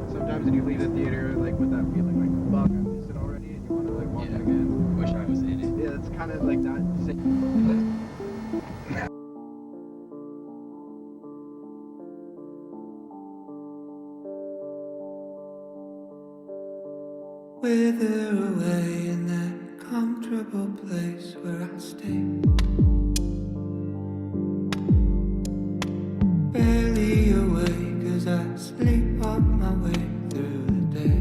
Sometimes when you leave the theater, like with that feeling, like fuck, I missed it already, and you want to like watch it again. Wish I was in it. Yeah, it's kind of like that. Wither away in that comfortable place where I stay. Barely awake as I sleepwalk my way through the day.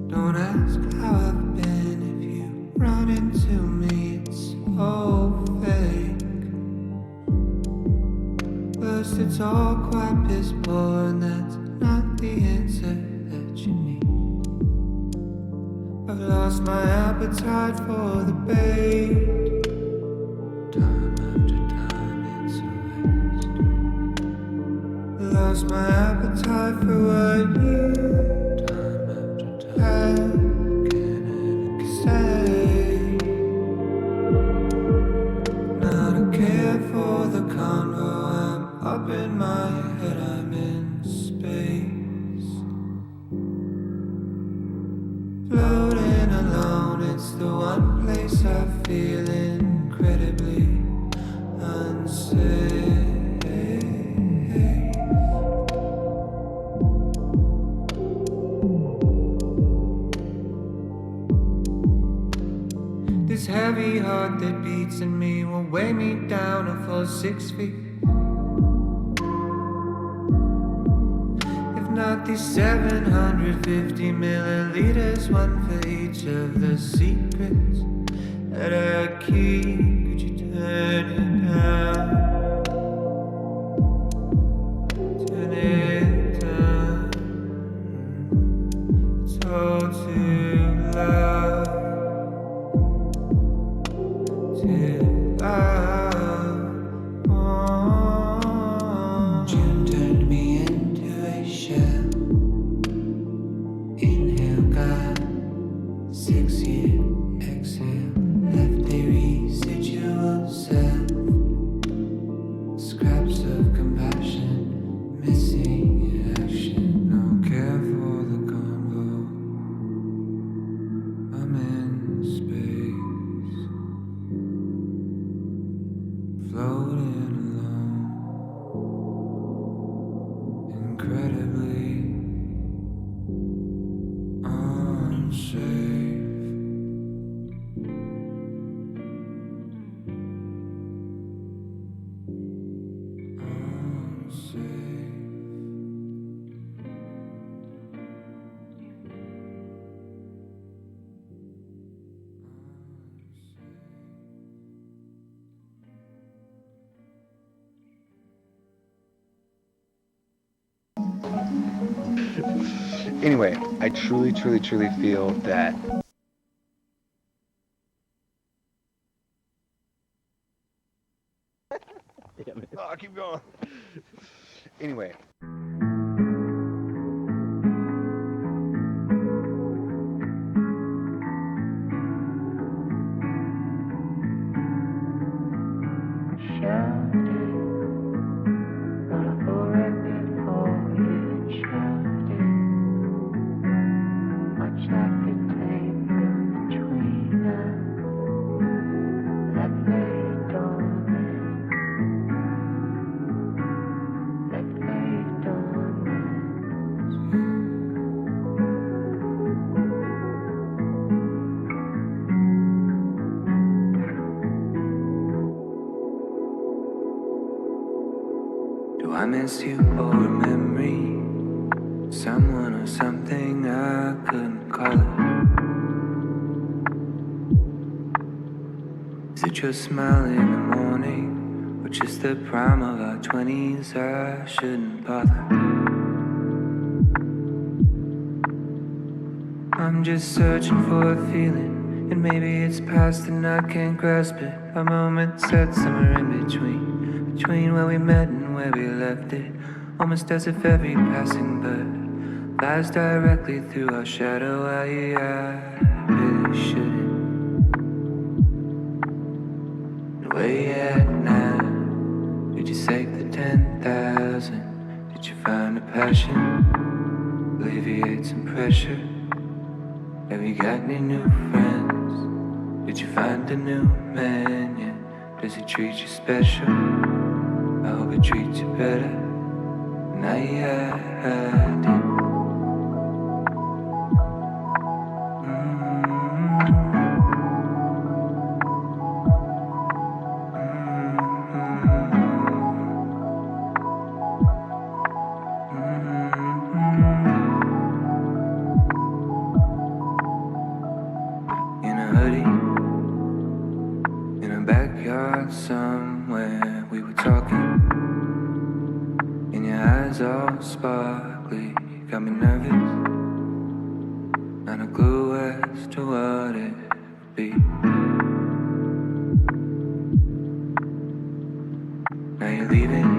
Don't ask how I've been if you run into me, it's so fake. First it's all quite piss poor and that's not the answer that you need. I've lost my appetite for the bait. Time after time it's a waste. Lost my appetite for what you time after time can ever say. Now I care for the convo, I'm up in my head, I'm in space. Floating alone, it's the one place I feel incredibly unsafe. This heavy heart that beats in me will weigh me down a full 6 feet. If not these 750 milliliters, one for each of the secrets that I keep. Could you turn it down? Turn it down. It's all too loud. Too loud. Oh. June turned me in. incredibly unsafe. Anyway, I truly feel that damn it. Oh, keep going. Anyway. Do I miss you or a memory? Someone or something I couldn't call it. Is it your smile in the morning, or just the prime of our 20s? I shouldn't bother. I'm just searching for a feeling, and maybe it's past and I can't grasp it. A moment set somewhere in between where we met and where we left it. Almost as if every passing bird flies directly through our shadow. I really shouldn't. Where you at now? Did you save the 10,000? Did you find a passion? Alleviate some pressure? Have you got any new friends? Did you find a new man yet? Does he treat you special? I hope he treats you better than I did. In a hoodie, in a backyard somewhere, we were talking. And your eyes all sparkly, got me nervous. Not a clue as to what it would be. Now you're leaving.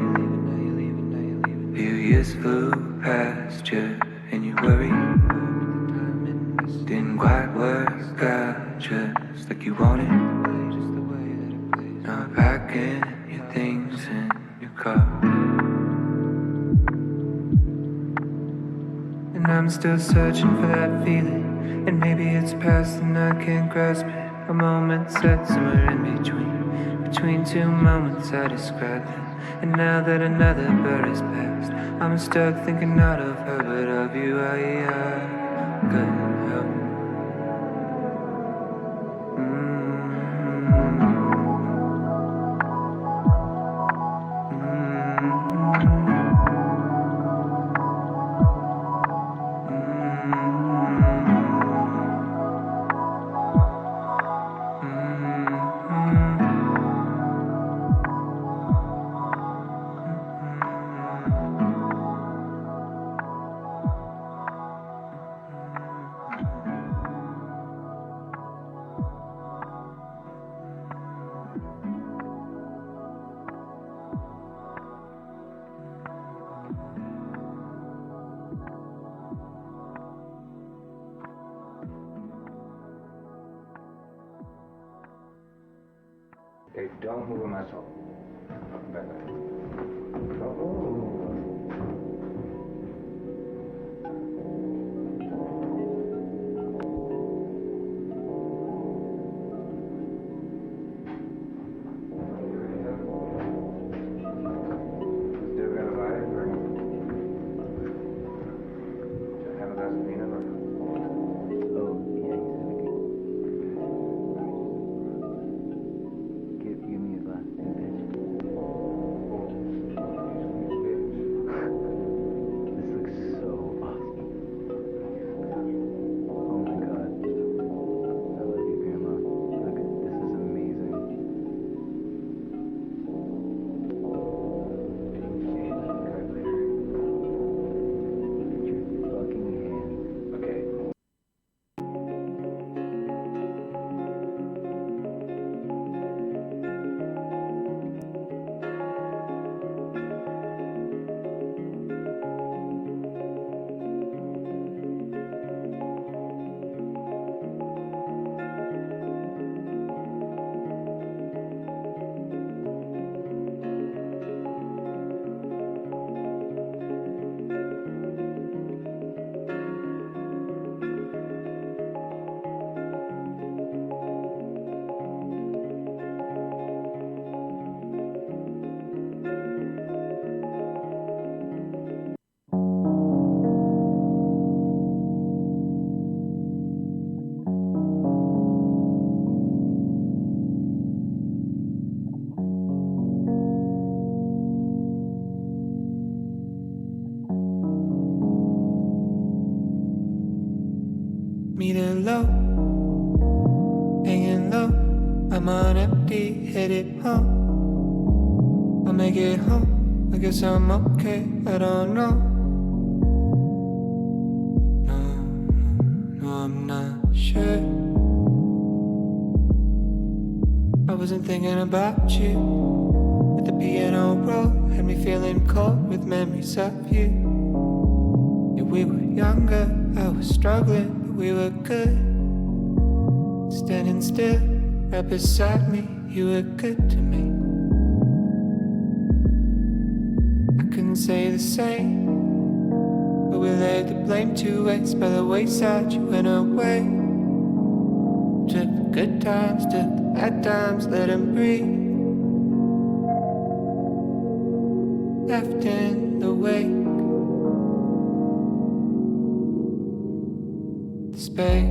Few years flew past you, and you worry. Didn't quite work out just like you wanted. Now packing your things in your car. And I'm still searching for that feeling, and maybe it's past and I can't grasp it. A moment set somewhere in between two moments I described it. And now that another bird has passed, I'm stuck thinking not of her but of you. I couldn't help it. Hey, don't move on my toe. Back there. Oh. Still got a light? meter low, hanging low. I'm on empty, headed home. I'll make it home, I guess I'm okay, I don't know. No, I'm not sure. I wasn't thinking about you, but the piano roll had me feeling cold with memories of you. Yeah, we were younger, I was struggling, but we were good. Standing still, right beside me, you were good to me. I couldn't say the same, but we laid the blame to waste. By the wayside, you went away. Took the good times, took the bad times, let them breathe. Left in the wake, the space.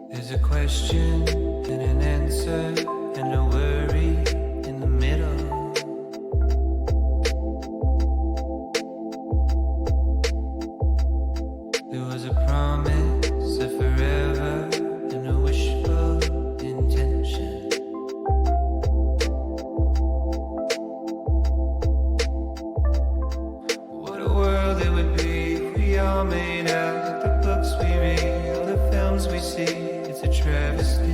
There's a question and an answer and a worry in the middle. There was a promise of forever and a wishful intention. What a world it would be if we all made out like the books we read, all the films we see. It's a travesty.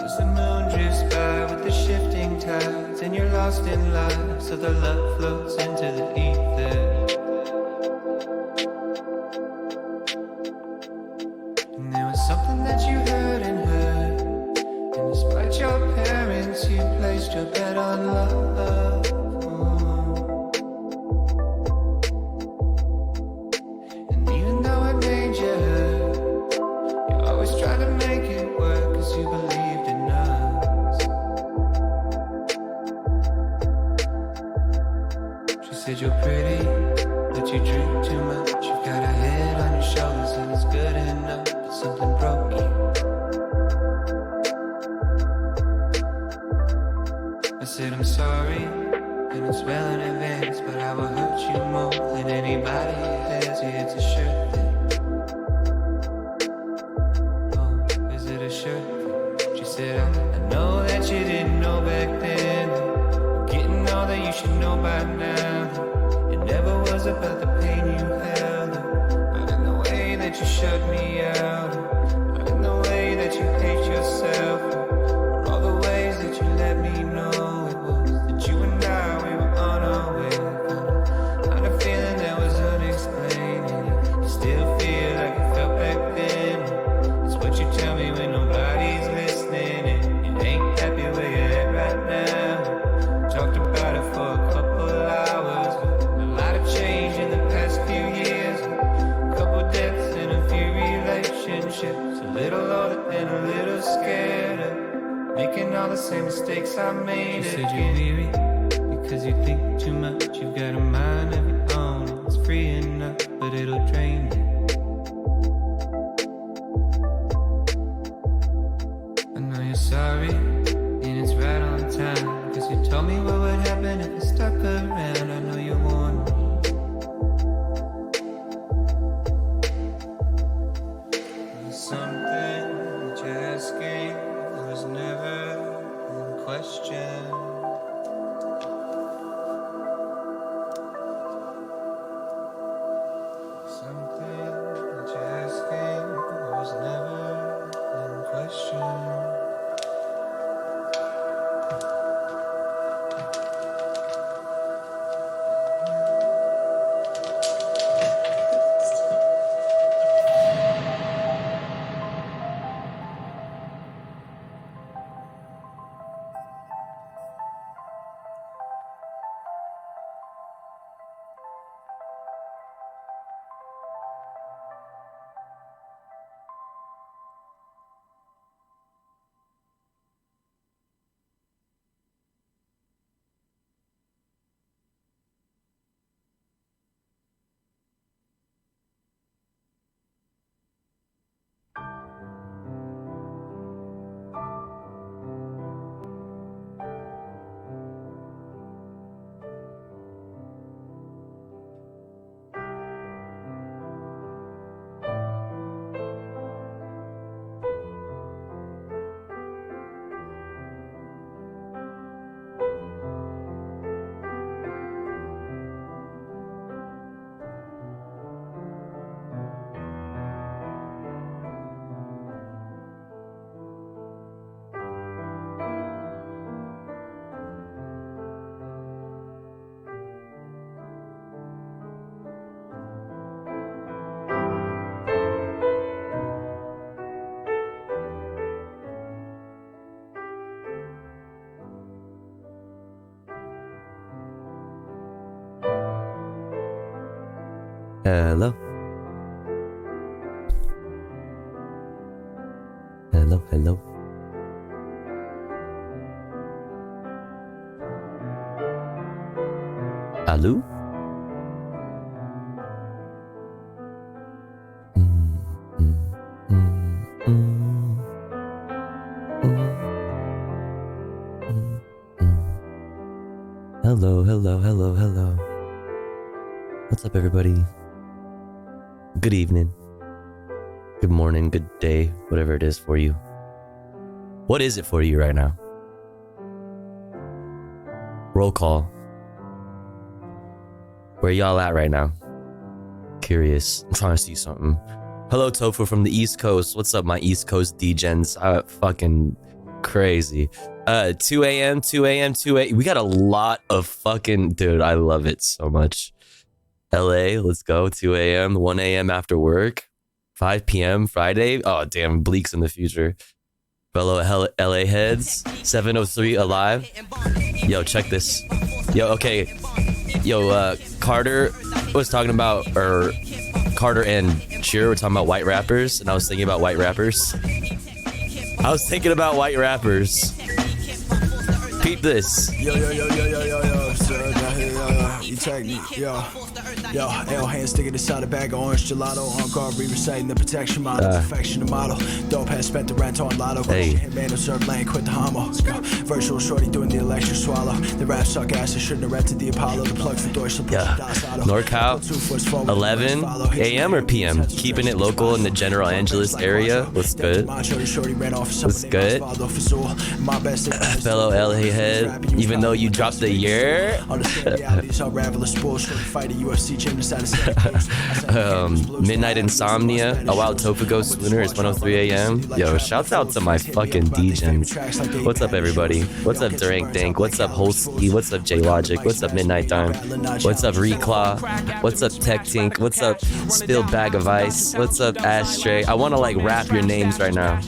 As the moon drifts by with the shifting tides, and you're lost in life, so the love floats into the ether. And there was something that you heard and heard, and despite your parents, you placed your bet on love. Said you're pretty, but you drink too much. You've got a head on your shoulders and it's good enough, but something broke you. I said I'm sorry, and it's well in advance, but I will hurt you more than anybody has. Yeah, it's a sure thing. Oh, is it a sure thing? She said, I know that you didn't know back then. Getting all that you should know by now. It never was about the pain you held, not in the way that you shut me out, not in the way that you hate yourself, or all the ways that you let me know it was that you and I, we were on our way. Kind of feeling that was unexplained, and you still feel like it felt back then. It's what you tell me when nobody's friendships, a little older and a little scared of making all the same mistakes I made. You said you're weary because you think too much. You've got a mind of your own. It's free enough, but it'll drain you. I know you're sorry, and it's right on time. Cause you told me what would happen if I stuck around. I know you want me. There's something that you're asking that was never in question. Something that you're asking that was never in question. Hello. Hello, hello. Hello? Hello, hello, hello, hello. What's up, everybody? Good evening. Good morning, good day, whatever it is for you. What is it for you right now? Roll call. Where y'all at right now? Curious. I'm trying to see something. Hello, Tofu from the East Coast. What's up, my East Coast degens? Fucking crazy. 2 a.m., 2 a.m., 2 a.m. We got a lot of fucking... Dude, I love it so much. LA, let's go. 2 a.m., 1 a.m. after work. 5 p.m. Friday. Oh, damn, Bleak's in the future. Fellow LA heads. 703 alive. Yo, check this. Yo, okay. Yo, Carter was talking about... Or Carter and Cheer were talking about white rappers. And I was thinking about white rappers. I was thinking about white rappers. Peep this. Yo, sir, you check me, yo. Yo, L hand sticking inside a bag of orange gelato. On guard, re-reciting the protection model. Perfection of model. Dope has spent the rent on lotto. Hey. Hitman observed lane, quit the homo. Virtual shorty doing the electric swallow. The rap suck ass, I shouldn't have rented the Apollo. The plug for Deutschland. Yeah. NorCal, 11 a.m. or p.m. Keeping it local in the General Angeles area. What's good? What's good? Fellow LA head, even though you dropped the year. Midnight Insomnia, a wild Tofu Ghost Swooner is 103 a.m. Yo, shouts out to my fucking DJs. What's up, everybody? What's up, Durank Dank? What's up, Holski? What's up, J Logic? What's up, Midnight Time? What's up, Reclaw? What's up, Tech Tink? What's up, Spilled Bag of Ice? What's up, Ashtray? I want to like rap your names right now.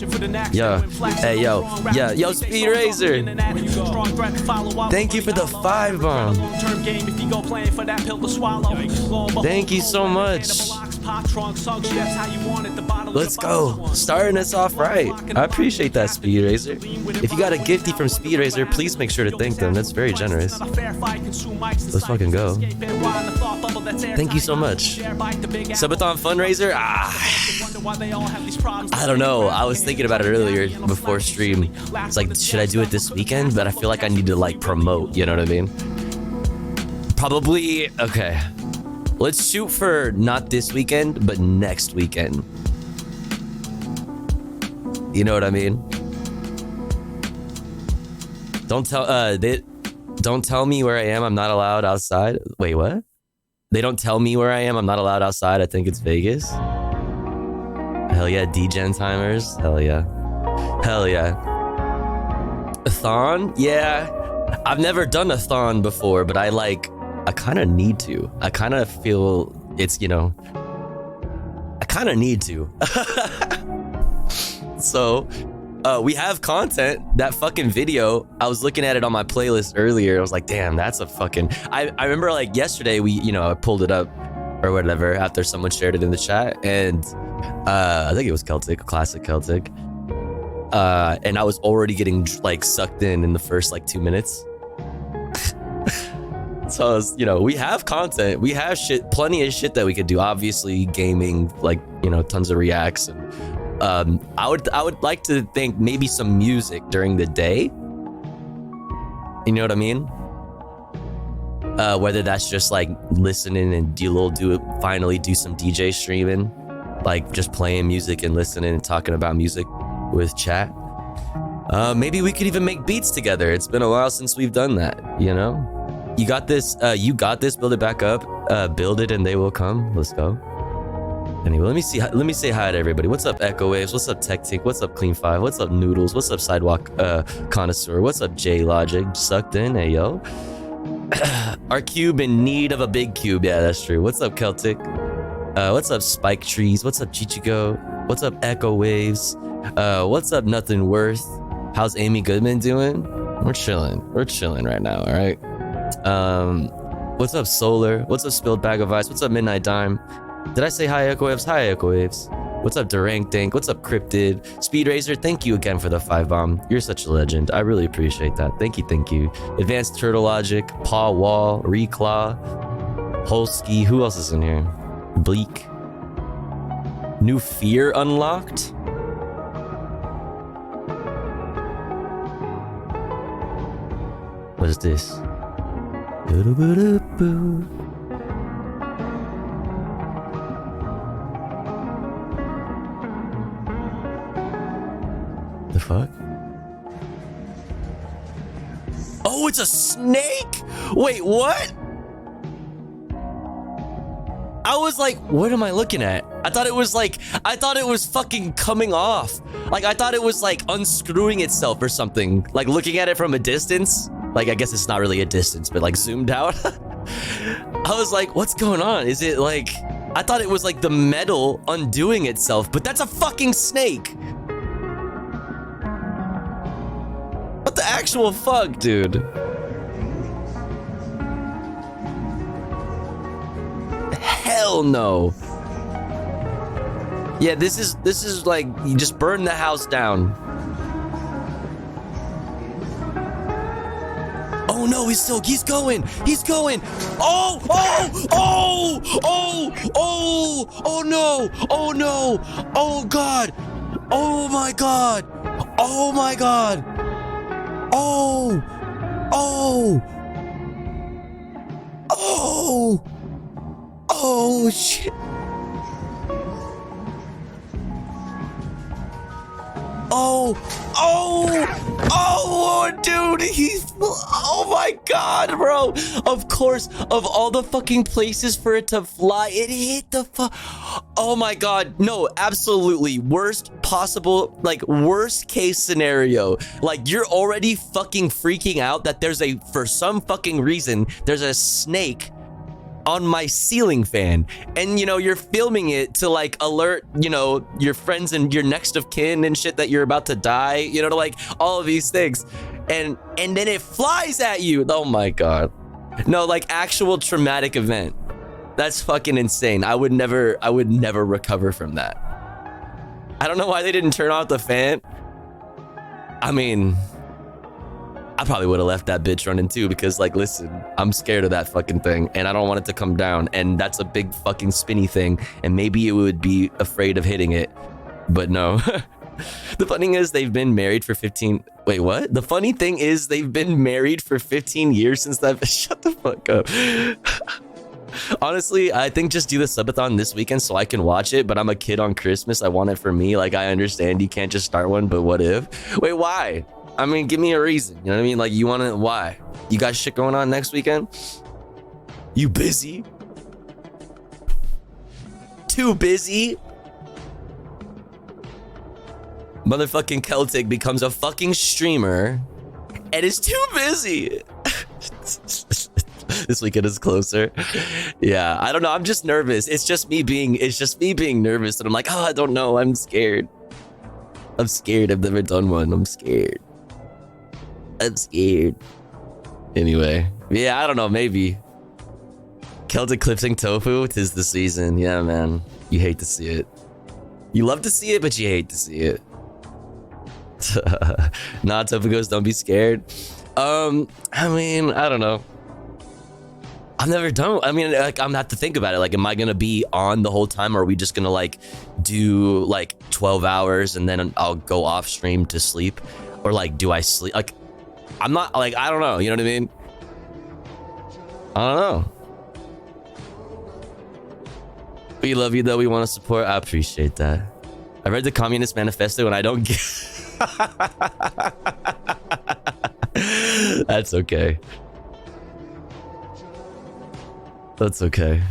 Yo, hey, yo, yeah, yo, Speed Razor. Thank you for the 5 bomb. Thank you so much. Let's go. Starting us off right. I appreciate that, Speed Racer. If you got a gifty from Speed Racer, please make sure to thank them. That's very generous. Let's fucking go. Thank you so much. Subathon fundraiser? I don't know. I was thinking about it earlier before stream. It's like, should I do it this weekend? But I feel like I need to like promote, you know what I mean? Probably, okay. Let's shoot for not this weekend, but next weekend. You know what I mean? Don't tell me where I am. I'm not allowed outside. Wait, what? They don't tell me where I am. I'm not allowed outside. I think it's Vegas. Hell yeah, D-Gen timers. Hell yeah. Hell yeah. A thon? Yeah. I've never done a thon before, but I kind of need to. I kind of feel it's, you know, I kind of need to. So, we have content. That fucking video, I was looking at it on my playlist earlier. I was like, damn, that's a fucking... I remember like yesterday, I pulled it up or whatever after someone shared it in the chat. And I think it was Celtic, classic Celtic. And I was already getting like sucked in the first like 2 minutes. So, I was, we have content. We have shit, plenty of shit that we could do. Obviously, gaming, like, tons of reacts. And I would like to think maybe some music during the day. You know what I mean? Whether that's just like listening and finally do some DJ streaming, like just playing music and listening and talking about music with chat. Maybe we could even make beats together. It's been a while since we've done that, You got this, build it back up, build it and they will come. Let's go. Anyway, let me say hi to everybody. What's up, Echo Waves? What's up, Tech Tink? What's up, Clean 5? What's up, Noodles? What's up, Sidewalk Connoisseur? What's up, J Logic? Sucked in, hey yo. Our cube in need of a big cube. Yeah, that's true. What's up, Celtic? What's up, Spike Trees? What's up, Chichigo? What's up, Echo Waves? What's up, Nothing Worth? How's Amy Goodman doing? We're chilling right now, all right? What's up, Solar? What's up, Spilled Bag of Ice? What's up, Midnight Dime? Did I say hi, Echo Waves? Hi, Echo Waves. What's up, Durank Dank? What's up, Cryptid? Speed Racer, thank you again for the 5 bomb. You're such a legend. I really appreciate that. Thank you. Advanced Turtle Logic, Paw Wall, Reclaw, Holsky. Who else is in here? Bleak. New Fear unlocked? What is this? The fuck? Oh, it's a snake? Wait, what? I was like, what am I looking at? I thought it was fucking coming off. Like, I thought it was like unscrewing itself or something. Like looking at it from a distance. Like, I guess it's not really a distance, but like zoomed out. I was like, what's going on? Is it like, I thought it was like the metal undoing itself, but that's a fucking snake. What the actual fuck, dude? Hell no. Yeah, this is like, you just burn the house down. Oh no, he's going. Oh no. Oh god. Oh my god. Oh shit. Oh, dude, oh my god, bro. Of course, of all the fucking places for it to fly, it hit the oh my god, no, absolutely. Worst possible, like, worst case scenario. Like, you're already fucking freaking out that for some fucking reason, there's a snake on my ceiling fan, and you're filming it to like alert your friends and your next of kin and shit that you're about to die, to like all of these things, and then it flies at you. Oh my god, no, like actual traumatic event. That's fucking insane. I would never recover from that. I don't know why they didn't turn off the fan. I mean, I probably would have left that bitch running too, because like, listen, I'm scared of that fucking thing and I don't want it to come down, and that's a big fucking spinny thing, and maybe it would be afraid of hitting it, but no. The funny thing is they've been married for 15. Wait, what? The funny thing is they've been married for 15 years since that. Shut the fuck up. Honestly, I think just do the subathon this weekend so I can watch it, but I'm a kid on Christmas. I want it for me. Like, I understand you can't just start one, but what if? Wait, why? I mean, give me a reason. You know what I mean? Like, you want to, why? You got shit going on next weekend? You busy? Too busy? Motherfucking Celtic becomes a fucking streamer and is too busy. This weekend is closer. Yeah, I don't know. I'm just nervous. It's just me being nervous. And I'm like, oh, I don't know. I'm scared. I'm scared. I've never done one. I'm scared. Anyway, yeah, I don't know. Maybe. Celtic eclipsing tofu. 'Tis the season. Yeah, man. You hate to see it. You love to see it, but you hate to see it. Nah, tofu goes, don't be scared. I mean, I don't know. I've never done. I mean, like, I'm gonna have to think about it. Like, am I gonna be on the whole time, or are we just gonna like do like 12 hours and then I'll go off stream to sleep, or like do I sleep? Like, I'm not like, I don't know. You know what I mean? I don't know. We love you though. We want to support. I appreciate that. I read the Communist Manifesto and I don't get. That's okay. That's okay.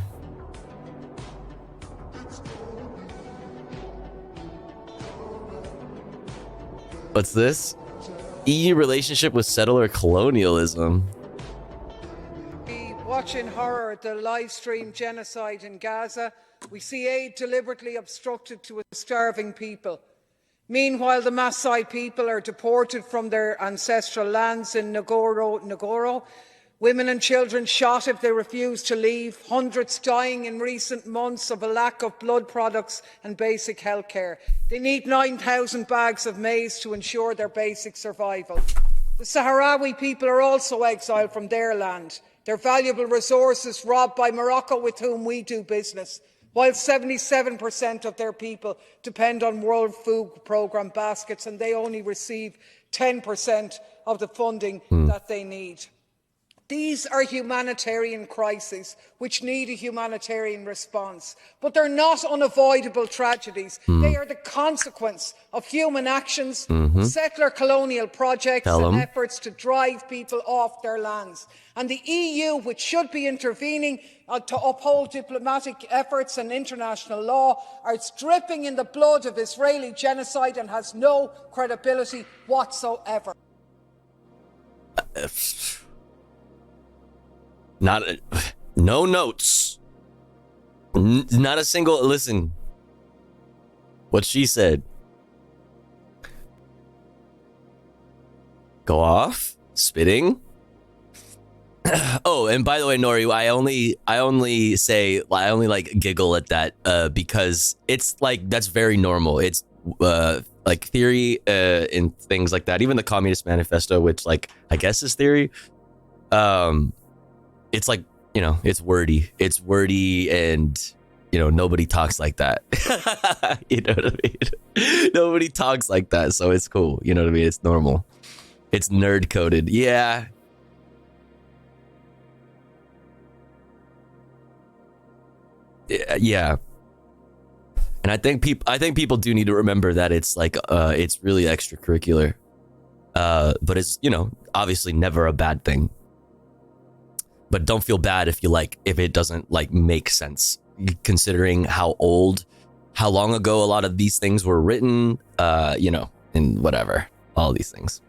What's this? EU relationship with settler colonialism. We watch in horror the live stream genocide in Gaza. We see aid deliberately obstructed to a starving people. Meanwhile, the Maasai people are deported from their ancestral lands in Ngoro. Women and children shot if they refuse to leave. Hundreds dying in recent months of a lack of blood products and basic health care. They need 9,000 bags of maize to ensure their basic survival. The Sahrawi people are also exiled from their land. Their valuable resources robbed by Morocco, with whom we do business, while 77% of their people depend on World Food Programme baskets and they only receive 10% of the funding that they need. These are humanitarian crises which need a humanitarian response, but they're not unavoidable tragedies. They are the consequence of human actions, settler colonial projects and efforts to drive people off their lands. And the EU, which should be intervening to uphold diplomatic efforts and international law, are dripping in the blood of Israeli genocide and has no credibility whatsoever. No notes. Not a single. Listen. What she said. Go off. Spitting. Oh, and by the way, Nori, I only like giggle at that because it's like, that's very normal. It's like theory in things like that. Even the Communist Manifesto, which like I guess is theory. It's like, you know, it's wordy and, you know, nobody talks like that. You know what I mean? Nobody talks like that. So it's cool. You know what I mean? It's normal. It's nerd coded. Yeah. Yeah. And I think people do need to remember that it's like, it's really extracurricular. But it's, you know, obviously never a bad thing. But don't feel bad if it doesn't like make sense, considering how long ago a lot of these things were written, you know, and whatever, all these things.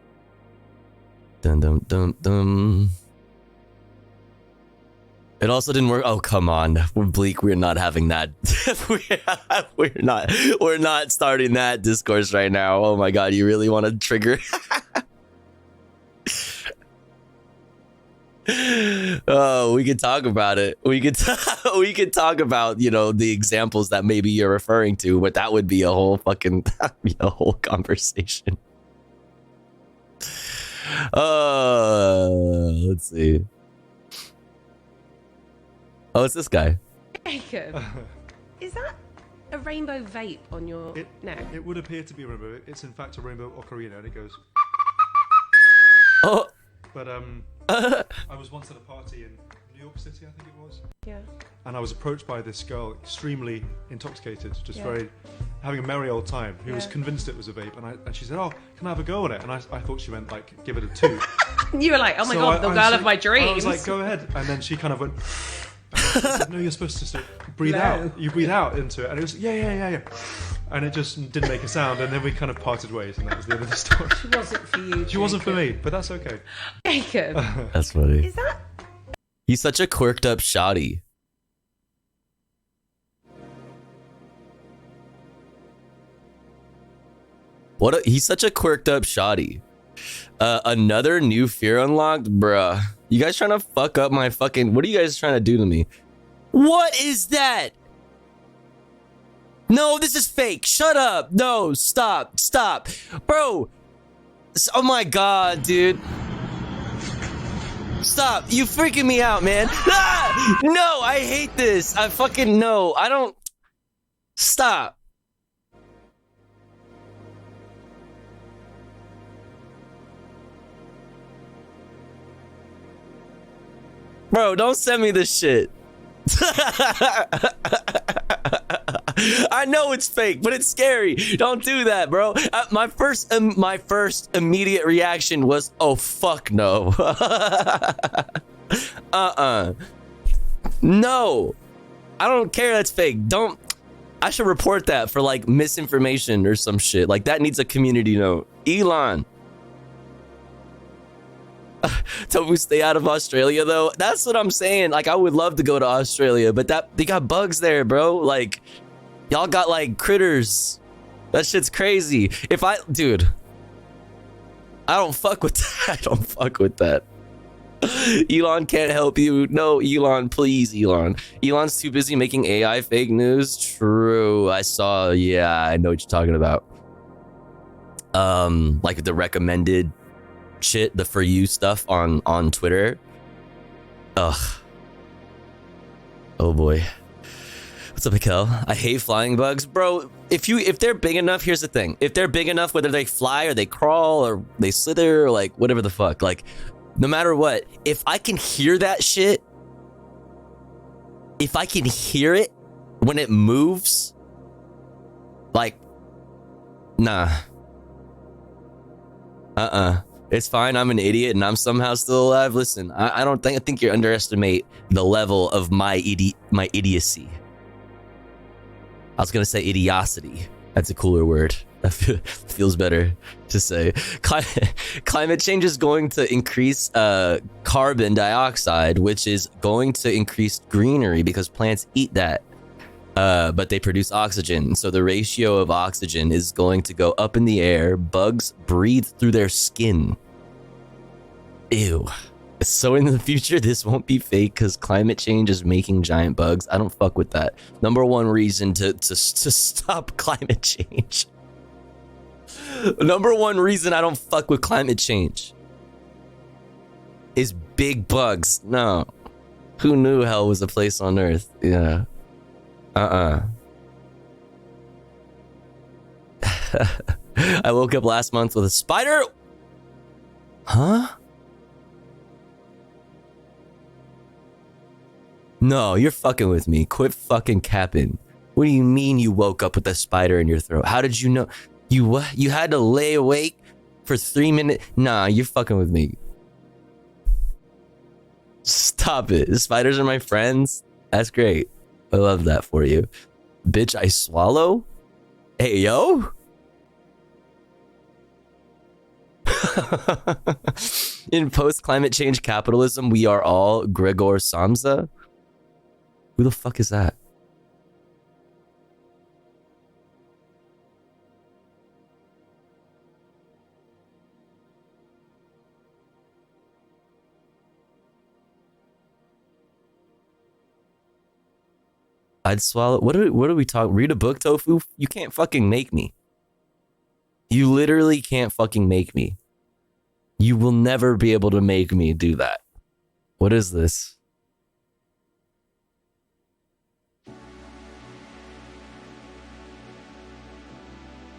Dun, dun, dun, dun. It also didn't work. Oh, come on. We're Bleak. We're not having that. We're not starting that discourse right now. Oh my God. You really want to trigger? Oh, we could talk about it. We could we could talk about, you know, the examples that maybe you're referring to, but that would be a whole fucking a whole conversation. Let's see. Oh, it's this guy. Jacob, is that a rainbow vape on your neck? It would appear to be a rainbow. It's in fact a rainbow ocarina, and it goes. Oh. But I was once at a party in New York City, I think it was. Yeah. And I was approached by this girl, extremely intoxicated, just very having a merry old time, who was convinced it was a vape, and she said, "Oh, can I have a go at it?" And I thought she meant like give it a 2. You were like, "Oh my god, the girl of my dreams." I was like, "Go ahead," and then she kind of went. And I said, "No, you're supposed to breathe out. You breathe out into it," and it was yeah. And it just didn't make a sound, and then we kind of parted ways, and that was the end of the story. She wasn't for you. She wasn't for me, but that's okay. Jacob. That's funny. Is that? He's such a quirked up shoddy. He's such a quirked up shoddy. Another new fear unlocked, bruh. You guys trying to fuck up my fucking? What are you guys trying to do to me? What is that? No, this is fake. Shut up. No, stop, bro. Oh my god, dude. Stop. You freaking me out, man. Ah! No, I hate this. I fucking no. I don't. Stop. Bro, don't send me this shit. I know it's fake, but it's scary. Don't do that, bro. My first immediate reaction was, oh fuck no. No, I don't care. That's fake. Don't. I should report that for like misinformation or some shit. Like that needs a community note. Elon. Tofu, stay out of Australia though. That's what I'm saying. Like I would love to go to Australia, but they got bugs there, bro. Like y'all got like critters. That shit's crazy. Dude, I don't fuck with that. I don't fuck with that. Elon can't help you. No, Elon, please, Elon. Elon's too busy making AI fake news. True. I saw. Yeah, I know what you're talking about. Like the recommended shit, the for you stuff on Twitter. Ugh. Oh boy. What's up, Mikkel? I hate flying bugs, bro. If they're big enough, here's the thing. If they're big enough, whether they fly or they crawl or they slither or like whatever the fuck, like no matter what, if I can hear that shit, if I can hear it when it moves, like, nah. It's fine. I'm an idiot and I'm somehow still alive. Listen, I think you underestimate the level of my idiocy. I was gonna say idiocity. That's a cooler word. That feels better to say. Climate change is going to increase carbon dioxide, which is going to increase greenery because plants eat that. But they produce oxygen. So the ratio of oxygen is going to go up in the air. Bugs breathe through their skin. Ew. So in the future, this won't be fake because climate change is making giant bugs. I don't fuck with that. Number one reason to stop climate change. Number one reason I don't fuck with climate change is big bugs. No. Who knew hell was a place on Earth? Yeah. I woke up last month with a spider. Huh? No, you're fucking with me. Quit fucking capping. What do you mean you woke up with a spider in your throat? How did you know? You what? You had to lay awake for 3 minutes? Nah, you're fucking with me. Stop it. The spiders are my friends. That's great. I love that for you. Bitch, I swallow? Hey, yo? In post-climate change capitalism, we are all Gregor Samsa? Who the fuck is that? I'd swallow. What are we talking? Read a book, Tofu? You can't fucking make me. You literally can't fucking make me. You will never be able to make me do that. What is this?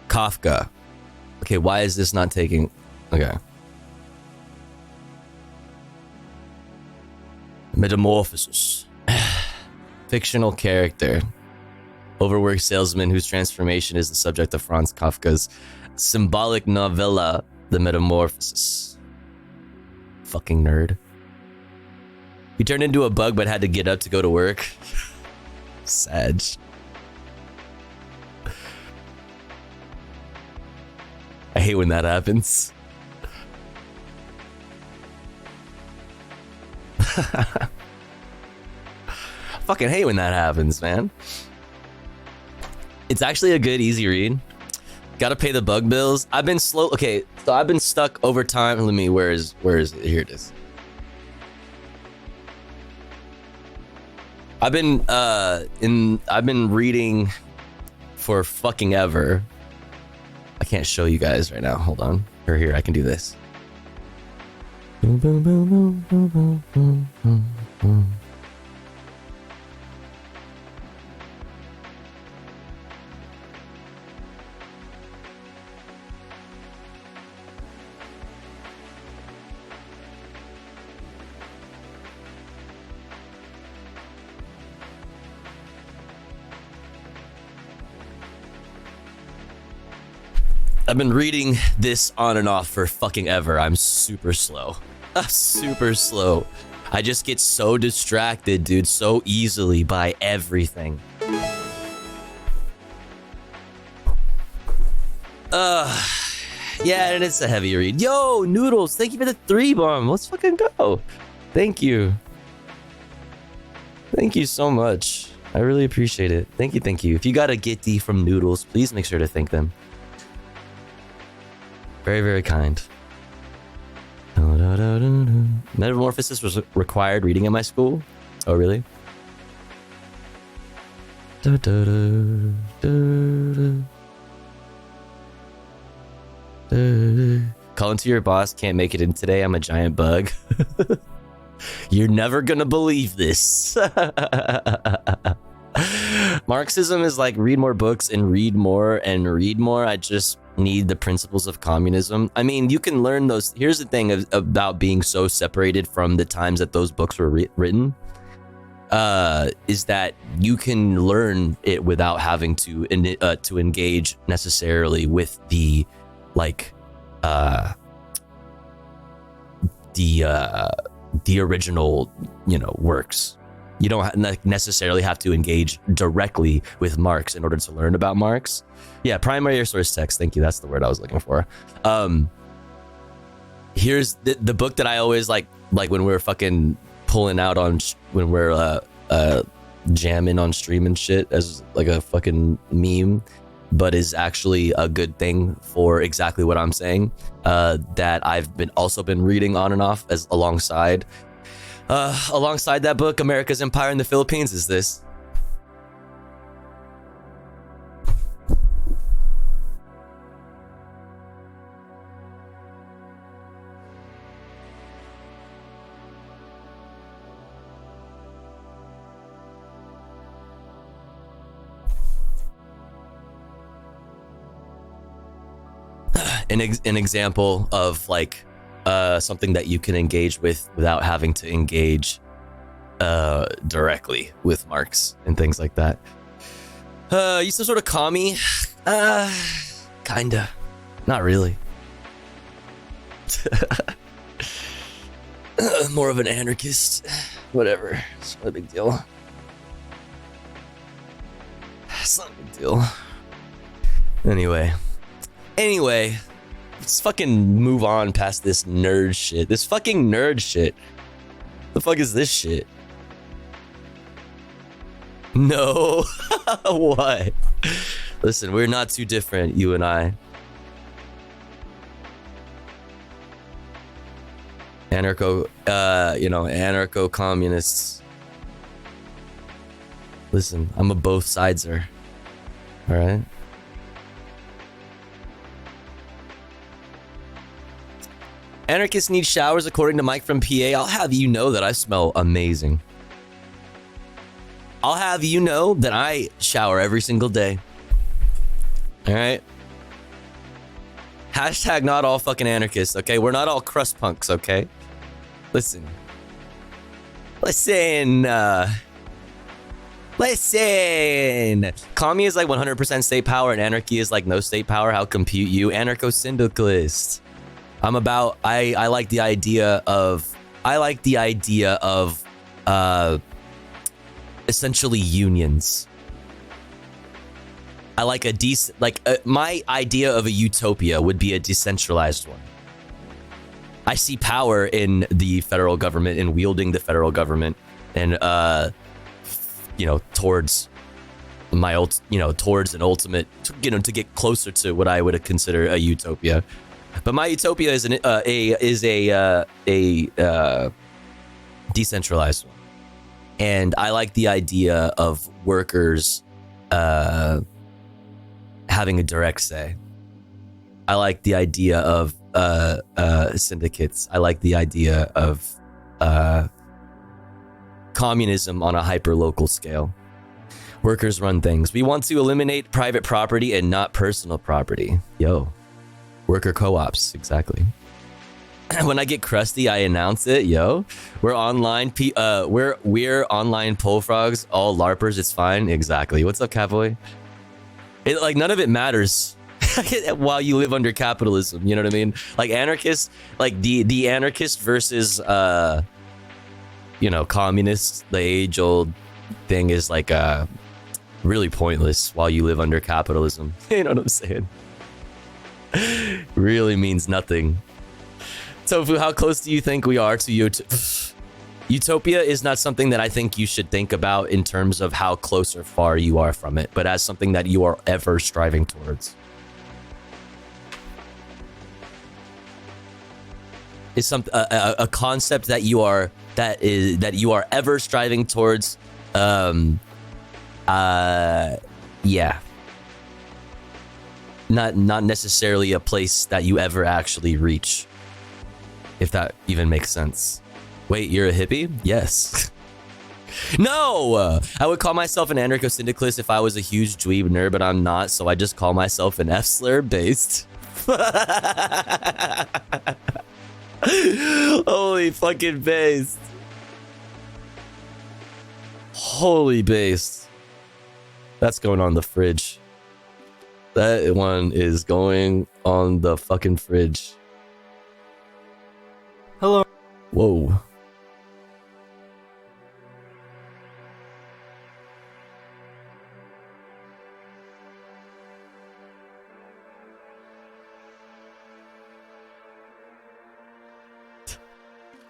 Kafka. Okay, why is this not taking... Okay. Metamorphosis. Fictional character. Overworked salesman whose transformation is the subject of Franz Kafka's symbolic novella, The Metamorphosis. Fucking nerd. He turned into a bug but had to get up to go to work. Sag. I hate when that happens. Fucking hate when that happens, man. It's actually a good, easy read. Gotta pay the bug bills. I've been slow. Okay, so I've been stuck over time. Let me, where is it? Here it is. I've been reading for fucking ever. I can't show you guys right now. Hold on. Or here, I can do this. Boom, boom, boom, boom, boom, boom, boom, boom, boom. I've been reading this on and off for fucking ever. I'm super slow. Super slow. I just get so distracted, dude, so easily by everything. Yeah, and it's a heavy read. Yo, Noodles, thank you for the 3 bomb. Let's fucking go. Thank you. Thank you so much. I really appreciate it. Thank you, thank you. If you got a Gitty from Noodles, please make sure to thank them. Very, very kind. Metamorphosis was required reading in my school. Oh, really? Calling to your boss, can't make it in today. I'm a giant bug. You're never gonna believe this. Marxism is like read more books and read more and read more. I just need the principles of communism. I mean, you can learn those. Here's the thing about being so separated from the times that those books were written, is that you can learn it without having to engage necessarily with the like the original, you know, works. You don't necessarily have to engage directly with Marx in order to learn about Marx. Yeah, primary source text. Thank you. That's the word I was looking for. Here's the book that I always like when we're fucking pulling out on when we're jamming on stream and shit as like a fucking meme, but is actually a good thing for exactly what I'm saying. That I've also been reading on and off as alongside that book, America's Empire in the Philippines, is this. An example of like something that you can engage with without having to engage directly with Marx and things like that. You some sort of commie? Kinda. Not really. More of an anarchist. Whatever. It's not a big deal. It's not a big deal. Anyway, let's fucking move on past this nerd shit. This fucking nerd shit. The fuck is this shit? No. What? Listen, we're not too different, you and I. Anarcho-communists. Listen, I'm a both sideser. Alright? Anarchists need showers according to Mike from PA. I'll have you know that I smell amazing. I'll have you know that I shower every single day. Alright? Hashtag not all fucking anarchists, okay? We're not all crust punks, okay? Listen. Listen. Commie is like 100% state power and anarchy is like no state power. How compute you? Anarcho-syndicalist. I like the idea of essentially unions. I like my idea of a utopia would be a decentralized one. I see power in the federal government and wielding the federal government and towards an ultimate, to get closer to what I would consider a utopia. But my utopia is a decentralized one, and I like the idea of workers having a direct say. I like the idea of syndicates. I like the idea of communism on a hyper-local scale. Workers run things. We want to eliminate private property and not personal property. Yo. Worker co-ops, exactly. When I get crusty, I announce it. Yo, we're online. We're online pole frogs. All LARPers. It's fine. Exactly. What's up, Catboy? None of it matters while you live under capitalism. You know what I mean? Like anarchists, like the anarchist versus communists. The age-old thing is like really pointless while you live under capitalism. You know what I'm saying? Really means nothing. Tofu, how close do you think we are to utopia? Is not something that I think you should think about in terms of how close or far you are from it, but as something that you are ever striving towards. Is a concept that you are ever striving towards. Yeah. Not necessarily a place that you ever actually reach. If that even makes sense. Wait, you're a hippie? Yes. No! I would call myself an anarcho-syndicalist if I was a huge dweeb nerd, but I'm not, so I just call myself an F-slur based. Holy fucking based. Holy based. That's going on the fridge. That one is going on the fucking fridge. Hello. Whoa.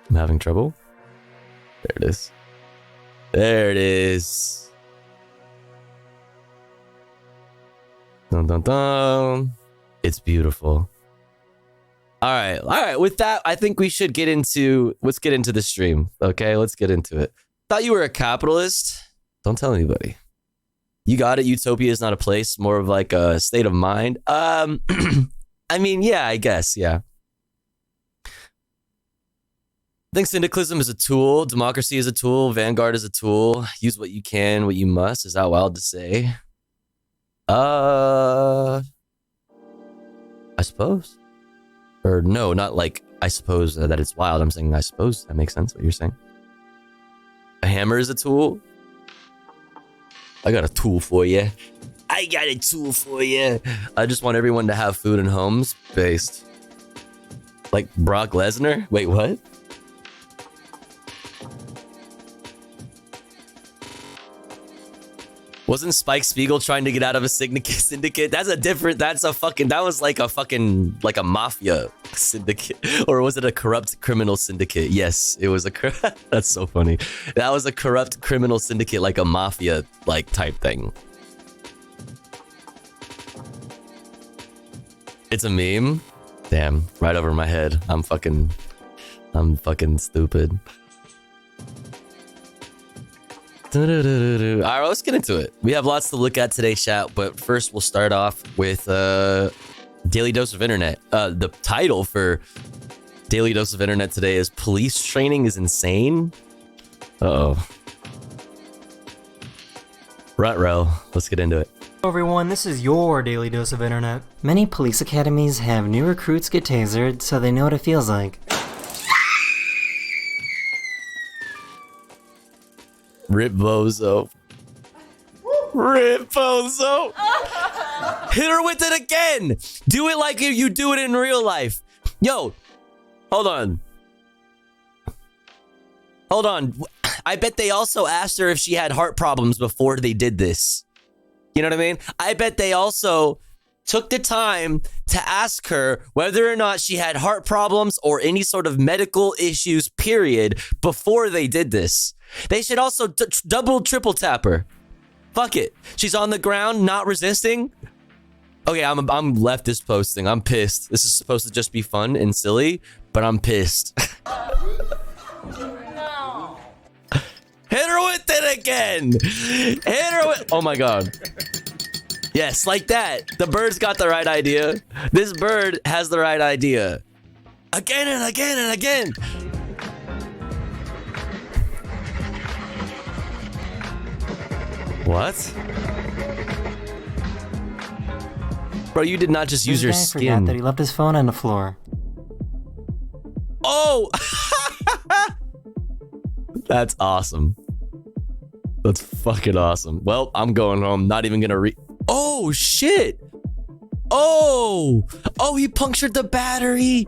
I'm having trouble. There it is. There it is. Dun dun dun. It's beautiful. All right. With that, I think we should let's get into the stream. Okay, let's get into it. Thought you were a capitalist. Don't tell anybody. You got it. Utopia is not a place, more of like a state of mind. I mean, yeah, I guess, yeah. I think syndicalism is a tool. Democracy is a tool. Vanguard is a tool. Use what you can, what you must. Is that wild to say? I suppose. Or no, not like I suppose that it's wild. I'm saying I suppose that makes sense what you're saying. A hammer is a tool. I got a tool for you. I just want everyone to have food and homes based. Like Brock Lesnar? Wait, what? Wasn't Spike Spiegel trying to get out of a syndicate? That was like a mafia syndicate. Or was it a corrupt criminal syndicate? Yes, it was that's so funny. That was a corrupt criminal syndicate, like a mafia like type thing. It's a meme? Damn, right over my head. I'm fucking stupid. All right, let's get into it. We have lots to look at today, chat, but first we'll start off with Daily Dose of Internet. The title for Daily Dose of Internet today is Police Training is Insane. Uh-oh. Ruh-roh. Let's get into it. Hello everyone, this is your Daily Dose of Internet. Many police academies have new recruits get tasered, so they know what it feels like. Rip Bozo. Rip Bozo. Hit her with it again. Do it like you do it in real life. Yo, hold on. Hold on. I bet they also asked her if she had heart problems before they did this. You know what I mean? I bet they also took the time to ask her whether or not she had heart problems or any sort of medical issues, period, before they did this. They should also double, triple tap her. Fuck it. She's on the ground, not resisting. Okay, I'm leftist posting. I'm pissed. This is supposed to just be fun and silly, but I'm pissed. No. Hit her with it again. Hit her with... Oh my God. Yes, like that. The bird's got the right idea. This bird has the right idea. Again and again and again. What? Bro, you did not just use your This guy skin. forgot that he left his phone on the floor. Oh! That's awesome. That's fucking awesome. Well, I'm going home. Not even gonna Oh, shit! Oh! Oh, he punctured the battery!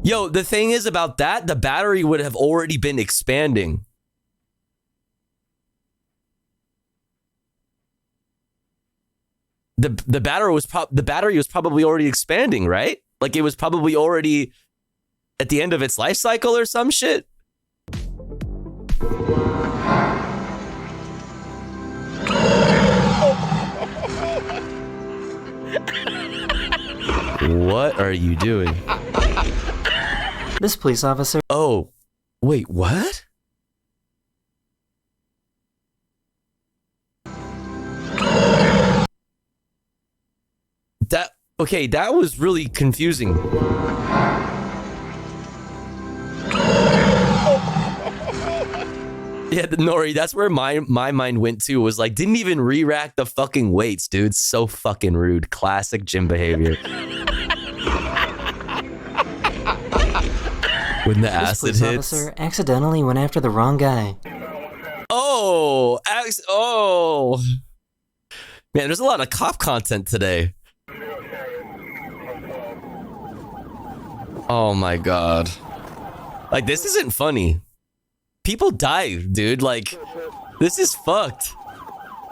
Yo, the thing is about that, the battery would have already been expanding. The battery was probably already expanding, right? Like it was probably already at the end of its life cycle or some shit. What are you doing? This police officer... Oh, wait, what? Okay, that was really confusing. Yeah, Nori, that's where my mind went to, was like, didn't even re-rack the fucking weights, dude. So fucking rude. Classic gym behavior. When the acid this police hits. officer accidentally went after the wrong guy. Oh, man, there's a lot of cop content today. Oh my God. Like, this isn't funny. People die, dude. Like, this is fucked.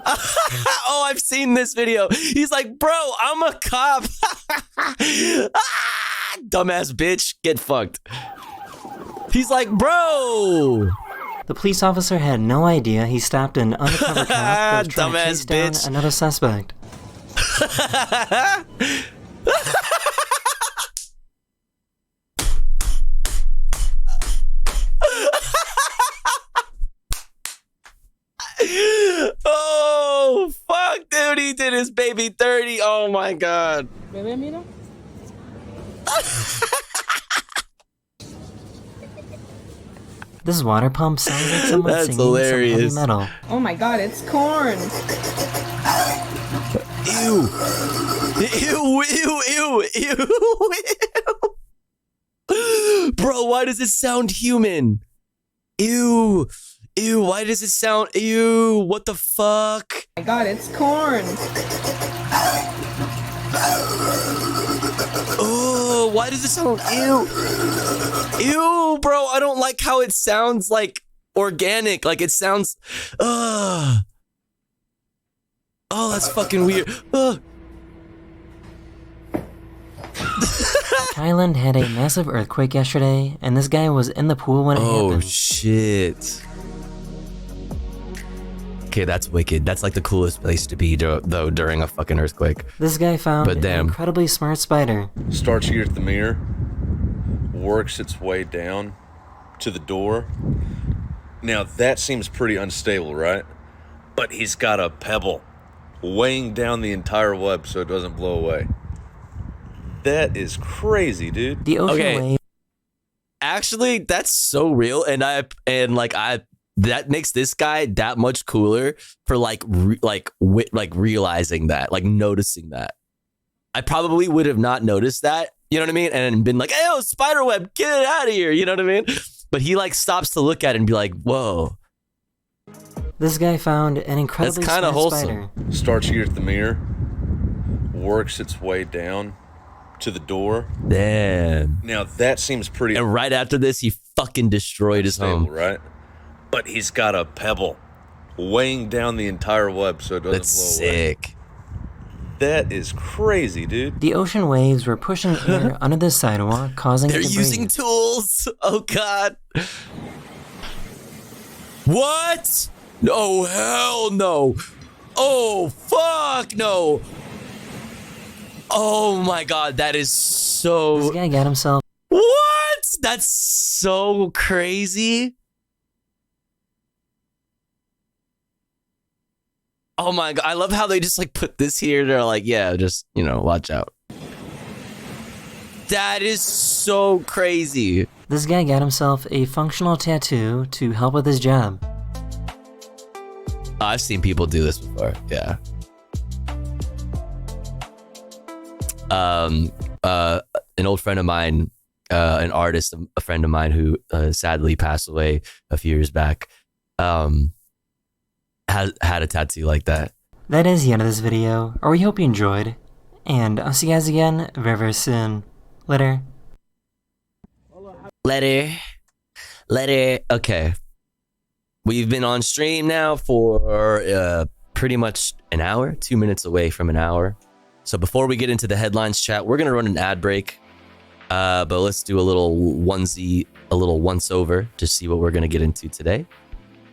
Oh, I've seen this video. He's like, bro, I'm a cop. Dumbass bitch, get fucked. He's like, bro. The police officer had no idea he stopped an undercover cop that was trying to chase down another suspect. Oh, fuck, dude. He did his baby 30. Oh, my God. This water pump sounds like someone That's singing hilarious. some heavy metal. Oh my God, it's corn. Ew. Ew, ew, ew, ew, ew. Bro, why does it sound human? Ew. Ew, why does it sound... Ew, what the fuck? Oh my God, it's corn. Oh, why does it sound... Ew. Ew, bro, I don't like how it sounds, like, organic. Like, it sounds... Oh, that's fucking weird. Thailand had a massive earthquake yesterday, and this guy was in the pool when it happened. Oh, shit. Okay, that's wicked. That's like the coolest place to be, though, during a fucking earthquake. This guy found But damn. an incredibly smart spider. Starts here at the mirror, works its way down to the door, Now that seems pretty unstable, right? But he's got a pebble weighing down the entire web so it doesn't blow away. That is crazy, dude. The ocean wave. Actually, that's so real, and that makes this guy that much cooler for realizing that, like noticing that. I probably would have not noticed that, you know what I mean, and been like, "Hey, yo, spiderweb, get it out of here," you know what I mean? But he like stops to look at it and be like, "Whoa." This guy found an incredibly That's kind of smart wholesome. spider. Starts here at the mirror, works its way down to the door. Damn. Now that seems pretty. And right after this, he fucking destroyed his home. Right? But he's got a pebble weighing down the entire web so it doesn't That's blow away. sick. That is crazy, dude. The ocean waves were pushing air under the sidewalk, causing They're it to using break. tools. Oh god. What? No, hell no. Oh fuck no. Oh my god, that is so. This guy got himself. What? That's so crazy. Oh my god, I love how they just like put this here. They're like, yeah, just, you know, watch out. That is so crazy. This guy got himself a functional tattoo to help with his job. I've seen people do this before. Yeah. An old friend of mine, an artist, a friend of mine who sadly passed away a few years back, had a tattoo like that. That is the end of this video, or we hope you enjoyed, and I'll see you guys again very, very soon. Later. Okay. We've been on stream now for pretty much an hour, 2 minutes away from an hour. So before we get into the headlines chat, we're going to run an ad break. But let's do a little once over to see what we're going to get into today.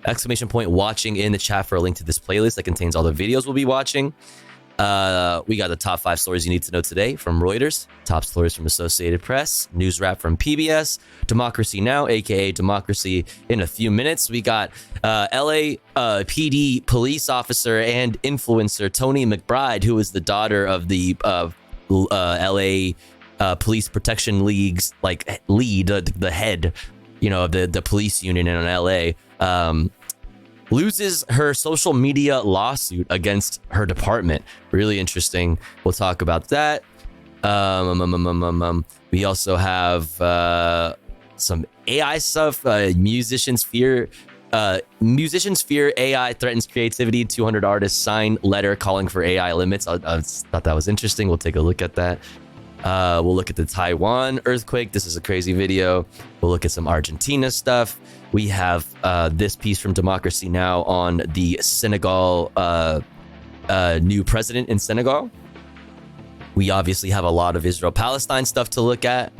Exclamation point watching in the chat for a link to this playlist that contains all the videos we'll be watching. We got the top 5 stories you need to know today from Reuters, top stories from Associated Press, news wrap from PBS, Democracy Now, aka Democracy in a few minutes. We got LA PD police officer and influencer Tony McBride, who is the daughter of the LA Police Protection League's like lead, the head, you know, of the police union in LA. Loses her social media lawsuit against her department. Really interesting. We'll talk about that. We also have some AI stuff. Musicians fear AI threatens creativity. 200 artists sign letter calling for AI limits. I thought that was interesting. We'll take a look at that. We'll look at the Taiwan earthquake. This is a crazy video. We'll look at some Argentina stuff. We have this piece from Democracy Now on the Senegal new president in Senegal. We obviously have a lot of Israel-Palestine stuff to look at.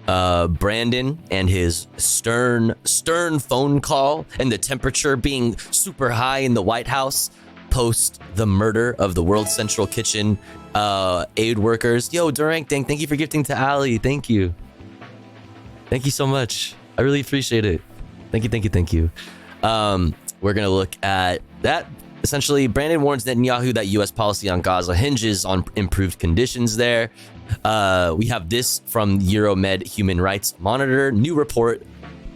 Brandon and his stern phone call and the temperature being super high in the White House post the murder of the World Central Kitchen aid workers. Yo, Durang, thank you for gifting to Ali. Thank you so much. I really appreciate it. Thank you. We're gonna look at that. Essentially, Brandon warns Netanyahu that U.S. policy on Gaza hinges on improved conditions there. We have this from Euromed Human Rights Monitor. New report: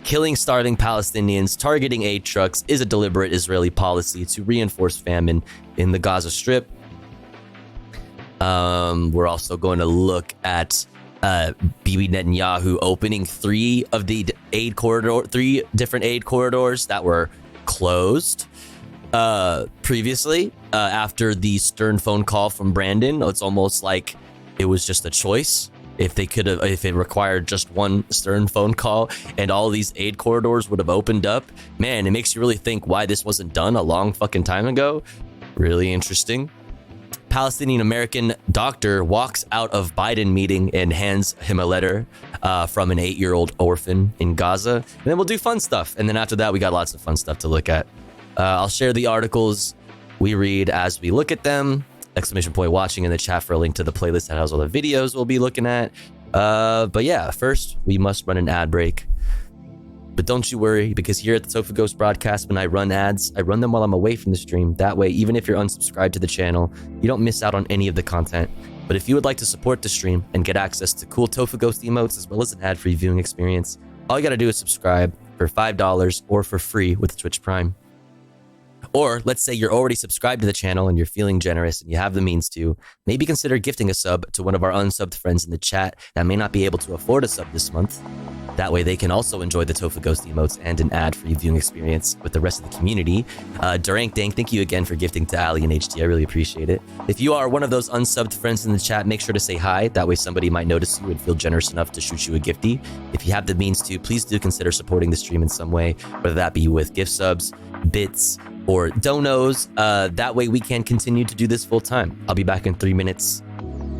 killing starving Palestinians, targeting aid trucks is a deliberate Israeli policy to reinforce famine in the Gaza Strip. We're also going to look at Bibi Netanyahu opening three different aid corridors that were closed previously after the stern phone call from Brandon. It's almost like it was just a choice. If it required just one stern phone call and all these aid corridors would have opened up, man, it makes you really think why this wasn't done a long fucking time ago. Really interesting. Palestinian American doctor walks out of Biden meeting and hands him a letter from an 8-year-old orphan in Gaza. And then we'll do fun stuff. And then after that, we got lots of fun stuff to look at. I'll share the articles we read as we look at them. Exclamation point watching in the chat for a link to the playlist that has all the videos we'll be looking at. But yeah, first we must run an ad break. But don't you worry, because here at the Tofu Ghost broadcast, when I run ads, I run them while I'm away from the stream. That way, even if you're unsubscribed to the channel, you don't miss out on any of the content. But if you would like to support the stream and get access to cool Tofu Ghost emotes as well as an ad-free viewing experience, all you gotta do is subscribe for $5 or for free with Twitch Prime. Or let's say you're already subscribed to the channel and you're feeling generous and you have the means to, maybe consider gifting a sub to one of our unsubbed friends in the chat that may not be able to afford a sub this month. That way they can also enjoy the Tofu Ghost emotes and an ad-free viewing experience with the rest of the community. Durank Dang, thank you again for gifting to Ali and HT. I really appreciate it. If you are one of those unsubbed friends in the chat, make sure to say hi. That way somebody might notice you and feel generous enough to shoot you a gifty. If you have the means to, please do consider supporting the stream in some way, whether that be with gift subs, bits, or donos. That way we can continue to do this full time. I'll be back in 3 minutes.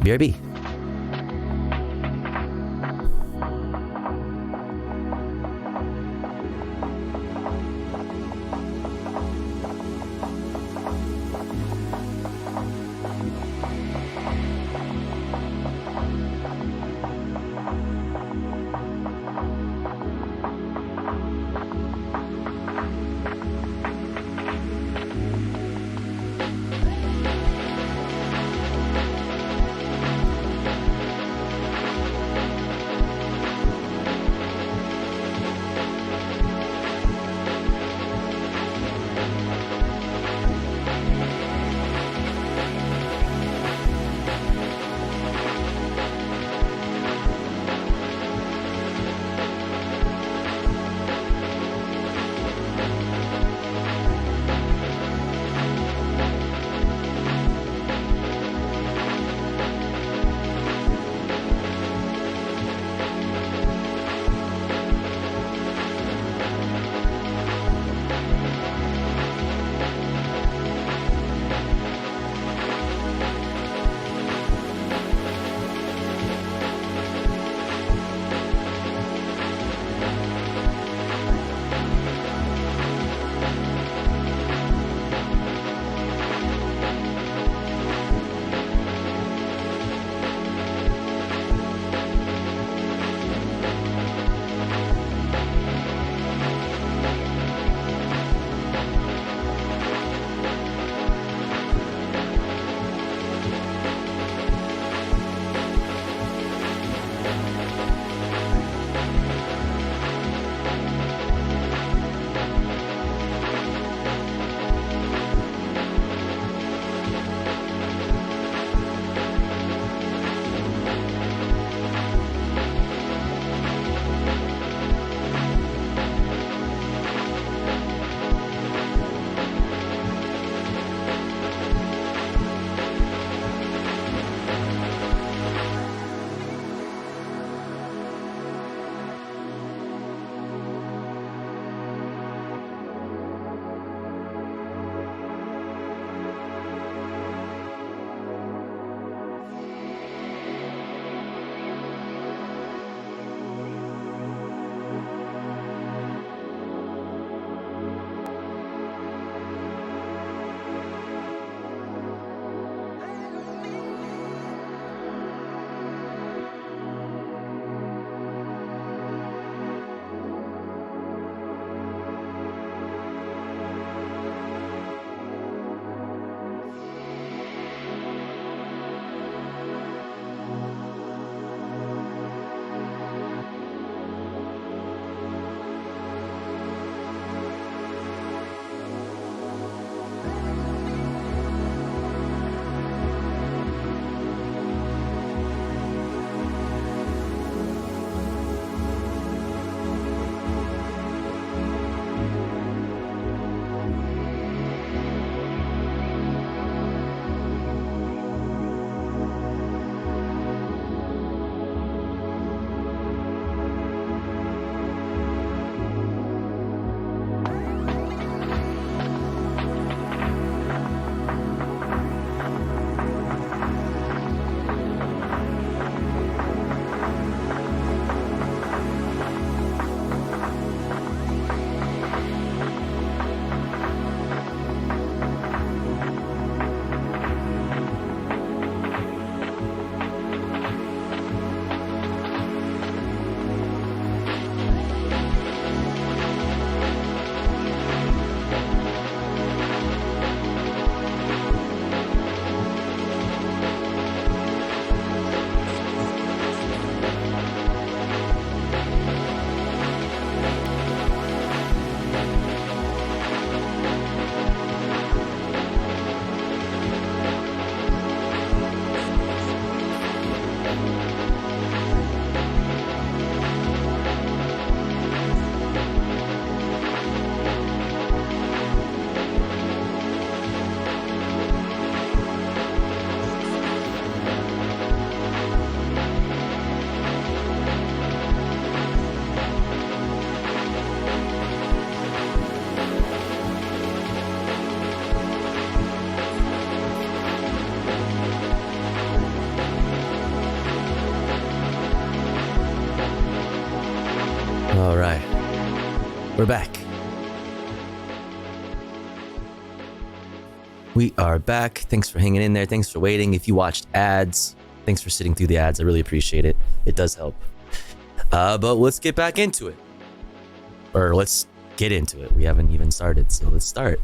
BRB. We're back. We are back. Thanks for hanging in there. Thanks for waiting. If you watched ads, thanks for sitting through the ads. I really appreciate it. It does help. But let's get back into it. Or let's get into it. We haven't even started, so let's start.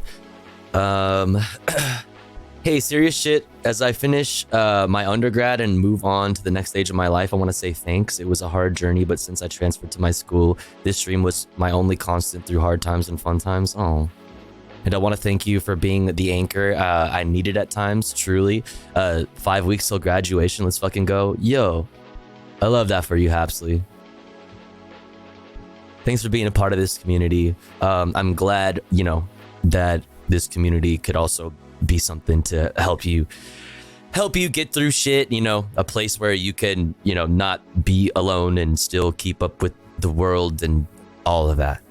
Hey, serious shit. As I finish my undergrad and move on to the next stage of my life, I want to say thanks. It was a hard journey, but since I transferred to my school, this stream was my only constant through hard times and fun times. Oh. And I want to thank you for being the anchor I needed at times, truly. 5 weeks till graduation. Let's fucking go. Yo, I love that for you, Hapsley. Thanks for being a part of this community. I'm glad, you know, that this community could also be something to help you get through shit, you know, a place where you can, you know, not be alone and still keep up with the world and all of that.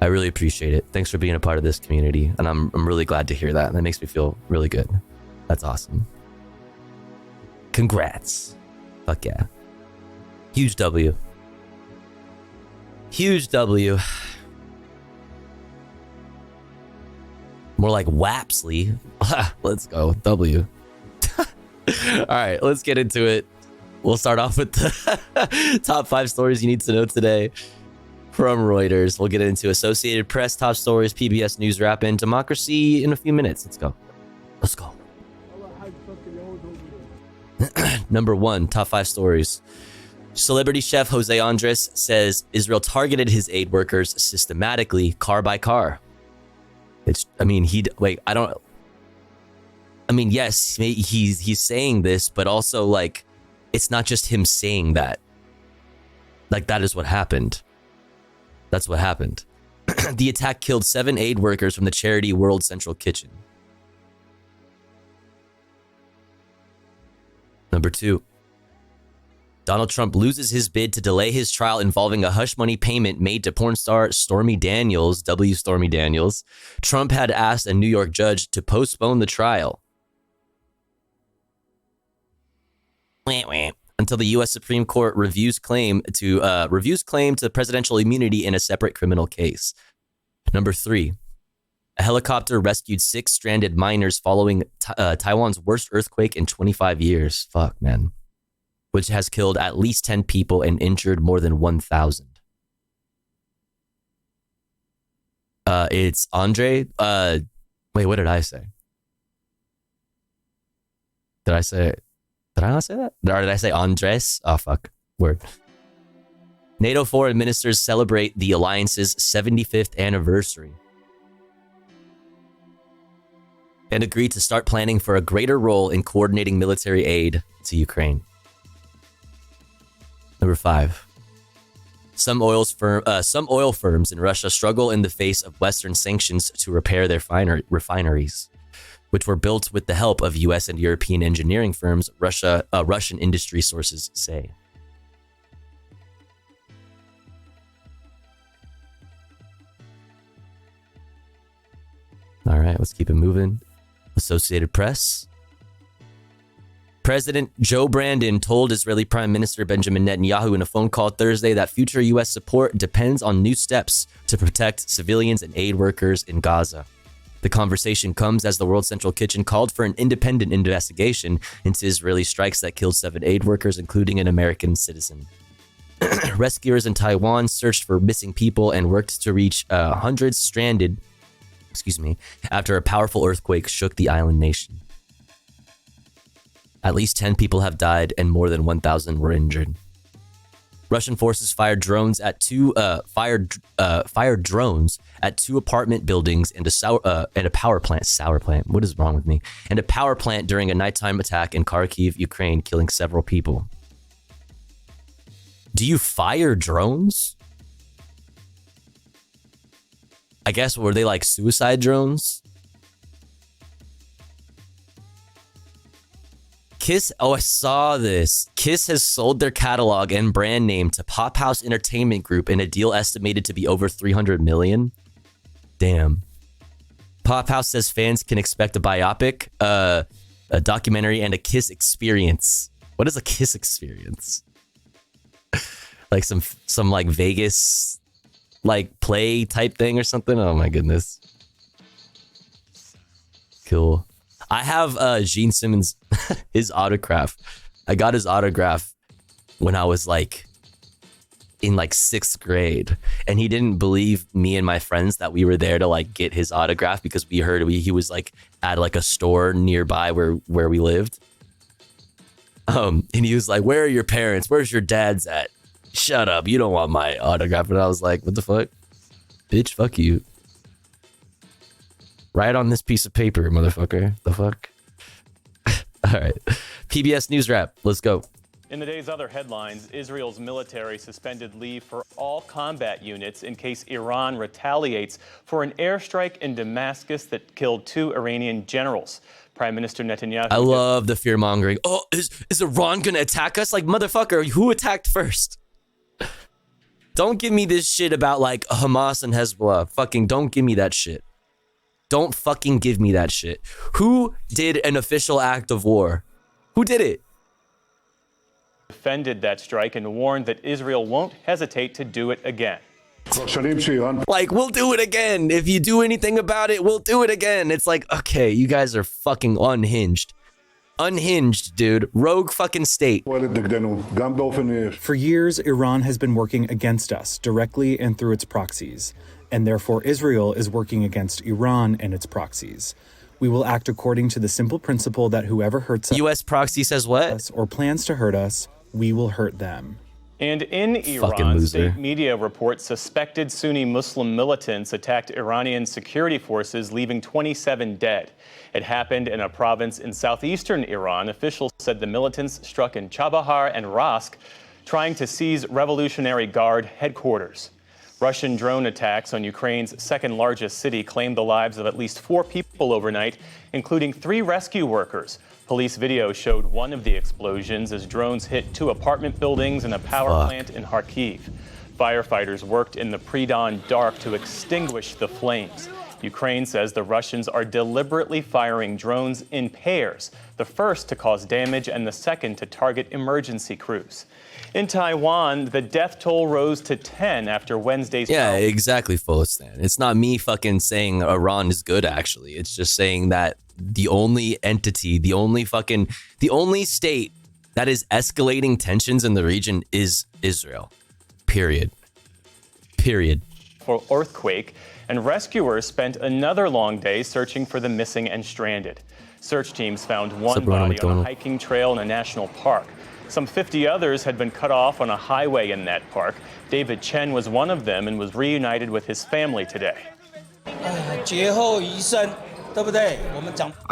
I really appreciate it. Thanks for being a part of this community. And I'm really glad to hear that. That makes me feel really good. That's awesome. Congrats. Fuck yeah. Huge W. Huge W. More like Wapsley. Let's go. W. All right, let's get into it. We'll start off with the top 5 stories you need to know today from Reuters. We'll get into Associated Press, top stories, PBS News wrap, and democracy in a few minutes. Let's go. Let's go. Number 1, top 5 stories. Celebrity chef Jose Andres says Israel targeted his aid workers systematically, car by car. Yes, he's saying this, but also, like, it's not just him saying that. Like, that is what happened. That's what happened. The attack killed 7 aid workers from the charity World Central Kitchen. Number 2. Donald Trump loses his bid to delay his trial involving a hush money payment made to porn star Stormy Daniels, Stormy Daniels. Trump had asked a New York judge to postpone the trial until the U.S. Supreme Court reviews claim to presidential immunity in a separate criminal case. Number 3. A helicopter rescued 6 stranded miners following Taiwan's worst earthquake in 25 years. Fuck, man. Which has killed at least 10 people and injured more than 1,000. It's Andre. Wait, what did I say? Did I not say that? Or did I say Andres? Oh, fuck. Word. NATO foreign ministers celebrate the alliance's 75th anniversary and agree to start planning for a greater role in coordinating military aid to Ukraine. Number 5. Some oil firms in Russia struggle in the face of Western sanctions to repair their refineries, which were built with the help of U.S. and European engineering firms, Russian industry sources say. All right, let's keep it moving. Associated Press. President Joe Brandon told Israeli Prime Minister Benjamin Netanyahu in a phone call Thursday that future U.S. support depends on new steps to protect civilians and aid workers in Gaza. The conversation comes as the World Central Kitchen called for an independent investigation into Israeli strikes that killed 7 aid workers, including an American citizen. Rescuers in Taiwan searched for missing people and worked to reach hundreds stranded, after a powerful earthquake shook the island nation. At least 10 people have died and more than 1,000 were injured. Russian forces fired drones at two apartment buildings and a power plant. Sour plant. What is wrong with me? And a power plant during a nighttime attack in Kharkiv, Ukraine, killing several people. Do you fire drones? I guess, were they like suicide drones? Kiss, I saw this. Kiss has sold their catalog and brand name to Pop House Entertainment Group in a deal estimated to be over $300 million. Damn. Pop House says fans can expect a biopic, a documentary, and a Kiss experience. What is a Kiss experience? Like some like Vegas like play type thing or something. Oh my goodness. Cool. I have Gene Simmons, his autograph. I got his autograph when I was like in like 6th grade, and he didn't believe me and my friends that we were there to like get his autograph because we heard he was like at like a store nearby where we lived. And he was like, "Where are your parents? Where's your dad's at? Shut up, you don't want my autograph." And I was like, "What the fuck? Bitch, fuck you. Write on this piece of paper, motherfucker. The fuck?" All right. PBS News Wrap. Let's go. In the day's other headlines, Israel's military suspended leave for all combat units in case Iran retaliates for an airstrike in Damascus that killed 2 Iranian generals. Prime Minister Netanyahu... I love the fear-mongering. Oh, is Iran going to attack us? Like, motherfucker, who attacked first? Don't give me this shit about, like, Hamas and Hezbollah. Fucking don't give me that shit. Don't fucking give me that shit. Who did an official act of war? Who did it? Defended that strike and warned that Israel won't hesitate to do it again. Like, we'll do it again. If you do anything about it, we'll do it again. It's like, okay, you guys are fucking unhinged. Unhinged, dude. Rogue fucking state. For years, Iran has been working against us directly and through its proxies, and therefore Israel is working against Iran and its proxies. We will act according to the simple principle that whoever hurts us, U.S. proxy says what? Or plans to hurt us, we will hurt them. And in Iran, state media report suspected Sunni Muslim militants attacked Iranian security forces, leaving 27 dead. It happened in a province in southeastern Iran. Officials said the militants struck in Chabahar and Rask, trying to seize Revolutionary Guard headquarters. Russian drone attacks on Ukraine's second largest city claimed the lives of at least 4 people overnight, including 3 rescue workers. Police video showed one of the explosions as drones hit 2 apartment buildings and a power plant in Kharkiv. Firefighters worked in the pre-dawn dark to extinguish the flames. Ukraine says the Russians are deliberately firing drones in pairs, the first to cause damage and the second to target emergency crews. In Taiwan, the death toll rose to 10 after Wednesday's... Yeah, exactly, Fulistan. It's not me fucking saying Iran is good, actually. It's just saying that the only entity, the only state that is escalating tensions in the region is Israel. Period. For earthquake, and rescuers spent another long day searching for the missing and stranded. Search teams found one body on a hiking trail in a national park. Some 50 others had been cut off on a highway in that park. David Chen was one of them and was reunited with his family today. I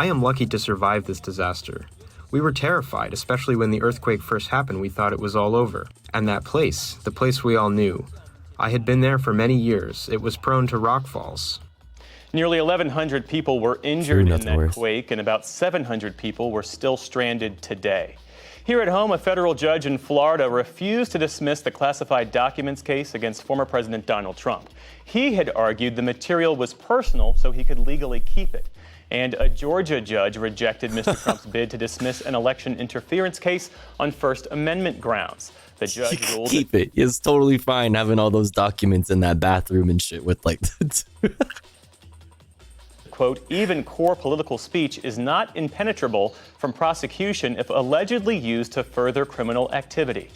am lucky to survive this disaster. We were terrified, especially when the earthquake first happened. We thought it was all over. And that place, the place we all knew, I had been there for many years. It was prone to rockfalls. Nearly 1,100 people were injured in that quake, and about 700 people were still stranded today. Here at home, a federal judge in Florida refused to dismiss the classified documents case against former President Donald Trump. He had argued the material was personal so he could legally keep it. And a Georgia judge rejected Mr. Trump's bid to dismiss an election interference case on First Amendment grounds. The judge ruled... Keep it. It's totally fine having all those documents in that bathroom and shit with like... Quote, even core political speech is not impenetrable from prosecution if allegedly used to further criminal activity.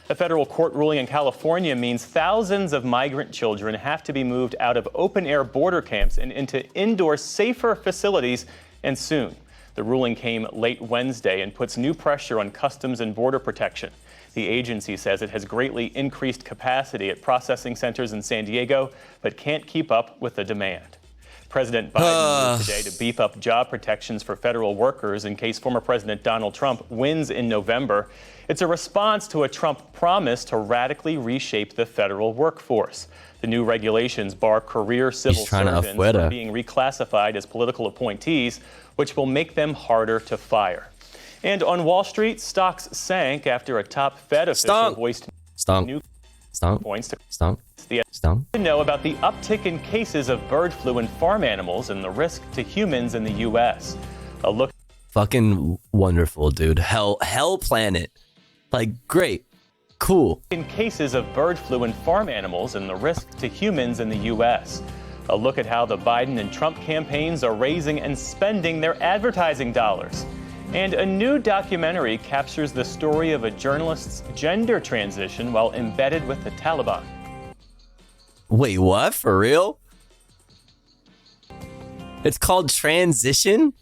A federal court ruling in California means thousands of migrant children have to be moved out of open-air border camps and into indoor, safer facilities, and soon. The ruling came late Wednesday and puts new pressure on Customs and Border Protection. The agency says it has greatly increased capacity at processing centers in San Diego, but can't keep up with the demand. President Biden moved today to beef up job protections for federal workers in case former President Donald Trump wins in November. It's a response to a Trump promise to radically reshape the federal workforce. The new regulations bar career civil servants from being reclassified as political appointees, which will make them harder to fire. And on Wall Street, stocks sank after a top Fed official voiced new points to know about the uptick in cases of bird flu in farm animals and the risk to humans in the U.S. A look. Fucking wonderful, dude. Hell planet. Like, great. Cool. In cases of bird flu in farm animals and the risk to humans in the U.S. A look at how the Biden and Trump campaigns are raising and spending their advertising dollars. And a new documentary captures the story of a journalist's gender transition while embedded with the Taliban. Wait, what? For real? It's called Transition?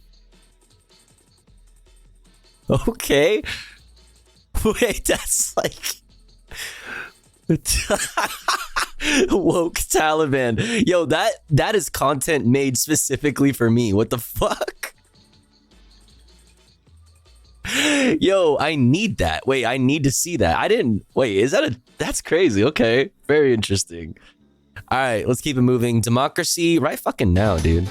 Okay. Wait, that's like... Woke Taliban. Yo, that is content made specifically for me. What the fuck? Yo, I need that. Wait, I need to see that. I didn't... Wait, is that a... That's crazy. Okay. Very interesting. All right, let's keep it moving. Democracy right fucking now, dude.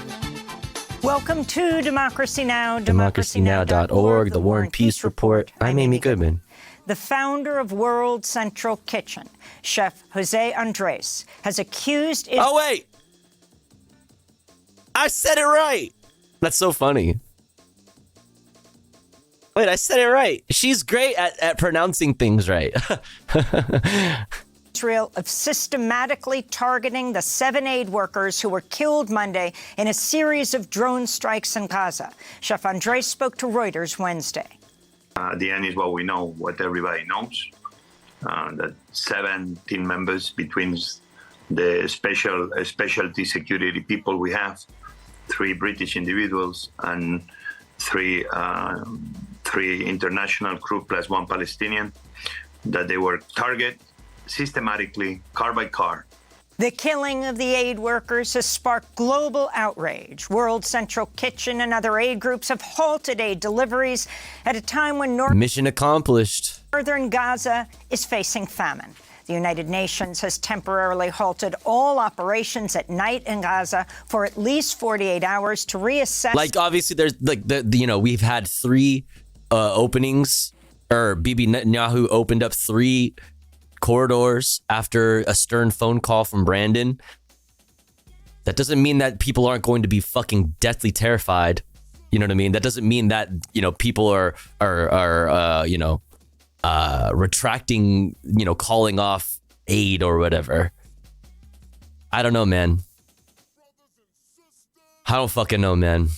Welcome to Democracy Now! DemocracyNow.org, the War and Peace Report. I'm Amy Goodman. The founder of World Central Kitchen, Chef Jose Andres, has accused... Oh, wait! I said it right! That's so funny. Wait, I said it right. She's great at pronouncing things right. Israel of systematically targeting the 7 aid workers who were killed Monday in a series of drone strikes in Gaza. Chef Andres spoke to Reuters Wednesday. The end is what we know, what everybody knows. That 7 team members between the specialty security people we have, 3 British individuals and 3 international crew plus 1 Palestinian, that they were targeted systematically, car by car. The killing of the aid workers has sparked global outrage. World Central Kitchen and other aid groups have halted aid deliveries at a time when Mission accomplished. Northern Gaza is facing famine. The United Nations has temporarily halted all operations at night in Gaza for at least 48 hours to reassess. Like, obviously, there's like we've had 3 openings, or Bibi Netanyahu opened up 3 corridors after a stern phone call from Brandon. That doesn't mean that people aren't going to be fucking deathly terrified. You know what I mean? That doesn't mean that, people are retracting, calling off aid or whatever. I don't know, man. I don't fucking know, man.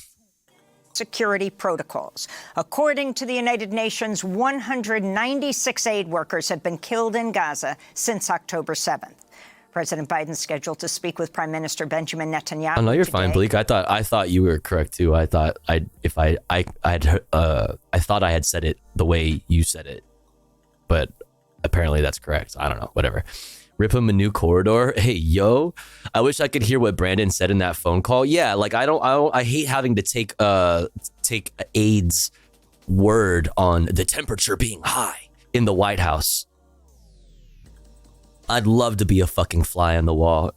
Security protocols. According to the United Nations, 196 aid workers have been killed in Gaza since October 7th. President Biden's scheduled to speak with Prime Minister Benjamin Netanyahu. Oh no, you're today. fine, Bleak. I thought you were correct too. I thought I thought I had said it the way you said it, but apparently that's correct. I don't know. Whatever. Rip him a new corridor. Hey, yo, I wish I could hear what Brandon said in that phone call. Yeah, like I hate having to take aid's word on the temperature being high in the White House. I'd love to be a fucking fly on the wall,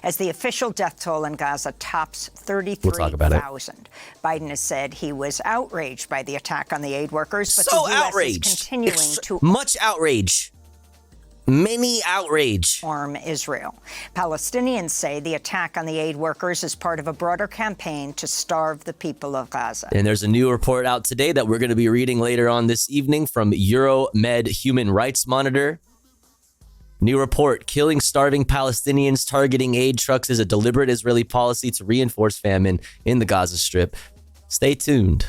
As the official death toll in Gaza tops 33,000. Biden has said he was outraged by the attack on the aid workers, but so the U.S. outraged. is continuing to much outrage. Many outrage. Harm Israel. Palestinians say the attack on the aid workers is part of a broader campaign to starve the people of Gaza. And there's a new report out today that we're going to be reading later on this evening from Euromed Human Rights Monitor. New report, killing starving Palestinians, targeting aid trucks is a deliberate Israeli policy to reinforce famine in the Gaza Strip. Stay tuned.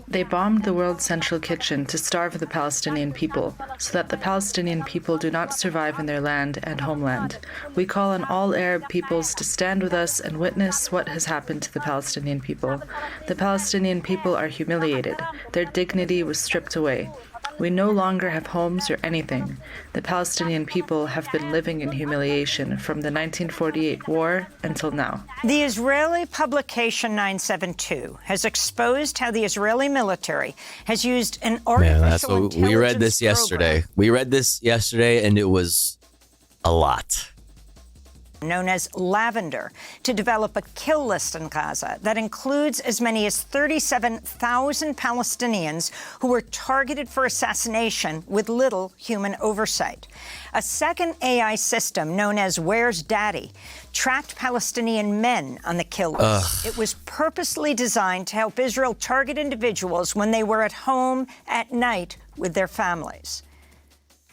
They bombed the World Central Kitchen to starve the Palestinian people, so that the Palestinian people do not survive in their land and homeland. We call on all Arab peoples to stand with us and witness what has happened to the Palestinian people. The Palestinian people are humiliated. Their dignity was stripped away. We no longer have homes or anything. The Palestinian people have been living in humiliation from the 1948 war until now. The Israeli publication 972 has exposed how the Israeli military has used an artificial intelligence we read this yesterday. We read this yesterday, and it was a lot. known as Lavender to develop a kill list in Gaza that includes as many as 37,000 Palestinians who were targeted for assassination with little human oversight. A second AI system known as Where's Daddy tracked Palestinian men on the kill list. It was purposely designed to help Israel target individuals when they were at home at night with their families.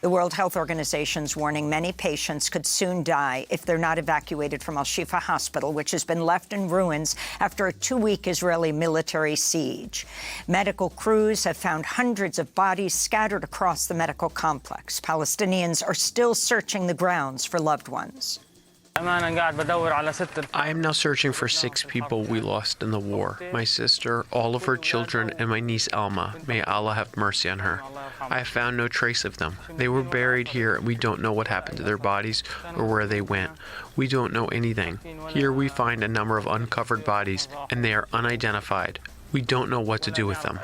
The World Health Organization's warning many patients could soon die if they're not evacuated from Al-Shifa Hospital, which has been left in ruins after a 2-week Israeli military siege. Medical crews have found hundreds of bodies scattered across the medical complex. Palestinians are still searching the grounds for loved ones. I am now searching for 6 people we lost in the war. My sister, all of her children, and my niece Alma. May Allah have mercy on her. I have found no trace of them. They were buried here, and we don't know what happened to their bodies or where they went. We don't know anything. Here we find a number of uncovered bodies, and they are unidentified. We don't know what to do with them.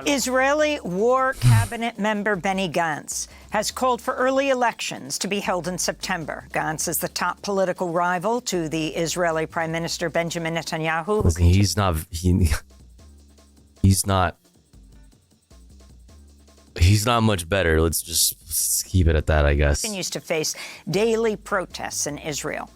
Israeli War Cabinet member Benny Gantz has called for early elections to be held in September. Gantz is the top political rival to the Israeli Prime Minister Benjamin Netanyahu. Listen, he's not much better. Let's just keep it at that, I guess. Continues to face daily protests in Israel.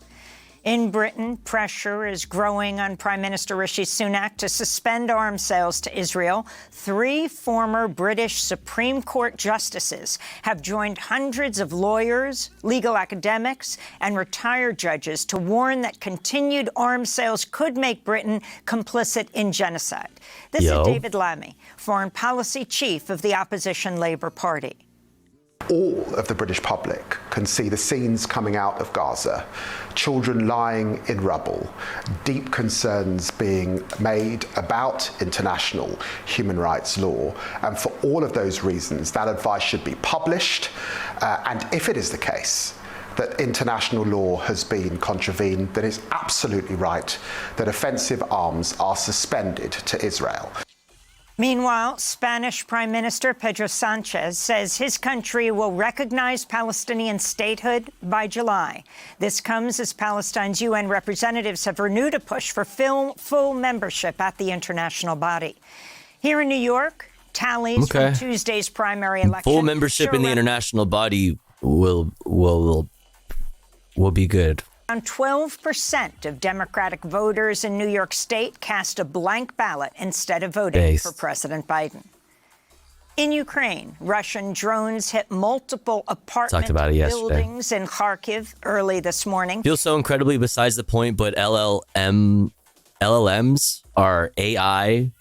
In Britain, pressure is growing on Prime Minister Rishi Sunak to suspend arms sales to Israel. 3 former British Supreme Court justices have joined hundreds of lawyers, legal academics, and retired judges to warn that continued arms sales could make Britain complicit in genocide. This is David Lammy, foreign policy chief of the opposition Labour Party. All of the British public can see the scenes coming out of Gaza, children lying in rubble, deep concerns being made about international human rights law, and for all of those reasons, that advice should be published, and if it is the case that international law has been contravened, then it's absolutely right that offensive arms are suspended to Israel. Meanwhile, Spanish Prime Minister Pedro Sanchez says his country will recognize Palestinian statehood by July. This comes as Palestine's UN representatives have renewed a push for full membership at the international body. Here in New York, tallies from Tuesday's primary election. Full membership in the international body will be good. Around 12% of Democratic voters in New York State cast a blank ballot instead of voting for President Biden. In Ukraine, Russian drones hit multiple apartment buildings in Kharkiv early this morning. Feels so incredibly besides the point, but LLMs are AI.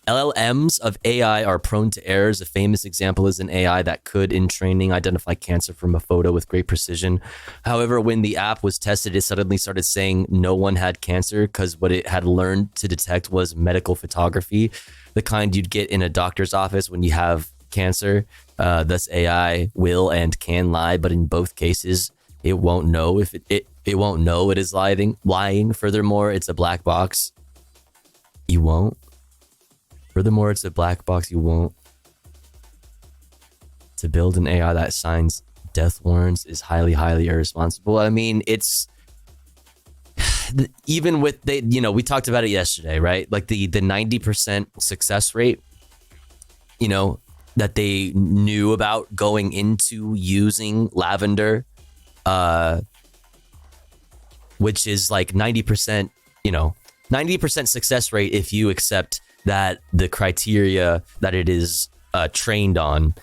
LLMs of AI are prone to errors. A famous example is an AI that could, in training, identify cancer from a photo with great precision. However, when the app was tested, it suddenly started saying no one had cancer because what it had learned to detect was medical photography, the kind you'd get in a doctor's office when you have cancer. Thus, AI will and can lie, but in both cases, it won't know if it won't know it is lying. Furthermore, it's a black box. You won't. Furthermore, it's a black box. You won't. To build an AI that signs death warrants is highly, highly irresponsible. I mean, it's even with we talked about it yesterday, right? Like the 90% success rate, that they knew about going into using Lavender, which is like 90%, 90% success rate if you accept that the criteria that it is trained on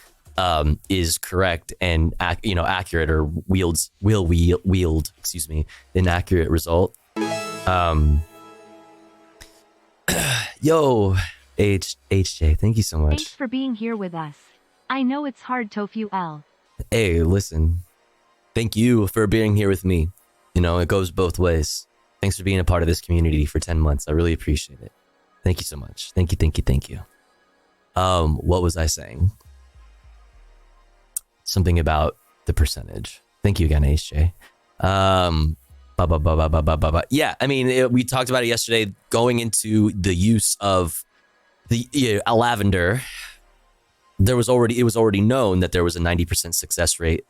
is correct and accurate, or wield an accurate result. Yo, HJ, thank you so much. Thanks for being here with us. I know it's hard, Tofu L. Hey, listen. Thank you for being here with me. It goes both ways. Thanks for being a part of this community for 10 months. I really appreciate it. Thank you so much. Thank you. What was I saying? Something about the percentage. Thank you again, HJ. Yeah, I mean, we talked about it yesterday, going into the use of the Lavender. It was already known that there was a 90% success rate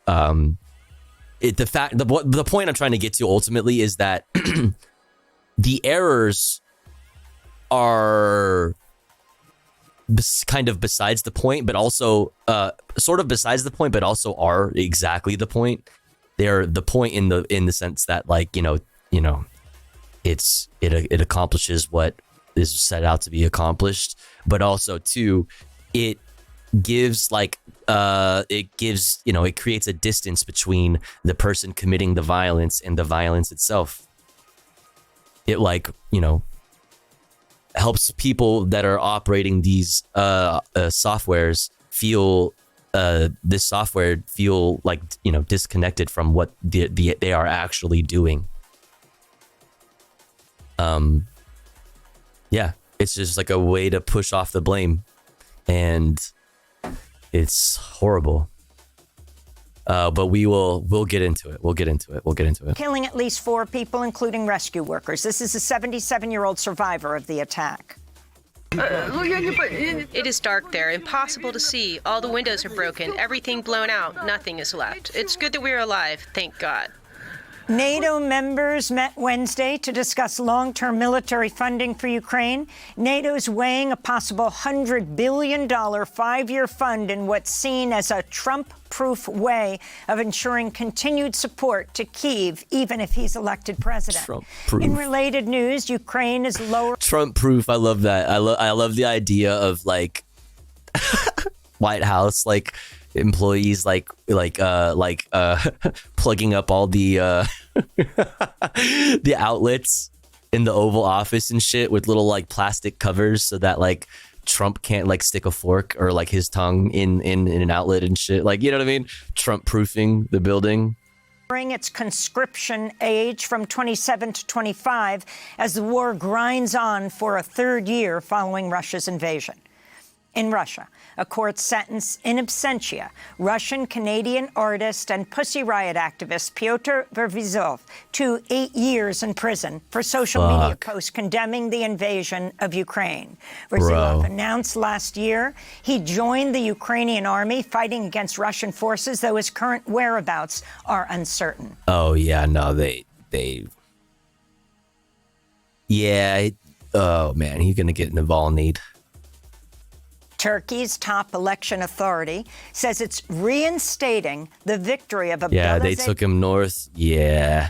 the point I'm trying to get to ultimately is that the errors are kind of besides the point, but also sort of besides the point, but also are exactly the point. They're the point in the sense that, like, you know, it accomplishes what is set out to be accomplished, but also too, it gives like it creates a distance between the person committing the violence and the violence itself. It, like, you know, helps people that are operating these softwares feel this software feel like, you know, disconnected from what they are actually doing. Yeah, it's just like a way to push off the blame, and it's horrible. But we'll get into it. We'll get into it. Killing at least 4 people, including rescue workers. This is a 77-year-old survivor of the attack. It is dark there, impossible to see. All the windows are broken, everything blown out, nothing is left. It's good that we're alive, thank God. NATO members met Wednesday to discuss long-term military funding for Ukraine. NATO's weighing a possible $100 billion 5-year fund in what's seen as a Trump-proof way of ensuring continued support to Kyiv, even if he's elected president. Trump-proof. In related news, Ukraine is lower... Trump-proof, I love that. I love the idea of, like, White House, like, employees plugging up all the the outlets in the Oval Office and shit with little, like, plastic covers so that, like, Trump can't, like, stick a fork or, like, his tongue in an outlet and shit. Like, you know what I mean? Trump proofing the building. Its conscription age from 27 to 25 as the war grinds on for a 3rd year following Russia's invasion. In Russia, a court sentenced in absentia Russian-Canadian artist and Pussy Riot activist Pyotr Vervizov to 8 years in prison for social media posts condemning the invasion of Ukraine. Verzilov announced last year he joined the Ukrainian army fighting against Russian forces, though his current whereabouts are uncertain. Oh, yeah, no, yeah, oh, man, he's gonna get Navalny'd. Turkey's top election authority says it's reinstating the victory of Abdullah Yeah, they took him north. Yeah.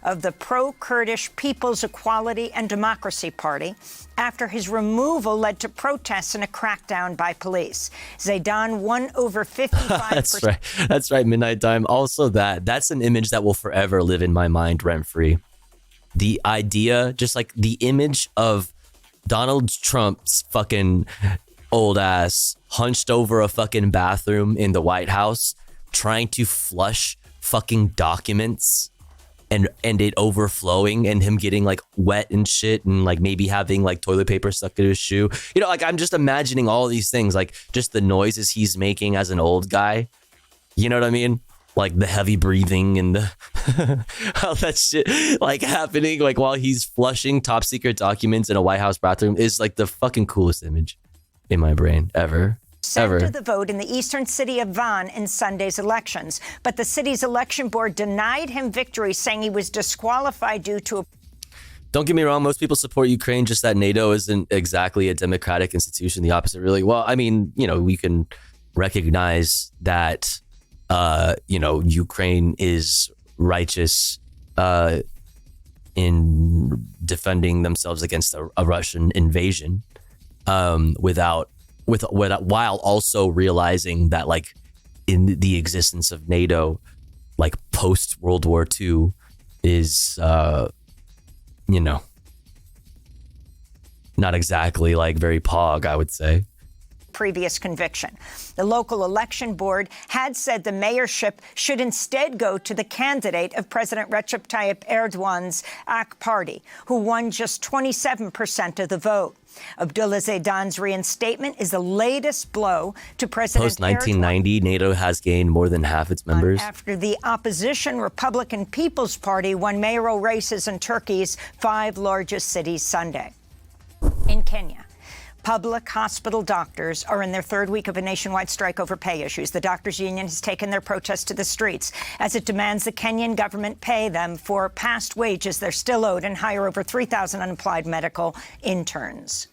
Of the pro-Kurdish People's Equality and Democracy Party after his removal led to protests and a crackdown by police. Zaydan won over 55%. That's right, Midnight Time. Also that's an image that will forever live in my mind rent-free. The idea, just like the image of Donald Trump's fucking old ass hunched over a fucking bathroom in the White House trying to flush fucking documents and it overflowing and him getting, like, wet and shit and, like, maybe having, like, toilet paper stuck to his shoe. You know, like, I'm just imagining all these things, like, just the noises he's making as an old guy. You know what I mean? Like the heavy breathing and the all that shit, like, happening, like, while he's flushing top secret documents in a White House bathroom is, like, the fucking coolest image in my brain ever. To the vote in the eastern city of Van in Sunday's elections, but the city's election board denied him victory, saying he was disqualified due to a... Don't get me wrong, most people support Ukraine, just that NATO isn't exactly a democratic institution. The opposite, really. Well, I mean, you know, we can recognize that you know, Ukraine is righteous in defending themselves against a Russian invasion, while also realizing that, like, in the existence of NATO, like, post World War II is, you know, not exactly, like, very pog, I would say. Previous conviction. The local election board had said the mayorship should instead go to the candidate of President Recep Tayyip Erdogan's AK party, who won just 27% of the vote. Abdullah Zaydan's reinstatement is the latest blow to President Post-1990, NATO has gained more than half its members. After the opposition Republican People's Party won mayoral races in Turkey's 5 largest cities Sunday. In Kenya, Public hospital doctors are in their third week of a nationwide strike over pay issues. The doctors' union has taken their protest to the streets as it demands the Kenyan government pay them for past wages they're still owed and hire over 3,000 unemployed medical interns.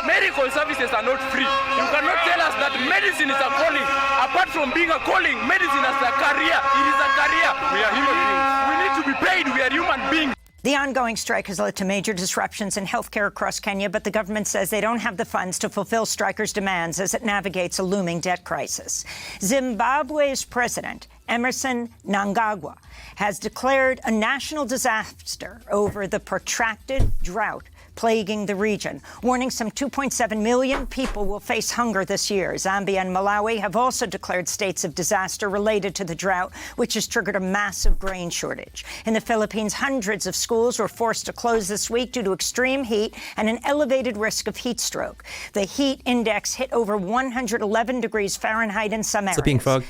Medical services are not free. You cannot tell us that medicine is a calling. Apart from being a calling, medicine is a career. It is a career. We are human beings. We need to be paid. We are human beings. The ongoing strike has led to major disruptions in healthcare across Kenya, but the government says they don't have the funds to fulfill strikers' demands as it navigates a looming debt crisis. Zimbabwe's president, Emerson Mnangagwa, has declared a national disaster over the protracted drought plaguing the region, warning some 2.7 million people will face hunger this year. Zambia and Malawi have also declared states of disaster related to the drought, which has triggered a massive grain shortage. In the Philippines, hundreds of schools were forced to close this week due to extreme heat and an elevated risk of heat stroke. The heat index hit over 111 degrees Fahrenheit in some areas. What's up, Pink Frog?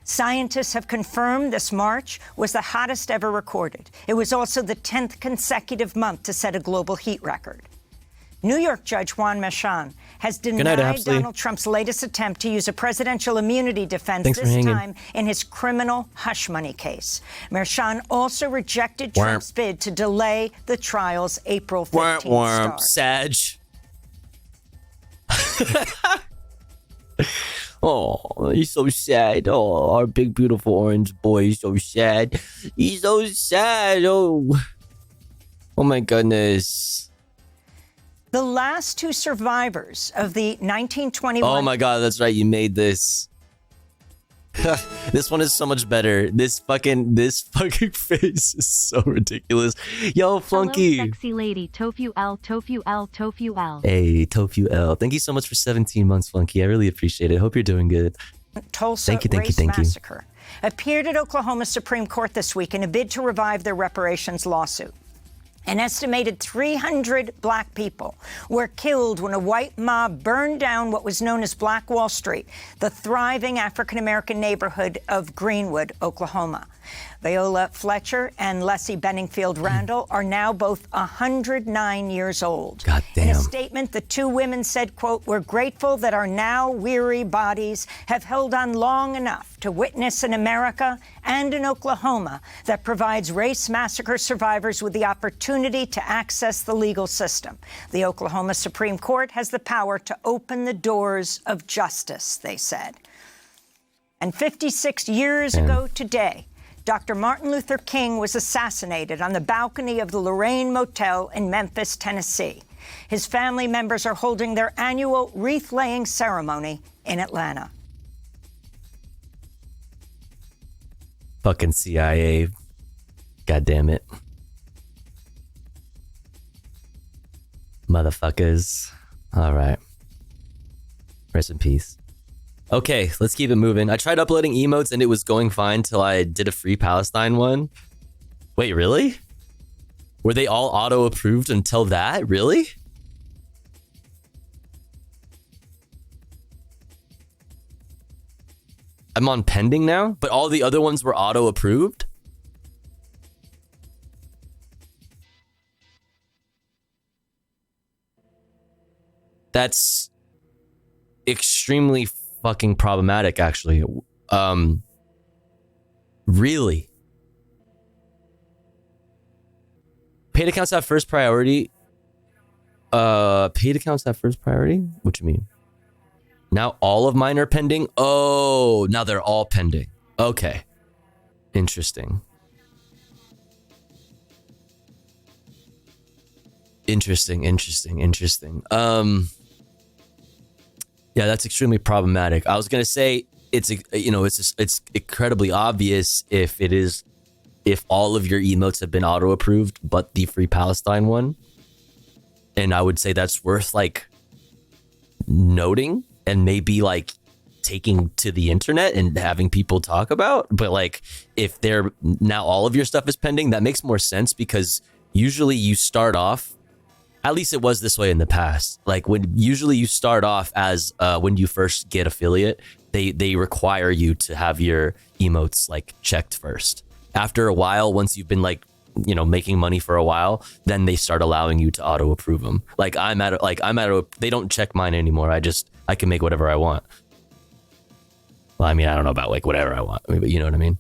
Scientists have confirmed this March was the hottest ever recorded. It was also the 10th consecutive month to set a global heat record. New York Judge Juan Merchan has denied Donald Trump's latest attempt to use a presidential immunity defense, this time in his criminal hush money case. Merchan also rejected Trump's bid to delay the trial's April 15th start. Sag. Oh, he's so sad. Oh, our big, beautiful orange boy is so sad. He's so sad. Oh my goodness. The last two survivors of the 1921... Oh my God, that's right. You made this. This one is so much better. This fucking face is so ridiculous. Yo, Flunky. Hello, sexy lady. Tofu L, Tofu L, Tofu L. Hey, Tofu L. Thank you so much for 17 months, Flunky. I really appreciate it. Hope you're doing good. Tulsa race massacre appeared at Oklahoma's Supreme Court this week in a bid to revive their reparations lawsuit. An estimated 300 black people were killed when a white mob burned down what was known as Black Wall Street, the thriving African-American neighborhood of Greenwood, Oklahoma. Viola Fletcher and Leslie Benningfield Randall are now both 109 years old. God damn. In a statement, the two women said, quote, "We're grateful that our now weary bodies have held on long enough to witness an America and an Oklahoma that provides race massacre survivors with the opportunity to access the legal system. The Oklahoma Supreme Court has the power to open the doors of justice," they said. And 56 years ago today, Dr. Martin Luther King was assassinated on the balcony of the Lorraine Motel in Memphis, Tennessee. His family members are holding their annual wreath-laying ceremony in Atlanta. Fucking CIA. God damn it. Motherfuckers. All right. Rest in peace. Okay, let's keep it moving. I tried uploading emotes and it was going fine till I did a Free Palestine one. Wait, really? Were they all auto-approved until that? Really? I'm on pending now, but all the other ones were auto-approved? That's extremely fucking problematic, actually. Really? Paid accounts have first priority? Paid accounts have first priority? What do you mean? Now all of mine are pending? Oh, now they're all pending. Okay. Interesting. Interesting. Yeah, that's extremely problematic. I was gonna say it's incredibly obvious if all of your emotes have been auto approved, but the Free Palestine one, and I would say that's worth like noting and maybe like taking to the internet and having people talk about. But like if they're now all of your stuff is pending, that makes more sense because usually you start off. At least it was this way in the past. Like when usually you start off as when you first get affiliate, they require you to have your emotes like checked first. After a while, once you've been like you know, making money for a while, then they start allowing you to auto approve them. Like they don't check mine anymore. I can make whatever I want. Well, I mean, I don't know about like whatever I want, but you know what I mean?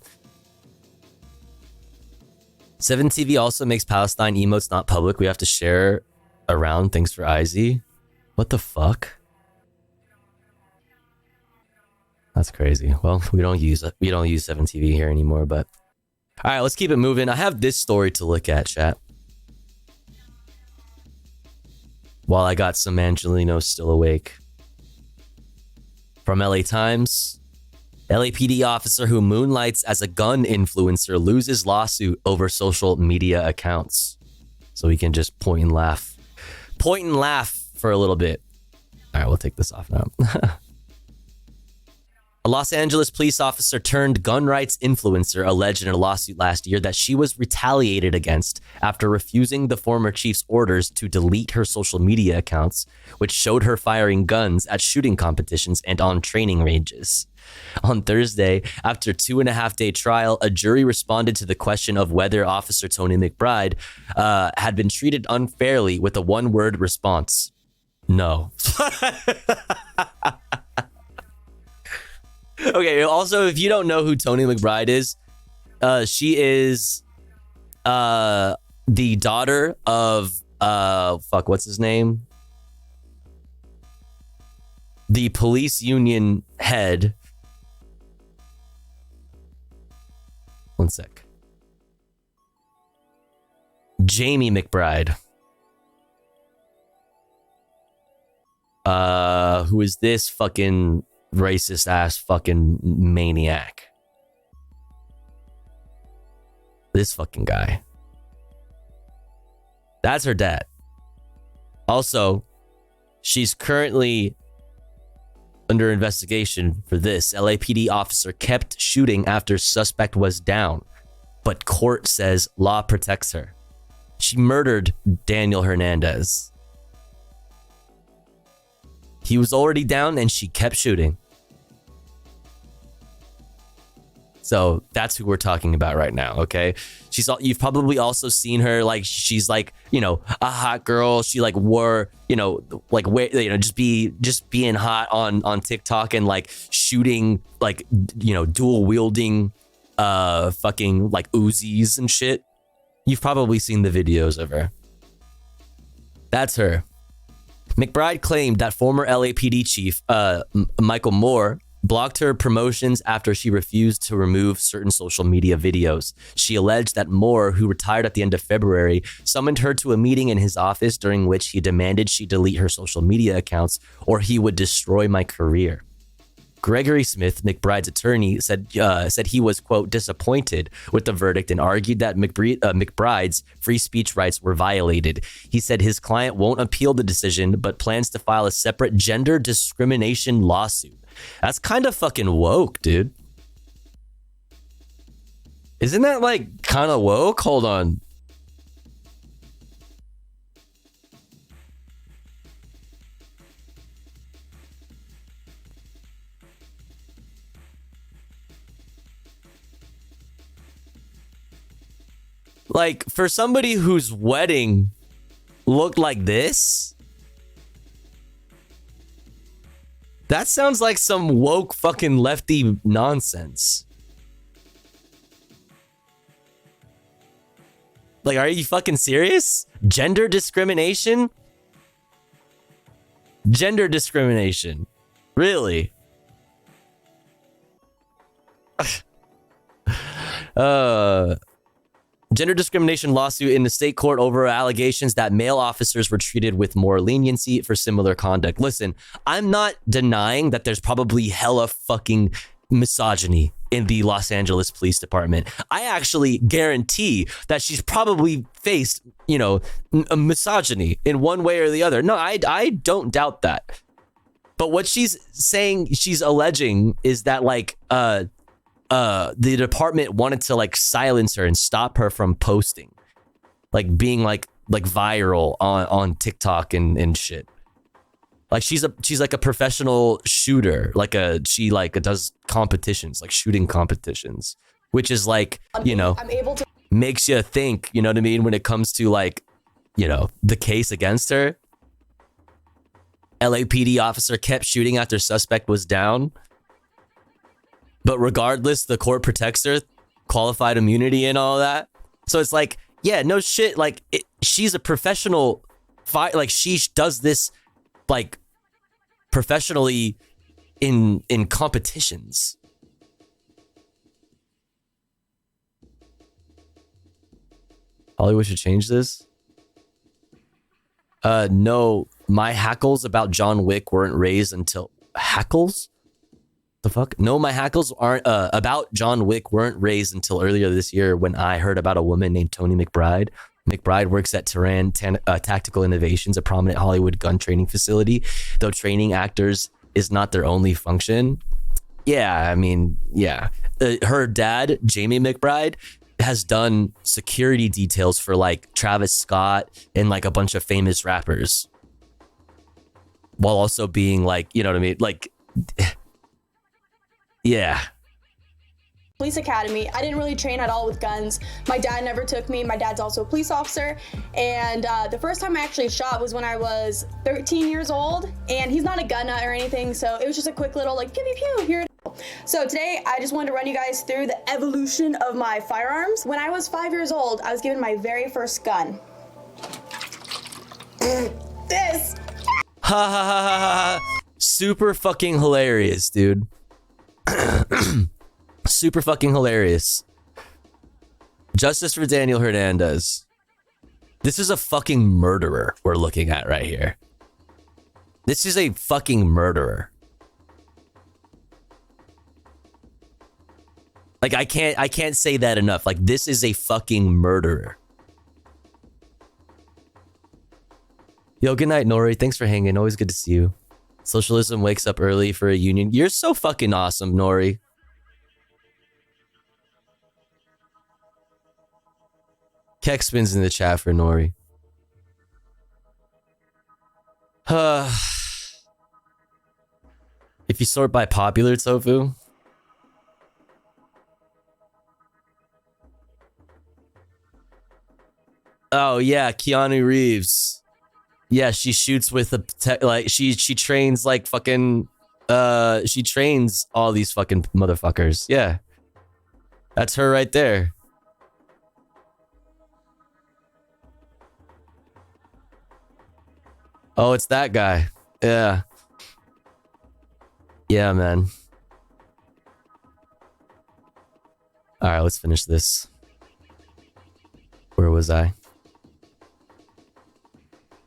7TV also makes Palestine emotes not public. We have to share around. Thanks for IZ. What the fuck? That's crazy. Well, we don't use 7TV here anymore, but all right, let's keep it moving. I have this story to look at, chat. While I got some Angelinos still awake. From LA Times, LAPD officer who moonlights as a gun influencer loses lawsuit over social media accounts. So we can just point and laugh. Point and laugh for a little bit. All right, we'll take this off now. A Los Angeles police officer turned gun rights influencer alleged in a lawsuit last year that she was retaliated against after refusing the former chief's orders to delete her social media accounts, which showed her firing guns at shooting competitions and on training ranges. On Thursday, after a 2.5-day trial, a jury responded to the question of whether Officer Tony McBride had been treated unfairly with a one-word response. No. Okay, also, if you don't know who Tony McBride is, she is the daughter of, what's his name? The police union head. One sec. Jamie McBride. Who is this fucking racist ass fucking maniac? This fucking guy. That's her dad. Also, she's currently under investigation for this. LAPD officer kept shooting after suspect was down, but court says law protects her. She murdered Daniel Hernandez. He was already down and she kept shooting. So that's who we're talking about right now, okay? You've probably also seen her, like, she's like, you know, a hot girl. She like wore, you know, like, just being hot on TikTok and like shooting, like, you know, dual wielding fucking like Uzis and shit. You've probably seen the videos of her. That's her. McBride claimed that former LAPD chief Michael Moore blocked her promotions after she refused to remove certain social media videos. She alleged that Moore, who retired at the end of February, summoned her to a meeting in his office during which he demanded she delete her social media accounts or he would destroy my career. Gregory Smith, McBride's attorney, said he was, quote, disappointed with the verdict and argued that McBride's free speech rights were violated. He said his client won't appeal the decision, but plans to file a separate gender discrimination lawsuit. That's kind of fucking woke, dude. Isn't that like kind of woke? Hold on. Like, for somebody whose wedding looked like this, that sounds like some woke fucking lefty nonsense. Like, are you fucking serious? Gender discrimination? Gender discrimination. Really? Gender discrimination lawsuit in the state court over allegations that male officers were treated with more leniency for similar conduct. Listen, I'm not denying that there's probably hella fucking misogyny in the Los Angeles Police Department. I actually guarantee that she's probably faced, you know, a misogyny in one way or the other. No, I don't doubt that. But what she's saying, she's alleging is that like, the department wanted to like silence her and stop her from posting, like being like viral on TikTok and shit. Like she's like a professional shooter, she does competitions, like shooting competitions, which is like, you know, makes you think, you know what I mean, when it comes to like, you know, the case against her. LAPD officer kept shooting after suspect was down. But regardless, the court protects her, qualified immunity and all that. So it's like, yeah, no shit. Like, she's a professional fight. Like, she does this like professionally in competitions. Hollywood should change this. No, my hackles about John Wick weren't raised until hackles. The fuck? No, my hackles aren't about John Wick weren't raised until earlier this year when I heard about a woman named Tony McBride. McBride works at Tehran Tactical Innovations, a prominent Hollywood gun training facility. Though training actors is not their only function. Yeah, I mean, yeah. Her dad, Jamie McBride, has done security details for like Travis Scott and like a bunch of famous rappers. While also being like, you know what I mean? Like, yeah. Police academy. I didn't really train at all with guns. My dad never took me. My dad's also a police officer. And the first time I actually shot was when I was 13 years old. And he's not a gun nut or anything. So it was just a quick little like pew pew pew here. So today I just wanted to run you guys through the evolution of my firearms. When I was 5 years old, I was given my very first gun. This. Ha ha ha ha ha. Super fucking hilarious, dude. Super fucking hilarious. Justice for Daniel Hernandez. This is a fucking murderer we're looking at right here. This is a fucking murderer. Like, I can't say that enough. Like, this is a fucking murderer. Yo, good night, Nori. Thanks for hanging. Always good to see you. Socialism wakes up early for a union. You're so fucking awesome, Nori. Keck spins in the chat for Nori. If you sort by popular, Tofu. Oh yeah, Keanu Reeves. Yeah, she shoots with a like she trains like fucking she trains all these fucking motherfuckers. Yeah. That's her right there. Oh, it's that guy. Yeah. Yeah, man. All right, let's finish this. Where was I?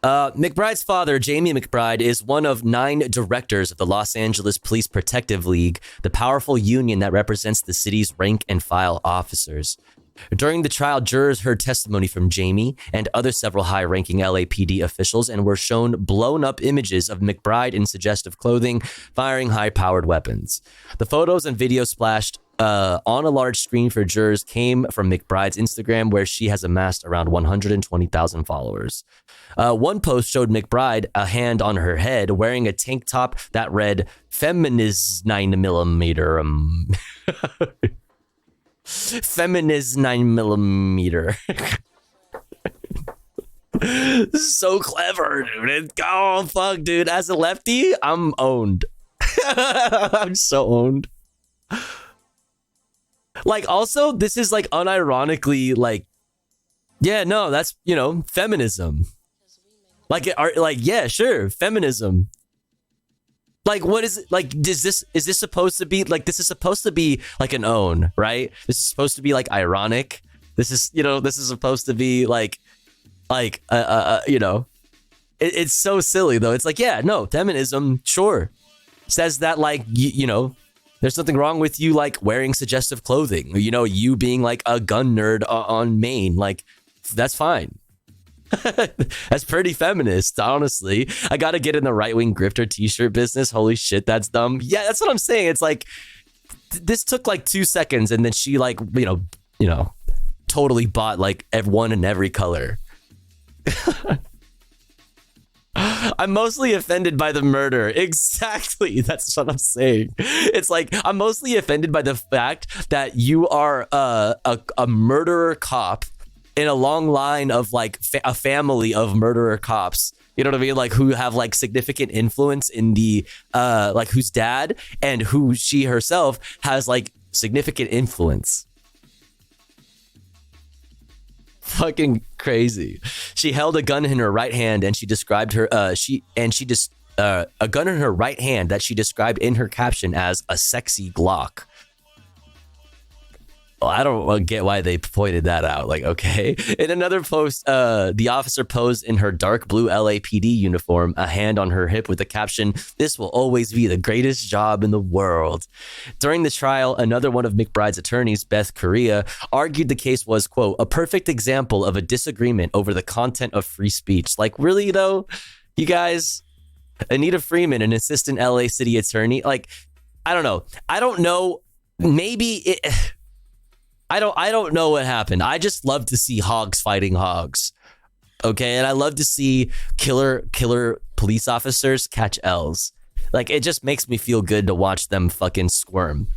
McBride's father, Jamie McBride, is one of 9 directors of the Los Angeles Police Protective League, the powerful union that represents the city's rank and file officers. During the trial, jurors heard testimony from Jamie and other several high-ranking LAPD officials and were shown blown-up images of McBride in suggestive clothing, firing high-powered weapons. The photos and video splashed on a large screen for jurors came from McBride's Instagram, where she has amassed around 120,000 followers. One post showed McBride, a hand on her head, wearing a tank top that read "Feminist 9mm." Feminist 9mm. This is so clever, dude. Oh, fuck, dude. As a lefty, I'm owned. I'm so owned. Like, also, this is like unironically like, yeah, no, that's, you know, feminism. Like, yeah, sure, feminism. Like, what is it? Like, is this supposed to be like, this is supposed to be like an own, right? This is supposed to be like ironic. This is, you know, this is supposed to be like, you know, it's so silly though. It's like, yeah, no, feminism, sure. Says that like, you know, there's nothing wrong with you like wearing suggestive clothing, you know, you being like a gun nerd on Maine, like that's fine. That's pretty feminist, honestly. I gotta get in the right-wing grifter t-shirt business. Holy shit, that's dumb. Yeah, that's what I'm saying. It's like this took like 2 seconds and then she like, you know, totally bought like one in every color. I'm mostly offended by the murder. Exactly. That's what I'm saying. It's like, I'm mostly offended by the fact that you are a murderer cop in a long line of like a family of murderer cops. You know what I mean? Like who have like significant influence in the like whose dad and who she herself has like significant influence. Fucking crazy. She held a gun in her right hand and she described her a gun in her right hand that she described in her caption as a sexy Glock. Well, I don't get why they pointed that out. Like, okay. In another post, the officer posed in her dark blue LAPD uniform, a hand on her hip with the caption, "This will always be the greatest job in the world." During the trial, another one of McBride's attorneys, Beth Correa, argued the case was, quote, "a perfect example of a disagreement over the content of free speech." Like, really, though? You guys? Anita Freeman, an assistant LA city attorney, like, I don't know. I don't know. Maybe it... I don't know what happened. I just love to see hogs fighting hogs. Okay. And I love to see killer police officers catch L's. Like, it just makes me feel good to watch them fucking squirm.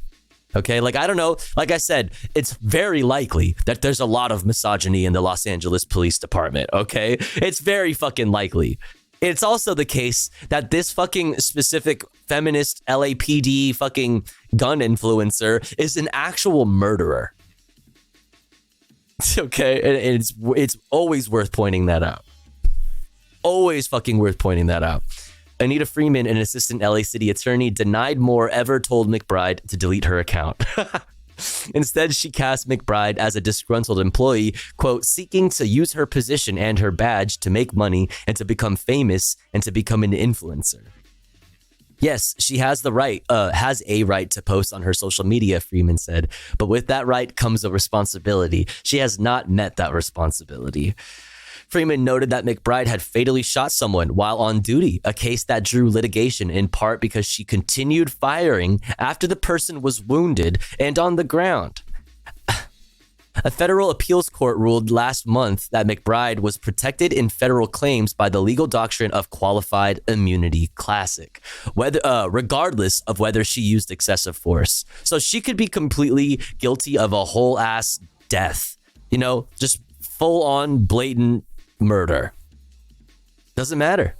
Okay. Like, I don't know. Like I said, it's very likely that there's a lot of misogyny in the Los Angeles Police Department. Okay. It's very fucking likely. It's also the case that this fucking specific feminist LAPD fucking gun influencer is an actual murderer. Okay, and it's always worth pointing that out. Always fucking worth pointing that out. Anita Freeman, an assistant LA city attorney, denied Moore ever told McBride to delete her account. Instead, she cast McBride as a disgruntled employee, quote, seeking to use her position and her badge to make money and to become famous and to become an influencer. Yes, she has a right to post on her social media, Freeman said, but with that right comes a responsibility. She has not met that responsibility. Freeman noted that McBride had fatally shot someone while on duty, a case that drew litigation in part because she continued firing after the person was wounded and on the ground. A federal appeals court ruled last month that McBride was protected in federal claims by the legal doctrine of qualified immunity classic, regardless of whether she used excessive force. So she could be completely guilty of a whole ass death, you know, just full on blatant murder. Doesn't matter.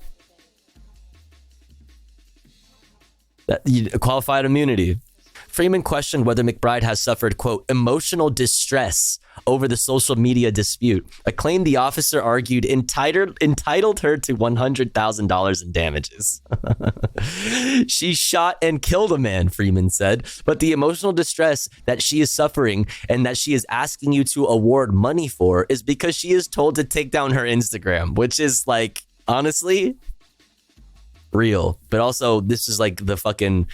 Qualified immunity. Freeman questioned whether McBride has suffered, quote, emotional distress over the social media dispute, a claim the officer argued entitled her to $100,000 in damages. She shot and killed a man, Freeman said, but the emotional distress that she is suffering and that she is asking you to award money for is because she is told to take down her Instagram, which is like, honestly, real. But also, this is like the fucking...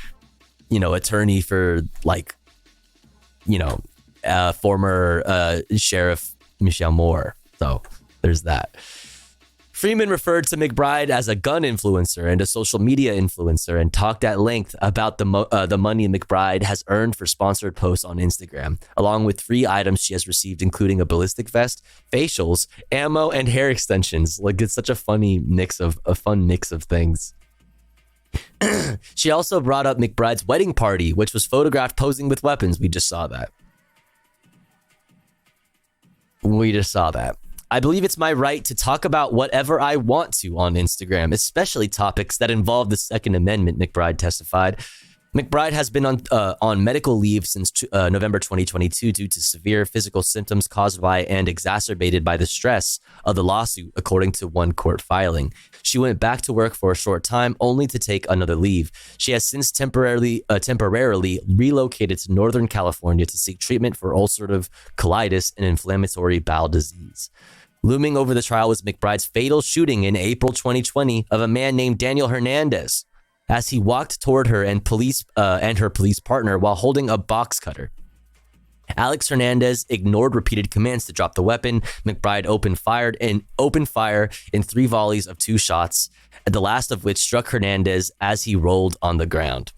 you know, attorney for like, you know, former Sheriff Michelle Moore. So there's that. Freeman referred to McBride as a gun influencer and a social media influencer and talked at length about the money McBride has earned for sponsored posts on Instagram, along with 3 items she has received, including a ballistic vest, facials, ammo, and hair extensions. Like, it's such a fun mix of things. She also brought up McBride's wedding party, which was photographed posing with weapons. We just saw that. I believe it's my right to talk about whatever I want to on Instagram, especially topics that involve the Second Amendment, McBride testified. McBride has been on medical leave since November 2022 due to severe physical symptoms caused by and exacerbated by the stress of the lawsuit, according to one court filing. She went back to work for a short time, only to take another leave. She has since temporarily relocated to Northern California to seek treatment for ulcerative colitis and inflammatory bowel disease. Looming over the trial was McBride's fatal shooting in April 2020 of a man named Daniel Hernandez, as he walked toward her and her police partner while holding a box cutter. Alex Hernandez ignored repeated commands to drop the weapon. McBride opened fire in 3 volleys of 2 shots, the last of which struck Hernandez as he rolled on the ground.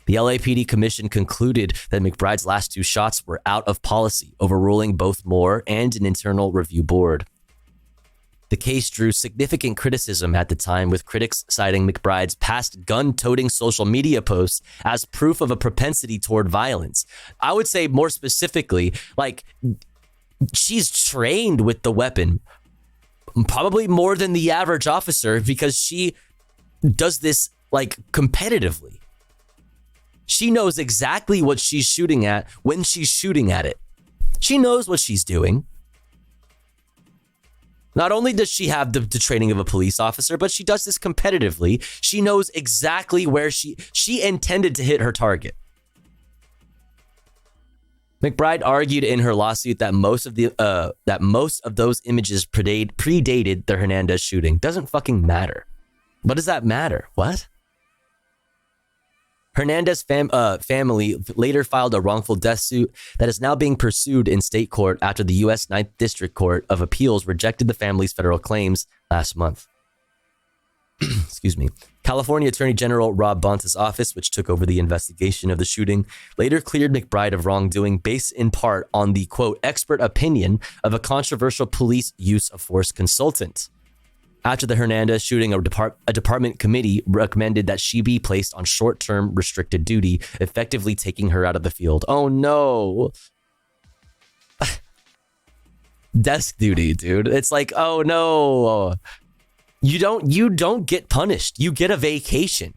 The LAPD commission concluded that McBride's last 2 shots were out of policy, overruling both Moore and an internal review board. The case drew significant criticism at the time, with critics citing McBride's past gun-toting social media posts as proof of a propensity toward violence. I would say more specifically, like, she's trained with the weapon, probably more than the average officer, because she does this, like, competitively. She knows exactly what she's shooting at when she's shooting at it. She knows what she's doing. Not only does she have the training of a police officer, but she does this competitively. She knows exactly where she intended to hit her target. McBride argued in her lawsuit that most of those images predated the Hernandez shooting. Doesn't fucking matter. What does that matter? What? Hernandez family later filed a wrongful death suit that is now being pursued in state court after the U.S. 9th District Court of Appeals rejected the family's federal claims last month. Excuse me. California Attorney General Rob Bonta's office, which took over the investigation of the shooting, later cleared McBride of wrongdoing based in part on the, quote, expert opinion of a controversial police use of force consultant. After the Hernandez shooting, a department committee recommended that she be placed on short-term restricted duty, effectively taking her out of the field. Oh no. Desk duty, dude. It's like, oh no. You don't get punished. You get a vacation.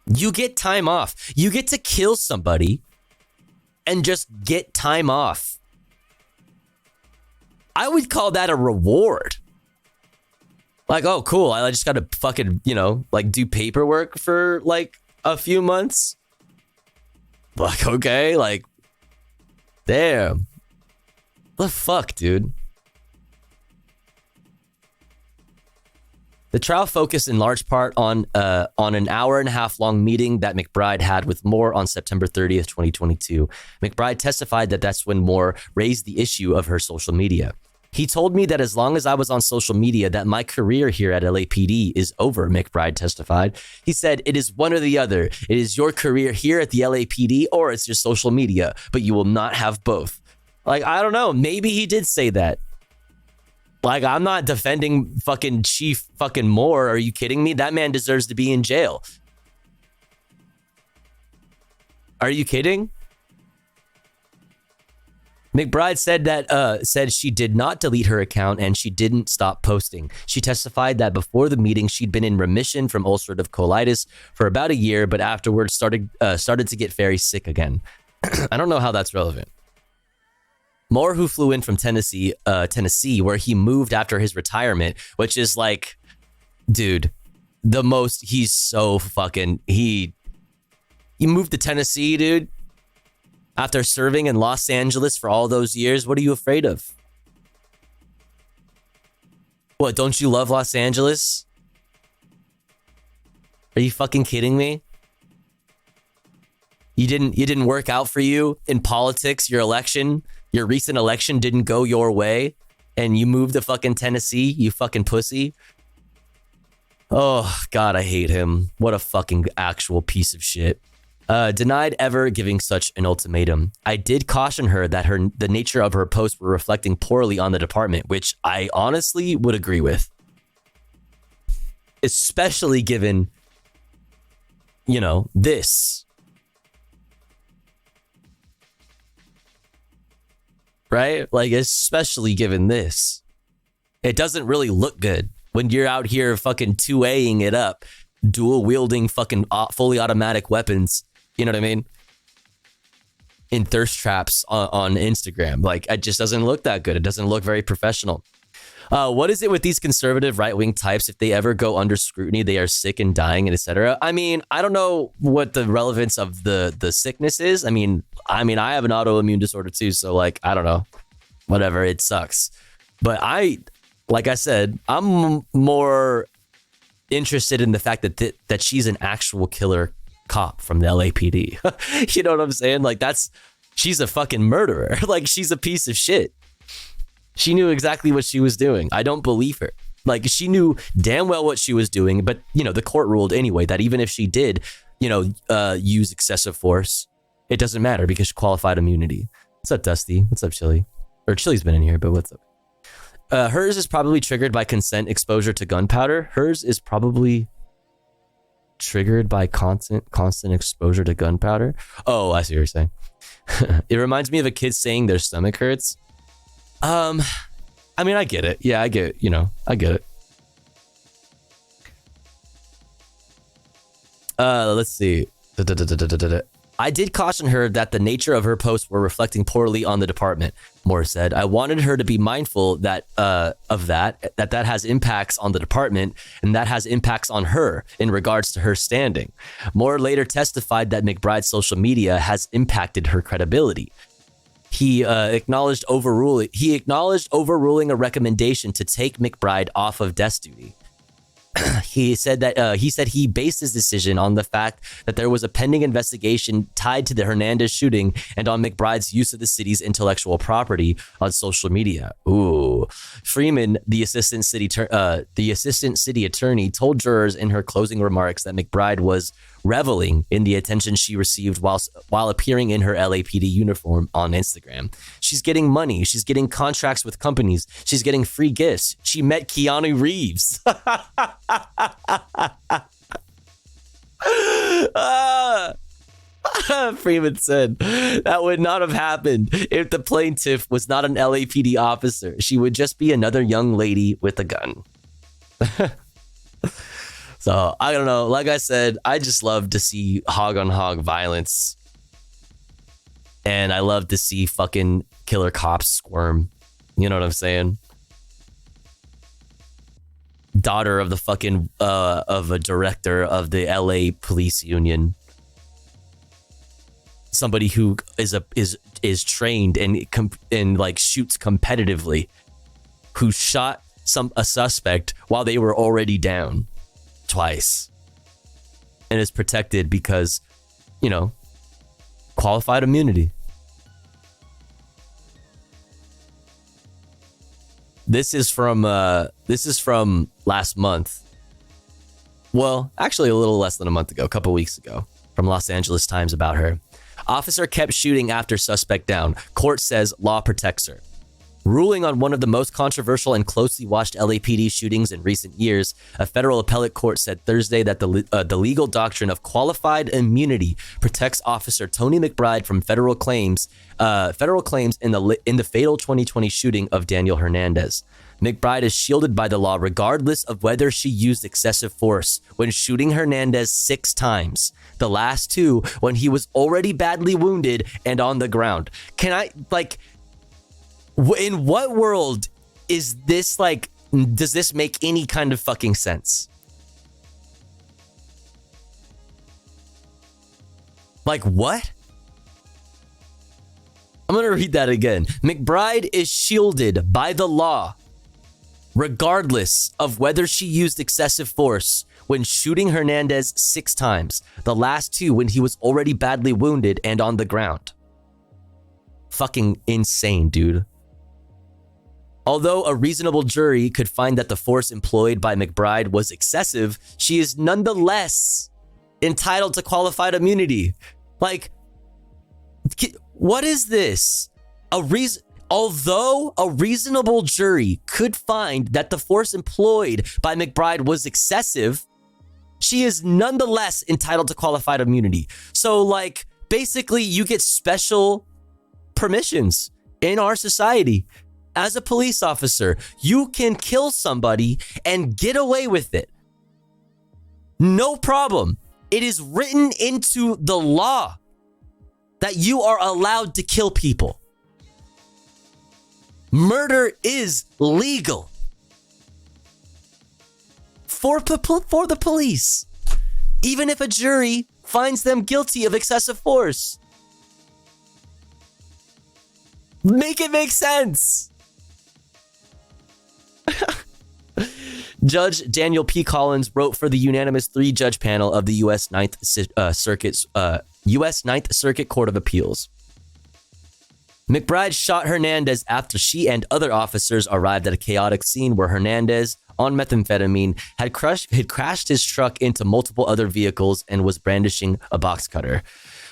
You get time off. You get to kill somebody and just get time off. I would call that a reward. Like, oh, cool. I just got to fucking, like do paperwork for like a few months. Like, okay, like, damn. The fuck, dude? The trial focused in large part on an hour-and-a-half-long meeting that McBride had with Moore on September 30th, 2022. McBride testified that that's when Moore raised the issue of her social media. He told me that as long as I was on social media, that my career here at LAPD is over, McBride testified. He said, it is one or the other. It is your career here at the LAPD or it's your social media, but you will not have both. Like, I don't know. Maybe he did say that. Like, I'm not defending fucking Chief fucking Moore. Are you kidding me? That man deserves to be in jail. Are you kidding? McBride said she did not delete her account and she didn't stop posting. She testified that before the meeting, she'd been in remission from ulcerative colitis for about a year, but afterwards started to get very sick again. I don't know how that's relevant. Moore, who flew in from Tennessee, where he moved after his retirement, which is like, dude, he's so fucking, he moved to Tennessee, dude. After serving in Los Angeles for all those years, what are you afraid of? What, don't you love Los Angeles? Are you fucking kidding me? You didn't work out for you in politics, your recent election didn't go your way, and you moved to fucking Tennessee, you fucking pussy. Oh, God, I hate him. What a fucking actual piece of shit. Denied ever giving such an ultimatum. I did caution her that the nature of her posts were reflecting poorly on the department, which I honestly would agree with. Especially given, this. Right? Like, especially given this. It doesn't really look good when you're out here fucking 2Aing it up, dual wielding fucking fully automatic weapons. You know what I mean? In thirst traps on Instagram. Like, it just doesn't look that good. It doesn't look very professional. What is it with these conservative right-wing types? If they ever go under scrutiny, they are sick and dying, and etc. I mean, I don't know what the relevance of the sickness is. I mean, I have an autoimmune disorder too, so like, I don't know. Whatever, it sucks. But like I said, I'm more interested in the fact that she's an actual killer cop from the LAPD. You know what I'm saying? Like, she's a fucking murderer. Like, she's a piece of shit. She knew exactly what she was doing. I don't believe her. Like, she knew damn well what she was doing, but the court ruled anyway that even if she did, use excessive force, it doesn't matter because qualified immunity. What's up, Dusty? What's up, Chili? Or Chili's been in here, but what's up? Hers is probably triggered by consent exposure to gunpowder. Hers is probably triggered by constant exposure to gunpowder. Oh, I see what you're saying. It reminds me of a kid saying their stomach hurts. I mean, I get it. Yeah, I get it. I get it. Let's see. I did caution her that the nature of her posts were reflecting poorly on the department, Moore said. I wanted her to be mindful that that has impacts on the department and that has impacts on her in regards to her standing. Moore later testified that McBride's social media has impacted her credibility. He acknowledged overruling a recommendation to take McBride off of desk duty. He said he based his decision on the fact that there was a pending investigation tied to the Hernandez shooting and on McBride's use of the city's intellectual property on social media. Ooh. Freeman, the assistant city attorney, told jurors in her closing remarks that McBride was reveling in the attention she received while appearing in her LAPD uniform on Instagram. She's getting money. She's getting contracts with companies. She's getting free gifts. She met Keanu Reeves. Freeman said that would not have happened if the plaintiff was not an LAPD officer. She would just be another young lady with a gun. So, I don't know. Like I said, I just love to see hog-on-hog violence. And I love to see fucking killer cops squirm. You know what I'm saying? Daughter of the fucking, of a director of the LA police union. Somebody who is trained and like shoots competitively. Who shot a suspect while they were already down. Twice, and is protected because, qualified immunity. This is from last month. Well, actually a little less than a month ago, a couple weeks ago, from Los Angeles Times about her. Officer kept shooting after suspect down. Court says law protects her. Ruling on one of the most controversial and closely watched LAPD shootings in recent years, a federal appellate court said Thursday that the legal doctrine of qualified immunity protects Officer Tony McBride from federal claims in the fatal 2020 shooting of Daniel Hernandez. McBride is shielded by the law regardless of whether she used excessive force when shooting Hernandez 6 times. The last 2 when he was already badly wounded and on the ground. In what world is this does this make any kind of fucking sense? What? I'm going to read that again. McBride is shielded by the law, regardless of whether she used excessive force when shooting Hernandez 6 times, the last 2 when he was already badly wounded and on the ground. Fucking insane, dude. Although a reasonable jury could find that the force employed by McBride was excessive, she is nonetheless entitled to qualified immunity. What is this? Although a reasonable jury could find that the force employed by McBride was excessive, she is nonetheless entitled to qualified immunity. So, basically, you get special permissions in our society. As a police officer, you can kill somebody and get away with it. No problem. It is written into the law that you are allowed to kill people. Murder is legal for the police, even if a jury finds them guilty of excessive force. Make it make sense. Judge Daniel P. Collins wrote for the unanimous 3-judge panel of the U.S. Ninth Circuit Court of Appeals. McBride shot Hernandez after she and other officers arrived at a chaotic scene where Hernandez, on methamphetamine, had crashed his truck into multiple other vehicles and was brandishing a box cutter,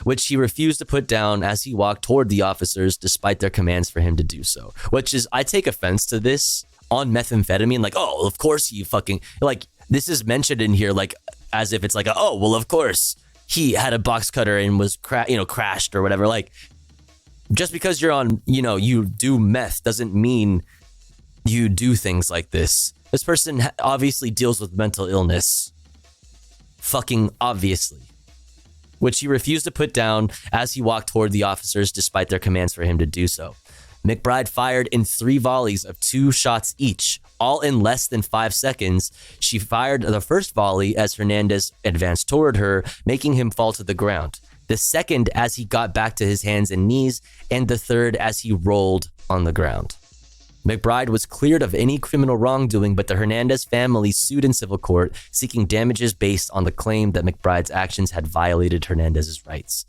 which he refused to put down as he walked toward the officers despite their commands for him to do so. Which is, I take offense to this on methamphetamine, like, oh, of course he fucking, like, this is mentioned in here, like, as if it's like, oh, well, of course he had a box cutter and was crashed or whatever. Like, just because you're on, you do meth doesn't mean you do things like this. This person obviously deals with mental illness. Fucking obviously. Which he refused to put down as he walked toward the officers despite their commands for him to do so. McBride fired in 3 volleys of 2 shots each, all in less than 5 seconds. She fired the first volley as Hernandez advanced toward her, making him fall to the ground. The second as he got back to his hands and knees, and the third as he rolled on the ground. McBride was cleared of any criminal wrongdoing, but the Hernandez family sued in civil court, seeking damages based on the claim that McBride's actions had violated Hernandez's rights.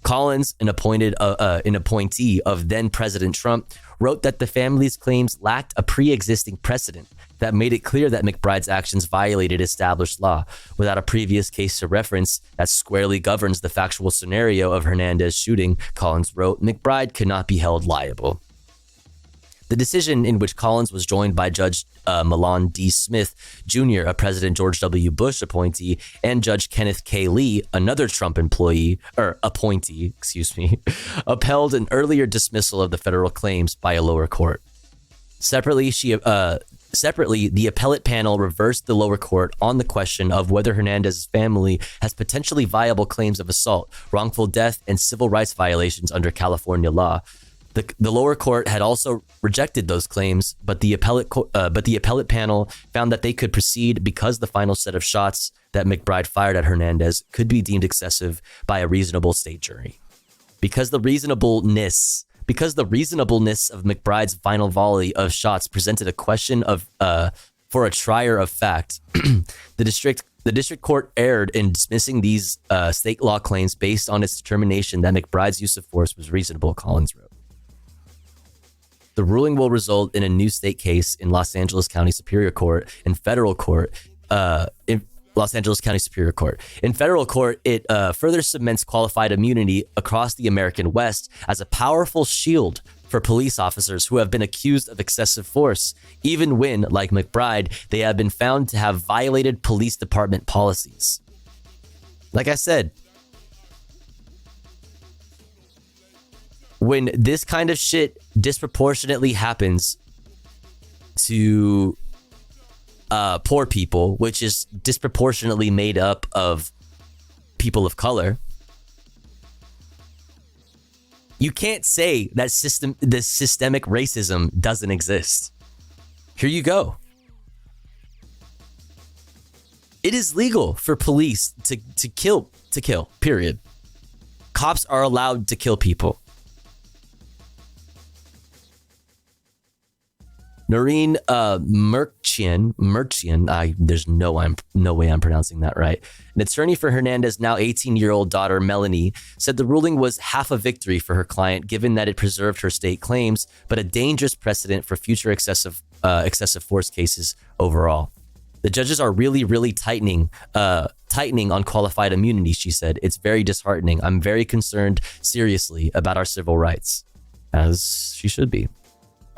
Collins, an appointee of then-President Trump, wrote that the family's claims lacked a pre-existing precedent that made it clear that McBride's actions violated established law. Without a previous case to reference that squarely governs the factual scenario of Hernandez's shooting, Collins wrote, McBride could not be held liable. The decision, in which Collins was joined by Judge Milan D. Smith Jr., a President George W. Bush appointee, and Judge Kenneth K. Lee, another Trump appointee, upheld an earlier dismissal of the federal claims by a lower court. Separately, the appellate panel reversed the lower court on the question of whether Hernandez's family has potentially viable claims of assault, wrongful death, and civil rights violations under California law. The lower court had also rejected those claims, but the appellate panel found that they could proceed because the final set of shots that McBride fired at Hernandez could be deemed excessive by a reasonable state jury. Because the reasonableness of McBride's final volley of shots presented a question for a trier of fact, the district court erred in dismissing these state law claims based on its determination that McBride's use of force was reasonable, Collins wrote. The ruling will result in a new state case in Los Angeles County Superior Court and federal court. In federal court, it further cements qualified immunity across the American West as a powerful shield for police officers who have been accused of excessive force, even when, like McBride, they have been found to have violated police department policies. Like I said, when this kind of shit disproportionately happens to poor people, which is disproportionately made up of people of color, you can't say that this systemic racism doesn't exist. Here you go. It is legal for police to kill, period. Cops are allowed to kill people. Noreen Merchian, there's no way I'm pronouncing that right. An attorney for Hernandez's now 18-year-old daughter, Melanie, said the ruling was half a victory for her client, given that it preserved her state claims, but a dangerous precedent for future excessive force cases overall. The judges are really tightening on qualified immunity, she said. It's very disheartening. I'm very concerned seriously about our civil rights, as she should be.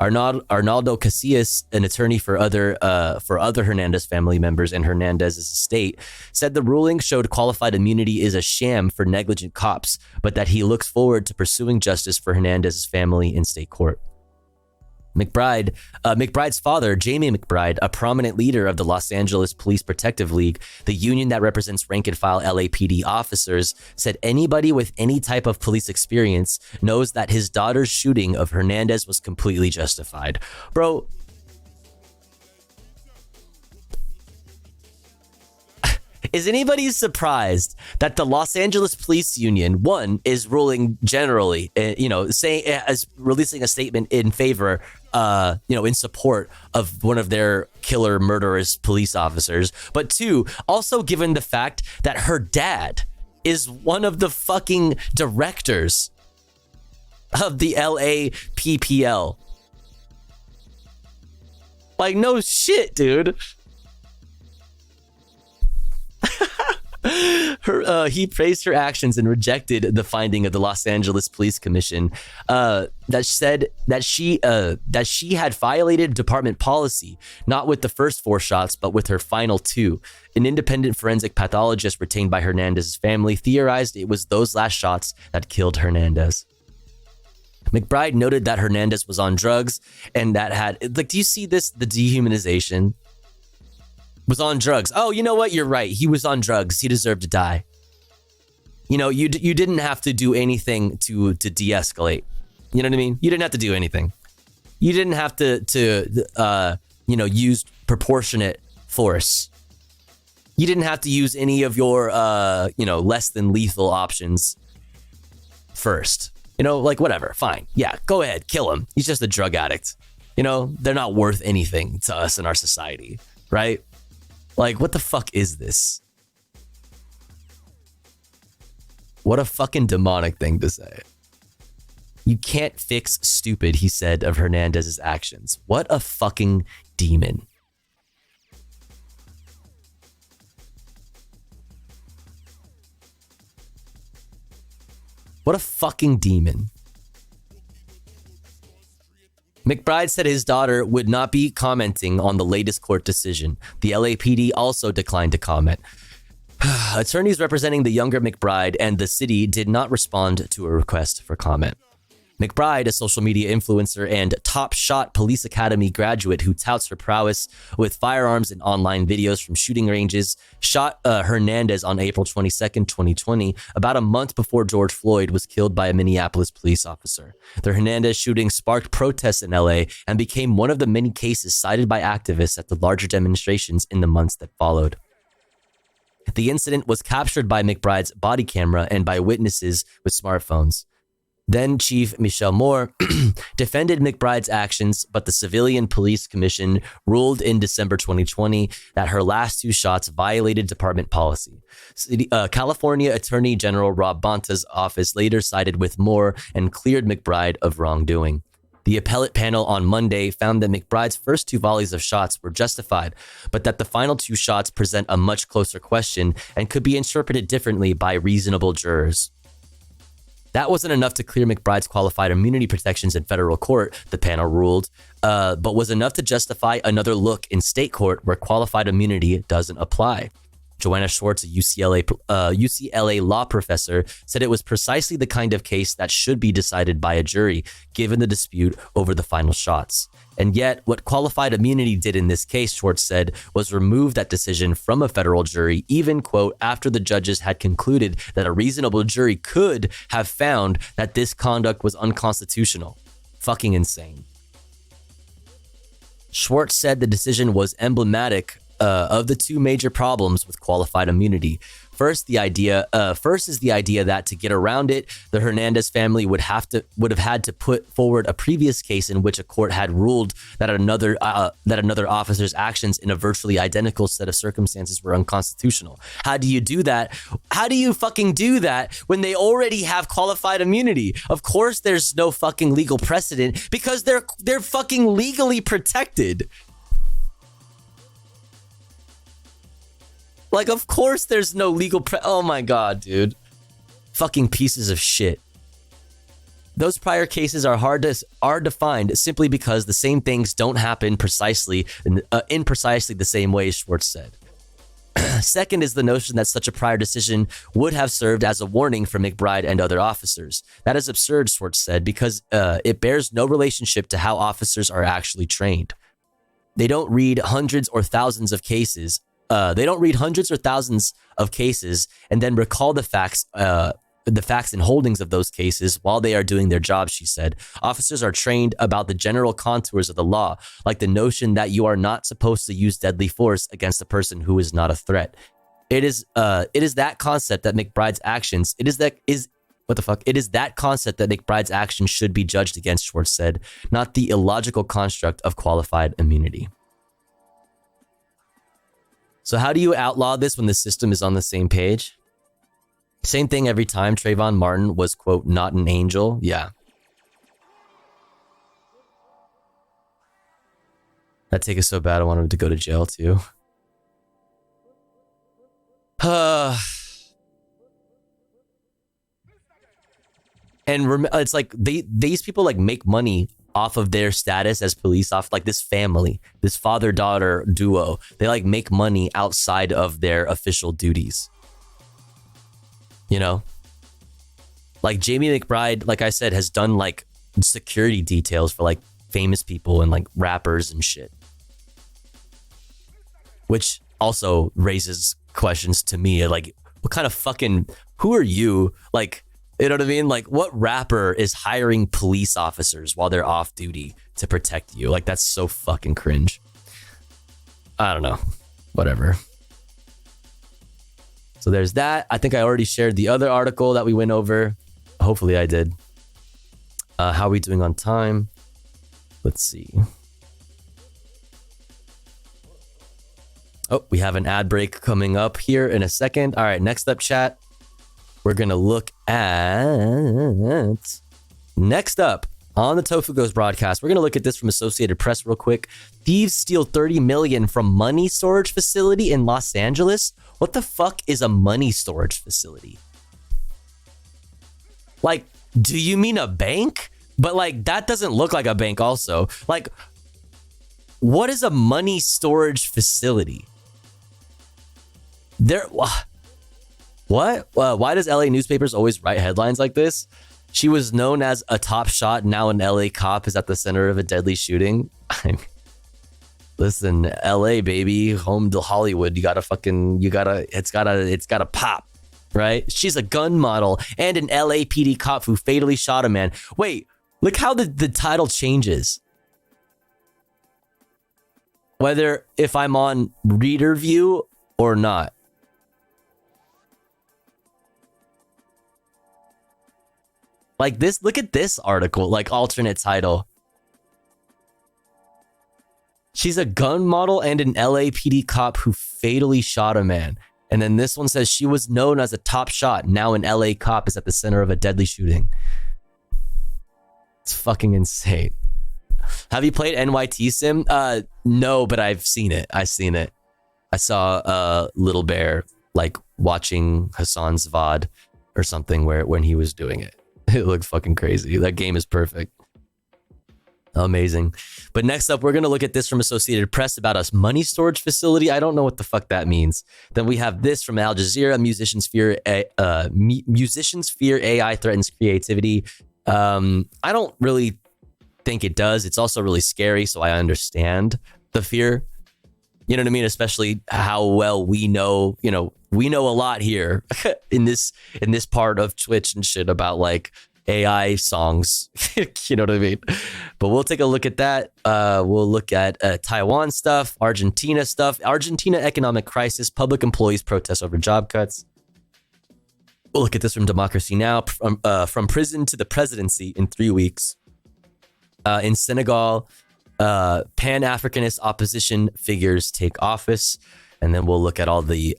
Arnaldo Casillas, an attorney for other Hernandez family members and Hernandez's estate, said the ruling showed qualified immunity is a sham for negligent cops, but that he looks forward to pursuing justice for Hernandez's family in state court. McBride's father, Jamie McBride, a prominent leader of the Los Angeles Police Protective League, the union that represents rank-and-file LAPD officers, said anybody with any type of police experience knows that his daughter's shooting of Hernandez was completely justified. Bro, is anybody surprised that the Los Angeles Police Union, one, is ruling generally, releasing a statement in favor, in support of one of their killer, murderous police officers, but two, also given the fact that her dad is one of the fucking directors of the LAPPL. Like, no shit, dude. He praised her actions and rejected the finding of the Los Angeles Police Commission that said that she had violated department policy, not with the first 4 shots, but with her final 2. An independent forensic pathologist retained by Hernandez's family theorized it was those last shots that killed Hernandez. McBride noted that Hernandez was on drugs and that had, like, do you see this? The dehumanization. Was on drugs. Oh, you know what? You're right. He was on drugs. He deserved to die. You know, you didn't have to do anything to de-escalate. You know what I mean? You didn't have to do anything. You didn't have to use proportionate force. You didn't have to use any of your, less than lethal options first. You know, like, whatever. Fine. Yeah, go ahead. Kill him. He's just a drug addict. You know, they're not worth anything to us in our society, right? Like, what the fuck is this? What a fucking demonic thing to say. You can't fix stupid, he said of Hernandez's actions. What a fucking demon. What a fucking demon. McBride said his daughter would not be commenting on the latest court decision. The LAPD also declined to comment. Attorneys representing the younger McBride and the city did not respond to a request for comment. McBride, a social media influencer and top shot police academy graduate who touts her prowess with firearms and online videos from shooting ranges, shot Hernandez on April 22nd, 2020, about a month before George Floyd was killed by a Minneapolis police officer. The Hernandez shooting sparked protests in LA and became one of the many cases cited by activists at the larger demonstrations in the months that followed. The incident was captured by McBride's body camera and by witnesses with smartphones. Then Chief Michelle Moore defended McBride's actions, but the Civilian Police Commission ruled in December 2020 that her last 2 shots violated department policy. California Attorney General Rob Bonta's office later sided with Moore and cleared McBride of wrongdoing. The appellate panel on Monday found that McBride's first 2 volleys of shots were justified, but that the final 2 shots present a much closer question and could be interpreted differently by reasonable jurors. That wasn't enough to clear McBride's qualified immunity protections in federal court, the panel ruled, but was enough to justify another look in state court where qualified immunity doesn't apply. Joanna Schwartz, a UCLA law professor, said it was precisely the kind of case that should be decided by a jury, given the dispute over the final shots. And yet, what qualified immunity did in this case, Schwartz said, was remove that decision from a federal jury, even, quote, after the judges had concluded that a reasonable jury could have found that this conduct was unconstitutional. Fucking insane. Schwartz said the decision was emblematic of the 2 major problems with qualified immunity. First is the idea that to get around it, the Hernandez family would have had to put forward a previous case in which a court had ruled that another officer's actions in a virtually identical set of circumstances were unconstitutional. How do you do that? How do you fucking do that when they already have qualified immunity? Of course, there's no fucking legal precedent because they're fucking legally protected. Like, of course there's no legal oh my god, dude. Fucking pieces of shit. Those prior cases are defined simply because the same things don't happen precisely in precisely the same way, Schwartz said. Second is the notion that such a prior decision would have served as a warning for McBride and other officers. That is absurd, Schwartz said, because it bears no relationship to how officers are actually trained. They don't read hundreds or thousands of cases and then recall the facts and holdings of those cases while they are doing their job, she said. Officers are trained about the general contours of the law, like the notion that you are not supposed to use deadly force against a person who is not a threat. It is that concept that McBride's actions, it is that concept that McBride's actions should be judged against, Schwartz said, not the illogical construct of qualified immunity. So how do you outlaw this when the system is on the same page? Same thing every time. Trayvon Martin was, quote, not an angel. Yeah. That take us so bad I wanted him to go to jail too. And it's like these people like make money off of their status as police off, like this family, this father-daughter duo. They like make money outside of their official duties. You know? Like Jamie McBride, like I said, has done like security details for like famous people and like rappers and shit. Which also raises questions to me, like what kind of fucking, who are you? Like, you know what I mean? Like what rapper is hiring police officers while they're off duty to protect you? Like that's so fucking cringe. I don't know. Whatever. So there's that. I think I already shared the other article that we went over. Hopefully I did. How are we doing on time? Let's see. Oh, we have an ad break coming up here in a second. All right, next up, chat. We're going to look at... Next up on the Tofu Ghost broadcast, we're going to look at this from Associated Press real quick. Thieves steal $30 million from money storage facility in Los Angeles. What the fuck is a money storage facility? Like, do you mean a bank? But like, that doesn't look like a bank also. Like, what is a money storage facility? What? Why does LA newspapers always write headlines like this? She was known as a top shot. Now an LA cop is at the center of a deadly shooting. Listen, LA baby, home to Hollywood. It's gotta pop, right? She's a gun model and an LAPD cop who fatally shot a man. Wait, look how the title changes. Whether if I'm on reader view or not. Like this, look at this article, like alternate title. She's a gun model and an LAPD cop who fatally shot a man. And then this one says she was known as a top shot. Now an LA cop is at the center of a deadly shooting. It's fucking insane. Have you played NYT Sim? No, but I've seen it. I saw Little Bear like watching Hassan's VOD or something when he was doing it. It looked fucking crazy. That game is perfect. Amazing. But next up, we're going to look at this from Associated Press about a money storage facility. I don't know what the fuck that means. Then we have this from Al Jazeera. Musicians fear AI threatens creativity. I don't really think it does. It's also really scary, so I understand the fear. You know what I mean? Especially how well we know, we know a lot here in this part of Twitch and shit about like AI songs. You know what I mean? But we'll take a look at that. We'll look at Taiwan stuff, Argentina stuff, Argentina economic crisis, public employees protest over job cuts. We'll look at this from Democracy Now! From prison to the presidency in 3 weeks. In Senegal, Pan-Africanist opposition figures take office. And then we'll look at all the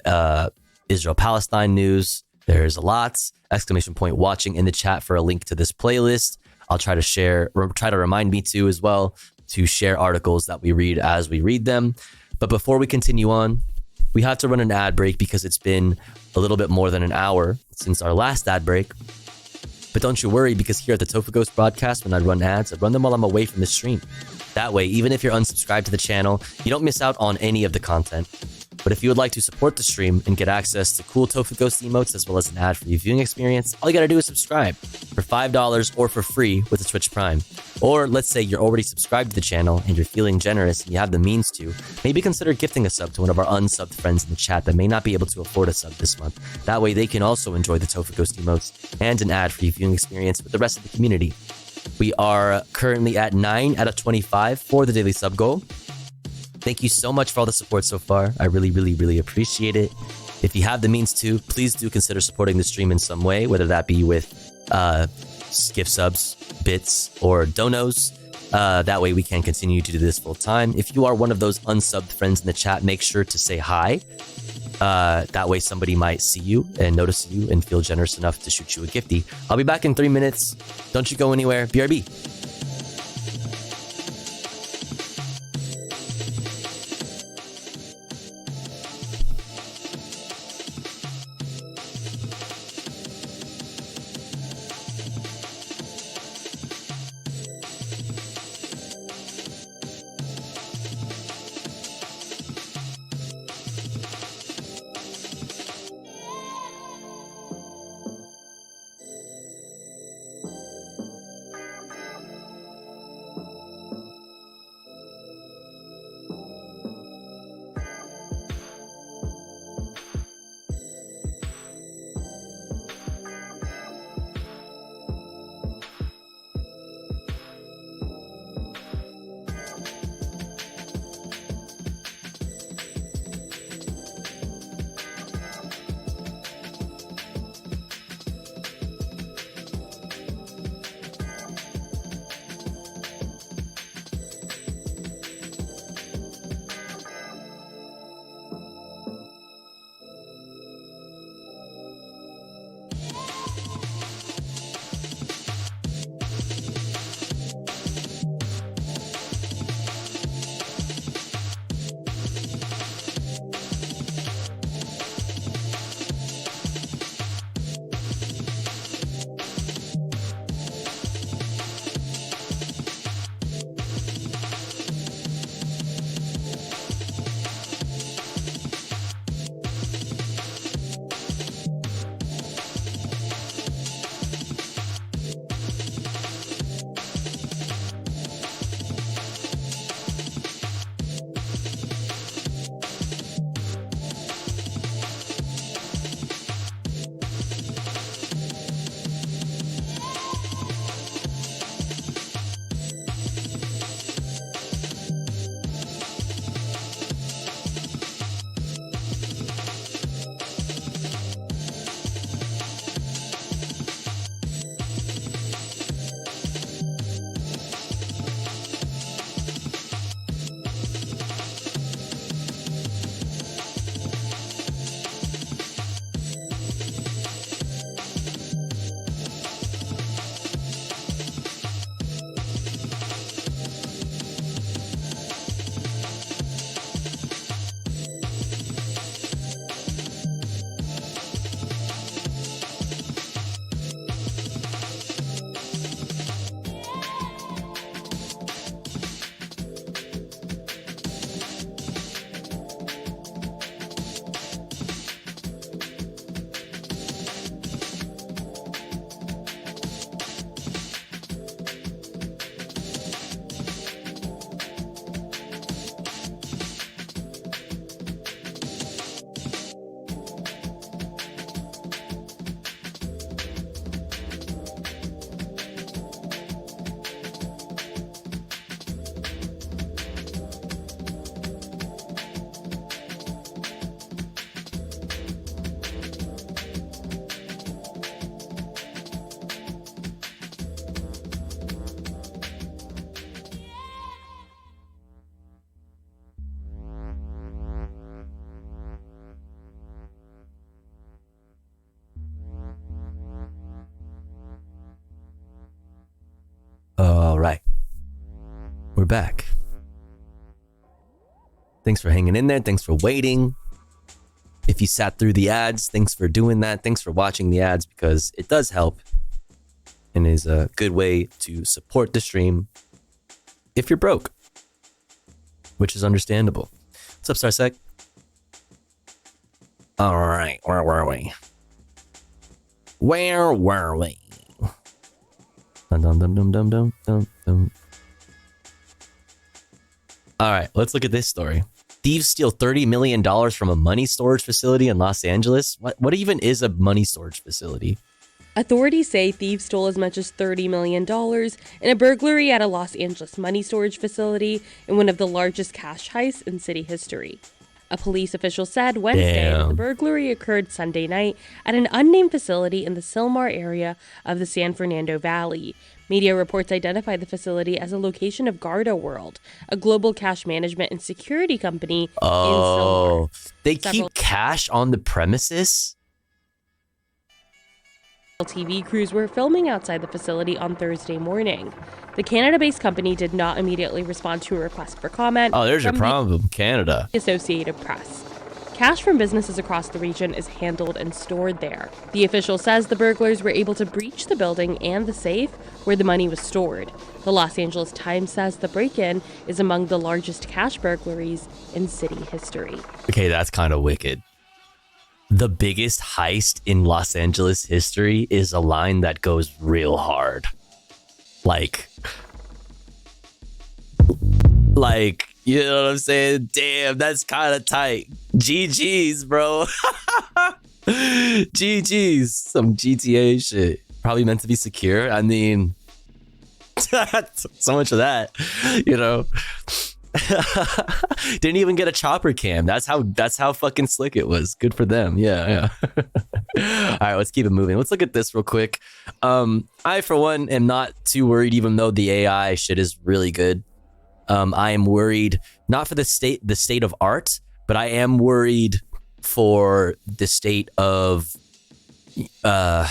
Israel-Palestine news. There's lots. ! Watching in the chat for a link to this playlist. I'll try to remind me to as well to share articles that we read as we read them. But before we continue on, we have to run an ad break because it's been a little bit more than an hour since our last ad break. But don't you worry, because here at the Tofu Ghost broadcast, when I run ads, I run them while I'm away from the stream. That way, even if you're unsubscribed to the channel, you don't miss out on any of the content. But if you would like to support the stream and get access to cool Tofu Ghost emotes as well as an ad-free viewing experience, all you gotta do is subscribe for $5 or for free with a Twitch Prime. Or let's say you're already subscribed to the channel and you're feeling generous and you have the means to, maybe consider gifting a sub to one of our unsubbed friends in the chat that may not be able to afford a sub this month. That way they can also enjoy the Tofu Ghost emotes and an ad-free viewing experience with the rest of the community. We are currently at 9 out of 25 for the daily sub goal. Thank you so much for all the support so far. I really, really, really appreciate it. If you have the means to, please do consider supporting the stream in some way, whether that be with gift subs, bits, or donos. That way we can continue to do this full time. If you are one of those unsubbed friends in the chat, make sure to say hi. That way somebody might see you and notice you and feel generous enough to shoot you a gifty. I'll be back in 3 minutes. Don't you go anywhere. BRB. back. Thanks for hanging in there. Thanks for waiting. If you sat through the ads, thanks for doing that. Thanks for watching the ads, because it does help and is a good way to support the stream if you're broke, which is understandable. What's up, Starsec? All right, where were we? Where were we? Dum dum dum dum dum dum dum dum. All right, let's look at this story. Thieves steal $30 million from a money storage facility in Los Angeles. What even is a money storage facility? Authorities say thieves stole as much as $30 million in a burglary at a Los Angeles money storage facility in one of the largest cash heists in city history. A police official said Wednesday that the burglary occurred Sunday night at an unnamed facility in the Sylmar area of the San Fernando Valley. Media reports identify the facility as a location of Garda World, a global cash management and security company in Sylmar. They keep cash on the premises? TV crews were filming outside the facility on Thursday morning. The Canada-based company did not immediately respond to a request for comment. Oh, there's your problem, Canada. The Associated Press. Cash from businesses across the region is handled and stored there. The official says the burglars were able to breach the building and the safe where the money was stored. The Los Angeles Times says the break-in is among the largest cash burglaries in city history. Okay, that's kind of wicked. The biggest heist in Los Angeles history is a line that goes real hard. Like, you know what I'm saying? Damn, that's kind of tight. GG's, bro. GG's. Some GTA shit. Probably meant to be secure. I mean, so much of that, you know. Didn't even get a chopper cam. That's how fucking slick it was. Good for them. Yeah. All right, let's keep it moving. Let's look at this real quick. I, for one, am not too worried, even though the AI shit is really good. I am worried not for the state of art, but I am worried for the state of, what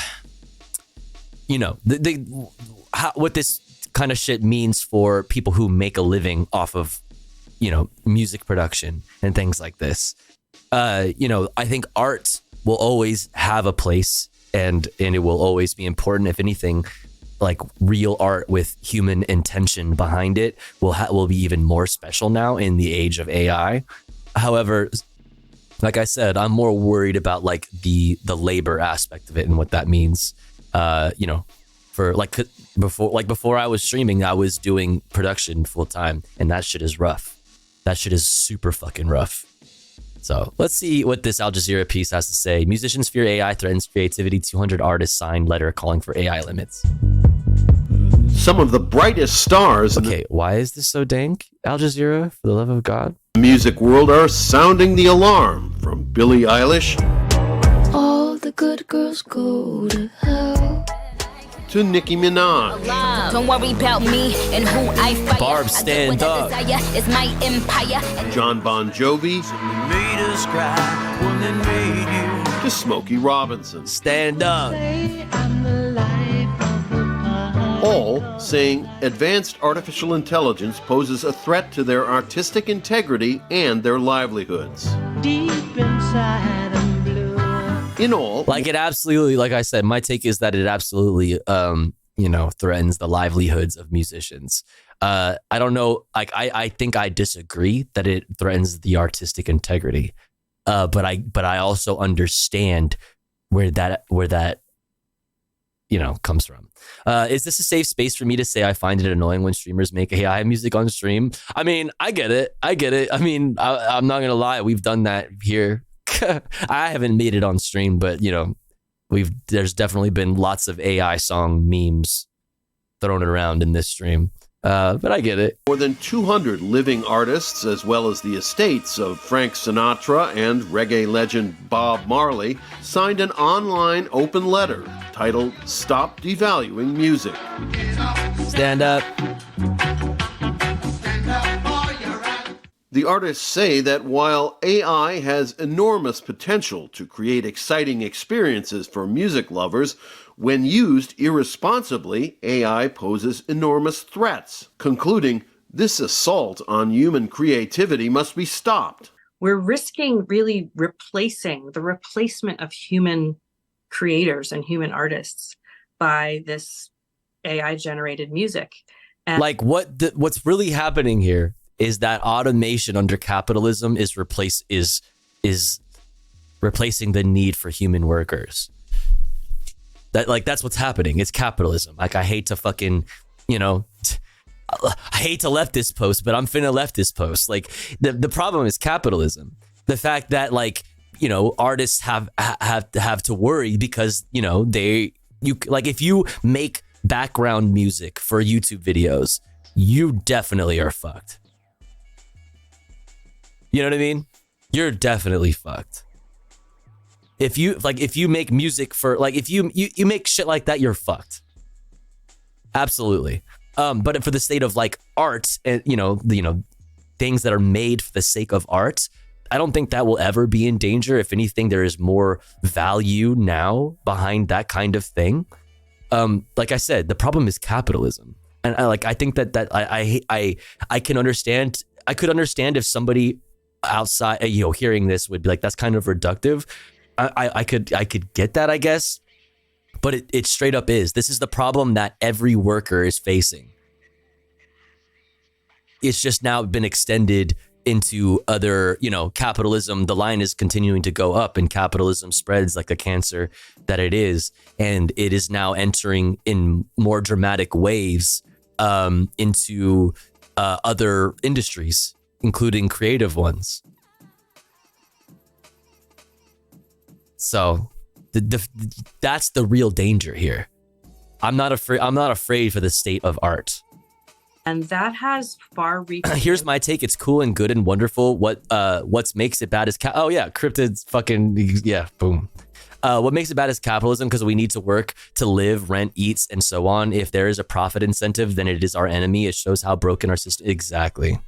this kind of shit means for people who make a living off of, music production and things like this. I think art will always have a place and it will always be important. If anything, like real art with human intention behind it will be even more special now in the age of AI. However, like I said, I'm more worried about like the labor aspect of it and what that means. For before I was streaming, I was doing production full time, and that shit is rough. That shit is super fucking rough. So let's see what this Al Jazeera piece has to say. Musicians fear AI threatens creativity. 200 artists signed letter calling for AI limits. Some of the brightest stars. Okay, why is this so dank? Al Jazeera, for the love of God. The music world are sounding the alarm, from Billie Eilish. All the good girls go to hell. To Nicki Minaj. Don't worry about me and who I fight. Barb, stand up. It's my empire. John Bon Jovi. To Smokey Robinson. Stand up. All saying advanced artificial intelligence poses a threat to their artistic integrity and their livelihoods. Deep inside I'm blue. In all, like it absolutely, like I said, my take is that it absolutely, threatens the livelihoods of musicians. I don't know, like I think I disagree that it threatens the artistic integrity, but I also understand where that comes from. Is this a safe space for me to say I find it annoying when streamers make AI music on stream? I mean, I get it. I mean, I'm not gonna lie, we've done that here. I haven't made it on stream, but there's definitely been lots of AI song memes thrown around in this stream. But I get it. More than 200 living artists, as well as the estates of Frank Sinatra and reggae legend Bob Marley, signed an online open letter titled "Stop Devaluing Music." Stand up. The artists say that while AI has enormous potential to create exciting experiences for music lovers, when used irresponsibly, AI poses enormous threats, concluding, This assault on human creativity must be stopped. We're risking really replacing the replacement of human creators and human artists by this AI generated music. And like what's really happening here is that automation under capitalism is replacing the need for human workers. That's what's happening. It's capitalism. Like, I hate to fucking, I hate to left this post, but I'm finna left this post. Like, the problem is capitalism. The fact that, like, artists have to worry because, if you make background music for YouTube videos, you definitely are fucked. You know what I mean? You're definitely fucked. If you make music for, like, if you make shit like that, you're fucked. Absolutely. But for the state of, like, art and, things that are made for the sake of art, I don't think that will ever be in danger. If anything, there is more value now behind that kind of thing. Like I said, the problem is capitalism. And I think that I can understand. I could understand if somebody outside, hearing this would be like, that's kind of reductive. I could get that, I guess. But it straight up is. This is the problem that every worker is facing. It's just now been extended into other, capitalism. The line is continuing to go up and capitalism spreads like a cancer that it is. And it is now entering in more dramatic waves into other industries, including creative ones. So that's the real danger here. I'm not afraid for the state of art. And that has far-reaching. Here's my take. It's cool and good and wonderful. What makes it bad is cryptid's fucking, boom. What makes it bad is capitalism, because we need to work to live, rent, eat, and so on. If there is a profit incentive, then it is our enemy. It shows how broken our system. Exactly.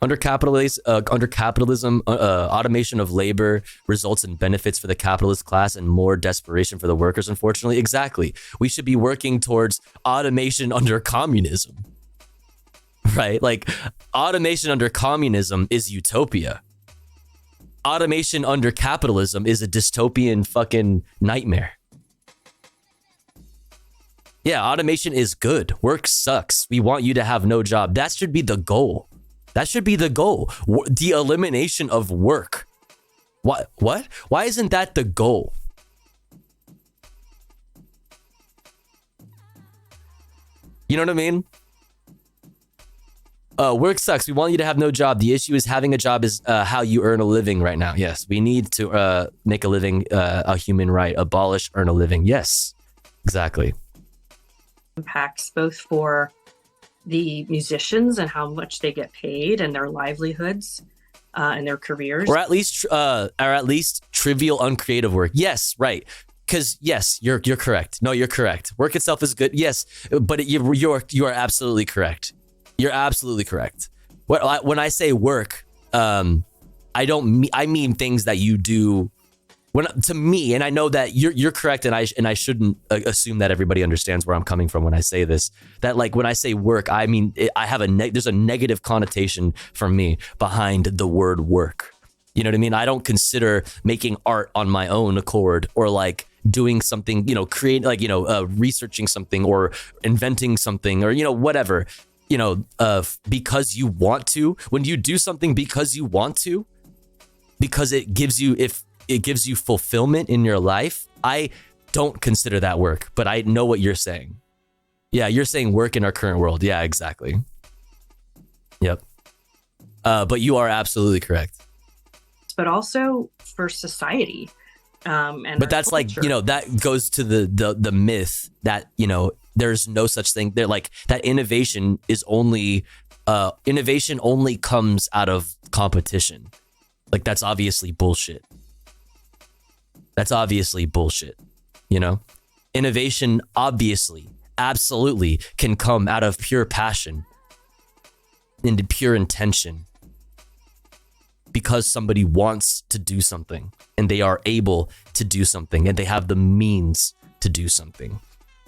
Under capitalism, automation of labor results in benefits for the capitalist class and more desperation for the workers, unfortunately. Exactly. We should be working towards automation under communism, right? Like, automation under communism is utopia. Automation under capitalism is a dystopian fucking nightmare. Yeah, automation is good. Work sucks. We want you to have no job. That should be the goal. That should be the goal. The elimination of work. What? Why isn't that the goal? You know what I mean? Work sucks. We want you to have no job. The issue is having a job is how you earn a living right now. Yes, we need to make a living a human right. Abolish earn a living. Yes, exactly. Impacts both for the musicians and how much they get paid and their livelihoods and their careers, or at least trivial, uncreative work. Yes, right. Because yes, you're correct. No, you're correct. Work itself is good. Yes, but you are absolutely correct. You're absolutely correct. When I say work, I mean things that you do. To me, and I know that you're correct, and I shouldn't assume that everybody understands where I'm coming from when I say this. That, like, when I say work, I mean I have there's a negative connotation for me behind the word work. You know what I mean? I don't consider making art on my own accord, or like doing something, researching something or inventing something, or whatever. Because you want to. When you do something because you want to, because it gives you fulfillment in your life, I don't consider that work, but I know what you're saying. Yeah, you're saying work in our current world. Yeah, exactly. Yep. But you are absolutely correct. But also for society. But that's culture. Like, that goes to the myth that, there's no such thing. They're like, that innovation only comes out of competition. Like, that's obviously bullshit. That's obviously bullshit, Innovation obviously, absolutely can come out of pure passion and pure intention, because somebody wants to do something and they are able to do something and they have the means to do something.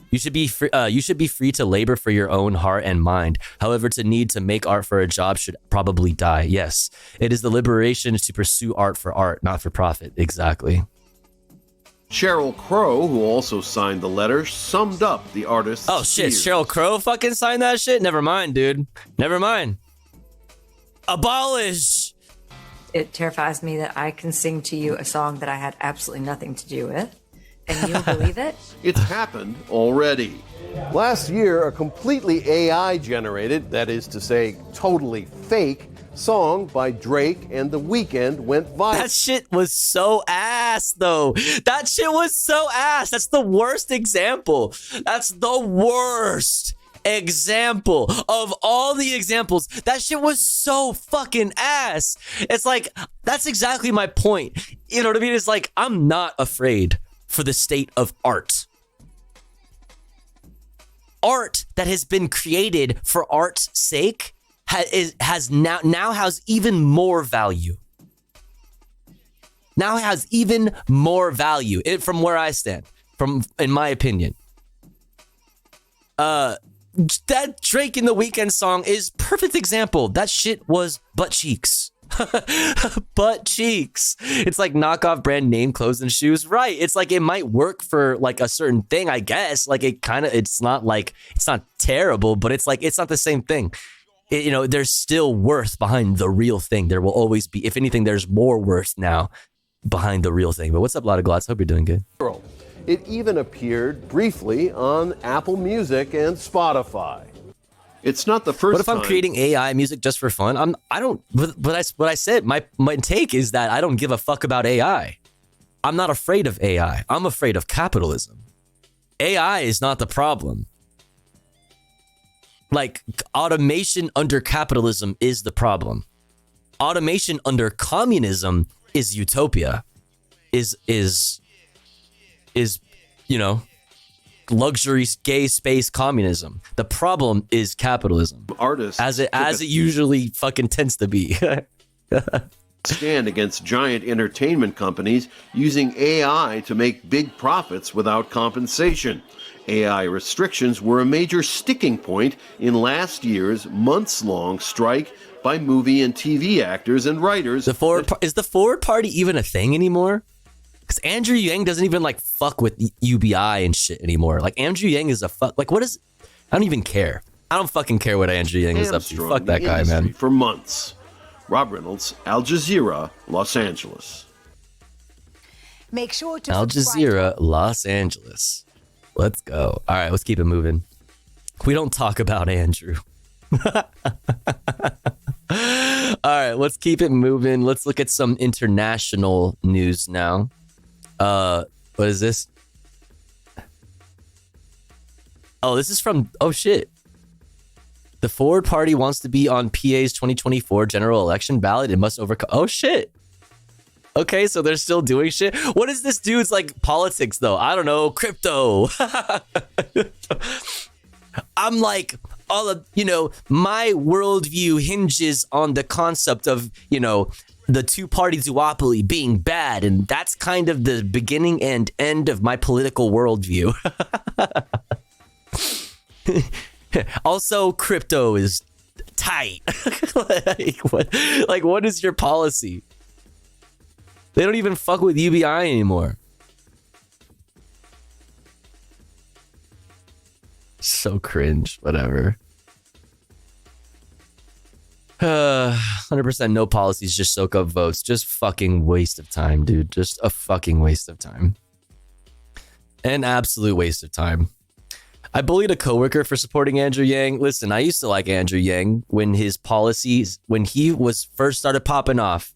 You should be free to labor for your own heart and mind. However, to need to make art for a job should probably die. Yes, it is the liberation to pursue art for art, not for profit. Exactly. Sheryl Crow, who also signed the letter, summed up the artist's Oh shit, fears. Sheryl Crow fucking signed that shit? Never mind, dude. Never mind. Abolish! It terrifies me that I can sing to you a song that I had absolutely nothing to do with. And you'll believe it? It's happened already. Last year, a completely AI-generated, that is to say, totally fake, song by Drake and The Weeknd went viral. That shit was so ass, though. That shit was so ass. That's the worst example. That's the worst example of all the examples. That shit was so fucking ass. It's like, that's exactly my point. You know what I mean? It's like, I'm not afraid for the state of art. Art that has been created for art's sake has even more value. Now has even more value from where I stand, in my opinion. That Drake in the Weeknd song is perfect example. That shit was butt cheeks. Butt cheeks. It's like knockoff brand name clothes and shoes. Right. It's like it might work for like a certain thing, I guess. Like it's not terrible, but it's like it's not the same thing. There's still worth behind the real thing. There will always be. If anything, there's more worth now behind the real thing. But what's up, Lotta Glotz? Hope you're doing good. It even appeared briefly on Apple Music and Spotify. It's not the first What if time. I'm creating AI music just for fun? What I said, my take is that I don't give a fuck about AI. I'm not afraid of AI. I'm afraid of capitalism. AI is not the problem. Like, automation under capitalism is the problem. Automation under communism is utopia. Is luxury gay space communism. The problem is capitalism. Artists as it usually fucking tends to be. Stand against giant entertainment companies using AI to make big profits without compensation. AI restrictions were a major sticking point in last year's months-long strike by movie and TV actors and writers. Is the Forward Party even a thing anymore? Because Andrew Yang doesn't even like fuck with UBI and shit anymore. Like Andrew Yang is a fuck. Like what is? I don't even care. I don't fucking care what Andrew Yang is up to. Fuck that guy, man. For months. Rob Reynolds, Al Jazeera, Los Angeles. Make sure to Al Jazeera, Los Angeles. Let's go. All right, let's keep it moving. We don't talk about Andrew. All right, let's keep it moving. Let's look at some international news now. What is this? Oh, this is from, oh shit. The Forward Party wants to be on PA's 2024 general election ballot. It must overcome, oh shit. Okay, so they're still doing shit. What is this dude's like politics though? I don't know, crypto. I'm like, all of, my worldview hinges on the concept of, the two-party duopoly being bad. And that's kind of the beginning and end of my political worldview. Also, crypto is tight. What is your policy? They don't even fuck with UBI anymore. So cringe, whatever. 100% no policies, just soak up votes. Just fucking waste of time, dude. Just a fucking waste of time. An absolute waste of time. I bullied a coworker for supporting Andrew Yang. Listen, I used to like Andrew Yang when his policies, when he was first started popping off,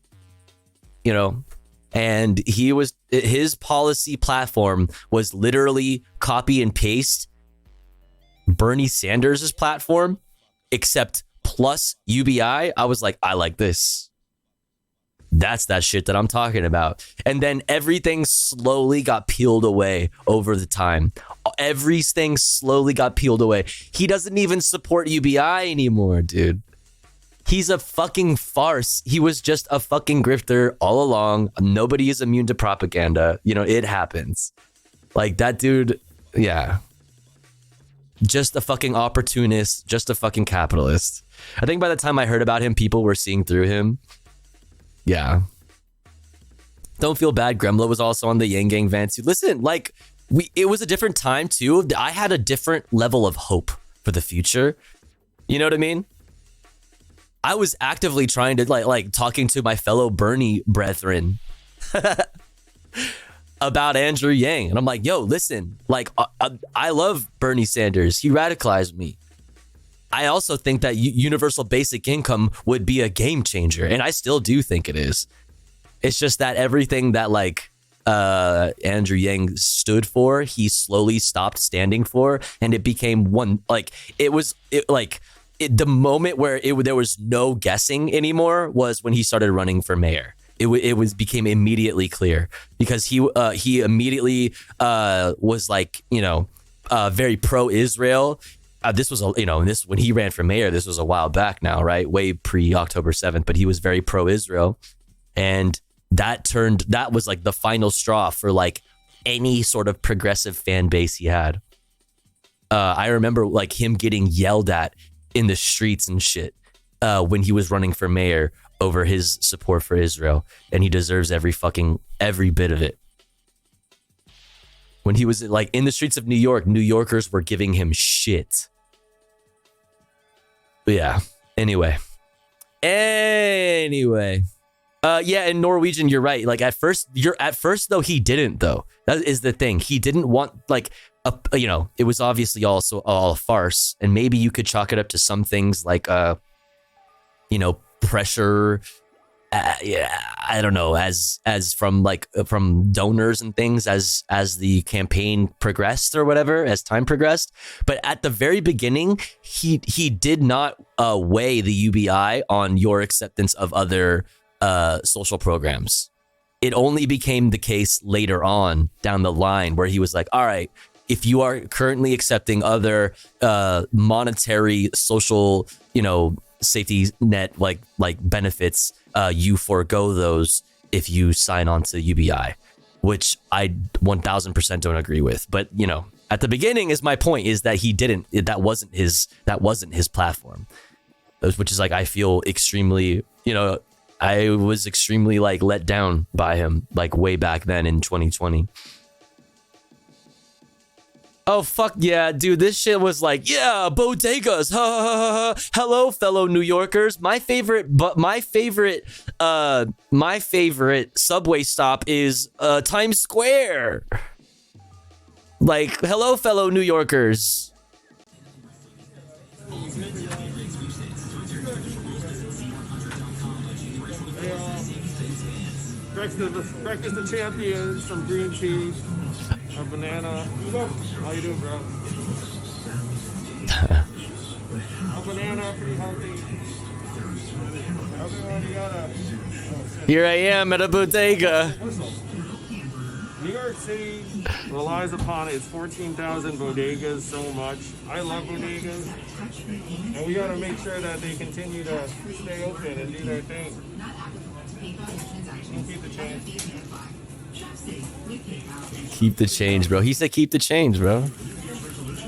and his policy platform was literally copy and paste Bernie Sanders' platform, except plus UBI. I was like, I like this. That's that shit that I'm talking about. And then everything slowly got peeled away over the time. Everything slowly got peeled away. He doesn't even support UBI anymore, dude. He's a fucking farce. He was just a fucking grifter all along. Nobody is immune to propaganda. It happens. Like that dude, yeah. just a fucking opportunist, just a fucking capitalist. I think by the time I heard about him, people were seeing through him. Yeah. Don't feel bad. Gremlo was also on the Yang Gang van too. Listen, like, it was a different time too. I had a different level of hope for the future. You know what I mean? I was actively trying to like talking to my fellow Bernie brethren about Andrew Yang. And I'm like, yo, listen, like, I love Bernie Sanders. He radicalized me. I also think that universal basic income would be a game changer. And I still do think it is. It's just that everything that like Andrew Yang stood for, he slowly stopped standing for. And it became one, like, the moment where there was no guessing anymore was when he started running for mayor. It became immediately clear because he immediately was like, very pro-Israel. This was when he ran for mayor, this was a while back now, right? Way pre October 7th, but he was very pro-Israel. And that was like the final straw for like any sort of progressive fan base he had. I remember like him getting yelled at in the streets and shit when he was running for mayor over his support for Israel, and he deserves every bit of it. When he was like in the streets of New York, New Yorkers were giving him shit. But yeah. Anyway. Yeah, in Norwegian, you're right. Like at first though, he didn't though. That is the thing. He didn't want like it was obviously also all a farce, and maybe you could chalk it up to some things like pressure. I don't know, as from donors and things as the campaign progressed or whatever, as time progressed. But at the very beginning, he did not weigh the UBI on your acceptance of other social programs. It only became the case later on down the line where he was like, all right, if you are currently accepting other monetary social, safety net like benefits, you forego those if you sign on to UBI, which I 1000% don't agree with. But at the beginning is my point, is that he didn't. That wasn't his platform, which is like I feel extremely. I was extremely like let down by him like way back then in 2020. Oh, fuck yeah, dude. This shit was like, yeah, bodegas. Ha, ha, ha, ha. Hello, fellow New Yorkers. My favorite subway stop is Times Square. Like, hello, fellow New Yorkers. Breakfast of champions, some green tea. A banana. How you doing, bro? A banana, pretty healthy. Here I am at a bodega. New York City relies upon its 14,000 bodegas so much. I love bodegas. And we gotta make sure that they continue to stay open and do their thing. And keep the change. Keep the change, bro. He said keep the change, bro.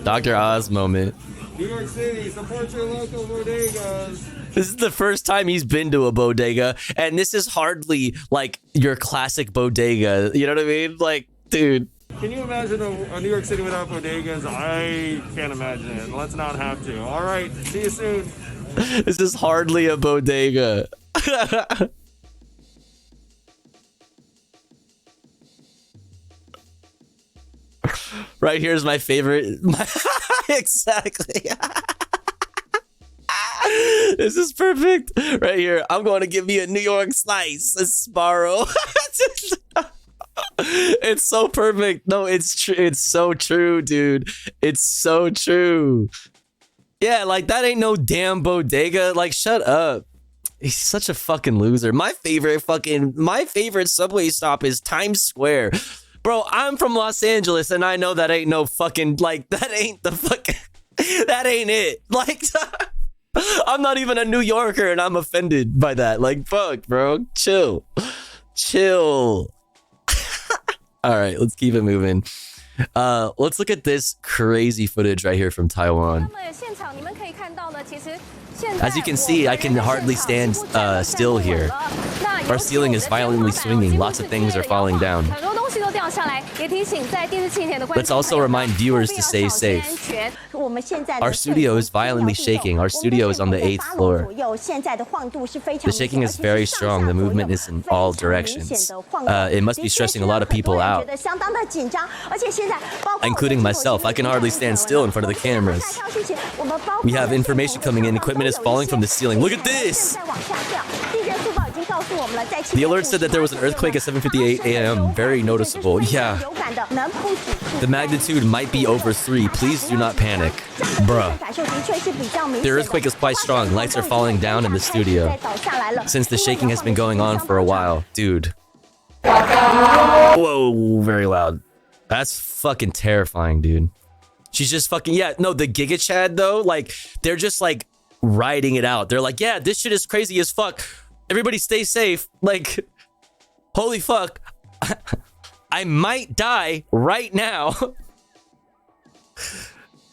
Dr. Oz moment. New York City, support your local bodegas. This is the first time he's been to a bodega, and this is hardly like your classic bodega. You know what I mean? Like, dude. Can you imagine a New York City without bodegas? I can't imagine it. Let's not have to. All right, see you soon. This is hardly a bodega. Right here's my favorite. Exactly. This is perfect. Right here. I'm going to give me a New York slice, a Sparrow. It's so perfect. No, it's true. It's so true, dude. It's so true. Yeah, like that ain't no damn bodega. Like, shut up. He's such a fucking loser. My favorite subway stop is Times Square. Bro, I'm from Los Angeles, and I know that ain't no fucking, like, that ain't it. Like, I'm not even a New Yorker, and I'm offended by that. Like, fuck, bro. Chill. All right, let's keep it moving. Let's look at this crazy footage right here from Taiwan. As you can see, I can hardly stand still here. Our ceiling is violently swinging. Lots of things are falling down. Let's also remind viewers to stay safe. Our studio is violently shaking. Our studio is on the 8th floor. The shaking is very strong. The movement is in all directions. It must be stressing a lot of people out, including myself. I can hardly stand still in front of the cameras. We have information coming in. Equipment is falling from the ceiling. Look at this! The alert said that there was an earthquake at 7:58 a.m. Very noticeable. Yeah. The magnitude might be over 3. Please do not panic. Bruh. The earthquake is quite strong. Lights are falling down in the studio. Since the shaking has been going on for a while. Dude. Whoa, very loud. That's fucking terrifying, dude. She's just fucking, yeah, no, the Giga Chad though, like, they're just like riding it out. They're like, yeah, this shit is crazy as fuck. Everybody stay safe. Like, holy fuck. I might die right now.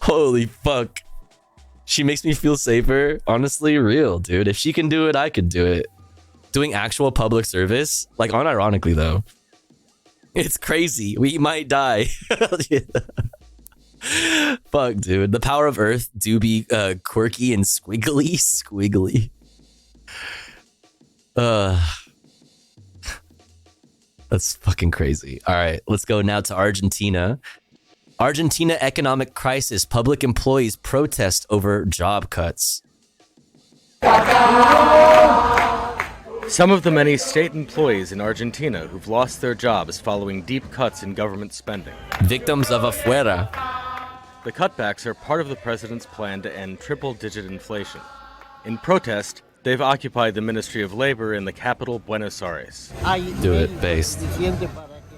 Holy fuck. She makes me feel safer. Honestly, real, dude. If she can do it, I could do it. Doing actual public service, like, unironically though. It's crazy. We might die. Fuck, dude. The power of Earth do be quirky and squiggly. That's fucking crazy. All right, let's go now to Argentina. Argentina economic crisis. Public employees protest over job cuts. Some of the many state employees in Argentina who've lost their jobs following deep cuts in government spending. Victims of afuera. The cutbacks are part of the president's plan to end triple-digit inflation. In protest, they've occupied the Ministry of Labor in the capital, Buenos Aires. Do it, based.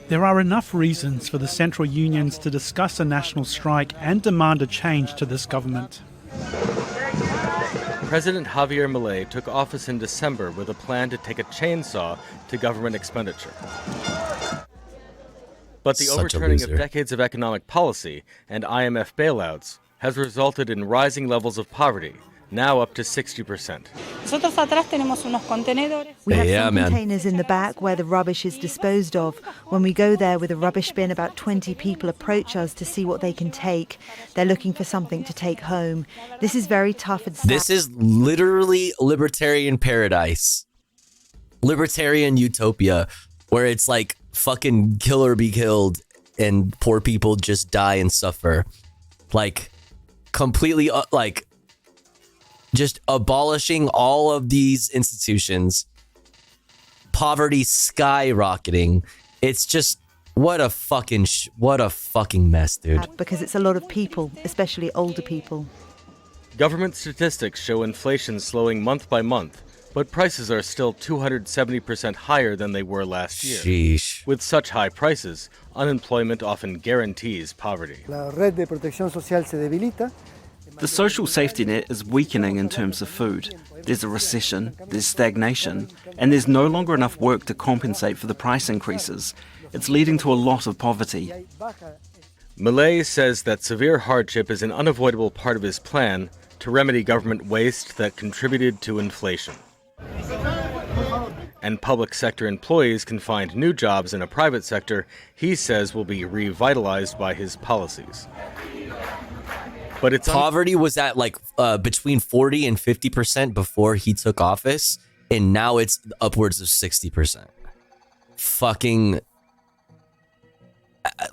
There are enough reasons for the central unions to discuss a national strike and demand a change to this government. President Javier Milei took office in December with a plan to take a chainsaw to government expenditure. But the overturning of decades of economic policy and IMF bailouts has resulted in rising levels of poverty, now up to 60%. We have some containers in the back where the rubbish is disposed of. When we go there with a rubbish bin, about 20 people approach us to see what they can take. They're looking for something to take home. This is very tough and sad. This is literally libertarian paradise. Libertarian utopia, where it's like fucking kill or be killed and poor people just die and suffer. Like, completely, like, just abolishing all of these institutions, poverty skyrocketing. It's just, what a fucking mess, dude. Because it's a lot of people, especially older people. Government statistics show inflation slowing month by month, but prices are still 270% higher than they were last year. Sheesh. With such high prices, unemployment often guarantees poverty. The social safety net is weakening in terms of food. There's a recession, there's stagnation, and there's no longer enough work to compensate for the price increases. It's leading to a lot of poverty. Milei says that severe hardship is an unavoidable part of his plan to remedy government waste that contributed to inflation. And public sector employees can find new jobs in a private sector he says will be revitalized by his policies. But it's poverty was at like between 40 and 50% before he took office, and now it's upwards of 60%. Fucking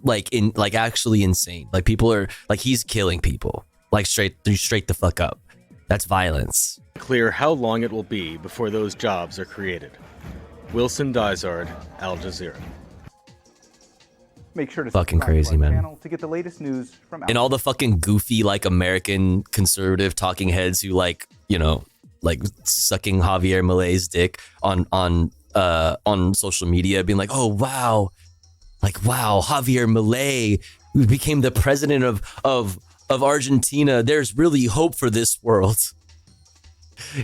like actually insane. Like, people are like, he's killing people like straight the fuck up. That's violence. Clear how long it will be before those jobs are created. Wilson Dysard, Al Jazeera. Make sure to fucking crazy, man. To get the latest news from and all the fucking goofy like American conservative talking heads who like, you know, like sucking Javier Milei's dick on social media, being like, oh wow, like wow, Javier Milei became the president of Argentina. There's really hope for this world.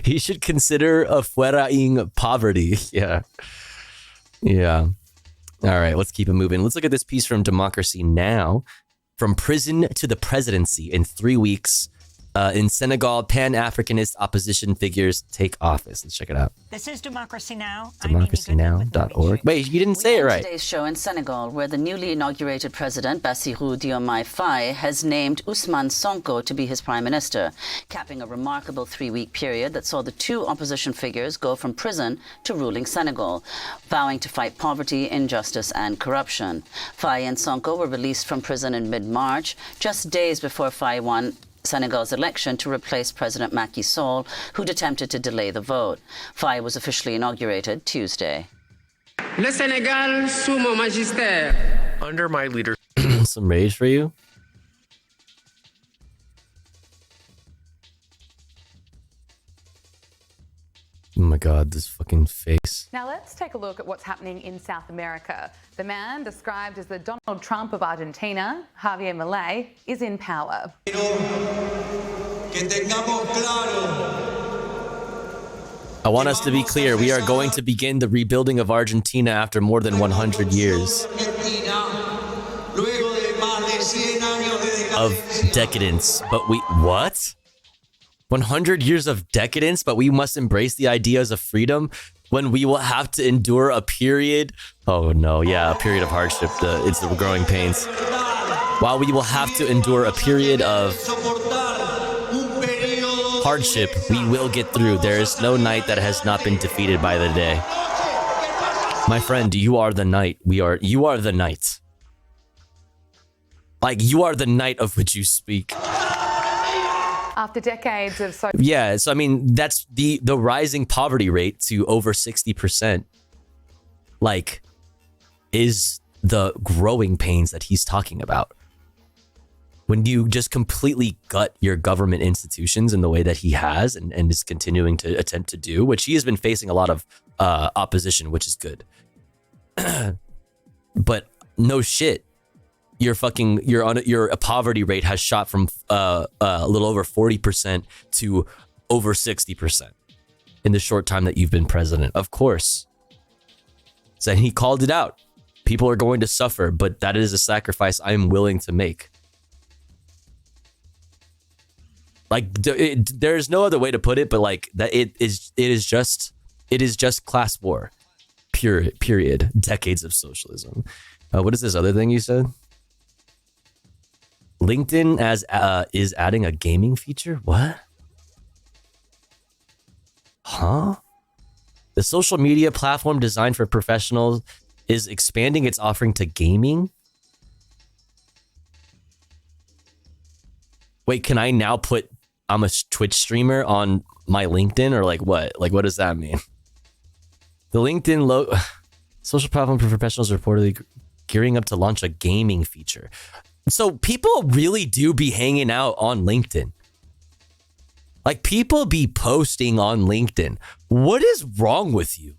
He should consider afueraing poverty. Yeah. All right, let's keep it moving. Let's look at this piece from Democracy Now! From prison to the presidency in 3 weeks. In Senegal, Pan-Africanist opposition figures take office. Let's check it out. This is Democracy Now! Democracynow.org. Wait, you didn't say it right. Today's show in Senegal, where the newly inaugurated president, Bassirou Diomaye Faye, has named Ousmane Sonko to be his prime minister, capping a remarkable 3-week period that saw the two opposition figures go from prison to ruling Senegal, vowing to fight poverty, injustice and corruption. Faye and Sonko were released from prison in mid-March, just days before Faye won Senegal's election to replace President Macky Sall, who'd attempted to delay the vote. Faye was officially inaugurated Tuesday. Le Sénégal sous mon magistère. Under my leadership. Some rage for you? Oh my god, this fucking face. Now let's take a look at what's happening in South America. The man described as the Donald Trump of Argentina, Javier Milei, is in power. I want us to be clear. We are going to begin the rebuilding of Argentina after more than 100 years of decadence. But what? 100 years of decadence, but we must embrace the ideas of freedom when we will have to endure a period. Oh no, yeah, a period of hardship. It's the growing pains. While we will have to endure a period of hardship, we will get through. There is no night that has not been defeated by the day. My friend, you are the night. You are the night. Like, you are the night of which you speak. After decades of Yeah, so I mean, that's the rising poverty rate to over 60%, like, is the growing pains that he's talking about. When you just completely gut your government institutions in the way that he has and is continuing to attempt to do, which he has been facing a lot of opposition, which is good. But no shit. Your poverty rate has shot from a little over 40% to over 60% in the short time that you've been president. Of course. So he called it out. People are going to suffer, but that is a sacrifice I am willing to make. Like, there's no other way to put it, but like that it is just class war. Period. Decades of socialism. What is this other thing you said? LinkedIn is adding a gaming feature? What? Huh? The social media platform designed for professionals is expanding its offering to gaming? Wait, can I now put I'm a Twitch streamer on my LinkedIn, or like what? Like, what does that mean? The LinkedIn social platform for professionals reportedly gearing up to launch a gaming feature. So people really do be hanging out on LinkedIn. Like, people be posting on LinkedIn. What is wrong with you?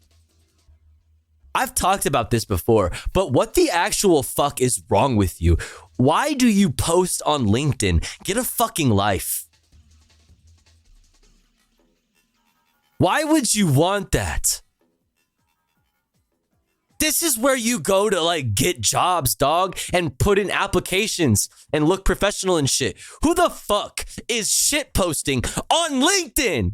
I've talked about this before, but what the actual fuck is wrong with you? Why do you post on LinkedIn? Get a fucking life. Why would you want that? This is where you go to, like, get jobs, dog, and put in applications and look professional and shit. Who the fuck is shit posting on LinkedIn?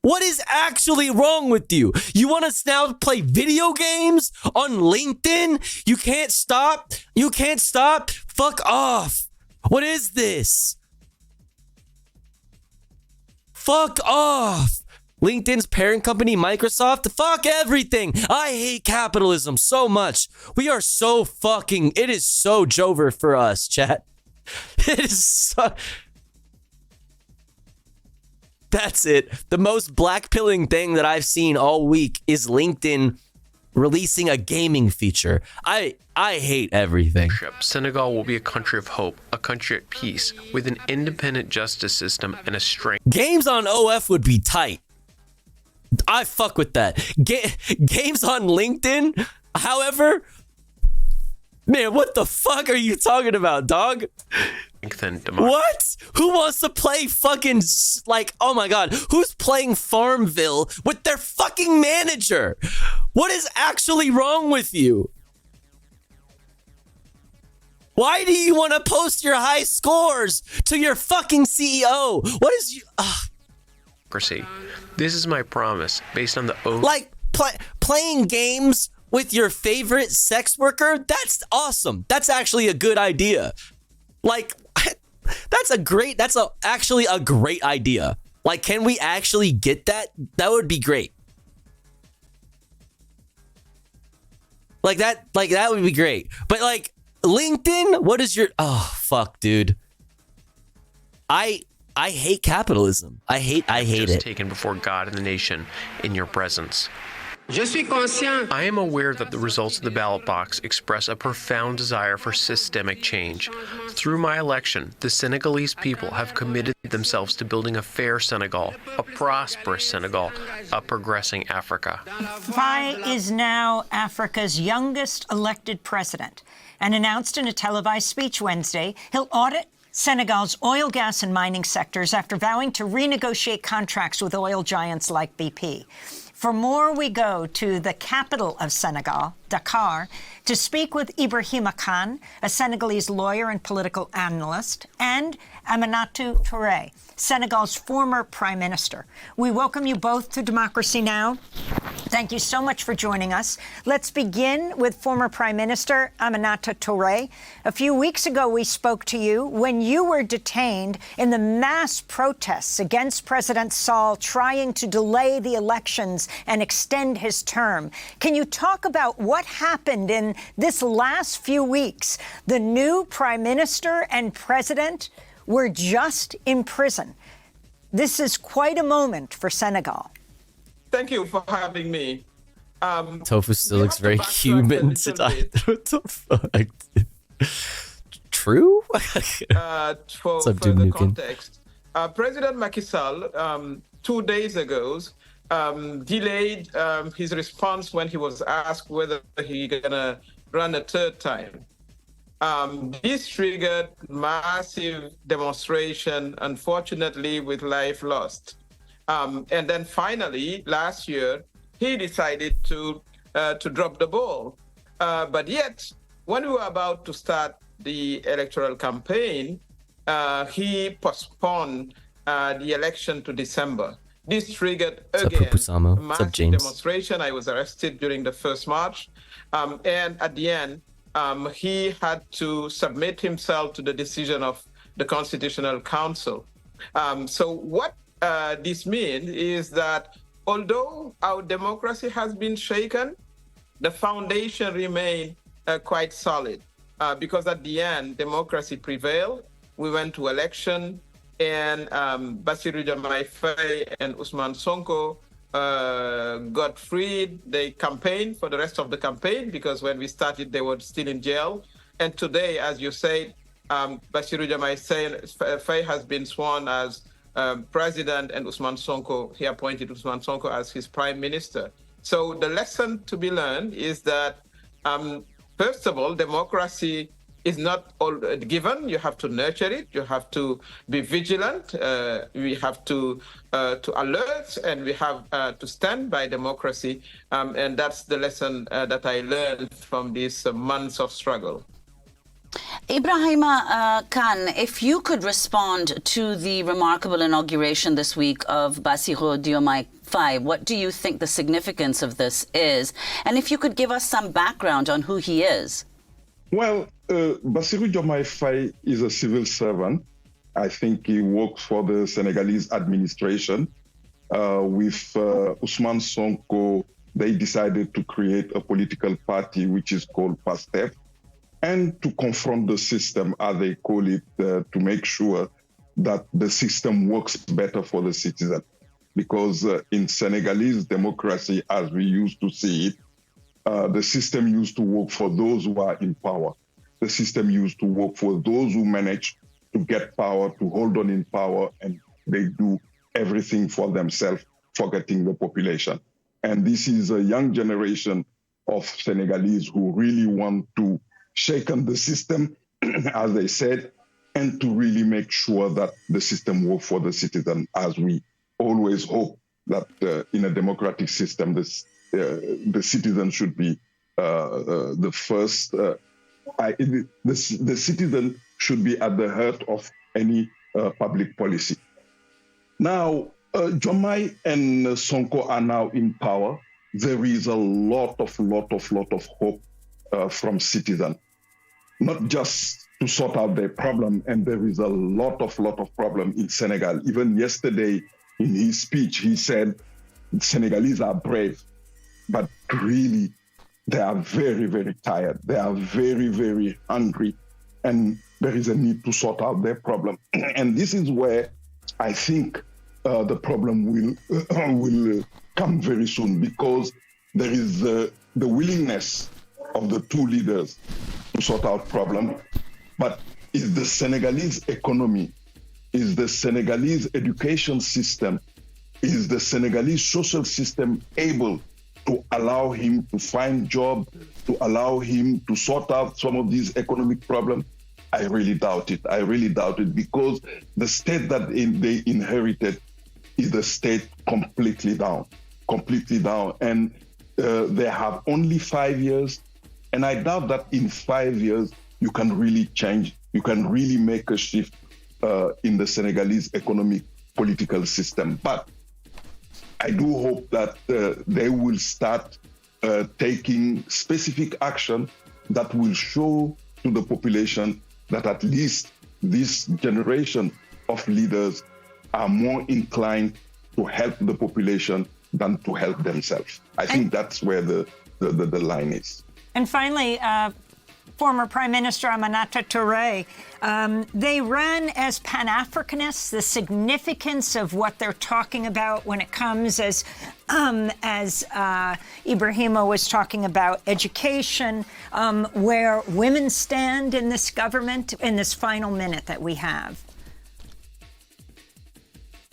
What is actually wrong with you? You want to now play video games on LinkedIn? You can't stop? You can't stop? Fuck off. What is this? Fuck off. LinkedIn's parent company, Microsoft, fuck everything. I hate capitalism so much. We are so fucking, it is so Jover for us, chat. It is so... That's it. The most blackpilling thing that I've seen all week is LinkedIn releasing a gaming feature. I hate everything. Senegal will be a country of hope, a country at peace, with an independent justice system and a strength. Games on OF would be tight. I fuck with that. Games on LinkedIn, however, man, what the fuck are you talking about, dog? strengthen democracy. What? Who wants to play fucking, like, oh my god, who's playing Farmville with their fucking manager? What is actually wrong with you? Why do you want to post your high scores to your fucking CEO? What is you... This is my promise, based on the oath... Like, playing games with your favorite sex worker? That's awesome. That's actually a good idea. Like, that's actually a great idea. Like, can we actually get that? That would be great. Like that would be great. But like, LinkedIn, what is your... Oh, fuck, dude. I hate capitalism. I hate it. Taken before God and the nation in your presence. I am aware that the results of the ballot box express a profound desire for systemic change. Through my election, the Senegalese people have committed themselves to building a fair Senegal, a prosperous Senegal, a progressing Africa. Faye is now Africa's youngest elected president and announced in a televised speech Wednesday he'll audit Senegal's oil, gas, and mining sectors after vowing to renegotiate contracts with oil giants like BP. For more, we go to the capital of Senegal, Dakar, to speak with Ibrahima Khan, a Senegalese lawyer and political analyst, and Aminatou Touré, Senegal's former prime minister. We welcome you both to Democracy Now! Thank you so much for joining us. Let's begin with former Prime Minister Aminatou Touré. A few weeks ago, we spoke to you when you were detained in the mass protests against President Sall trying to delay the elections and extend his term. Can you talk about what happened in this last few weeks? The new Prime Minister and President were just in prison. This is quite a moment for Senegal. Thank you for having me. Tofu still looks very human today. What the fuck? True? For further context, President Macky Sall, 2 days ago, delayed his response when he was asked whether he gonna run a third time. This triggered massive demonstration, unfortunately, with life lost. And then finally, last year, he decided to drop the ball. But yet, when we were about to start the electoral campaign, he postponed the election to December. This triggered again a massive demonstration. I was arrested during the first march. And at the end, he had to submit himself to the decision of the Constitutional Council. So what this means is that although our democracy has been shaken, the foundation remained quite solid because at the end, democracy prevailed. We went to election and Bassirou Diomaye Faye and Ousmane Sonko got freed. They campaigned for the rest of the campaign because when we started, they were still in jail. And today, as you said, Bassirou Diomaye Faye has been sworn as president, and Ousmane Sonko, he appointed Ousmane Sonko as his prime minister. So the lesson to be learned is that, first of all, democracy is not all given. You have to nurture it. You have to be vigilant. We have to alert, and we have to stand by democracy. And that's the lesson that I learned from these months of struggle. Ibrahima Khan, if you could respond to the remarkable inauguration this week of Bassirou Diomaye Faye, what do you think the significance of this is? And if you could give us some background on who he is. Well, Bassirou Diomaye Faye is a civil servant. I think he works for the Senegalese administration. With Ousmane Sonko, they decided to create a political party which is called PASTEF, and to confront the system, as they call it, to make sure that the system works better for the citizen. Because in Senegalese democracy, as we used to see it, the system used to work for those who are in power. The system used to work for those who manage to get power, to hold on in power, and they do everything for themselves, forgetting the population. And this is a young generation of Senegalese who really want to shake on the system, as they said, and to really make sure that the system works for the citizen, as we always hope that in a democratic system, the citizen should be the first. The citizen should be at the heart of any public policy. Now, Jomai and Sonko are now in power. There is a lot of hope from citizens, not just to sort out their problem. And there is a lot of problem in Senegal. Even yesterday in his speech, he said Senegalese are brave, but really they are very, very tired. They are very, very hungry, and there is a need to sort out their problem. And this is where I think the problem will come very soon, because there is the willingness of the two leaders to sort out problem. But is the Senegalese economy, is the Senegalese education system, is the Senegalese social system able to allow him to find job, to allow him to sort out some of these economic problems? I really doubt it. I really doubt it, because the state that they inherited is the state completely down. And they have only 5 years. And I doubt that in 5 years, you can really change, you can really make a shift in the Senegalese economic political system. But I do hope that they will start taking specific action that will show to the population that at least this generation of leaders are more inclined to help the population than to help themselves. I think that's where the line is. And finally, former Prime Minister Aminata Touré, they run as Pan-Africanists. The significance of what they're talking about when it comes, as Ibrahima was talking about, education, where women stand in this government in this final minute that we have.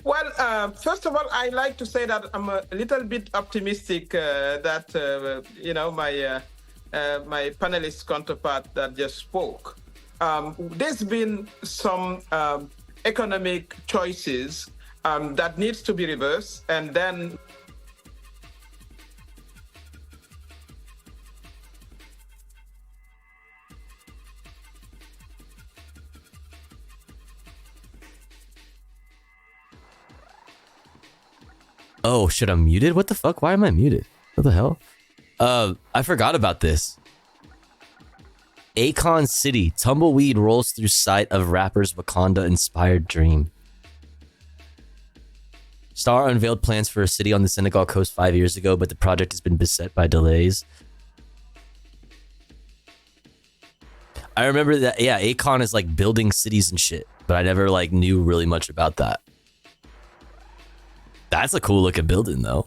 Well, first of all, I like to say that I'm a little bit optimistic that, my panelist counterpart that just spoke. There's been some economic choices that needs to be reversed, and then Oh shit, I'm muted? What the fuck? Why am I muted? What the hell? I forgot about this. Akon City, tumbleweed rolls through site of rapper's Wakanda-inspired dream. Star unveiled plans for a city on the Senegal coast 5 years ago, but the project has been beset by delays. I remember that, yeah, Akon is like building cities and shit, but I never like knew really much about that. That's a cool looking building though.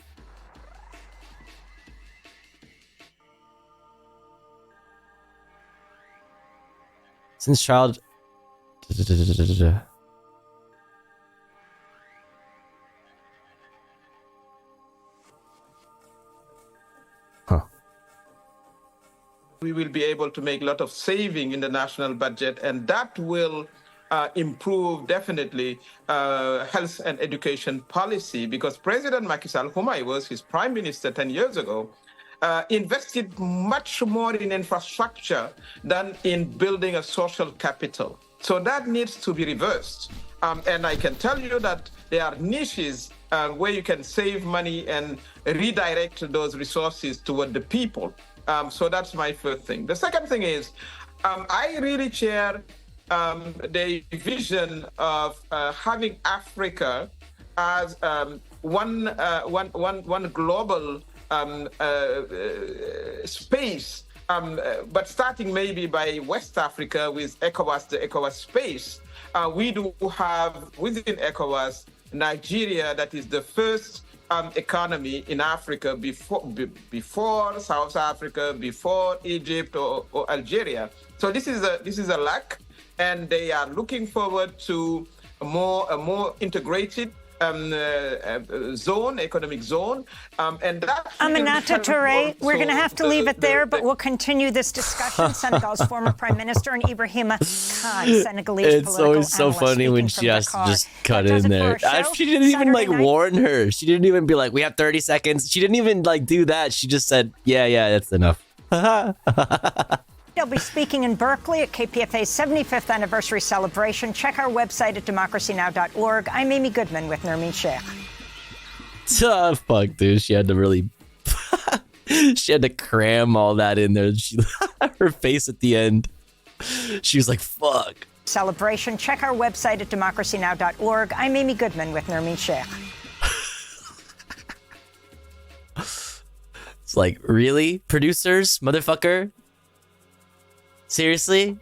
Since child... Huh. we will be able to make a lot of saving in the national budget, and that will improve definitely health and education policy, because President Macky Sall, whom I was his prime minister 10 years ago, invested much more in infrastructure than in building a social capital. So that needs to be reversed. And I can tell you that there are niches where you can save money and redirect those resources toward the people. So that's my first thing. The second thing is, I really share the vision of having Africa as one global space, but starting maybe by West Africa with ECOWAS, the ECOWAS space. We do have within ECOWAS Nigeria, that is the first economy in Africa before South Africa, before Egypt or Algeria. So this is a lack, and they are looking forward to a more integrated zone, economic zone, and that. Aminata Touré, we're going to have to leave it there, but we'll continue this discussion. Senegal's former Prime Minister and Ibrahima Khan, Senegalese It's political always so analyst, funny when speaking she from has to Dakar. just cut That does in it for there. our show. She didn't even like Saturday night. warn her. She didn't even be like, "We have 30 seconds." She didn't even like do that. She just said, "Yeah, that's enough." They'll be speaking in Berkeley at KPFA's 75th anniversary celebration. Check our website at democracynow.org. I'm Amy Goodman with Nermeen Sheikh. Oh, fuck, dude. She had to really... she had to cram all that in there. Her face at the end. She was like, fuck. Celebration. Check our website at democracynow.org. I'm Amy Goodman with Nermeen Sheikh. It's like, really? Producers? Motherfucker? Seriously?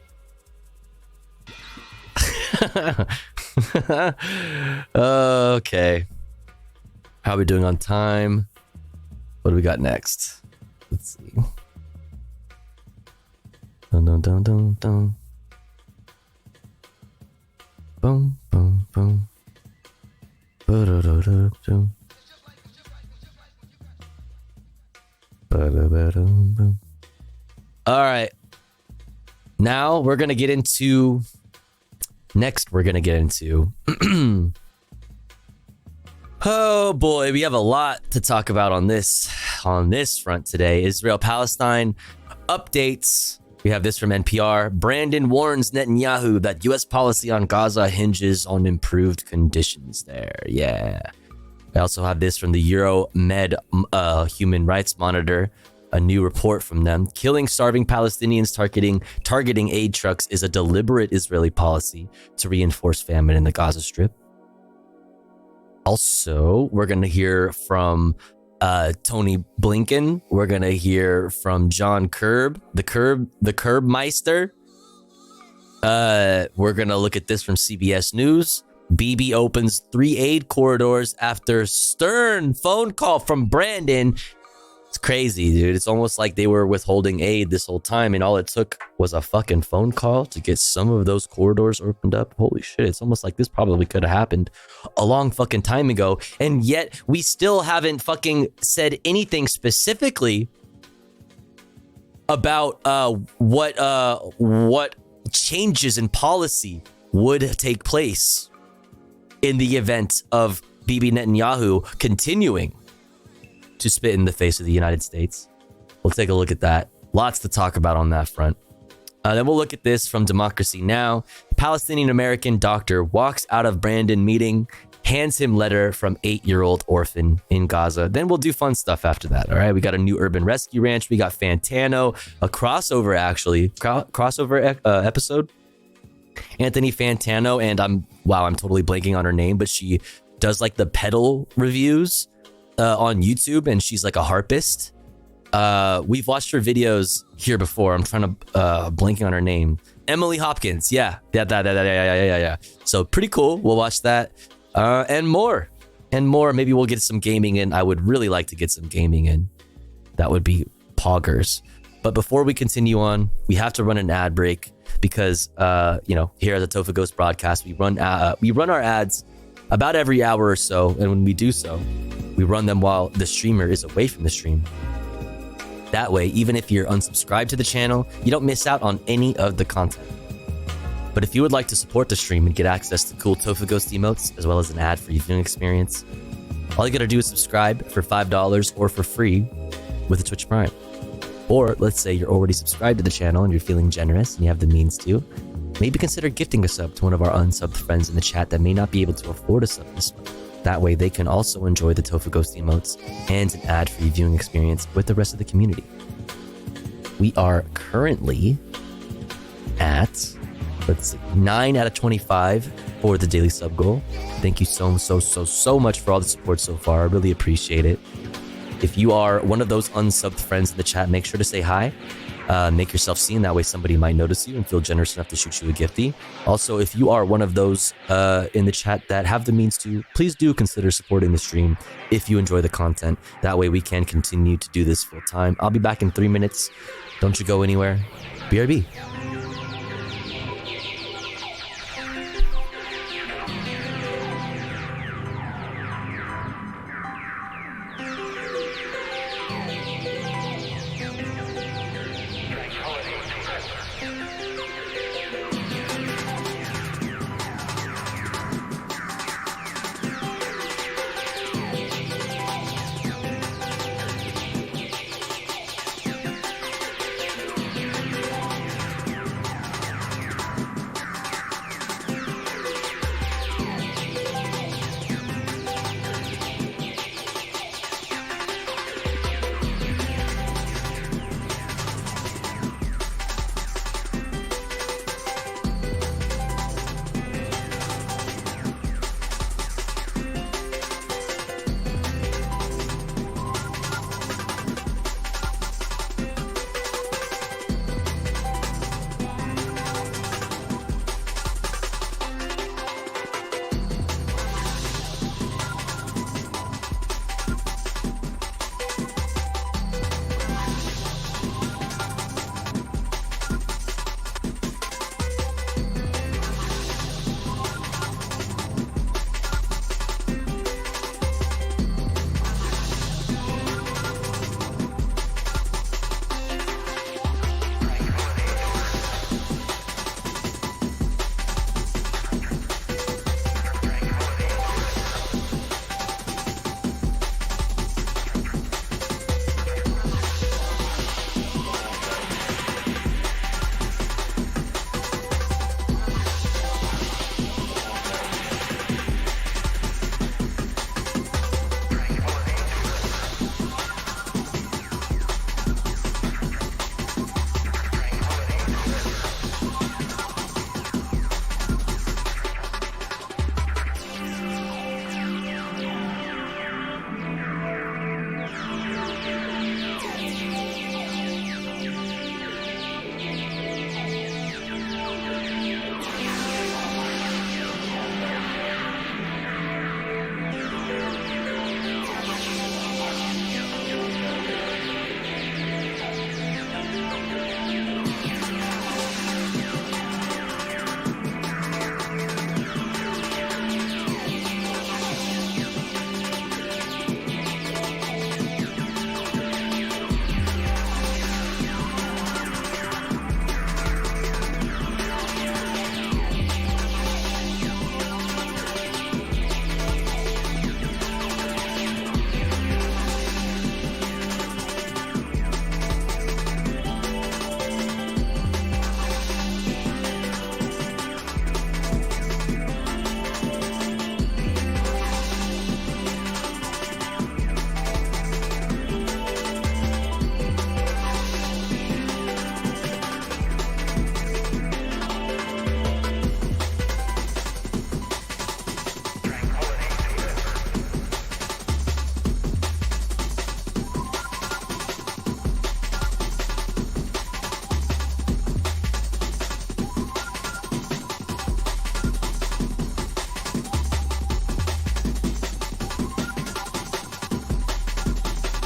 Okay. How are we doing on time? What do we got next? Let's see. Dun dun dun dun dun. Boom boom boom. Ba-da-da-da-dum. Ba-da-ba-dum-bum. All right. Now we're going to get into... Oh boy, we have a lot to talk about on this front today. Israel-Palestine updates. We have this from NPR. Brandon warns Netanyahu that U.S. policy on Gaza hinges on improved conditions there. Yeah. We also have this from the Euromed Human Rights Monitor. A new report from them. Killing starving Palestinians targeting aid trucks is a deliberate Israeli policy to reinforce famine in the Gaza Strip. Also, we're going to hear from Tony Blinken. We're going to hear from John Curb, the Curbmeister. We're going to look at this from CBS News. Bibi opens 3 aid corridors after stern phone call from Brandon. It's crazy, dude. It's almost like they were withholding aid this whole time, and all it took was a fucking phone call to get some of those corridors opened up. Holy shit. It's almost like this probably could have happened a long fucking time ago, and yet we still haven't fucking said anything specifically about what changes in policy would take place in the event of Bibi Netanyahu continuing to spit in the face of the United States. We'll take a look at that. Lots to talk about on that front. Then we'll look at this from Democracy Now! Palestinian American doctor walks out of Brandon meeting, hands him letter from 8-year-old orphan in Gaza. Then we'll do fun stuff after that. All right. We got a new urban rescue ranch. We got Fantano, a crossover episode. Anthony Fantano, and I'm totally blanking on her name, but she does like the pedal reviews on YouTube, and she's like a harpist. We've watched her videos here before. I'm trying to blanking on her name. Emily Hopkins. Yeah. So pretty cool. We'll watch that and more. Maybe we'll get some gaming in. I would really like to get some gaming in. That would be poggers. But before we continue on, we have to run an ad break because here at the Tofu Ghost broadcast, we run our ads about every hour or so, and when we do so, we run them while the streamer is away from the stream. That way, even if you're unsubscribed to the channel, you don't miss out on any of the content. But if you would like to support the stream and get access to cool Tofu Ghost emotes, as well as an ad-free viewing experience, all you gotta do is subscribe for $5 or for free with a Twitch Prime. Or let's say you're already subscribed to the channel and you're feeling generous and you have the means to, maybe consider gifting a sub to one of our unsubbed friends in the chat that may not be able to afford a sub this month. That way they can also enjoy the Tofu Ghost emotes and an ad-free viewing experience with the rest of the community. We are currently at, 9 out of 25 for the daily sub goal. Thank you so much for all the support so far. I really appreciate it. If you are one of those unsubbed friends in the chat, make sure to say hi. Make yourself seen. That way somebody might notice you and feel generous enough to shoot you a gifty. Also, if you are one of those in the chat that have the means to, please do consider supporting the stream if you enjoy the content. That way we can continue to do this full time. I'll be back in 3 minutes. Don't you go anywhere. BRB.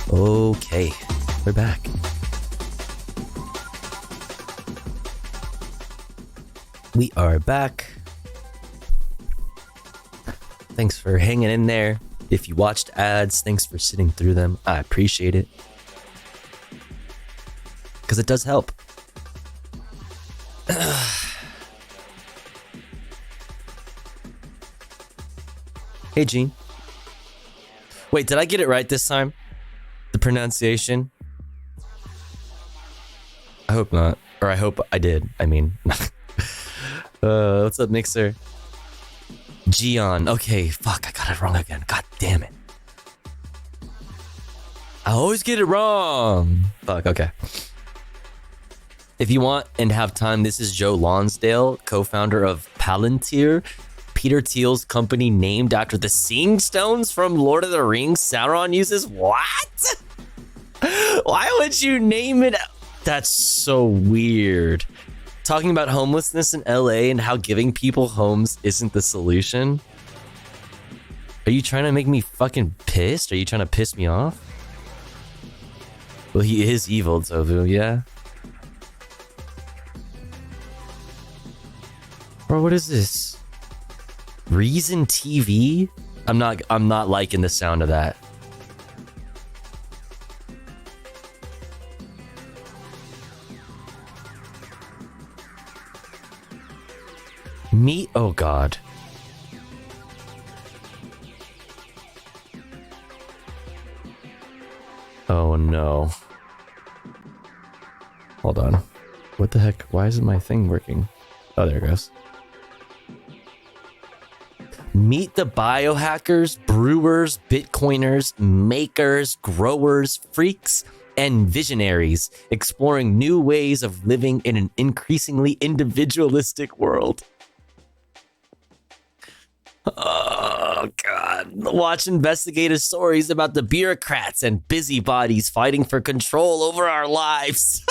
Okay, we're back. We are back. Thanks for hanging in there. If you watched ads, thanks for sitting through them. I appreciate it. Because it does help. Hey, Gene. Wait, did I get it right this time? The pronunciation? I hope not. Or I hope I did. I mean... what's up, Mixer? Gion. Okay, fuck, I got it wrong again. God damn it. I always get it wrong. Fuck, okay. If you want and have time, this is Joe Lonsdale, co-founder of Palantir, Peter Thiel's company named after the Seeing Stones from Lord of the Rings. Sauron uses what? Why would you name it? That's so weird. Talking about homelessness in LA and how giving people homes isn't the solution. Are you trying to make me fucking pissed? Are you trying to piss me off? Well, he is evil, Tofu, yeah. Bro, what is this? Reason TV? I'm not liking the sound of that. Me? Oh god. Oh no. Hold on. What the heck? Why isn't my thing working? Oh, there it goes. Meet the biohackers, brewers, Bitcoiners, makers, growers, freaks, and visionaries, exploring new ways of living in an increasingly individualistic world. Oh, God. Watch investigative stories about the bureaucrats and busybodies fighting for control over our lives.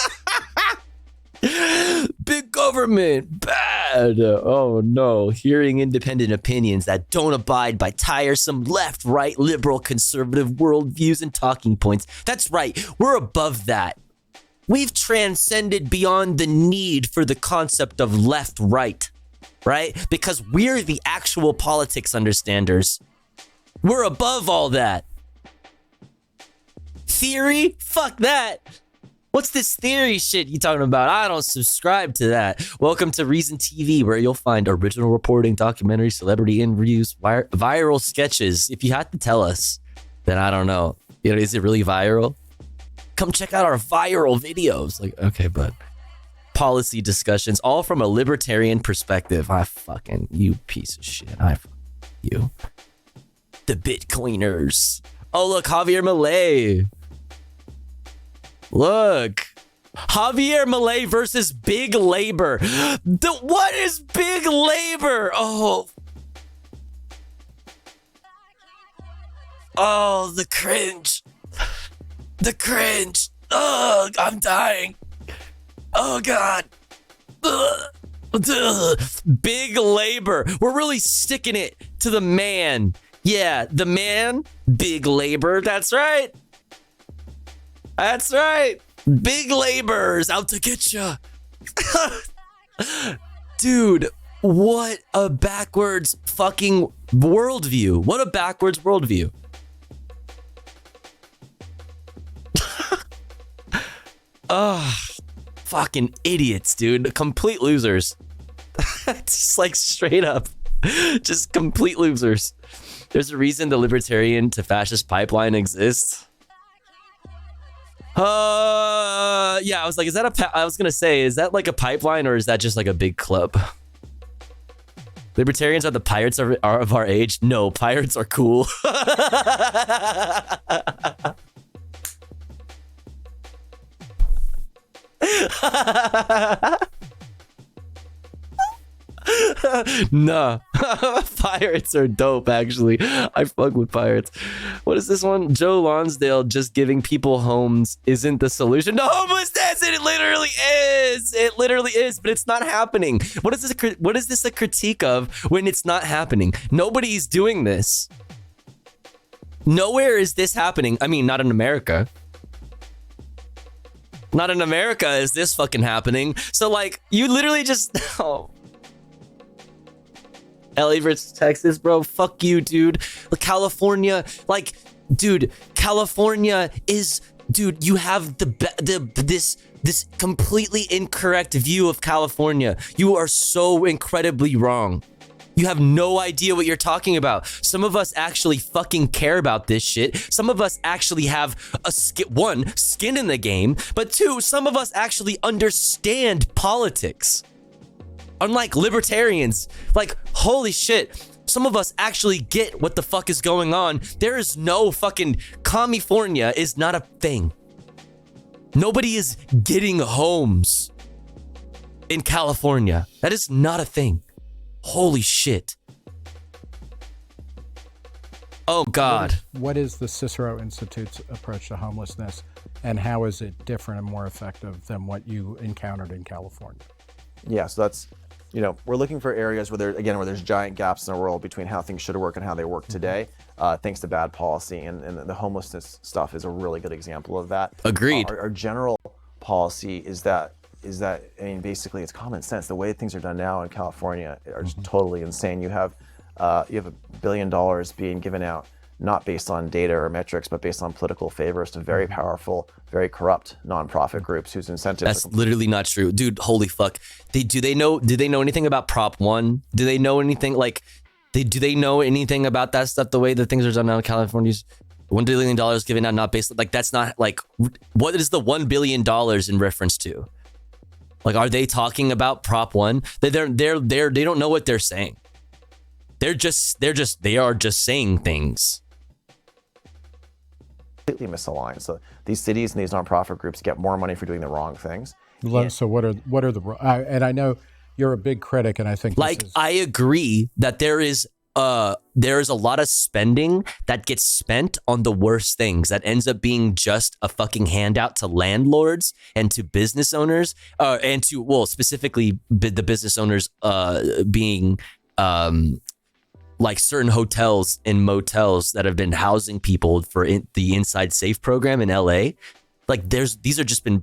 Big government, bad. Oh no, hearing independent opinions that don't abide by tiresome left, right, liberal, conservative worldviews and talking points. That's right, we're above that. We've transcended beyond the need for the concept of left, right, Because we're the actual politics understanders. We're above all that. Theory? Fuck that. What's this theory shit you talking about? I don't subscribe to that. Welcome to Reason TV, where you'll find original reporting, documentaries, celebrity interviews, viral sketches. If you had to tell us, then I don't know. Is it really viral? Come check out our viral videos. Like, okay, but policy discussions, all from a libertarian perspective. You piece of shit. You. The Bitcoiners. Oh, look, Javier Milei. Look, Javier Milei versus Big Labor. What is Big Labor? Oh, the cringe. The cringe. Oh, I'm dying. Oh, God. Big Labor. We're really sticking it to the man. Yeah, the man, Big Labor. That's right. That's right. Big Labor's out to get you. Dude, what a backwards fucking worldview. What a backwards worldview. Fucking idiots, dude. Complete losers. Just like straight up. Just complete losers. There's a reason the libertarian to fascist pipeline exists. Yeah, I was like, I was gonna say, is that like a pipeline or is that just like a big club? Libertarians are the pirates of our age? No, pirates are cool. Nah, pirates are dope, actually. I fuck with pirates. What is this one? Joe Lonsdale, just giving people homes isn't the solution to homelessness. It literally is. It literally is, but it's not happening. What is this a critique of when it's not happening? Nobody's doing this. Nowhere is this happening. I mean, not in America. Not in America is this fucking happening. So, like, you literally just... Oh. LA versus Texas, bro. Fuck you, dude. California, like, dude, California is... Dude, you have this completely incorrect view of California. You are so incredibly wrong. You have no idea what you're talking about. Some of us actually fucking care about this shit. Some of us actually have skin in the game, but two, some of us actually understand politics. Unlike libertarians, like, holy shit, some of us actually get what the fuck is going on. There is no fucking California is not a thing. Nobody is getting homes in California. That is not a thing. Holy shit. Oh, God. What is the Cicero Institute's approach to homelessness, and how is it different and more effective than what you encountered in California? Yeah, so that's, we're looking for areas where where there's giant gaps in the world between how things should work and how they work today, thanks to bad policy. And the homelessness stuff is a really good example of that. Agreed. Our general policy is that, I mean, basically it's common sense. The way things are done now in California are just totally insane. You have $1 billion being given out, not based on data or metrics, but based on political favors to very powerful, very corrupt nonprofit groups whose incentives. That's literally not true, dude. Holy fuck. Do they know anything about Prop 1? Do they know anything do they know anything about that stuff? The way that things are done now in California's $1 billion given out, not based, like, that's not, like, what is the $1 billion in reference to? Like, are they talking about Prop 1? They don't know what they're saying. They are just saying things. Completely misaligned. So these cities and these nonprofit groups get more money for doing the wrong things. So what are the and I know you're a big critic, and I think I agree that there is a lot of spending that gets spent on the worst things that ends up being just a fucking handout to landlords and to business owners, and to, well, specifically the business owners being like certain hotels and motels that have been housing people for the Inside Safe program in LA. Like, these are just been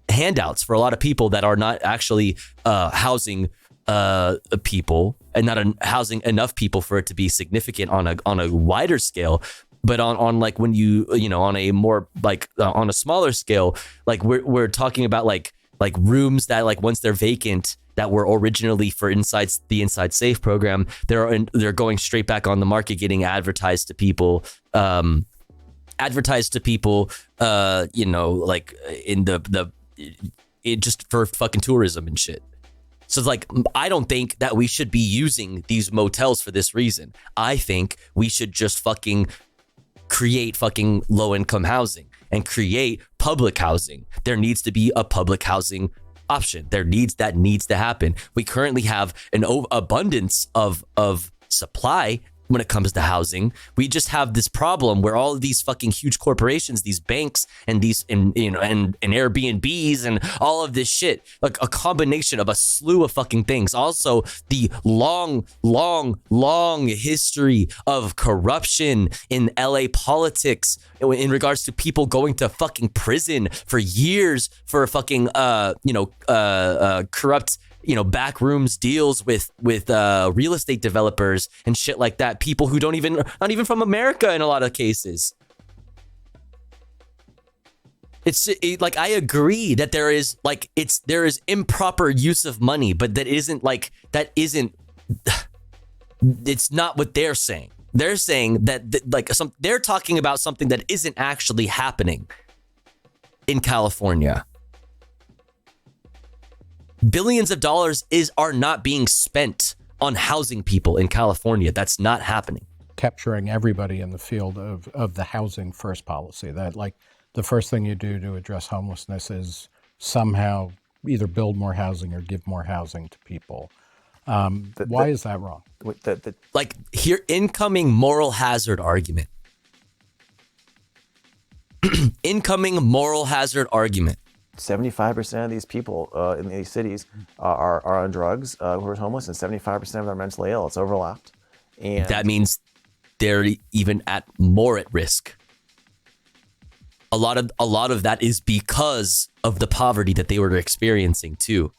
handouts for a lot of people that are not actually housing people, and not housing enough people for it to be significant on a wider scale. But on like, when on a more like on a smaller scale, like we're talking about like rooms that, like, once they're vacant, that were originally for the Inside Safe program, they're going straight back on the market, getting advertised to people, like, in it just for fucking tourism and shit. So it's like, I don't think that we should be using these motels for this reason. I think we should just fucking create fucking low income housing and create public housing. There needs to be a public housing option. That needs to happen. We currently have an abundance of supply when it comes to housing. We just have this problem where all of these fucking huge corporations, these banks, and these and Airbnbs and all of this shit, like a combination of a slew of fucking things. Also, the long history of corruption in LA politics in regards to people going to fucking prison for years for fucking corrupt backrooms deals with real estate developers and shit like that. People who not even from America in a lot of cases. Like, I agree that there is improper use of money, but it's not what they're saying. They're saying that they're talking about something that isn't actually happening in California. Billions of dollars are not being spent on housing people in California. That's not happening. Capturing everybody in the field of the housing first policy, that, like, the first thing you do to address homelessness is somehow either build more housing or give more housing to people. Why is that wrong? Like, here, incoming moral hazard argument. Incoming moral hazard argument. 75% of these people in these cities are on drugs, who are homeless, and 75% of them are mentally ill. It's overlapped. And that means they're even more at risk. A lot of that is because of the poverty that they were experiencing too.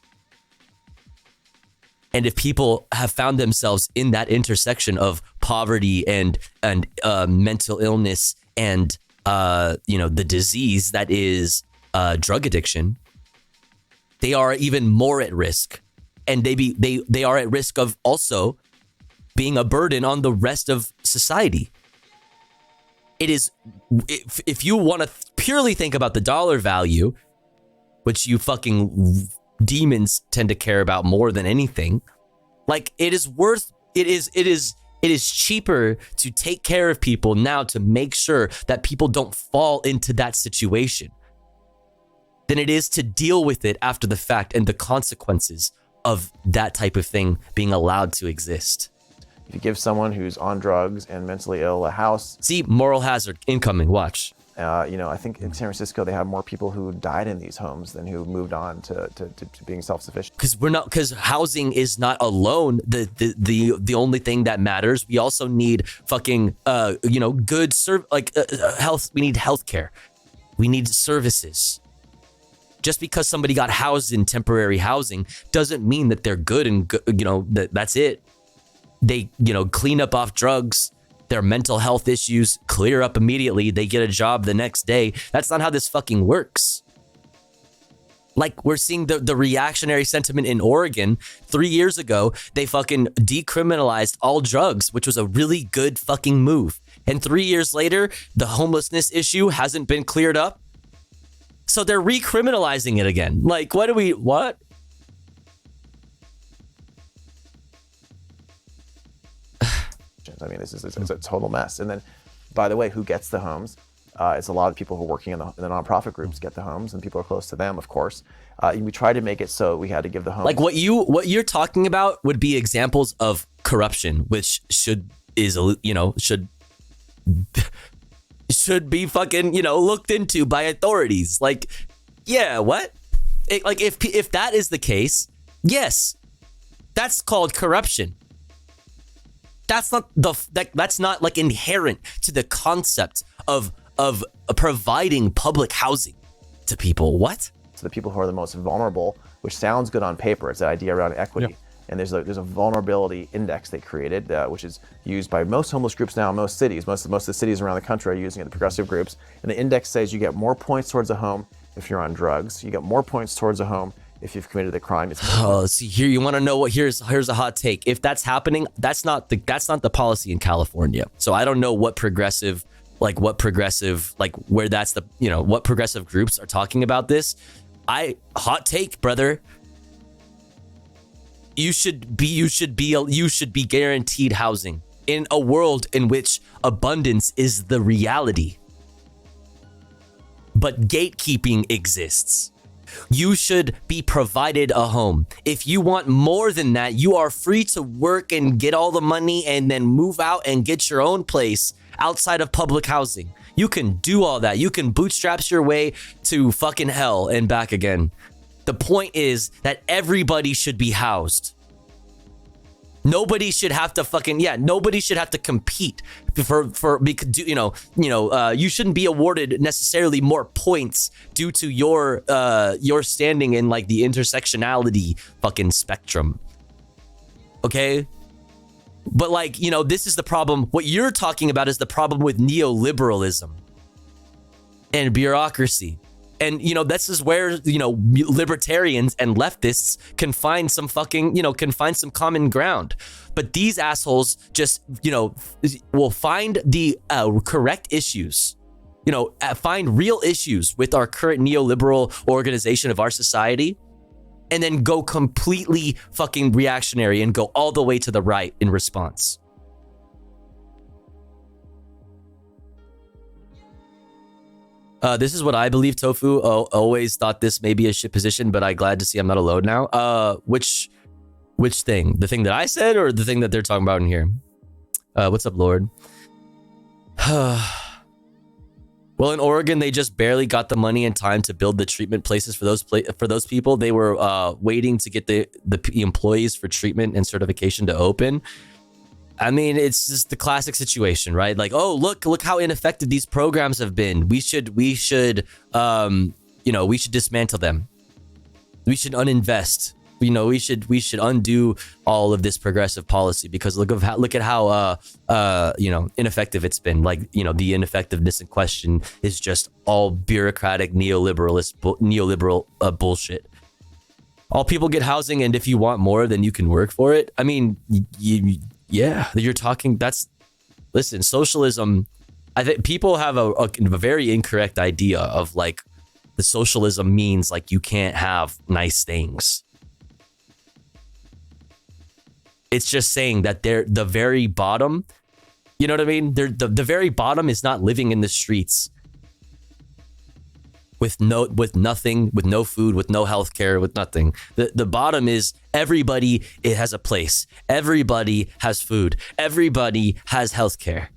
And if people have found themselves in that intersection of poverty and mental illness and the disease that is drug addiction, they are even more at risk, and they are at risk of also being a burden on the rest of society. It is, if you want to purely think about the dollar value, which you fucking demons tend to care about more than anything, like it is cheaper to take care of people now to make sure that people don't fall into that situation than it is to deal with it after the fact and the consequences of that type of thing being allowed to exist. If you give someone who's on drugs and mentally ill a house... See, moral hazard incoming, watch. I think in San Francisco, they have more people who died in these homes than who moved on to being self-sufficient. Because housing is not alone the only thing that matters. We also need fucking, good health. We need healthcare. We need services. Just because somebody got housed in temporary housing doesn't mean that they're good and that's it. They, clean up off drugs, their mental health issues clear up immediately. They get a job the next day. That's not how this fucking works. Like, we're seeing the reactionary sentiment in Oregon. 3 years ago, they fucking decriminalized all drugs, which was a really good fucking move. And 3 years later, the homelessness issue hasn't been cleared up. So they're recriminalizing it again. Like, what? I mean, it's a total mess. And then, by the way, who gets the homes? It's a lot of people who are working in the nonprofit groups get the homes, and people are close to them, of course. We tried to make it so we had to give the homes. Like what you're talking about would be examples of corruption, which should be fucking looked into by authorities. Like, yeah, what? If that is the case, yes, that's called corruption. That's not like inherent to the concept of providing public housing to people. What? To the people who are the most vulnerable, which sounds good on paper. It's the idea around equity. Yep. And there's a vulnerability index they created, which is used by most homeless groups now in most cities. Most of the cities around the country are using it, the progressive groups. And the index says you get more points towards a home if you're on drugs. You get more points towards a home if you've committed a crime. See here, you want to know what? Here's a hot take. If that's happening, that's not the policy in California. So I don't know what progressive what progressive groups are talking about this. Hot take, brother. You should be guaranteed housing in a world in which abundance is the reality. But gatekeeping exists. You should be provided a home. If you want more than that, you are free to work and get all the money and then move out and get your own place outside of public housing. You can do all that. You can bootstrap your way to fucking hell and back again. The point is that everybody should be housed. Nobody should have to nobody should have to compete you shouldn't be awarded necessarily more points due to your standing in like the intersectionality fucking spectrum. Okay? But this is the problem. What you're talking about is the problem with neoliberalism and bureaucracy. And, this is where, libertarians and leftists can find some common ground. But these assholes just, will find the correct issues, find real issues with our current neoliberal organization of our society, and then go completely fucking reactionary and go all the way to the right in response. This is what I believe, Tofu. Always thought this may be a shit position, but I'm glad to see I'm not alone now. Which thing? The thing that I said or the thing that they're talking about in here? What's up, Lord? Well, in Oregon, they just barely got the money and time to build the treatment places for those people. They were waiting to get the employees for treatment and certification to open. I mean, it's just the classic situation, right? Like, oh, look how ineffective these programs have been. We should dismantle them. We should uninvest. We should undo all of this progressive policy because look at how ineffective it's been. Like, the ineffectiveness in question is just all bureaucratic neoliberal bullshit. All people get housing, and if you want more, then you can work for it. I mean, you're talking. Listen, socialism. I think people have a very incorrect idea of like the socialism means like you can't have nice things. It's just saying that they're the very bottom. You know what I mean? They're the very bottom is not living in the streets with nothing, with no food, with no healthcare, with nothing. The bottom is everybody. It has a place. Everybody has food. Everybody has healthcare.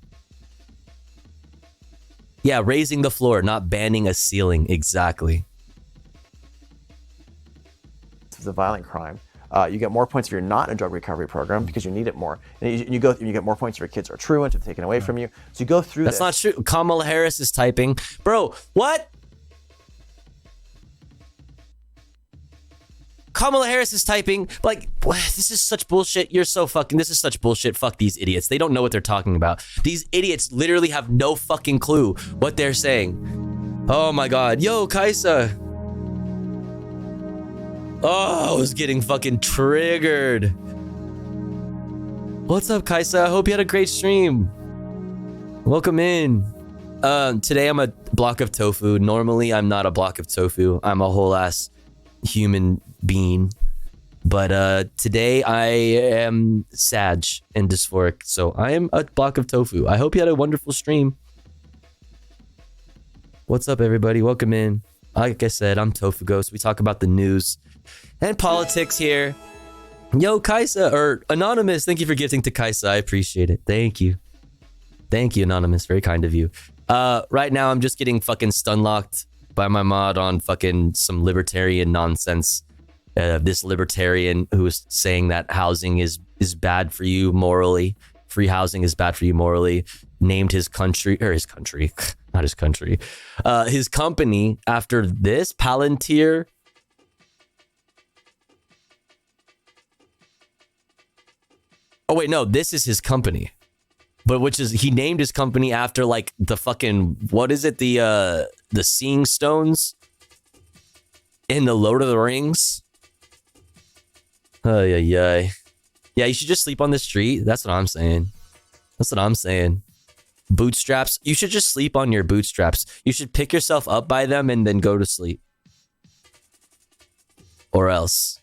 Yeah, raising the floor, not banning a ceiling. Exactly. It's a violent crime. You get more points if you're not in a drug recovery program because you need it more. And you get more points if your kids are truant, if taken away from you. So you go through That's not true. Kamala Harris is typing. Bro, what? Kamala Harris is typing. Like, this is such bullshit. This is such bullshit. Fuck these idiots. They don't know what they're talking about. These idiots literally have no fucking clue what they're saying. Oh my God. Yo, Kaisa. Oh, I was getting fucking triggered. What's up, Kaisa? I hope you had a great stream. Welcome in. Today I'm a block of tofu. Normally I'm not a block of tofu. I'm a whole ass human being. But today I am Sag and dysphoric, so I am a block of tofu. I hope you had a wonderful stream. What's up, everybody? Welcome in. Like I said, I'm Tofu Ghost. We talk about the news and politics here. Yo, Kaisa, or Anonymous, thank you for gifting to Kaisa. I appreciate it. Thank you. Thank you, Anonymous. Very kind of you. Right now, I'm just getting fucking stun-locked by my mod on fucking some libertarian nonsense. This libertarian who is saying that housing is bad for you morally. Free housing is bad for you morally. Named his company after this, Palantir. Oh wait, no, this is his company. But he named his company after like the fucking, what is it? The Seeing Stones in the Lord of the Rings. Oh yeah. Yeah, you should just sleep on the street. That's what I'm saying. Bootstraps. You should just sleep on your bootstraps. You should pick yourself up by them and then go to sleep. Or else.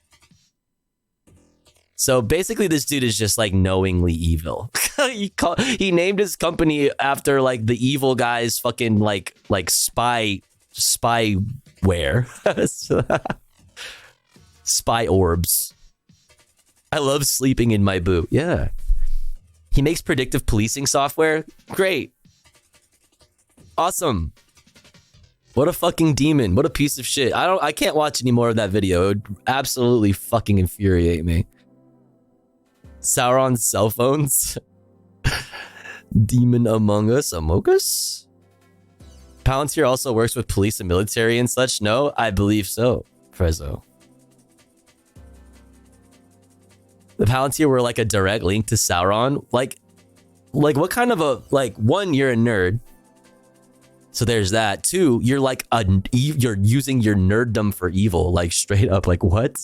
So basically this dude is just like knowingly evil. He named his company after like the evil guy's fucking like spyware. Spy orbs. I love sleeping in my boot. Yeah. He makes predictive policing software. Great. Awesome. What a fucking demon. What a piece of shit. I can't watch any more of that video. It would absolutely fucking infuriate me. Sauron's cell phones. Demon Among Us. Palantir also works with police and military and such. No, I believe so. Prezzo. The Palantir were like a direct link to Sauron. Like what kind of a, like, one, you're a nerd. So there's that. Two, you're like you're using your nerddom for evil. Like straight up, like what?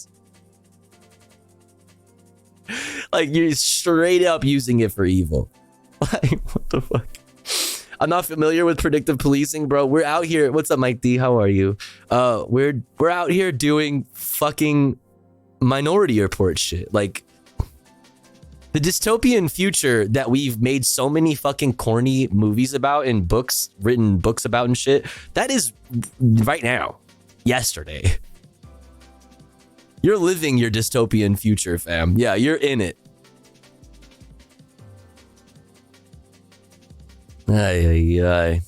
Like you're straight up using it for evil. Like what the fuck? I'm not familiar with predictive policing, bro. We're out here. What's up, Mike D? How are you? We're out here doing fucking Minority Report shit. Like the dystopian future that we've made so many fucking corny movies about and written books about and shit. That is right now. Yesterday. You're living your dystopian future, fam. Yeah, you're in it. Ay.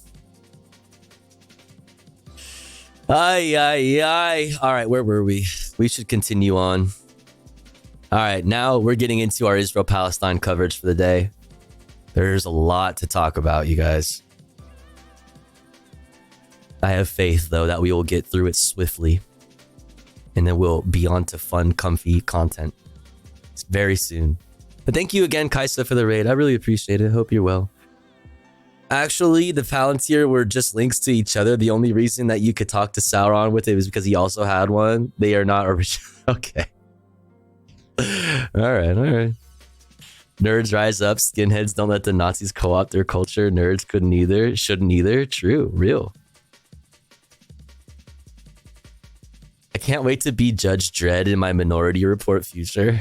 All right, where were we? We should continue on. All right, now we're getting into our Israel-Palestine coverage for the day. There's a lot to talk about, you guys. I have faith, though, that we will get through it swiftly. And then we'll be on to fun, comfy content very soon. But thank you again, Kaisa, for the raid. I really appreciate it. Hope you're well. Actually, the Palantir were just links to each other. The only reason that you could talk to Sauron with it was because he also had one. They are not original. Okay. All right. Nerds rise up. Skinheads don't let the Nazis co-opt their culture. Nerds couldn't either. Shouldn't either. True. Real. I can't wait to be Judge Dredd in my Minority Report future.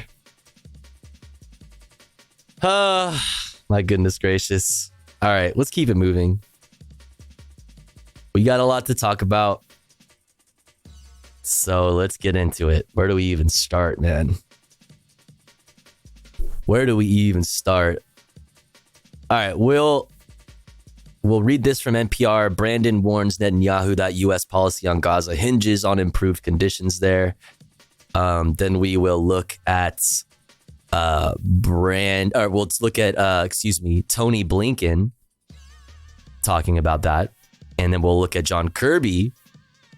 My goodness gracious. All right, let's keep it moving. We got a lot to talk about. So let's get into it. Where do we even start, man? Where do we even start? All right, we'll read this from NPR. Brandon warns Netanyahu that U.S. policy on Gaza hinges on improved conditions there. Then we will look at Tony Blinken talking about that. And then we'll look at John Kirby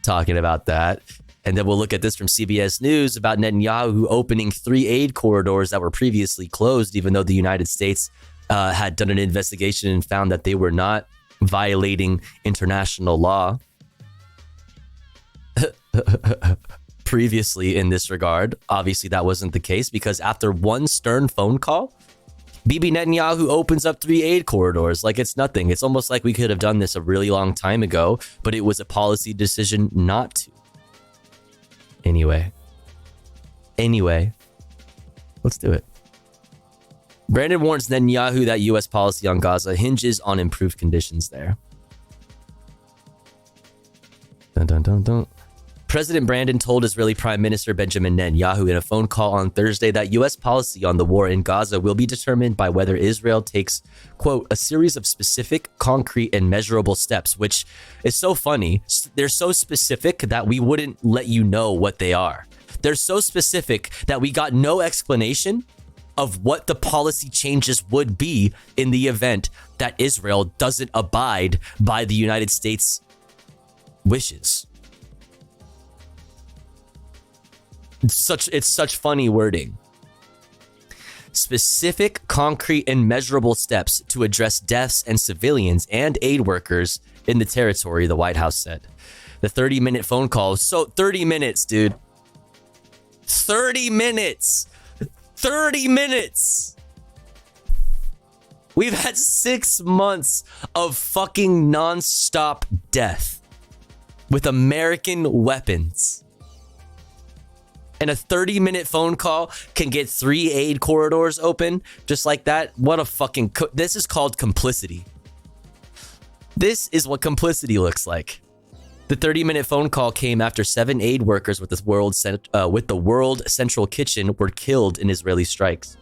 talking about that. And then we'll look at this from CBS News about Netanyahu opening 3 aid corridors that were previously closed, even though the United States had done an investigation and found that they were not violating international law previously in this regard. Obviously, that wasn't the case because after one stern phone call, Bibi Netanyahu opens up 3 aid corridors like it's nothing. It's almost like we could have done this a really long time ago, but it was a policy decision not to. Anyway, let's do it. Brandon warns Netanyahu that U.S. policy on Gaza hinges on improved conditions there. Dun, dun, dun, dun. President Brandon told Israeli Prime Minister Benjamin Netanyahu in a phone call on Thursday that U.S. policy on the war in Gaza will be determined by whether Israel takes, quote, a series of specific, concrete, and measurable steps, which is so funny. They're so specific that we wouldn't let you know what they are. They're so specific that we got no explanation of what the policy changes would be in the event that Israel doesn't abide by the United States' wishes. It's such funny wording. Specific, concrete, and measurable steps to address deaths and civilians and aid workers in the territory, the White House said. The 30-minute phone call. So 30 minutes, dude. 30 minutes. 30 minutes. We've had 6 months of fucking nonstop death with American weapons. And a 30-minute phone call can get 3 aid corridors open just like that. What a fucking... This is called complicity. This is what complicity looks like. The 30-minute phone call came after 7 aid workers with the World Central Kitchen were killed in Israeli strikes.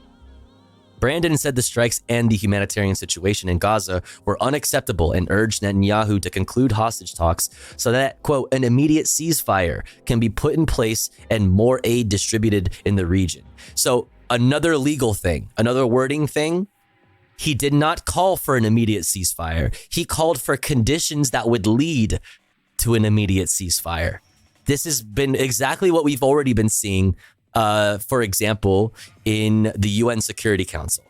Brandon said the strikes and the humanitarian situation in Gaza were unacceptable and urged Netanyahu to conclude hostage talks so that, quote, an immediate ceasefire can be put in place and more aid distributed in the region. So another legal thing, another wording thing, he did not call for an immediate ceasefire. He called for conditions that would lead to an immediate ceasefire. This has been exactly what we've already been seeing, for example, in the UN Security Council.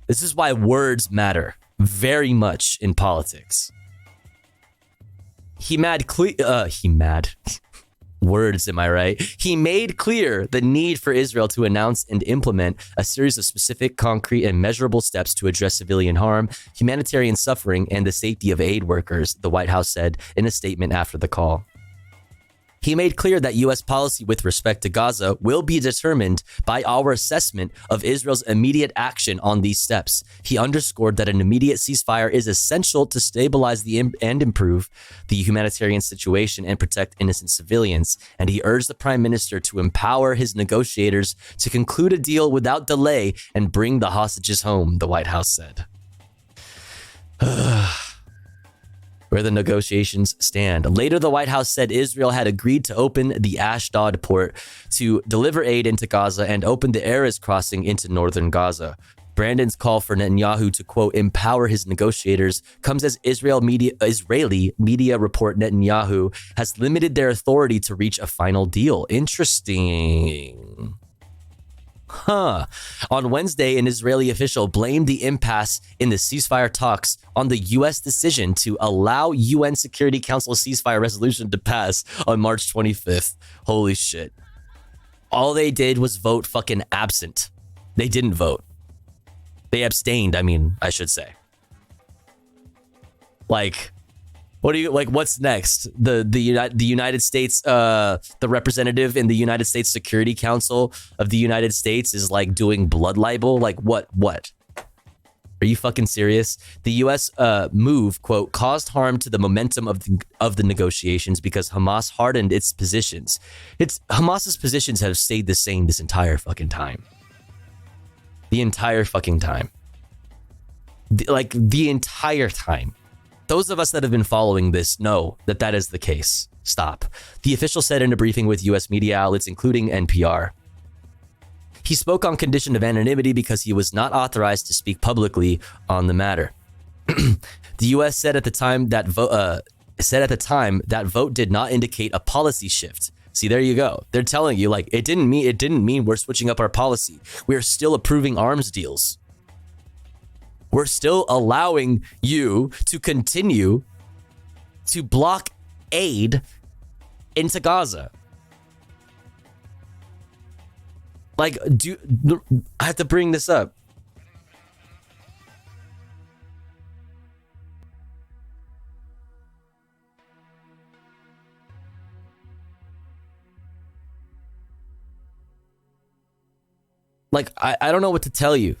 This is why words matter very much in politics. Words, am I right? He made clear the need for Israel to announce and implement a series of specific, concrete, and measurable steps to address civilian harm, humanitarian suffering, and the safety of aid workers, the White House said in a statement after the call. He made clear that U.S. policy with respect to Gaza will be determined by our assessment of Israel's immediate action on these steps. He underscored that an immediate ceasefire is essential to stabilize and improve the humanitarian situation and protect innocent civilians. And he urged the prime minister to empower his negotiators to conclude a deal without delay and bring the hostages home, the White House said. Where the negotiations stand. Later, the White House said Israel had agreed to open the Ashdod port to deliver aid into Gaza and open the Erez crossing into northern Gaza. Brandon's call for Netanyahu to, quote, empower his negotiators comes as Israeli media report Netanyahu has limited their authority to reach a final deal. Interesting. On Wednesday, an Israeli official blamed the impasse in the ceasefire talks on the U.S. decision to allow UN Security Council ceasefire resolution to pass on March 25th. Holy shit. All they did was vote fucking absent. They didn't vote. They abstained, I should say. Like, what's next? The United States, the representative in the United States Security Council of the United States is like doing blood libel? Like what? Are you fucking serious? The U.S. move, quote, caused harm to the momentum of the negotiations because Hamas hardened its positions. Hamas's positions have stayed the same this entire fucking time. The entire fucking time. The entire time. Those of us that have been following this know that that is the case. Stop. The official said in a briefing with U.S. media outlets, including NPR. He spoke on condition of anonymity because he was not authorized to speak publicly on the matter. The U.S. said at the time that vote did not indicate a policy shift. See, there you go. They're telling you, like, it didn't mean we're switching up our policy. We're still approving arms deals. We're still allowing you to continue to block aid into Gaza. Like, I have to bring this up. Like, I don't know what to tell you.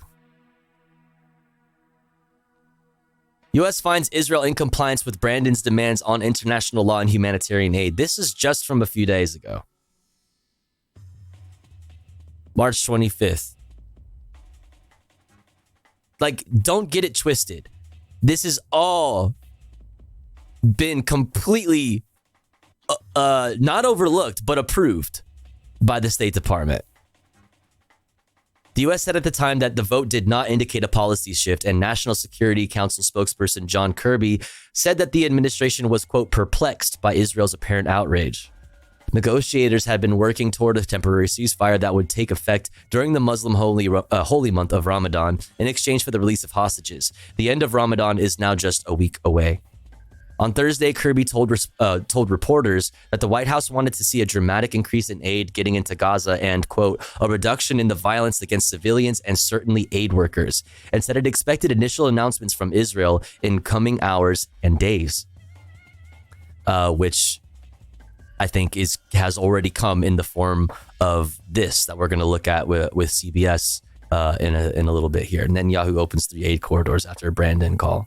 U.S. finds Israel in compliance with Brandon's demands on international law and humanitarian aid. This is just from a few days ago. March 25th. Like, don't get it twisted. This has all been completely not overlooked, but approved by the State Department. The U.S. said at the time that the vote did not indicate a policy shift, and National Security Council spokesperson John Kirby said that the administration was, quote, perplexed by Israel's apparent outrage. Negotiators had been working toward a temporary ceasefire that would take effect during the Muslim holy month of Ramadan in exchange for the release of hostages. The end of Ramadan is now just a week away. On Thursday, Kirby told reporters that the White House wanted to see a dramatic increase in aid getting into Gaza and, quote, a reduction in the violence against civilians and certainly aid workers, and said it expected initial announcements from Israel in coming hours and days, which I think has already come in the form of this that we're going to look at with CBS in a little bit here. And then Netanyahu opens 3 aid corridors after a Brandon call.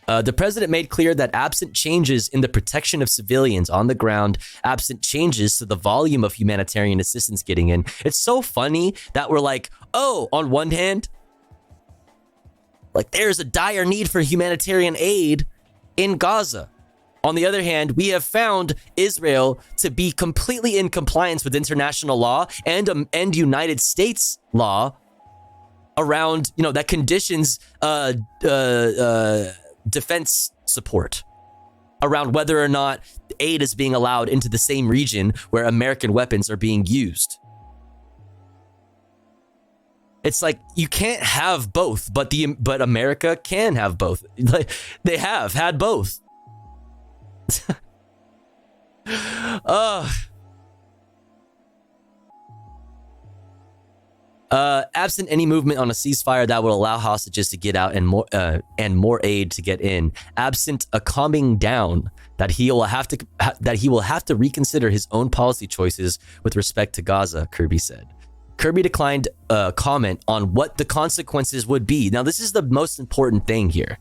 The president made clear that absent changes in the protection of civilians on the ground, absent changes to the volume of humanitarian assistance getting in. It's so funny that we're like, oh, on one hand, like there's a dire need for humanitarian aid in Gaza. On the other hand, we have found Israel to be completely in compliance with international law and United States law around, that conditions defense support around whether or not aid is being allowed into the same region where American weapons are being used. It's like you can't have both, but America can have both. Like they have had both. Absent any movement on a ceasefire that will allow hostages to get out and more aid to get in, absent a calming down, that he will have to reconsider his own policy choices with respect to Gaza, Kirby said. Kirby declined comment on what the consequences would be. Now, this is the most important thing here.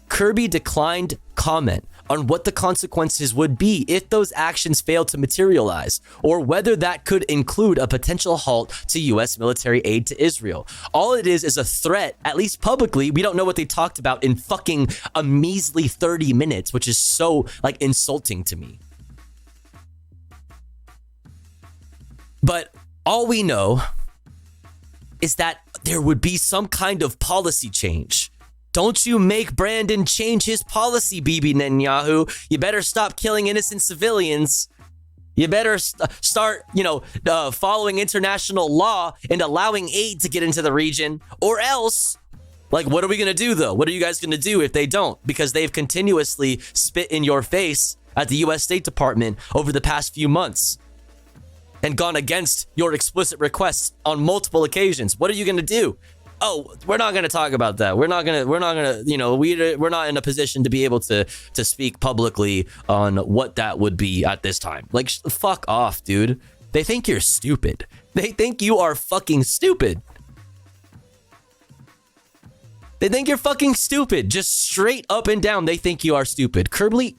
Kirby declined comment on what the consequences would be if those actions failed to materialize, or whether that could include a potential halt to U.S. military aid to Israel. All it is a threat, at least publicly. We don't know what they talked about in fucking a measly 30 minutes, which is so, insulting to me. But all we know is that there would be some kind of policy change. Don't you make Brandon change his policy, Bibi Netanyahu. You better stop killing innocent civilians. You better start, following international law and allowing aid to get into the region, or else, like, what are we going to do, though? What are you guys going to do if they don't? Because they've continuously spit in your face at the U.S. State Department over the past few months and gone against your explicit requests on multiple occasions. What are you going to do? Oh, we're not going to talk about that. We're not going to, we're not in a position to be able to speak publicly on what that would be at this time. Like, fuck off, dude. They think you're stupid. They think you are fucking stupid. They think you're fucking stupid. Just straight up and down, they think you are stupid. Kirby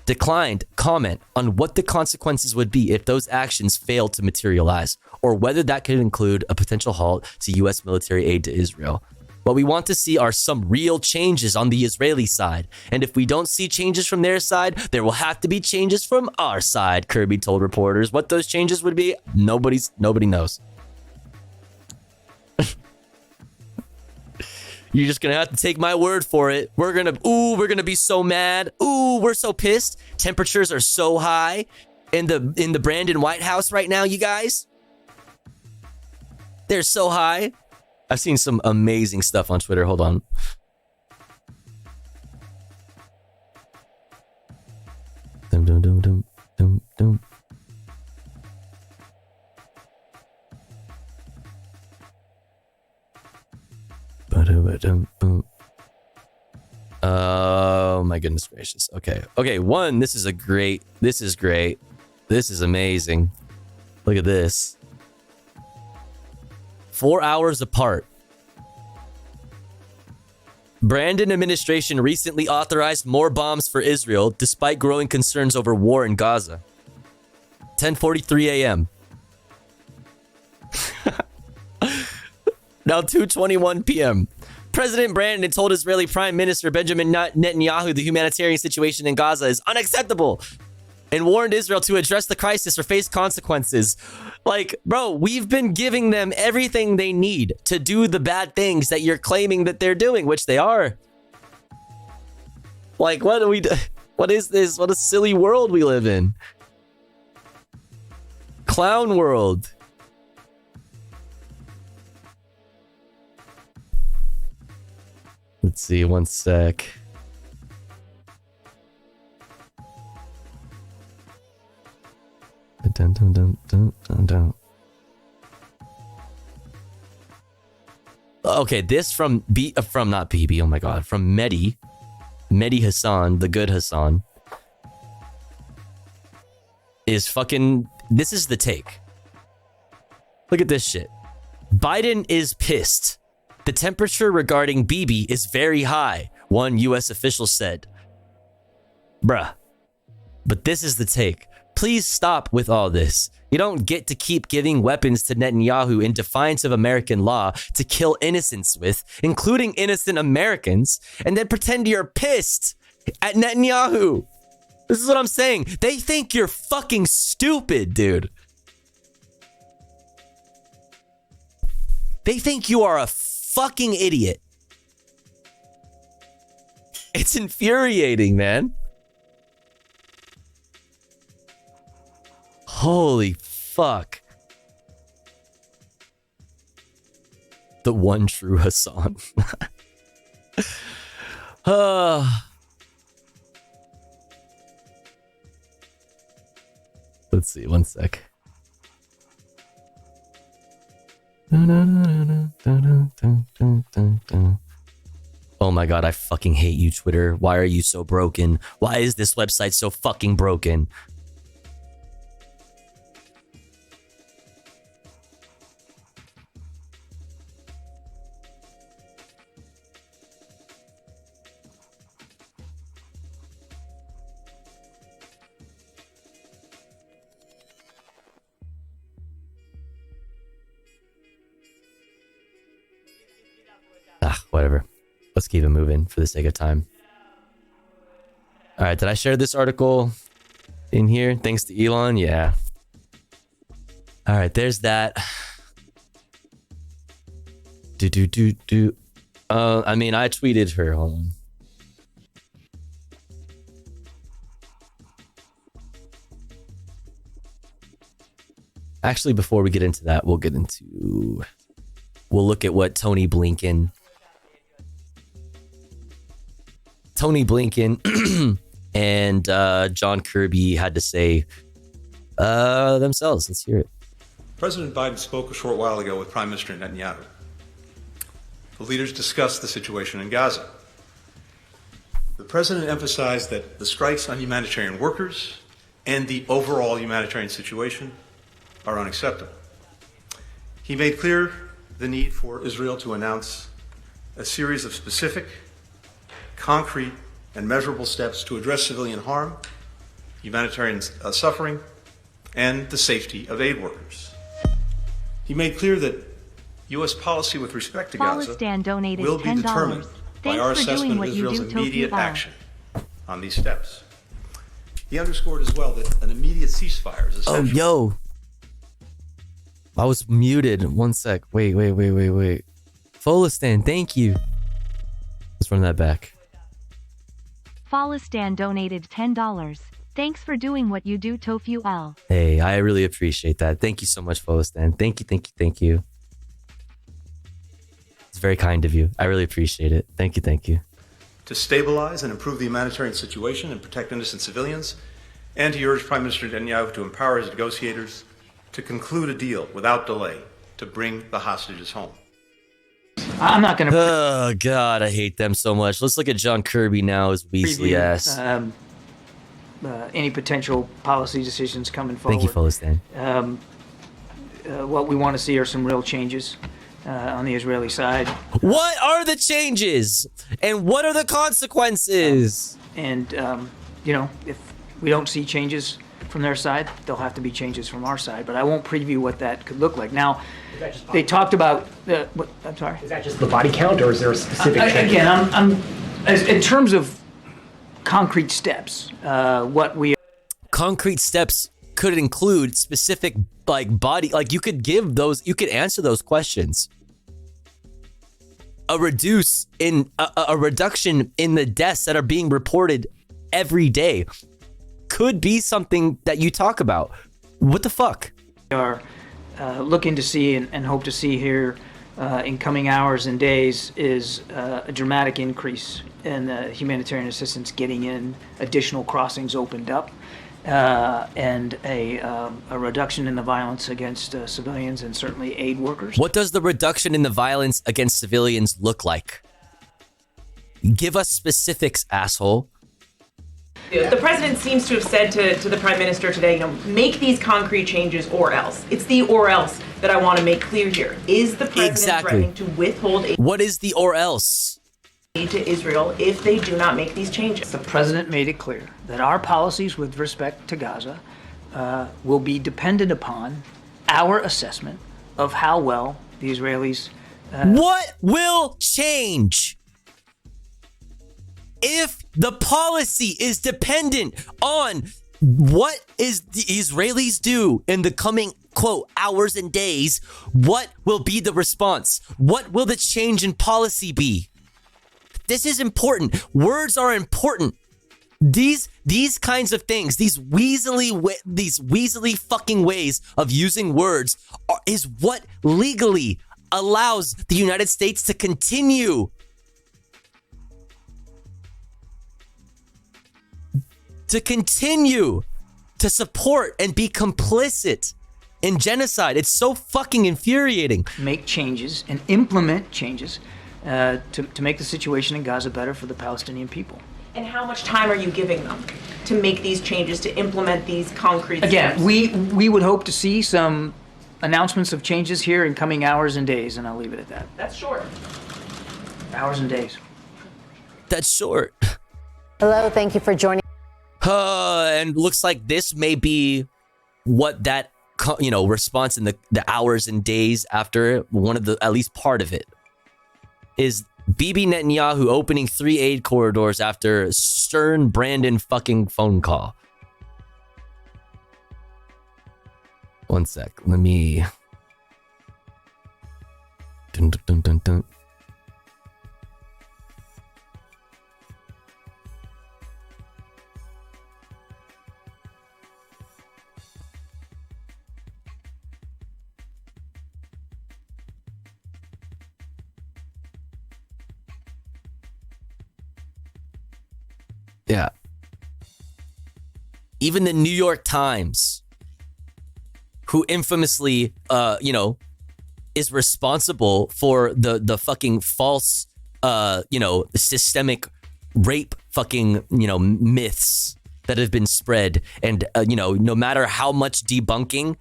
declined comment on what the consequences would be if those actions failed to materialize, or whether that could include a potential halt to U.S. military aid to Israel. What we want to see are some real changes on the Israeli side. And if we don't see changes from their side, there will have to be changes from our side, Kirby told reporters. What those changes would be, nobody knows. You're just gonna have to take my word for it. We're gonna be so mad. Ooh, we're so pissed. Temperatures are so high in the Brandon White House right now, you guys. They're so high. I've seen some amazing stuff on Twitter. Hold on. Dum dum dum dum dum dum. Oh my goodness gracious. Okay, one, this is great. This is amazing. Look at this. 4 hours apart. Brandon administration recently authorized more bombs for Israel despite growing concerns over war in Gaza. 10:43 a.m. Now 2:21 p.m. President Brandon told Israeli Prime Minister Benjamin Netanyahu the humanitarian situation in Gaza is unacceptable and warned Israel to address the crisis or face consequences. Like, bro, we've been giving them everything they need to do the bad things that you're claiming that they're doing, which they are. Like, what is this? What a silly world we live in. Clown world. Let's see, one sec. Dun, dun, dun, dun, dun, dun. Okay, this from not BB, oh my god, from Mehdi Hassan, the good Hassan, is fucking, this is the take. Look at this shit. Biden is pissed. The temperature regarding Bibi is very high, one U.S. official said. Bruh. But this is the take. Please stop with all this. You don't get to keep giving weapons to Netanyahu in defiance of American law to kill innocents with, including innocent Americans, and then pretend you're pissed at Netanyahu. This is what I'm saying. They think you're fucking stupid, dude. They think you are a fucking idiot. It's infuriating, man. Holy fuck. The one true Hassan. Let's see, one sec. Oh my god, I fucking hate you, Twitter. Why are you so broken? Why is this website so fucking broken? Whatever. Let's keep it moving for the sake of time. All right, did I share this article in here? Thanks to Elon? Yeah. All right, there's that. I mean, I tweeted her. Hold on. Actually, before we get into that, we'll look at what Tony Blinken and John Kirby had to say themselves. Let's hear it. President Biden spoke a short while ago with Prime Minister Netanyahu. The leaders discussed the situation in Gaza. The president emphasized that the strikes on humanitarian workers and the overall humanitarian situation are unacceptable. He made clear the need for Israel to announce a series of specific, concrete, and measurable steps to address civilian harm, humanitarian suffering, and the safety of aid workers. He made clear that U.S. policy with respect to Gaza will be determined by our assessment of Israel's immediate action on these steps. He underscored as well that an immediate ceasefire is essential. Oh, yo. I was muted. One sec. Wait. Folistan, thank you. Let's run that back. Folistan donated $10. Thanks for doing what you do, Tofu L. Hey, I really appreciate that. Thank you so much, Folistan. Thank you. It's very kind of you. I really appreciate it. Thank you. To stabilize and improve the humanitarian situation and protect innocent civilians, and he urged Prime Minister Netanyahu to empower his negotiators to conclude a deal without delay to bring the hostages home. I'm not going to... Oh, God, I hate them so much. Let's look at John Kirby now, his Weasley ass. Any potential policy decisions coming forward. Thank you, Folistan. What we want to see are some real changes on the Israeli side. What are the changes? And what are the consequences? If we don't see changes from their side, there'll have to be changes from our side. But I won't preview what that could look like. Now, they talked about... I'm sorry? Is that just the body count, or is there a specific change? Again, in terms of concrete steps, concrete steps could include specific body, you could answer those questions. A reduction in the deaths that are being reported every day could be something that you talk about. What the fuck? We are looking to see and hope to see here in coming hours and days is a dramatic increase in the humanitarian assistance getting in, additional crossings opened up, and a reduction in the violence against civilians and certainly aid workers. What does the reduction in the violence against civilians look like? Give us specifics, asshole. The president seems to have said to the prime minister today, make these concrete changes or else. It's the or else that I want to make clear here. Is the president threatening to withhold aid? What is the or else? To Israel if they do not make these changes? The president made it clear that our policies with respect to Gaza will be dependent upon our assessment of how well the Israelis... What will change? If the policy is dependent on what is the Israelis do in the coming, quote, hours and days, what will be the response? What will the change in policy be? This is important. Words are important. These kinds of things, these weaselly fucking ways of using words is what legally allows the United States to continue to support and be complicit in genocide. It's so fucking infuriating. Make changes and implement changes to make the situation in Gaza better for the Palestinian people. And how much time are you giving them to make these changes, to implement these concrete steps? Again, we would hope to see some announcements of changes here in coming hours and days, and I'll leave it at that. That's short. Hours and days. That's short. Hello, thank you for joining. And looks like this may be what that response in the hours and days after at least part of it is. Bibi Netanyahu opening 3 aid corridors after stern Brandon fucking phone call. One sec. Let me. Dun, dun, dun, dun, dun. Yeah. Even the New York Times, who infamously, is responsible for the fucking false, systemic rape fucking, myths that have been spread. And, no matter how much debunking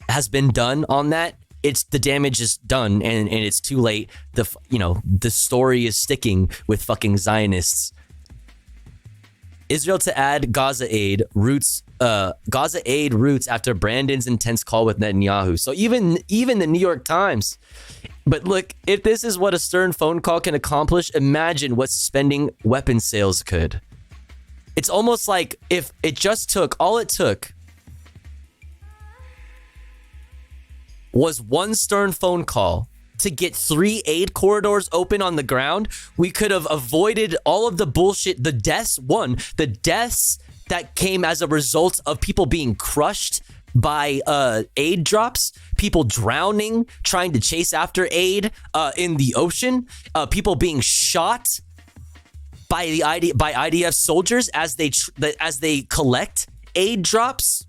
has been done on that, the damage is done and it's too late. The story is sticking with fucking Zionists. Israel to add Gaza aid roots after Brandon's intense call with Netanyahu. So even the New York Times. But look, if this is what a stern phone call can accomplish, imagine what suspending weapons sales could. It's almost like if it just took, all it took was one stern phone call to get 3 aid corridors open on the ground, we could have avoided all of the bullshit, the deaths that came as a result of people being crushed by aid drops, people drowning, trying to chase after aid in the ocean, people being shot by IDF soldiers as they collect aid drops.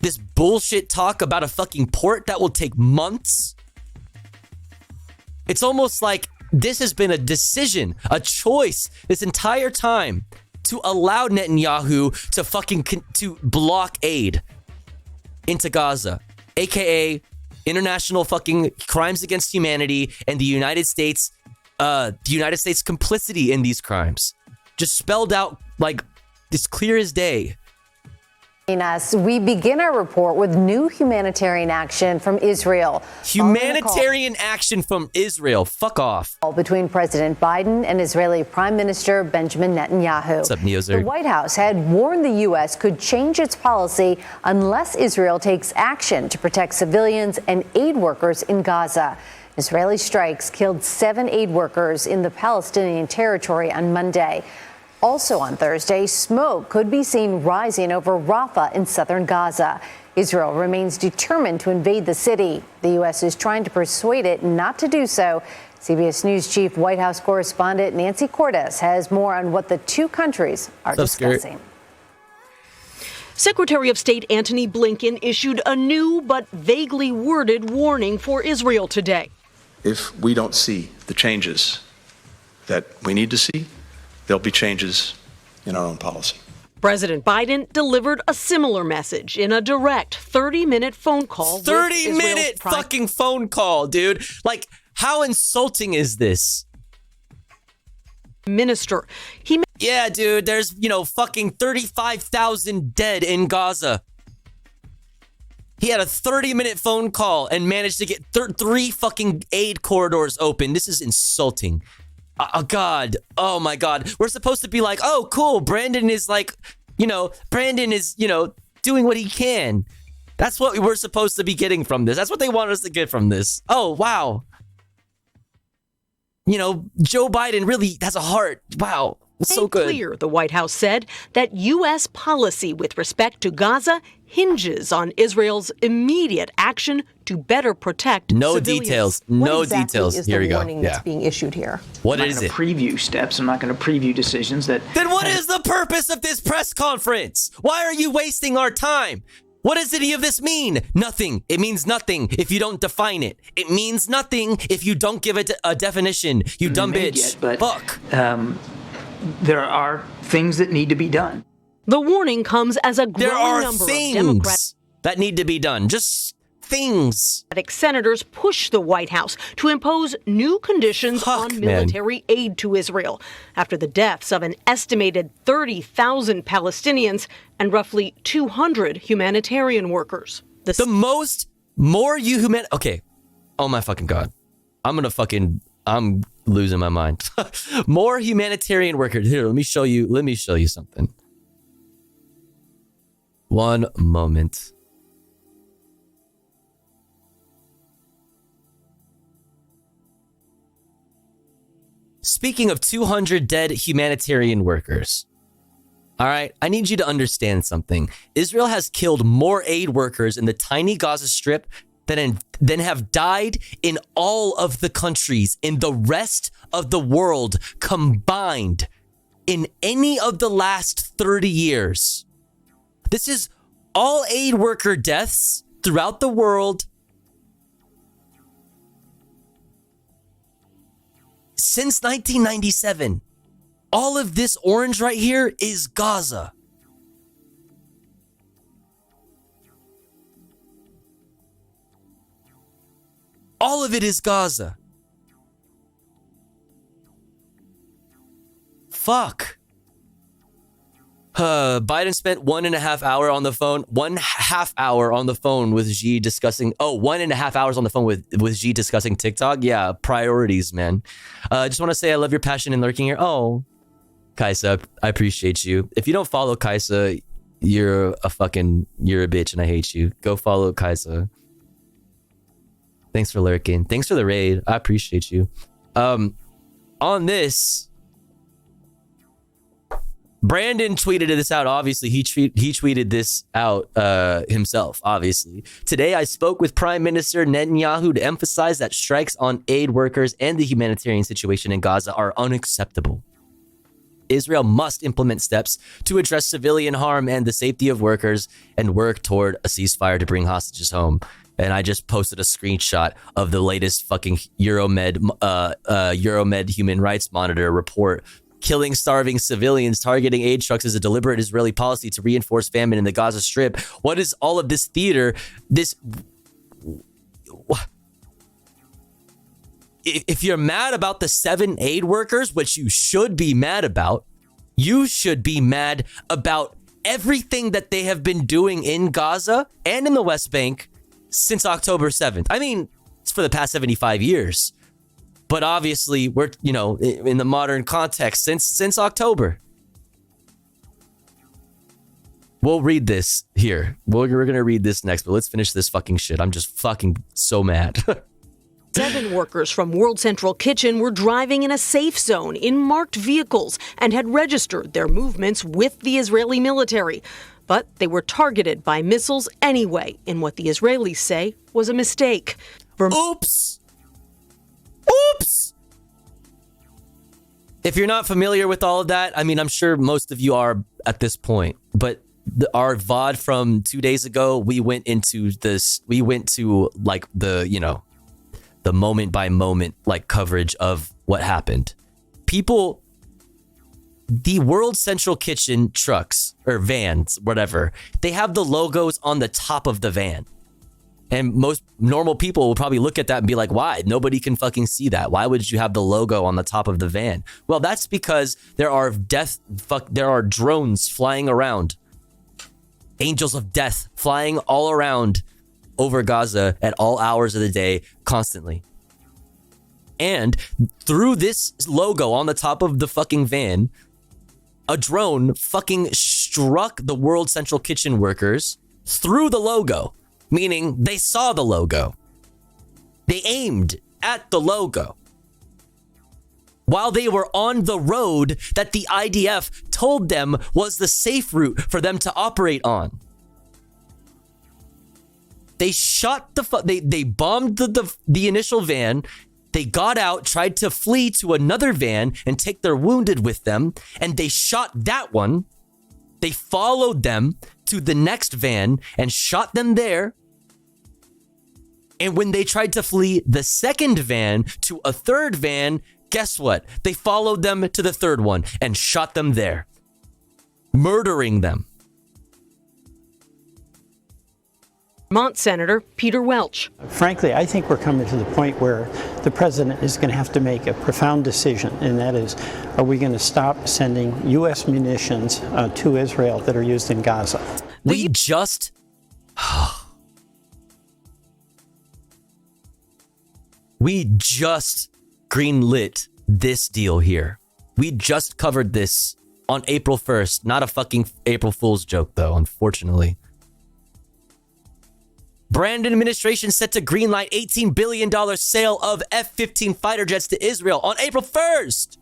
This bullshit talk about a fucking port that will take months. It's almost like this has been a decision, a choice this entire time to allow Netanyahu to block aid into Gaza, aka international fucking crimes against humanity and the United States complicity in these crimes. Just spelled out like it's clear as day. We begin our report with new humanitarian action from Israel. Humanitarian action from Israel. Fuck off. Between President Biden and Israeli Prime Minister Benjamin Netanyahu. What's up, Neozer? The White House had warned the U.S. could change its policy unless Israel takes action to protect civilians and aid workers in Gaza. Israeli strikes killed 7 aid workers in the Palestinian territory on Monday. Also on Thursday, smoke could be seen rising over Rafah in southern Gaza. Israel remains determined to invade the city. The U.S. is trying to persuade it not to do so. CBS News Chief White House correspondent Nancy Cordes has more on what the two countries are discussing. Secretary of State Antony Blinken issued a new but vaguely worded warning for Israel today. If we don't see the changes that we need to see, there'll be changes in our own policy. President Biden delivered a similar message in a direct 30-minute phone call. 30-minute fucking phone call, dude. Like, how insulting is this? Minister. Yeah, dude, there's, fucking 35,000 dead in Gaza. He had a 30-minute phone call and managed to get 3 fucking aid corridors open. This is insulting. Oh, God. Oh, my God. We're supposed to be like, oh, cool. Brandon is doing what he can. That's what we're supposed to be getting from this. That's what they want us to get from this. Oh, wow. Joe Biden really has a heart. Wow. It's so good. Clear, the White House said, that U.S. policy with respect to Gaza hinges on Israel's immediate action to better protect civilians. Details. No details. Is here the we go. warning that's being issued here? What I'm is not it? going to preview steps. I'm not going to preview decisions that. Then what is the purpose of this press conference? Why are you wasting our time? What does any of this mean? Nothing. It means nothing if you don't define it. It means nothing if you don't give it a definition. You dumb bitch. Fuck. There are things that need to be done. The warning comes as a growing number of Democrats that need to be done. Just things. Senators push the White House to impose new conditions on military aid to Israel after the deaths of an estimated 30,000 Palestinians and roughly 200 humanitarian workers. Okay. Oh my fucking God. I'm losing my mind. More humanitarian workers. Here, let me show you something. One moment. Speaking of 200 dead humanitarian workers, all right, I need you to understand something. Israel has killed more aid workers in the tiny Gaza Strip than have died in all of the countries in the rest of the world combined in any of the last 30 years. This is all aid worker deaths throughout the world since 1997. All of this orange right here is Gaza. All of it is Gaza. Fuck. Biden spent 1.5 hours on the phone, 1.5 hour on the phone with Xi discussing, 1.5 hours on the phone with Xi discussing TikTok. Yeah, priorities, man. Just want to say I love your passion in lurking here. Oh, Kaisa, I appreciate you. If you don't follow Kaisa, you're a bitch and I hate you. Go follow Kaisa. Thanks for lurking. Thanks for the raid. I appreciate you. On this, Brandon tweeted this out. Obviously, he tweeted this out himself, obviously. Today, I spoke with Prime Minister Netanyahu to emphasize that strikes on aid workers and the humanitarian situation in Gaza are unacceptable. Israel must implement steps to address civilian harm and the safety of workers and work toward a ceasefire to bring hostages home. And I just posted a screenshot of the latest fucking Euromed Human Rights Monitor report. Killing starving civilians, targeting aid trucks is a deliberate Israeli policy to reinforce famine in the Gaza Strip. What is all of this theater? If you're mad about the 7 aid workers, which you should be mad about, you should be mad about everything that they have been doing in Gaza and in the West Bank since October 7th. I mean, it's for the past 75 years. But obviously, we're, in the modern context, since October. We'll read this here. We're going to read this next, but let's finish this fucking shit. I'm just fucking so mad. 7 workers from World Central Kitchen were driving in a safe zone in marked vehicles and had registered their movements with the Israeli military. But they were targeted by missiles anyway, in what the Israelis say was a mistake. Oops! If you're not familiar with all of that, I mean, I'm sure most of you are at this point, but our VOD from 2 days ago, we went to like the moment by moment like coverage of what happened. People, the World Central Kitchen trucks or vans, whatever, they have the logos on the top of the van. And most normal people will probably look at that and be like, why? Nobody can fucking see that. Why would you have the logo on the top of the van? Well, that's because there are drones flying around. Angels of death flying all around over Gaza at all hours of the day, constantly. And through this logo on the top of the fucking van, a drone fucking struck the World Central Kitchen workers through the logo. Meaning they saw the logo. They aimed at the logo while they were on the road that the IDF told them was the safe route for them to operate on. They shot they bombed the initial van. They got out, tried to flee to another van and take their wounded with them, and they shot that one. They followed them to the next van and shot them there. And when they tried to flee the second van to a third van, guess what? They followed them to the third one and shot them there, murdering them. Vermont Senator Peter Welch. Frankly, I think we're coming to the point where the president is going to have to make a profound decision, and that is, are we going to stop sending U.S. munitions to Israel that are used in Gaza? We just greenlit this deal here. We just covered this on April 1st. Not a fucking April Fool's joke, though, unfortunately. Brandon administration set to greenlight $18 billion sale of F-15 fighter jets to Israel on April 1st.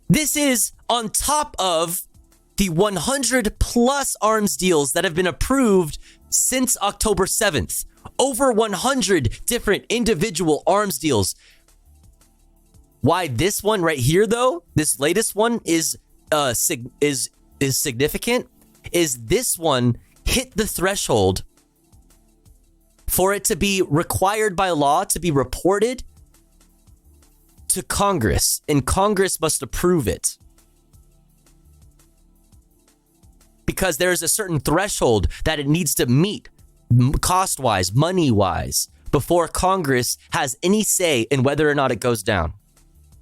This is on top of the 100 plus arms deals that have been approved since October 7th. Over 100 different individual arms deals. Why this one right here, though, this latest one is significant, is this one hit the threshold for it to be required by law to be reported to Congress, and Congress must approve it. Because there's a certain threshold that it needs to meet cost-wise, money-wise, before Congress has any say in whether or not it goes down.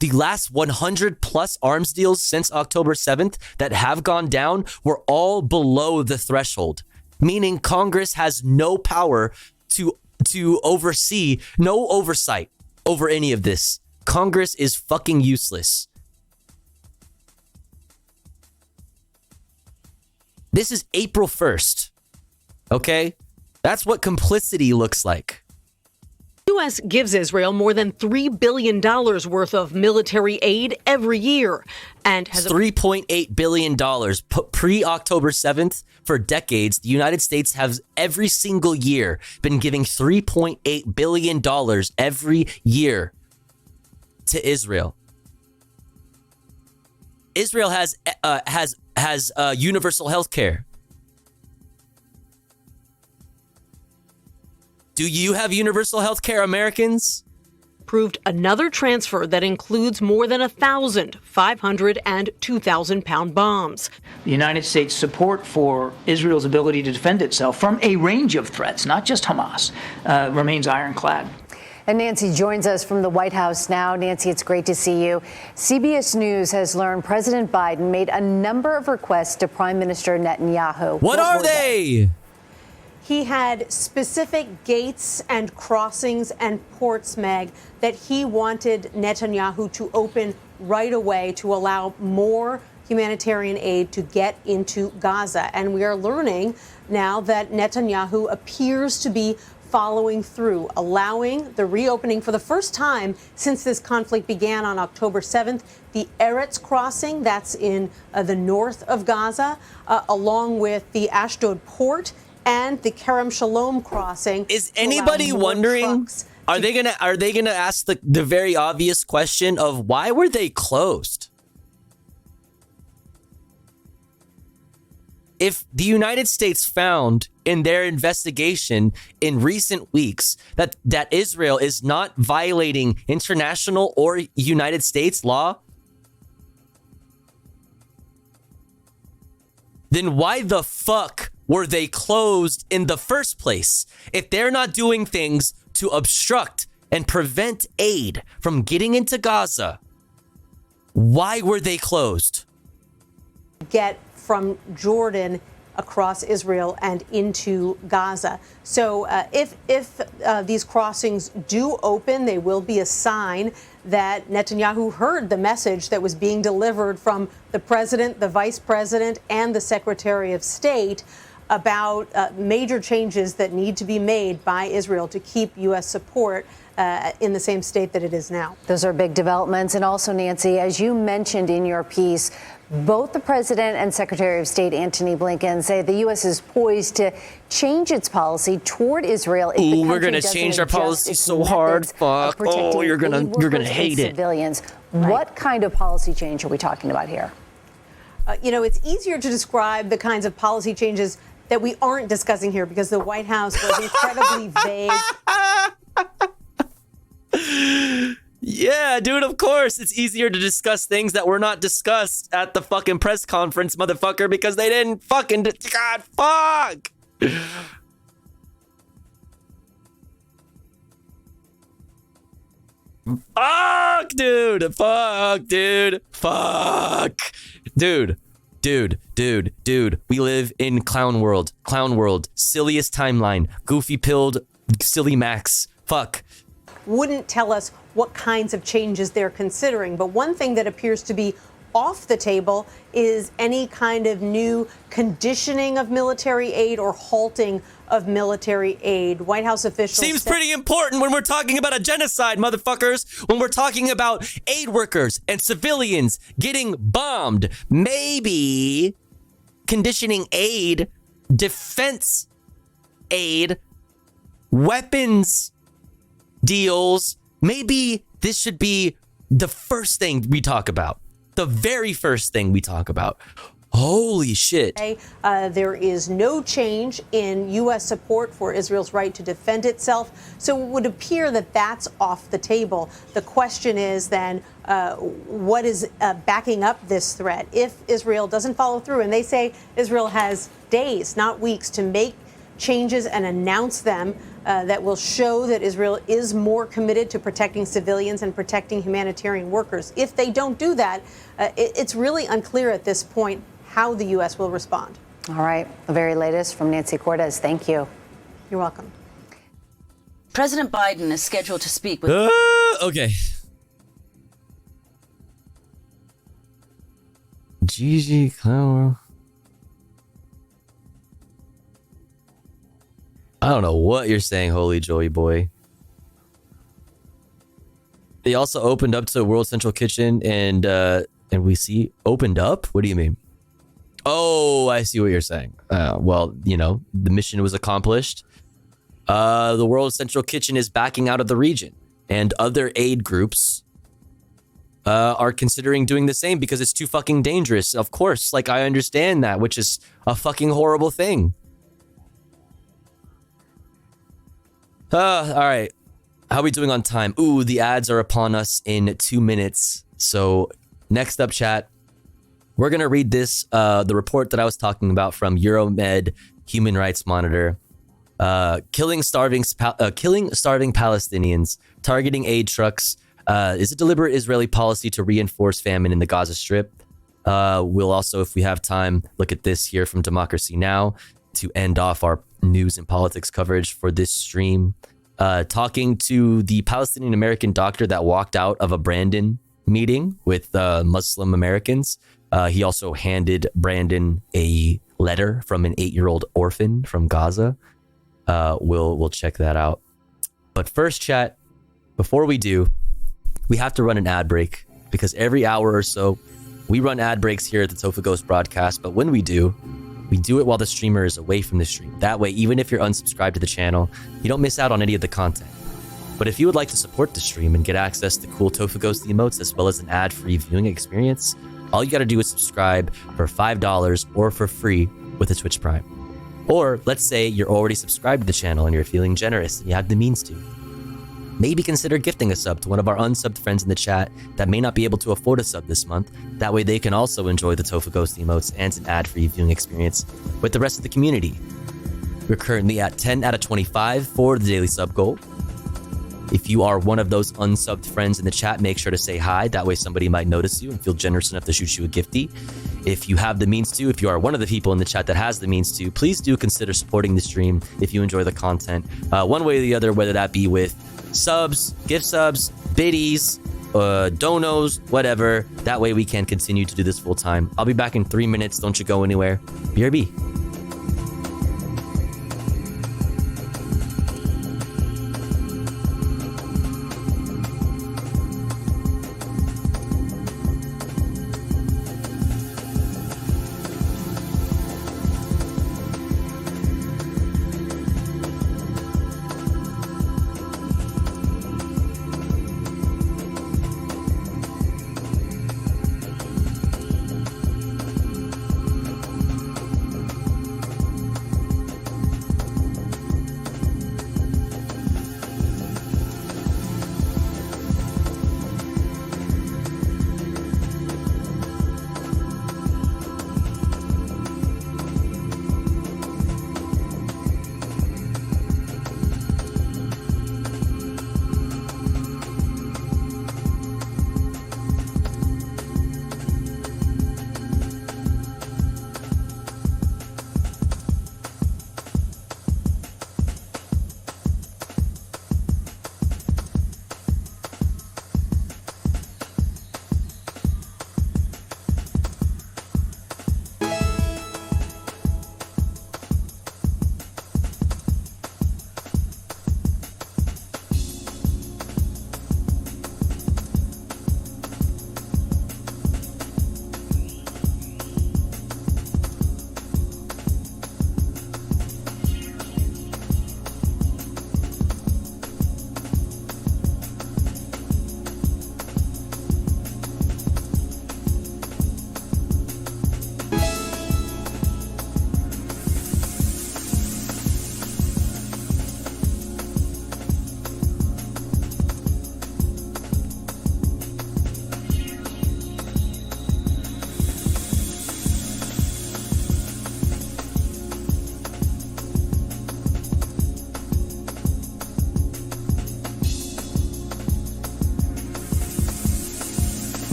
The last 100 plus arms deals since October 7th that have gone down were all below the threshold, meaning Congress has no power to oversee, no oversight over any of this. Congress is fucking useless. This is April 1st. Okay? That's what complicity looks like. The U.S. gives Israel more than $3 billion worth of military aid every year and has $3.8 billion pre-October 7th. For decades, the United States has every single year been giving $3.8 billion every year to Israel. Israel has universal health care. Do you have universal health care, Americans? Approved another transfer that includes more than 1,500 and 2,000-pound bombs. The United States' support for Israel's ability to defend itself from a range of threats, not just Hamas, remains ironclad. And Nancy joins us from the White House now. Nancy, it's great to see you. CBS News has learned President Biden made a number of requests to Prime Minister Netanyahu. What are they? He had specific gates and crossings and ports, Meg, that he wanted Netanyahu to open right away to allow more humanitarian aid to get into Gaza. And we are learning now that Netanyahu appears to be following through, allowing the reopening for the first time since this conflict began on October 7th. The Eretz crossing, that's in the north of Gaza, along with the Ashdod port and the Kerem Shalom crossing. Is anybody wondering, are they gonna ask the very obvious question of why were they closed? If the United States found in their investigation in recent weeks that Israel is not violating international or United States law, then why the fuck were they closed in the first place? If they're not doing things to obstruct and prevent aid from getting into Gaza, why were they closed? Get from Jordan across Israel and into Gaza. So if these crossings do open, they will be a sign that Netanyahu heard the message that was being delivered from the president, the vice president, and the secretary of state about major changes that need to be made by Israel to keep U.S. support in the same state that it is now. Those are big developments. And also, Nancy, as you mentioned in your piece, both the president and Secretary of State Antony Blinken say the U.S. is poised to change its policy toward Israel. If the country we're going to doesn't change our adjust policy its so hard. methods Fuck. of protecting You're aid gonna workers hate and it. civilians. What kind of policy change are we talking about here? It's easier to describe the kinds of policy changes that we aren't discussing here because the White House was incredibly vague. Yeah, dude, of course. It's easier to discuss things that were not discussed at the fucking press conference, motherfucker, because they didn't fucking... God, fuck! Fuck, dude! Fuck, dude! Fuck! Dude. We live in clown world. Silliest timeline. Goofy pilled, silly Max. Fuck. Wouldn't tell us what kinds of changes they're considering. But one thing that appears to be off the table is any kind of new conditioning of military aid or halting of military aid. White House officials seems pretty important when we're talking about a genocide, motherfuckers. When we're talking about aid workers and civilians getting bombed. Maybe conditioning aid, defense aid, weapons deals. Maybe this should be the first thing we talk about. The very first thing we talk about. Holy shit. There is no change in U.S. support for Israel's right to defend itself. So it would appear that that's off the table. The question is then, what is backing up this threat? If Israel doesn't follow through, and they say Israel has days, not weeks, to make changes and announce them that will show that Israel is more committed to protecting civilians and protecting humanitarian workers. If they don't do that, it's really unclear at this point how the U.S. will respond. All right. The very latest from Nancy Cortez. Thank you. You're welcome. President Biden is scheduled to speak with... Okay. Gigi Clower. I don't know what you're saying, holy joey boy. They also opened up to World Central Kitchen and we see opened up? What do you mean? Oh, I see what you're saying. Well, you know, the mission was accomplished. The World Central Kitchen is backing out of the region, and other aid groups are considering doing the same because it's too fucking dangerous. Of course, like I understand that, which is a fucking horrible thing. All right. How are we doing on time? Ooh, the ads are upon us in 2 minutes. So next up, chat, we're going to read this, the report that I was talking about from Euromed Human Rights Monitor. Killing starving Palestinians, targeting aid trucks, is a deliberate Israeli policy to reinforce famine in the Gaza Strip. We'll also, if we have time, look at this here from Democracy Now! To end off our news and politics coverage for this stream. Talking to the Palestinian American doctor that walked out of a Brandon meeting with Muslim Americans. He also handed Brandon a letter from an 8-year-old orphan from Gaza. We'll check that out. But first, chat, before we do, we have to run an ad break because every hour or so we run ad breaks here at the Tofu Ghost broadcast. But when we do it while the streamer is away from the stream. That way, even if you're unsubscribed to the channel, you don't miss out on any of the content. But if you would like to support the stream and get access to cool Tofu Ghost emotes as well as an ad-free viewing experience, all you got to do is subscribe for $5 or for free with a Twitch Prime. Or let's say you're already subscribed to the channel and you're feeling generous and you have the means to. Maybe consider gifting a sub to one of our unsubbed friends in the chat that may not be able to afford a sub this month. That way they can also enjoy the Tofu Ghost emotes and an ad-free viewing experience with the rest of the community. We're currently at 10 out of 25 for the daily sub goal. If you are one of those unsubbed friends in the chat, make sure to say hi. That way somebody might notice you and feel generous enough to shoot you a gifty. If you have the means to, if you are one of the people in the chat that has the means to, please do consider supporting the stream if you enjoy the content. One way or the other, whether that be with subs, gift subs, biddies, donos, whatever. That way we can continue to do this full time. I'll be back in 3 minutes. Don't you go anywhere. BRB.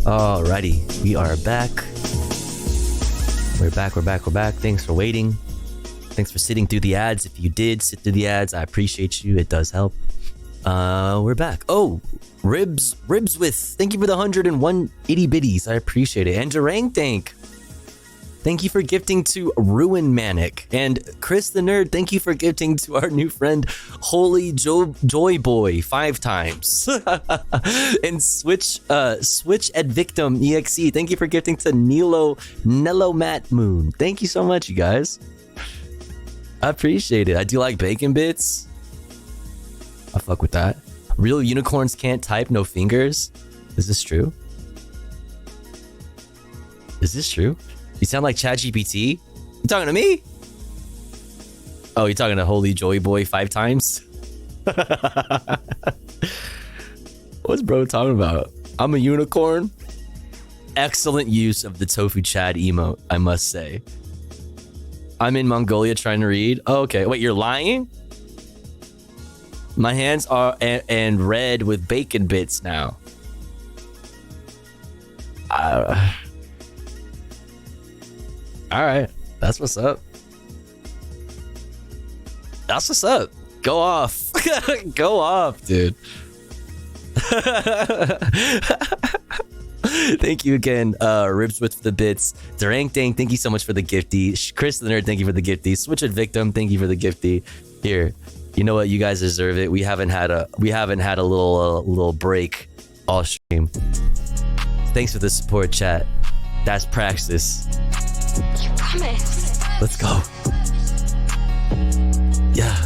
Alrighty, we are back. We're back. Thanks for waiting. Thanks for sitting through the ads. If you did sit through the ads, I appreciate you. It does help. We're back. Oh, Ribs with, thank you for the 101 itty bitties. I appreciate it. And Durang, thank you for gifting to Ruin Manic. And Chris the Nerd, thank you for gifting to our new friend Holy Joy Boy 5 times. And Switch at Victim EXE, thank you for gifting to Nello Matt Moon. Thank you so much, you guys. I appreciate it. I do like bacon bits. I fuck with that. Real unicorns can't type, no fingers. Is this true? Is this true? You sound like ChatGPT? You talking to me? Oh, you're talking to Holy Joy Boy 5 times? What's bro talking about? I'm a unicorn? Excellent use of the Tofu Chad emote, I must say. I'm in Mongolia trying to read. Oh, okay. Wait, you're lying? My hands are and red with bacon bits now. Alright, that's what's up. That's what's up. Go off. Go off, dude. Thank you again, Ribs with the bits. Durang Dang, thank you so much for the gifty. Chris the Nerd, thank you for the gifty. Switch at Victim, thank you for the gifty. Here, you know what? You guys deserve it. We haven't had a little break all stream. Thanks for the support, chat. That's Praxis. You promise. Let's go. Yeah.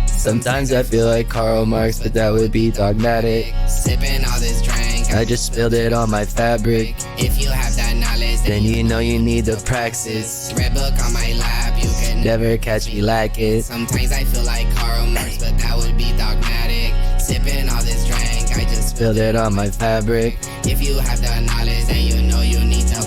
Sometimes I feel like Karl Marx, but that would be dogmatic. Sipping all this drink, I just spilled it on my fabric. If you have that knowledge, then you know you need the praxis. Red book on my lap, you can never catch me lacking. Sometimes I feel like Karl Marx, but that would be dogmatic. Sipping all this drink, I just spilled it on my fabric. If you have the knowledge, then you know you need the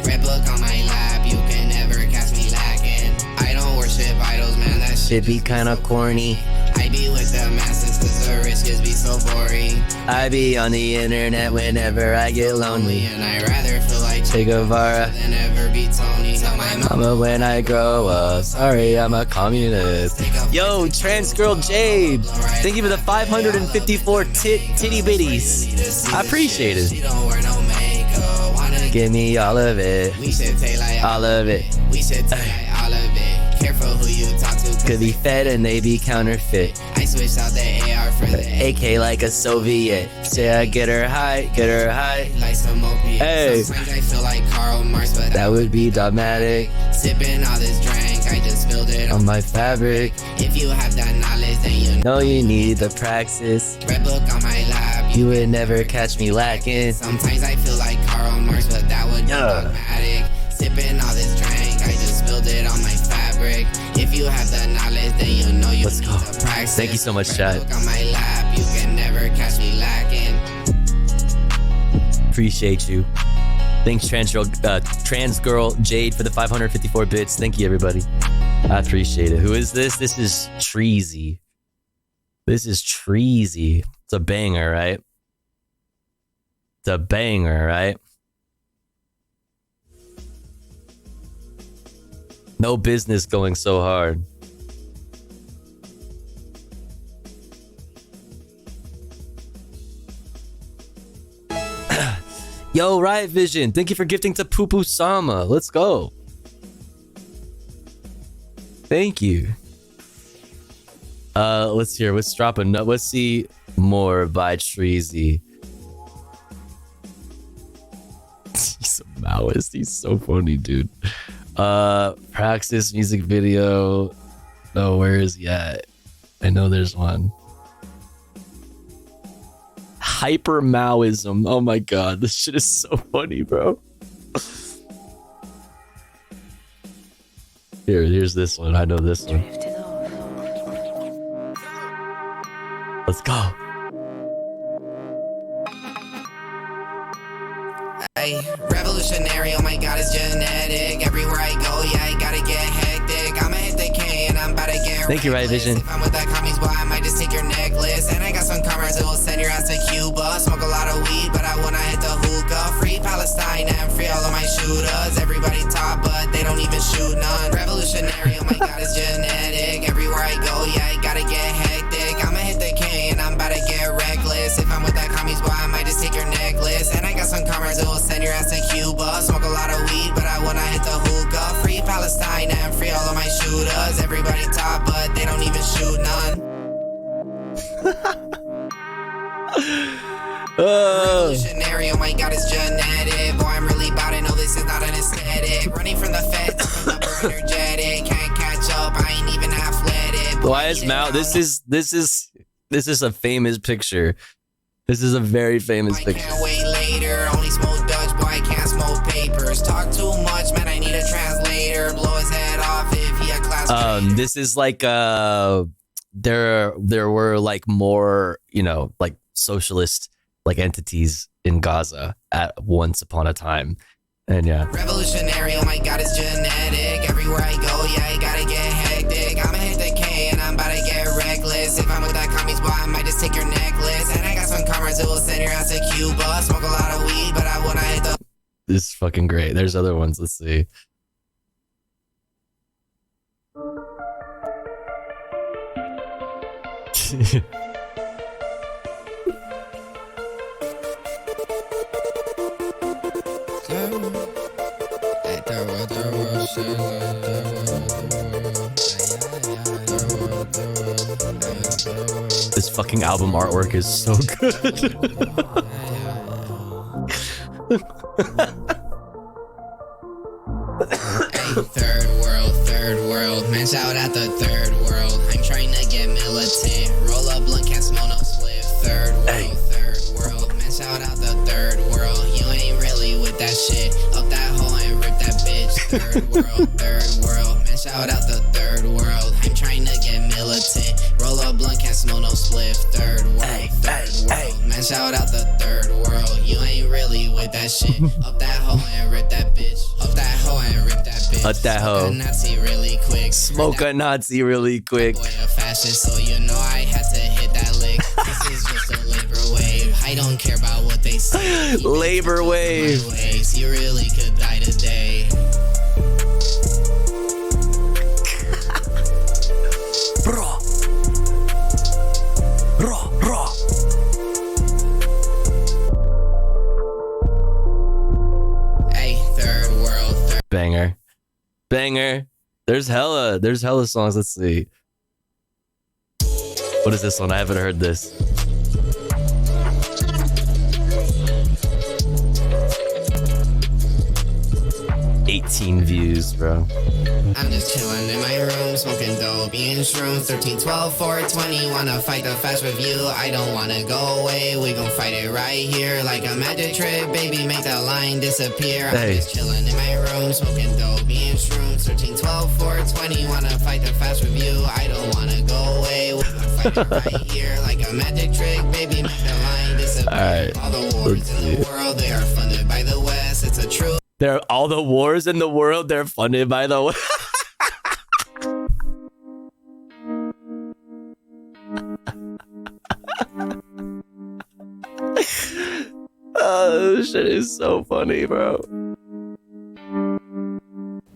red book on my lap, you can never catch me lacking. I don't worship idols, man, that shit be kinda corny. I be with the masses cause the risk is be so boring. I be on the internet whenever I get lonely, and I rather feel like Che Guevara than ever be Tony. Tell my mama when I grow up, sorry I'm a communist. Yo, trans girl Jade, thank you for the 554 titty bitties. I appreciate it. Give me all of it. All of it. We should take all of it. Careful who you talk to. Could be fed and they be counterfeit. I switched out the AR for the AK like a Soviet. Say I get her high. Like some opiates. Hey. Sometimes I feel like Karl Marx, but that would be dogmatic. Sipping all this drink, I just spilled it on my fabric. If you have that knowledge, then you know you need the praxis. Red book on my lap, you would never catch me lacking. Sometimes I feel like Karl Marx, but that would be dogmatic. Sipping all this drink, I just spilled it on my fabric. If you have the knowledge, then you know you need the praxis. Thank you so much, chat. Red book on my lap, you can never catch me lacking. Appreciate you. Thanks, trans girl Jade for the 554 bits. Thank you, everybody. I appreciate it. Who is this? This is Treasy. It's a banger, right? No business going so hard. Yo, Riot Vision, thank you for gifting to Poo Poo Sama. Let's go. Thank you. Let's hear. Let's drop a note. Let's see more by Treasy. He's a Maoist. He's so funny, dude. Praxis music video. No, where is he at? I know there's one. Hyper Maoism. Oh my god, this shit is so funny, bro. Here's this one. I know this one. Let's go. Hey, revolutionary, oh my god, it's genetic. Everywhere I go, yeah, I gotta get hectic. I'ma hit the K and I'm about to get Thank you, Riot Vision. If I'm with that commies, boy, I might just take your necklace. And I got some comrades that will send your ass to Cuba. Smoke a lot of weed, but I wanna hit the hookah. Free Palestine and free all of my shooters. Everybody talk, but they don't even shoot none. Revolutionary, oh my god, it's genetic. Everywhere I go, yeah, I gotta get hectic. I'ma hit the king and I'm about to get reckless. If I'm with that commies, boy, I might just take your necklace. And I got some comrades that will send your ass to Cuba. Smoke a lot of weed, but I wanna hit the hookah. Free Palestine and free all of my shooters. Everybody talk, but they don't even shoot none. Revolutionary, oh my god, it's genetic. Boy, I'm really about it, no, this is not an aesthetic. Running from the feds, I'm super energetic. Can't catch up, I ain't even athletic. Why is Mao? This is a famous picture. This is a very famous picture. Can't wait later, only smoke Dutch, boy, I can't smoke papers. Talk too much, man, I need a translator. Blow his head off if he a class. This is like there were like more, you know, like socialist like entities in Gaza at once upon a time. And yeah. Revolutionary, oh my god, it's genetic. Everywhere I go, yeah, I gotta get hectic. I'ma hit the K and I'm about to get reckless. If I'm with that commies, boy, I might just take your necklace. And I got some comrades that will send your ass to Cuba. Smoke a lot of weed, but I wanna hit the... This is fucking great. There's other ones. Let's see. This fucking album artwork is so good. Third world, man, shout out the third world. I'm trying to get militant. Roll up blunt, can't smell no spliff. Third world, man, shout out the third world. You ain't really with that shit. Up that hole and rip that bitch. Third world, man, shout out the third world. I'm trying to get militant. Roll up blunt, can't smell no spliff. Third world, man, shout out the third world. You ain't really with that shit. Up that hole and rip that bitch. Up that hole and rip that bitch. Up that hoe. Smoke a Nazi really quick. Smoke a Nazi really quick. Boy, a fascist, so you know I had to hit that lick. This is just a labor wave. I don't care about what they say. Labor wave. You really could die today. Bro. Hey, third world. Banger. There's hella songs. Let's see. What is this one? I haven't heard this. $18 views, bro. I'm just chilling in my room, smoking dope, eating shrooms. 13, 12, 420, wanna fight the fast review. I don't wanna go away, we gon' fight it right here. Like a magic trick, baby, make that line disappear. Hey. I'm just chilling in my room, smoking dope, eating shrooms. 13, 12, 420, wanna fight the fast review. I don't wanna go away, we gon' fight it right here. Like a magic trick, baby, make that line disappear. Alright, All the wars in the world, they are funded by the West. It's a true. All the wars in the world, they're funded by the Oh, this shit is so funny, bro.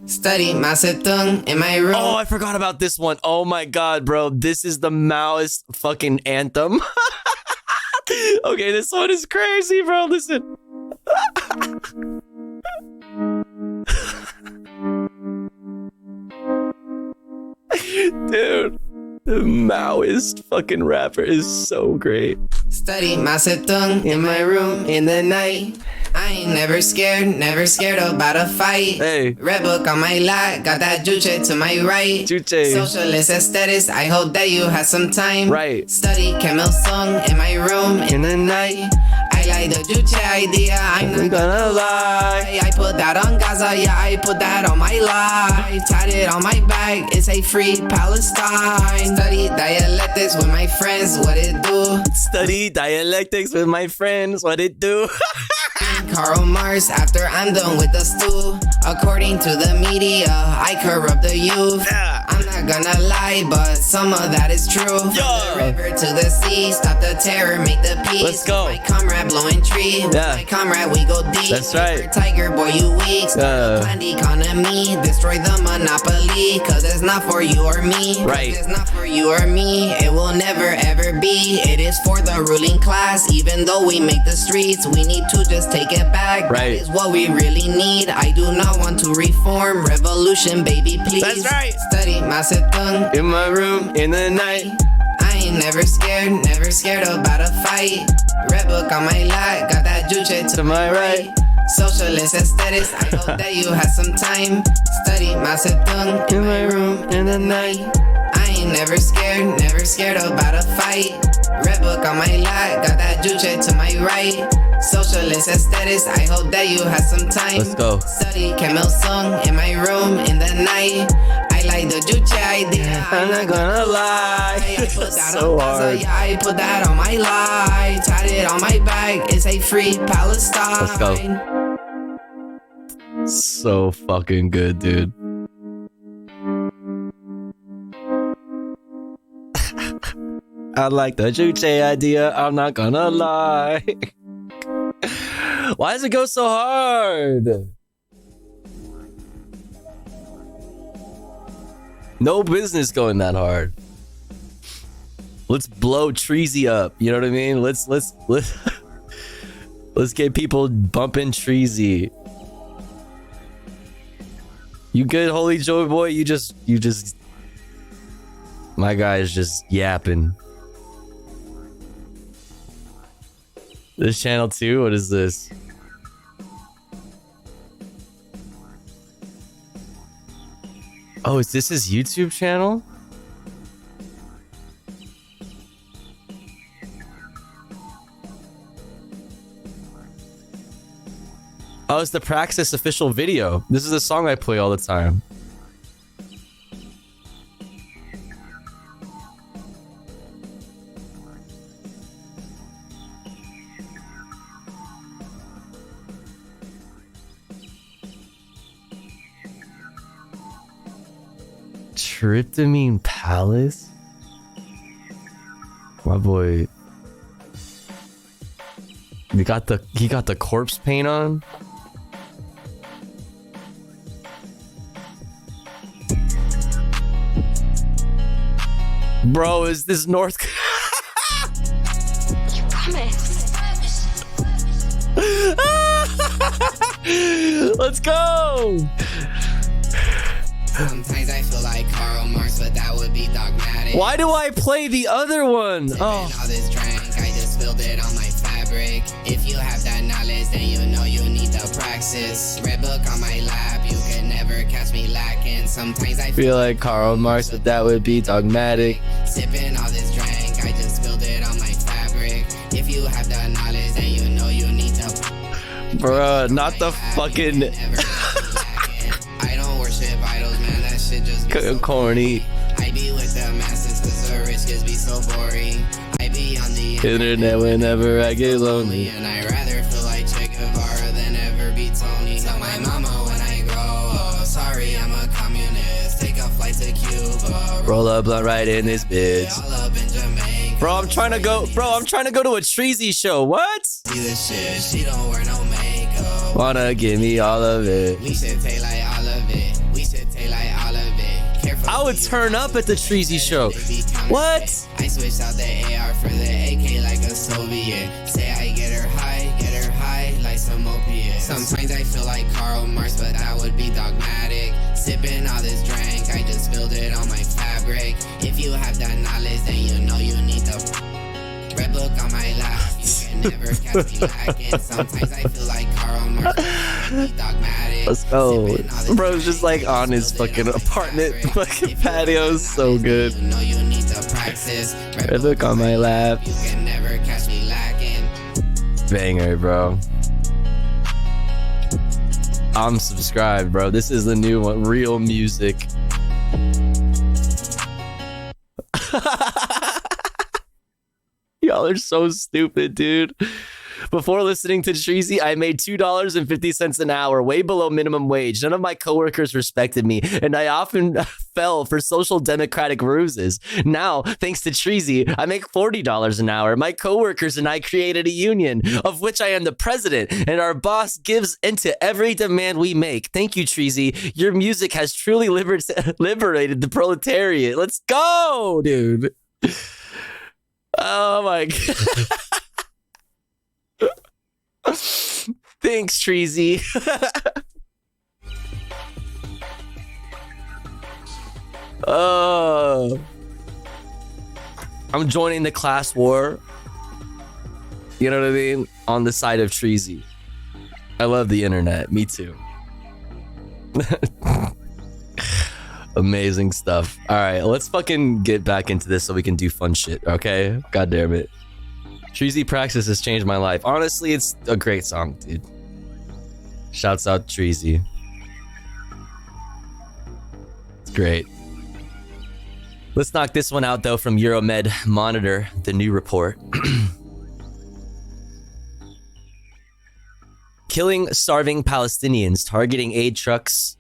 Study Macetung in my room. Oh, I forgot about this one. Oh my god, bro. This is the Maoist fucking anthem. Okay, this one is crazy, bro. Listen. Dude, the Maoist fucking rapper is so great. Study Macetung in my room in the night. I ain't never scared about a fight. Hey. Red book on my lap, got that juche to my right. Juche. Socialist aesthetics, I hope that you had some time. Right. Study Camille song in my room in the night. I like the juche idea, I'm not gonna lie. I put that on Gaza, yeah, I put that on my life. Tied it on my back, it's a free Palestine. Study dialectics with my friends, what it do? Study dialectics with my friends, what it do? Karl Marx after I'm done with the stew. According to the media, I corrupt the youth. I'm not not gonna lie, but some of that is true. From the river to the sea, stop the terror, make the peace. Let's go. My comrade blowing tree. With my comrade, we go deep. That's right. Paper tiger, boy, you weak. Start a planned economy. Destroy the monopoly. Cause it's not for you or me. Right. It's not for you or me. It will never ever be. It is for the ruling class. Even though we make the streets, we need to just take it back. Right. That is what we really need. I do not want to reform. Revolution, baby, please. That's right. Study Macedon. In my room in the night. I ain't never scared about a fight. Red book on my lap, got that juche to my right. Socialist aesthetics, I hope that you have some time. Study Macedon in my room in the night. I ain't never scared about a fight. Red book on my lap, got that juche to my right. Socialist aesthetics, I hope that you have some time. Let's go. Study Camille song in my room in the night. I like the juche idea. I'm not gonna lie. I put that So on hard. Gaza, yeah, I put that on my life. Tied it on my back. It's a free Palestine. Let's go. So fucking good, dude. I like the juche idea. I'm not gonna lie. Why does it go so hard? No business going that hard. Let's blow Treasy up. You know what I mean? Let's get people bumping Treasy. You good, Holy Joy Boy? You just my guy is just yapping. This channel too? What is this? Oh, is this his YouTube channel? Oh, it's the Praxis official video. This is the song I play all the time. Tryptamine Palace? My boy. He got the corpse paint on. Bro, is this North? Let's go. Sometimes I feel like Karl Marx, but that would be dogmatic. Why do I play the other one? Oh. All this drink, I just spilled it on my fabric. If you have that knowledge, then you know you need the praxis. Red book on my lap, you can never catch me lacking. Sometimes I feel like Karl Marx, but that would be dogmatic. Sipping all this drink, I just spilled it on my fabric. If you have that knowledge, then you know you need the. Bruh, not the fucking. I don't worship idols, man. That shit just be so corny. I be with the masses, cause the rich kids be so boring. I be on the internet whenever I get lonely. And I rather feel like Che Guevara than ever be Tony. Tell my mama when I grow up, sorry, I'm a communist. Take a flight to Cuba. Roll up blunt right in this bitch. All up in Jamaica. Bro, I'm trying to go to a Treasy show. What? See this shit, she don't wear no makeup. Wanna give me all of it. We should take like all of it. We should take like all of it. Careful. I would turn up at the Treasy show. What? I switched out the AR for the AK like a Soviet. Say I get her high like some opiates. Sometimes I feel like Karl Marx, but that would be dogmatic. Sipping all this drink, I just spilled it on my fabric. If you have that knowledge, then you know you need the red book on my lap. You can never catch me lacking. Sometimes I feel like Karl Marx, but that would be dogmatic. Let's go. Bro's just like on his fucking apartment fucking patio. So good. You know you need the praxis. Red book on my lap. You can never catch me lacking. Banger, bro. I'm subscribed, bro. This is the new one. Real music. Y'all are so stupid, dude. Before listening to Treasy, I made $2.50 an hour, way below minimum wage. None of my coworkers respected me, and I often fell for social democratic ruses. Now, thanks to Treasy, I make $40 an hour. My coworkers and I created a union, of which I am the president, and our boss gives into every demand we make. Thank you, Treasy. Your music has truly liberated the proletariat. Let's go, dude. Oh my God. Thanks, Treasy. I'm joining the class war. You know what I mean? On the side of Treasy. I love the internet. Me too. Amazing stuff. All right, let's fucking get back into this so we can do fun shit, okay? God damn it. Treasy Praxis has changed my life. Honestly, it's a great song, dude. Shouts out Treasy. It's great. Let's knock this one out, though, from Euromed Monitor, the new report. Killing starving Palestinians, targeting aid trucks,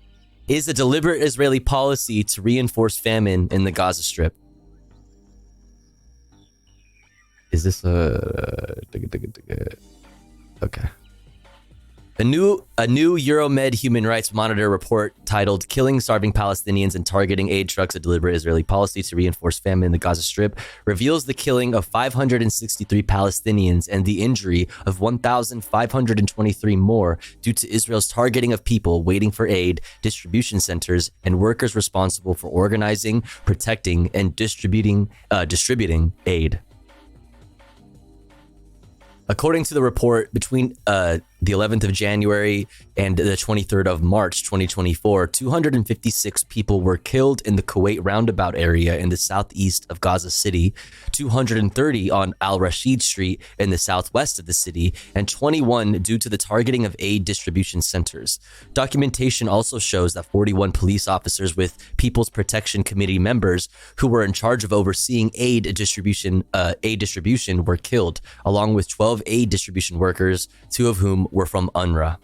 is a deliberate Israeli policy to reinforce famine in the Gaza Strip. Is this a... Okay. A new Euromed Human Rights Monitor report titled Killing Starving Palestinians and Targeting Aid Trucks, a Deliberate Israeli Policy to Reinforce Famine in the Gaza Strip, reveals the killing of 563 Palestinians and the injury of 1,523 more due to Israel's targeting of people waiting for aid, distribution centers, and workers responsible for organizing, protecting, and distributing aid. According to the report, between the 11th of January and the 23rd of March 2024, 256 people were killed in the Kuwait roundabout area in the southeast of Gaza City, 230 on Al Rashid Street in the southwest of the city, and 21 due to the targeting of aid distribution centers. Documentation also shows that 41 police officers with People's Protection Committee members who were in charge of overseeing aid distribution were killed, along with 12 aid distribution workers, 2 of whom were from UNRWA.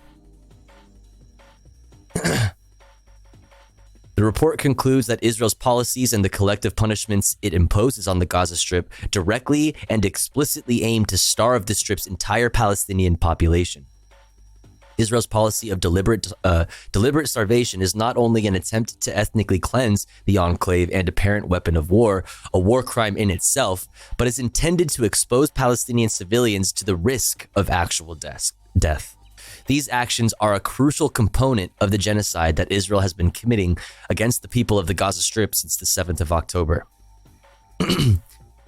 The report concludes that Israel's policies and the collective punishments it imposes on the Gaza Strip directly and explicitly aim to starve the Strip's entire Palestinian population. Israel's policy of deliberate starvation is not only an attempt to ethnically cleanse the enclave and apparent weapon of war, a war crime in itself, but is intended to expose Palestinian civilians to the risk of actual death. These actions are a crucial component of the genocide that Israel has been committing against the people of the Gaza Strip since the 7th of October.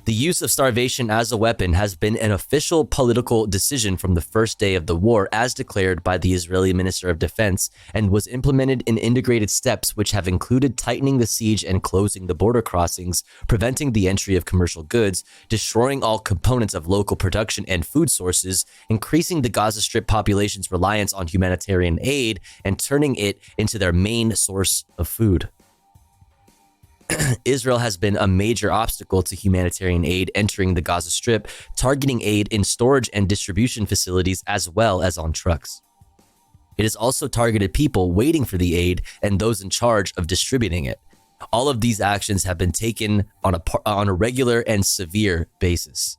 The use of starvation as a weapon has been an official political decision from the first day of the war, as declared by the Israeli Minister of Defense, and was implemented in integrated steps which have included tightening the siege and closing the border crossings, preventing the entry of commercial goods, destroying all components of local production and food sources, increasing the Gaza Strip population's reliance on humanitarian aid, and turning it into their main source of food. Israel has been a major obstacle to humanitarian aid entering the Gaza Strip, targeting aid in storage and distribution facilities as well as on trucks. It has also targeted people waiting for the aid and those in charge of distributing it. All of these actions have been taken on a regular and severe basis.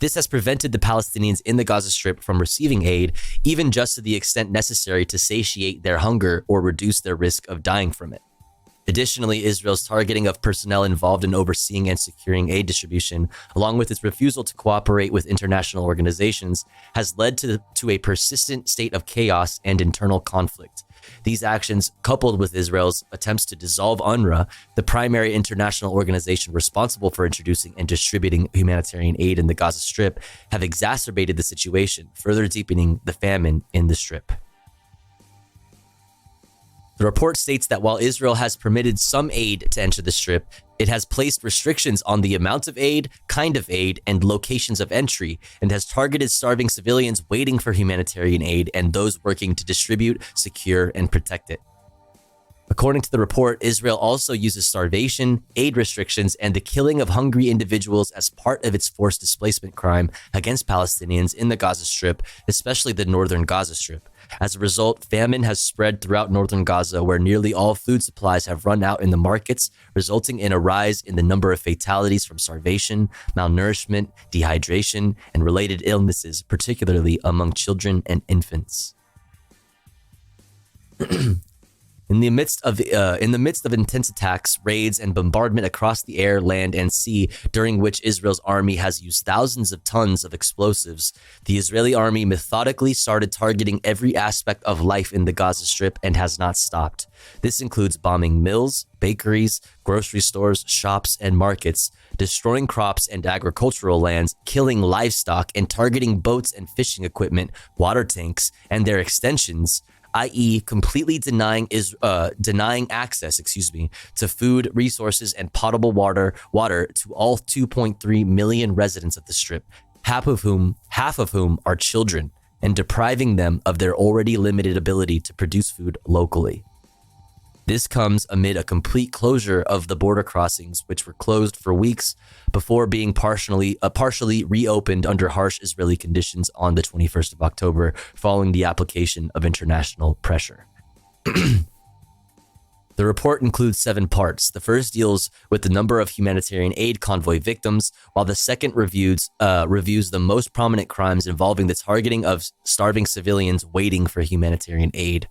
This has prevented the Palestinians in the Gaza Strip from receiving aid, even just to the extent necessary to satiate their hunger or reduce their risk of dying from it. Additionally, Israel's targeting of personnel involved in overseeing and securing aid distribution, along with its refusal to cooperate with international organizations, has led to a persistent state of chaos and internal conflict. These actions, coupled with Israel's attempts to dissolve UNRWA, the primary international organization responsible for introducing and distributing humanitarian aid in the Gaza Strip, have exacerbated the situation, further deepening the famine in the Strip. The report states that while Israel has permitted some aid to enter the Strip, it has placed restrictions on the amount of aid, kind of aid, and locations of entry, and has targeted starving civilians waiting for humanitarian aid and those working to distribute, secure, and protect it. According to the report, Israel also uses starvation, aid restrictions, and the killing of hungry individuals as part of its forced displacement crime against Palestinians in the Gaza Strip, especially the northern Gaza Strip. As a result, famine has spread throughout northern Gaza, where nearly all food supplies have run out in the markets, resulting in a rise in the number of fatalities from starvation, malnourishment, dehydration, and related illnesses, particularly among children and infants. In the midst of intense attacks, raids, and bombardment across the air, land, and sea, during which Israel's army has used thousands of tons of explosives, the Israeli army methodically started targeting every aspect of life in the Gaza Strip and has not stopped. This includes bombing mills, bakeries, grocery stores, shops, and markets, destroying crops and agricultural lands, killing livestock, and targeting boats and fishing equipment, water tanks, and their extensions, i.e. completely denying access, to food, resources, and potable water to all 2.3 million residents of the Strip, half of whom are children, and depriving them of their already limited ability to produce food locally. This comes amid a complete closure of the border crossings, which were closed for weeks before being partially reopened under harsh Israeli conditions on the 21st of October, following the application of international pressure. The report includes 7 parts. The first deals with the number of humanitarian aid convoy victims, while the second reviews the most prominent crimes involving the targeting of starving civilians waiting for humanitarian aid.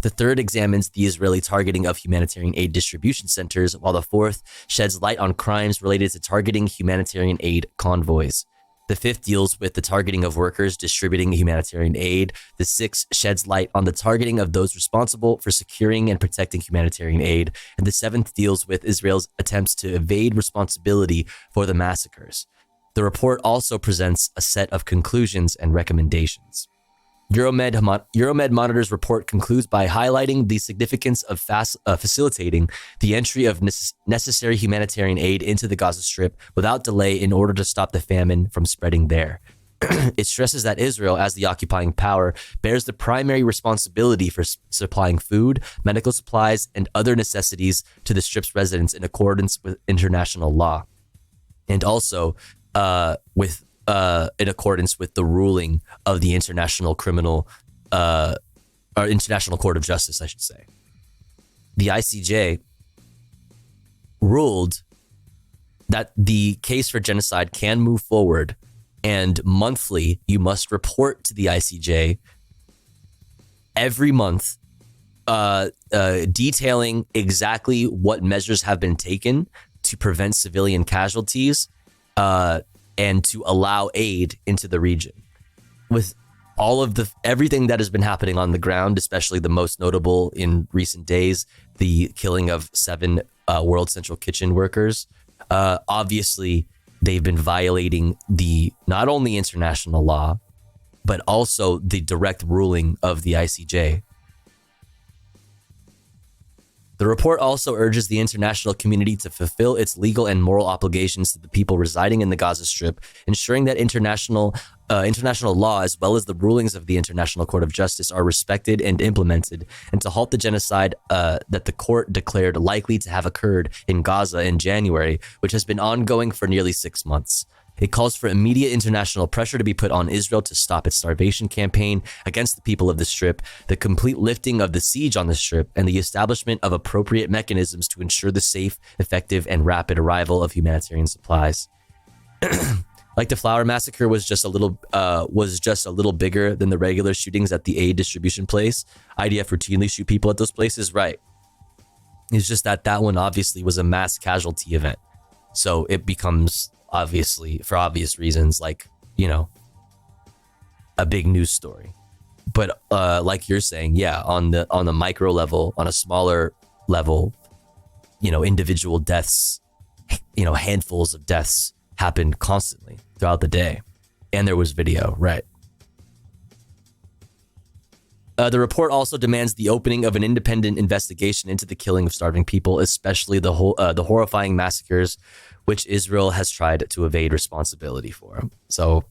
The third examines the Israeli targeting of humanitarian aid distribution centers, while the fourth sheds light on crimes related to targeting humanitarian aid convoys. The fifth deals with the targeting of workers distributing humanitarian aid. The sixth sheds light on the targeting of those responsible for securing and protecting humanitarian aid. And the seventh deals with Israel's attempts to evade responsibility for the massacres. The report also presents a set of conclusions and recommendations. Euromed Monitor's report concludes by highlighting the significance of facilitating the entry of necessary humanitarian aid into the Gaza Strip without delay in order to stop the famine from spreading there. It stresses that Israel, as the occupying power, bears the primary responsibility for supplying food, medical supplies, and other necessities to the Strip's residents in accordance with international law, and also in accordance with the ruling of the International International Court of Justice, I should say. The ICJ ruled that the case for genocide can move forward, and monthly you must report to the ICJ every month, detailing exactly what measures have been taken to prevent civilian casualties, and to allow aid into the region. With all of everything that has been happening on the ground, especially the most notable in recent days, the killing of 7 World Central Kitchen workers, obviously they've been violating not only international law, but also the direct ruling of the ICJ. The report also urges the international community to fulfill its legal and moral obligations to the people residing in the Gaza Strip, ensuring that international law, as well as the rulings of the International Court of Justice, are respected and implemented, and to halt the genocide that the court declared likely to have occurred in Gaza in January, which has been ongoing for nearly 6 months. It calls for immediate international pressure to be put on Israel to stop its starvation campaign against the people of the Strip, the complete lifting of the siege on the Strip, and the establishment of appropriate mechanisms to ensure the safe, effective, and rapid arrival of humanitarian supplies. Like the Flower Massacre was just a little bigger than the regular shootings at the aid distribution place. IDF routinely shoot people at those places, right? It's just that one obviously was a mass casualty event, so it becomes, obviously, for obvious reasons, like, a big news story. But like you're saying, yeah, on the micro level, on a smaller level, individual deaths, handfuls of deaths happened constantly throughout the day, and there was video, right? The report also demands the opening of an independent investigation into the killing of starving people, especially the horrifying massacres which Israel has tried to evade responsibility for. So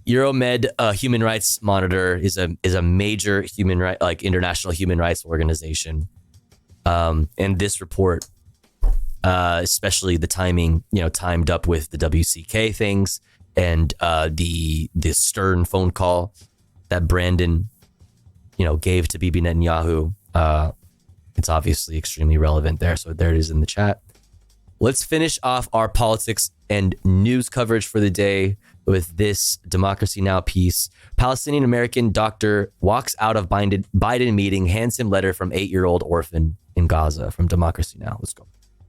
Euromed Human Rights Monitor is a major international human rights organization. And this report, especially the timing, timed up with the WCK things and the stern phone call that Brandon, gave to Bibi Netanyahu. It's obviously extremely relevant there. So there it is in the chat. Let's finish off our politics and news coverage for the day with this Democracy Now! Piece. Palestinian American doctor walks out of Biden meeting, hands him letter from 8-year-old orphan in Gaza. From Democracy Now! Let's go.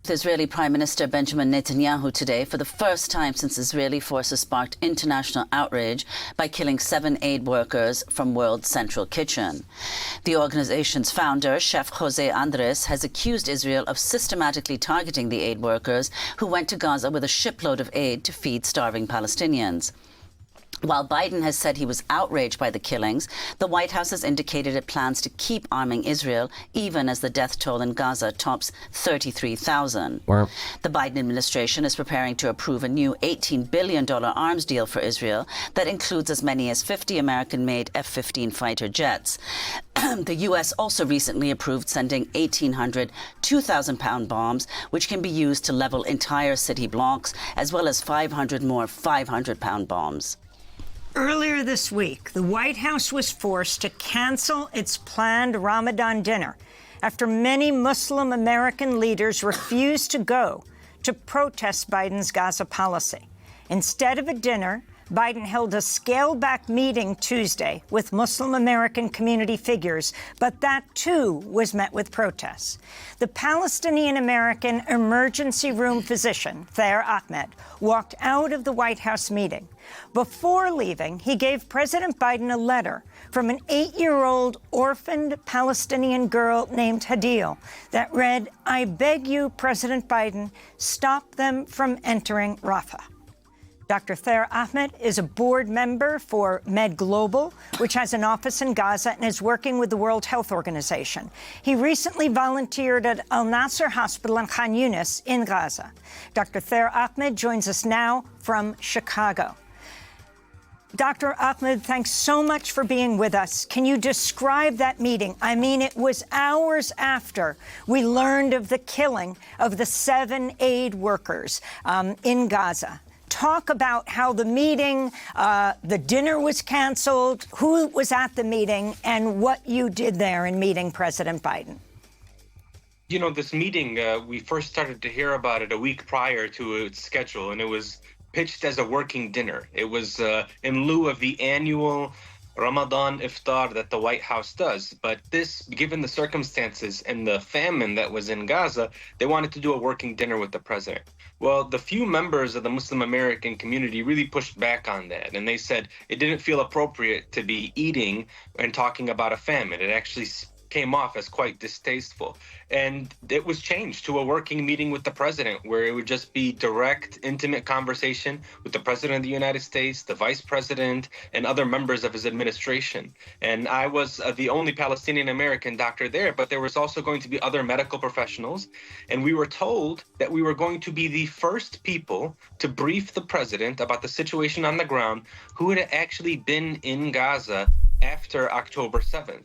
Israeli Prime Minister Benjamin Netanyahu today, for the first time since Israeli forces sparked international outrage by killing 7 aid workers from World Central Kitchen. The organization's founder, Chef Jose Andres, has accused Israel of systematically targeting the aid workers who went to Gaza with a shipload of aid to feed starving Palestinians. While Biden has said he was outraged by the killings, the White House has indicated it plans to keep arming Israel, even as the death toll in Gaza tops 33,000. Wow. The Biden administration is preparing to approve a new $18 billion arms deal for Israel that includes as many as 50 American-made F-15 fighter jets. The U.S. also recently approved sending 1,800 2,000-pound bombs, which can be used to level entire city blocks, as well as 500 more 500-pound bombs. Earlier this week, the White House was forced to cancel its planned Ramadan dinner after many Muslim American leaders refused to go to protest Biden's Gaza policy. Instead of a dinner, Biden held a scaled-back meeting Tuesday with Muslim American community figures, but that, too, was met with protests. The Palestinian-American emergency room physician, Thayer Ahmed, walked out of the White House meeting. Before leaving, he gave President Biden a letter from an 8-year-old orphaned Palestinian girl named Hadil that read, "I beg you, President Biden, stop them from entering Rafah." Dr. Thayer Ahmed is a board member for Med Global, which has an office in Gaza and is working with the World Health Organization. He recently volunteered at Al Nasser Hospital in Khan Yunis in Gaza. Dr. Thayer Ahmed joins us now from Chicago. Dr. Ahmed, thanks so much for being with us. Can you describe that meeting? I mean, it was hours after we learned of the killing of the 7 aid workers in Gaza. Talk about how the meeting, the dinner was canceled, who was at the meeting, and what you did there in meeting President Biden. This meeting, we first started to hear about it a week prior to its schedule, and it was pitched as a working dinner. It was in lieu of the annual Ramadan iftar that the White House does. But this, given the circumstances and the famine that was in Gaza, they wanted to do a working dinner with the president. Well, the few members of the Muslim American community really pushed back on that, and they said it didn't feel appropriate to be eating and talking about a famine. It actually came off as quite distasteful. And it was changed to a working meeting with the president, where it would just be direct, intimate conversation with the president of the United States, the vice president, and other members of his administration. And I was the only Palestinian American doctor there, but there was also going to be other medical professionals. And we were told that we were going to be the first people to brief the president about the situation on the ground who had actually been in Gaza after October 7th.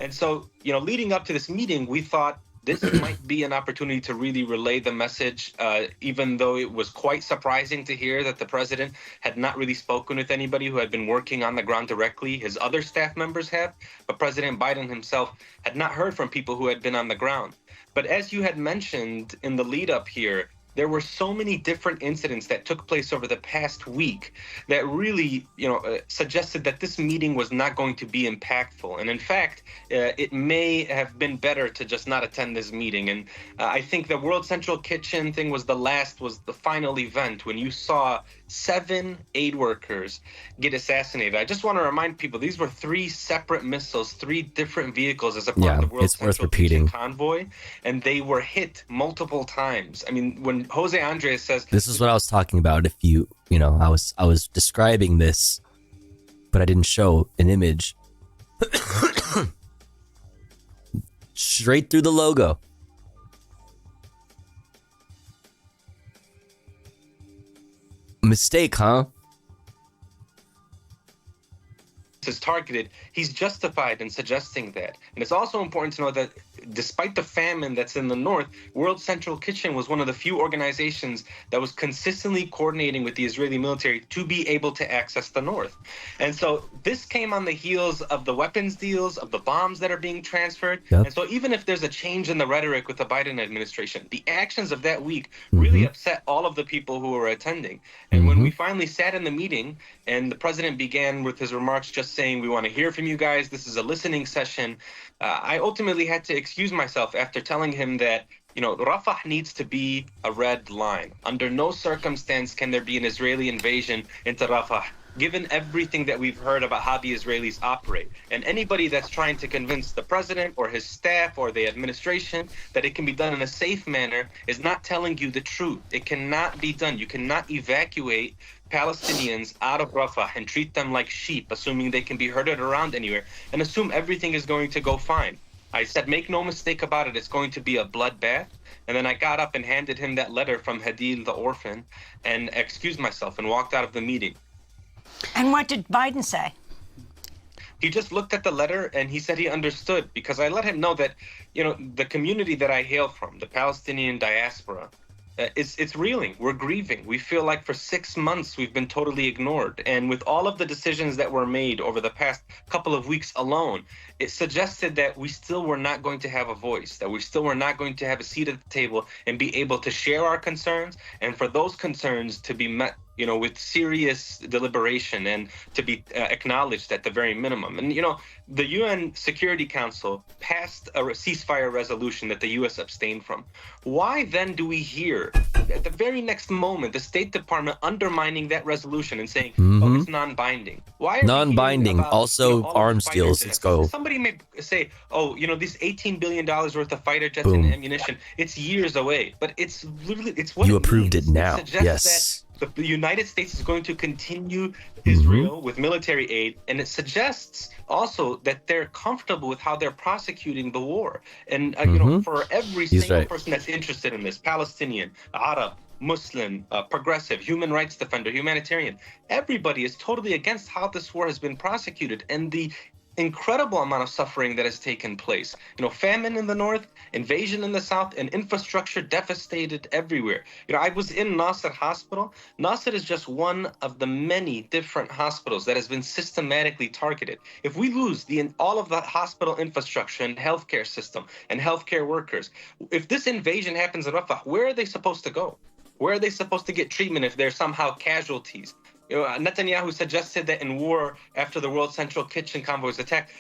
And so, leading up to this meeting, we thought this might be an opportunity to really relay the message, even though it was quite surprising to hear that the president had not really spoken with anybody who had been working on the ground directly. His other staff members have, but President Biden himself had not heard from people who had been on the ground. But as you had mentioned in the lead up here, there were so many different incidents that took place over the past week that really, suggested that this meeting was not going to be impactful. And in fact, it may have been better to just not attend this meeting. And I think the World Central Kitchen thing was the final event when you saw 7 aid workers get assassinated. I just want to remind people, these were 3 separate missiles, 3 different vehicles as a part of the World Central Kitchen convoy, and they were hit multiple times. I mean, when Jose Andres says... This is what I was talking about. If I was describing this, but I didn't show an image. Straight through the logo. Mistake, huh? targeted, he's justified in suggesting that. And it's also important to know that despite the famine that's in the north, World Central Kitchen was one of the few organizations that was consistently coordinating with the Israeli military to be able to access the north. And so this came on the heels of the weapons deals, of the bombs that are being transferred. Yep. And so even if there's a change in the rhetoric with the Biden administration, the actions of that week really upset all of the people who were attending. And when we finally sat in the meeting and the president began with his remarks just saying, we want to hear from you guys, this is a listening session, I ultimately had to excuse myself after telling him that, you know, Rafah needs to be a red line. Under no circumstance can there be an Israeli invasion into Rafah, given everything that we've heard about how the Israelis operate. And anybody that's trying to convince the president or his staff or the administration that it can be done in a safe manner is not telling you the truth. It cannot be done. You cannot evacuate Palestinians out of Rafah and treat them like sheep, assuming they can be herded around anywhere, and assume everything is going to go fine. I said, make no mistake about it, it's going to be a bloodbath. And then I got up and handed him that letter from Hadil, the orphan, and excused myself and walked out of the meeting. And what did Biden say? He just looked at the letter and he said he understood, because I let him know that, you know, the community that I hail from, the Palestinian diaspora, it's reeling. We're grieving. We feel like for 6 months we've been totally ignored. And with all of the decisions that were made over the past couple of weeks alone, it suggested that we still were not going to have a voice, that we still were not going to have a seat at the table and be able to share our concerns, and for those concerns to be met, you know, with serious deliberation and to be acknowledged at the very minimum. And, you know, the UN Security Council passed a ceasefire resolution that the U.S. abstained from. Why then do we hear at the very next moment the State Department undermining that resolution and saying, oh, it's non-binding? Why are non-binding? about, also, you know, arms deals. Let's go. Somebody may say, oh, you know, these $18 billion worth of fighter jets and ammunition, it's years away. But it's literally, it's what you approved it now. Yes. That the United States is going to continue Israel with military aid, and it suggests also that they're comfortable with how they're prosecuting the war. And you know, for every single person that's interested in this, Palestinian, Arab, Muslim, progressive, human rights defender, humanitarian, everybody is totally against how this war has been prosecuted and the incredible amount of suffering that has taken place. You know, famine in the north, invasion in the south, and infrastructure devastated everywhere. You know, I was in Nasser Hospital. Nasser is just one of the many different hospitals that has been systematically targeted. If we lose all of the hospital infrastructure and healthcare system and healthcare workers, if this invasion happens in Rafah, where are they supposed to go? Where are they supposed to get treatment if they're somehow casualties? You know, Netanyahu suggested that in war, after the World Central Kitchen convoy was attacked,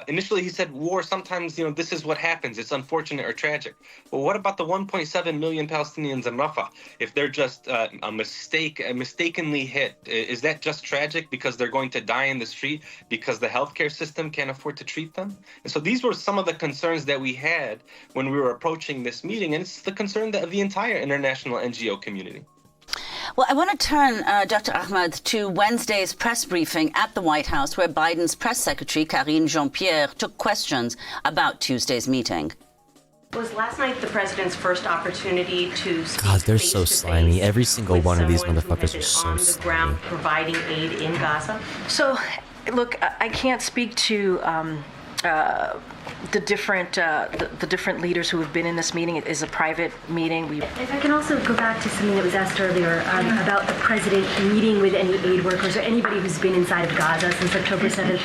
initially he said war, sometimes, you know, this is what happens. It's unfortunate or tragic. But what about the 1.7 million Palestinians in Rafah? If they're just mistakenly hit, is that just tragic because they're going to die in the street because the healthcare system can't afford to treat them? And so these were some of the concerns that we had when we were approaching this meeting, and it's the concern of the entire international NGO community. Well, I want to turn, Dr. Ahmad, to Wednesday's press briefing at the White House, where Biden's press secretary, Karine Jean-Pierre, took questions about Tuesday's meeting. Was last night the president's first opportunity to speak God, they're so slimy. Every single one of these motherfuckers are so on the slimy. ground providing aid in Gaza? So, look, I can't speak to the different leaders who have been in this meeting. It is a private meeting. If I can also go back to something that was asked earlier about the president meeting with any aid workers or anybody who's been inside of Gaza since October 7th.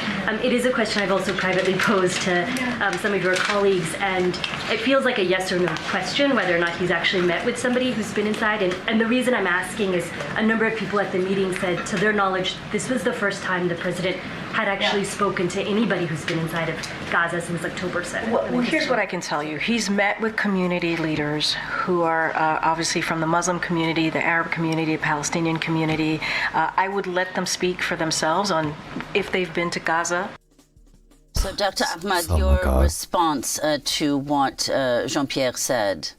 It is a question I've also privately posed to some of your colleagues, and it feels like a yes or no question whether or not he's actually met with somebody who's been inside. And the reason I'm asking is a number of people at the meeting said, to their knowledge, this was the first time the president had actually spoken to anybody who's been inside of Gaza since October 7th. Well, here's what I can tell you. He's met with community leaders who are obviously from the Muslim community, the Arab community, the Palestinian community. I would let them speak for themselves on if they've been to Gaza. So, Dr. Ahmad, your response to what Jean-Pierre said?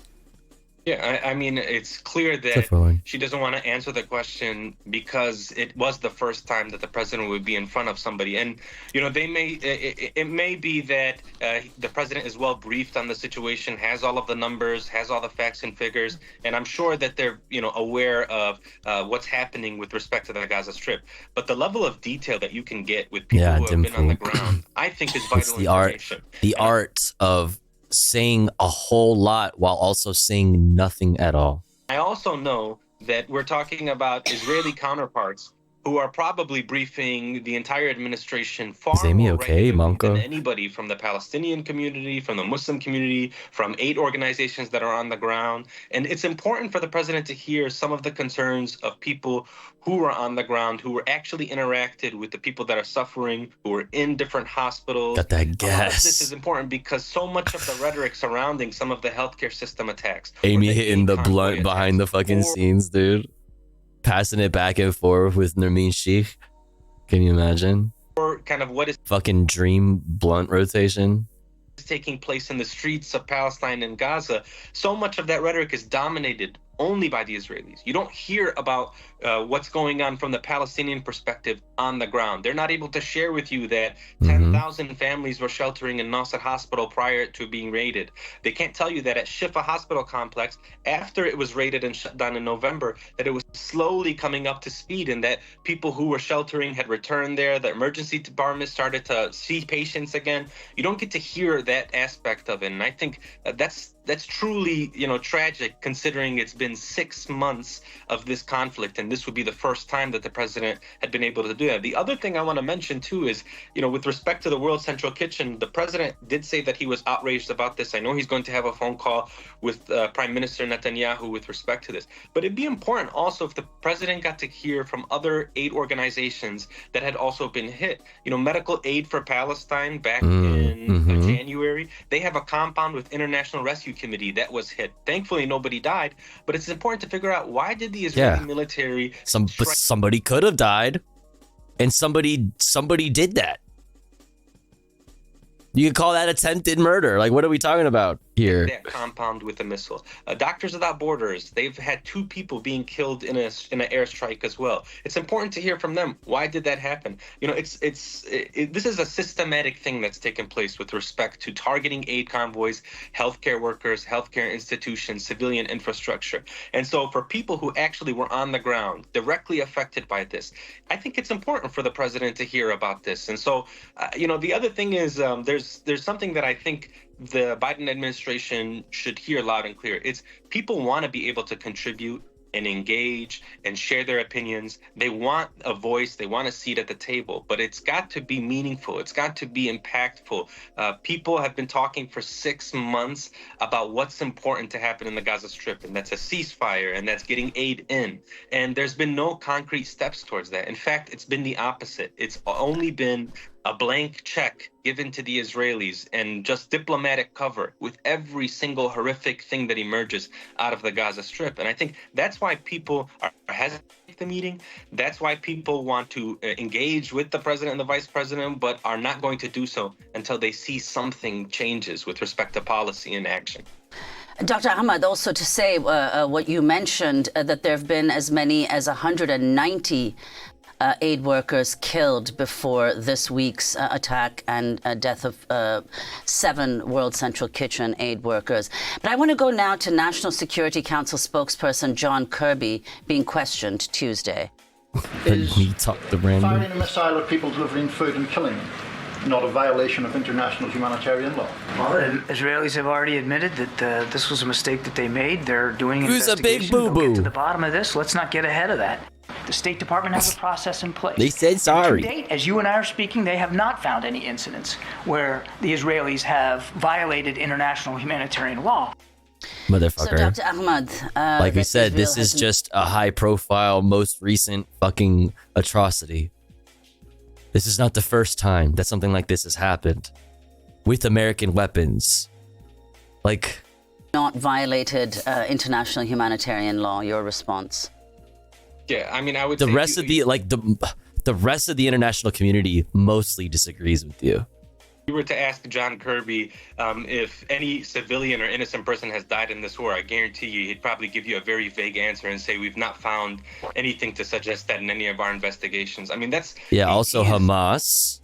Yeah, I mean, it's clear that she doesn't want to answer the question because it was the first time that the president would be in front of somebody. And, you know, it may be that the president is well briefed on the situation, has all of the numbers, has all the facts and figures. And I'm sure that they're, you know, aware of what's happening with respect to the Gaza Strip. But the level of detail that you can get with people who have been on the ground, I think is vital it's the information. The art of saying a whole lot while also saying nothing at all. I also know that we're talking about Israeli counterparts who are probably briefing the entire administration far more regularly than anybody from the Palestinian community, from the Muslim community, from aid organizations that are on the ground. And it's important for the president to hear some of the concerns of people who are on the ground, who were actually interacted with the people that are suffering, who are in different hospitals. Got that gas. A lot of this is important because so much of the rhetoric surrounding some of the healthcare system attacks. Amy hitting the blunt behind the fucking scenes, dude. Passing it back and forth with Nermeen Sheikh. Can you imagine? Or kind of what is fucking dream blunt rotation taking place in the streets of Palestine and Gaza. So much of that rhetoric is dominated only by the Israelis. You don't hear about what's going on from the Palestinian perspective on the ground. They're not able to share with you that 10,000 families were sheltering in Nasser Hospital prior to being raided. They can't tell you that at Shifa Hospital Complex, after it was raided and shut down in November, that it was slowly coming up to speed and that people who were sheltering had returned there. The emergency department started to see patients again. You don't get to hear that aspect of it. And I think that's truly, you know, tragic considering it's been 6 months of this conflict, and this would be the first time that the president had been able to do that. The other thing I want to mention too is, you know, with respect to the World Central Kitchen, the president did say that he was outraged about this. I know he's going to have a phone call with Prime Minister Netanyahu with respect to this, but it'd be important also if the president got to hear from other aid organizations that had also been hit. You know, Medical Aid for Palestine back in January, they have a compound with International Rescue Committee that was hit. Thankfully, nobody died, but it's important to figure out why did the Israeli military but somebody could have died, and somebody did that. You could call that attempted murder. Like, what are we talking about here? That compound with a missile. Doctors Without Borders, they've had 2 people being killed in an airstrike as well. It's important to hear from them. Why did that happen? You know, this is a systematic thing that's taken place with respect to targeting aid convoys, healthcare workers, healthcare institutions, civilian infrastructure. And so for people who actually were on the ground, directly affected by this, I think it's important for the president to hear about this. And so, you know, the other thing is there's something that I think the Biden administration should hear loud and clear. It's people want to be able to contribute and engage and share their opinions. They want a voice, they want a seat at the table, but it's got to be meaningful. It's got to be impactful. People have been talking for 6 months about what's important to happen in the Gaza Strip, and that's a ceasefire, and that's getting aid in. And there's been no concrete steps towards that. In fact, it's been the opposite. It's only been a blank check given to the Israelis and just diplomatic cover with every single horrific thing that emerges out of the Gaza Strip. And I think that's why people are hesitant at the meeting. That's why people want to engage with the president and the vice president, but are not going to do so until they see something changes with respect to policy and action. Dr. Ahmad, also to say what you mentioned, that there have been as many as 190 aid workers killed before this week's attack and death of 7 World Central Kitchen aid workers. But I want to go now to National Security Council spokesperson John Kirby being questioned Tuesday. Is firing a missile at people delivering food and killing them not a violation of international humanitarian law? Well, Israelis have already admitted that this was a mistake that they made. They're doing an Who's a big investigation. They'll boo-boo? get to the bottom of this. Let's not get ahead of that. The State Department has a process in place. They said sorry. To date, as you and I are speaking, they have not found any incidents where the Israelis have violated international humanitarian law. Motherfucker. So, Dr. Ahmad, like we said, this is just a high-profile, most recent fucking atrocity. This is not the first time that something like this has happened with American weapons. Like, not violated international humanitarian law. Your response? Yeah, I mean, I would the say rest of the rest of the international community mostly disagrees with you. you were to ask John Kirby if any civilian or innocent person has died in this war, I guarantee you he'd probably give you a very vague answer and say we've not found anything to suggest that in any of our investigations. I mean, that's... Yeah, also Hamas,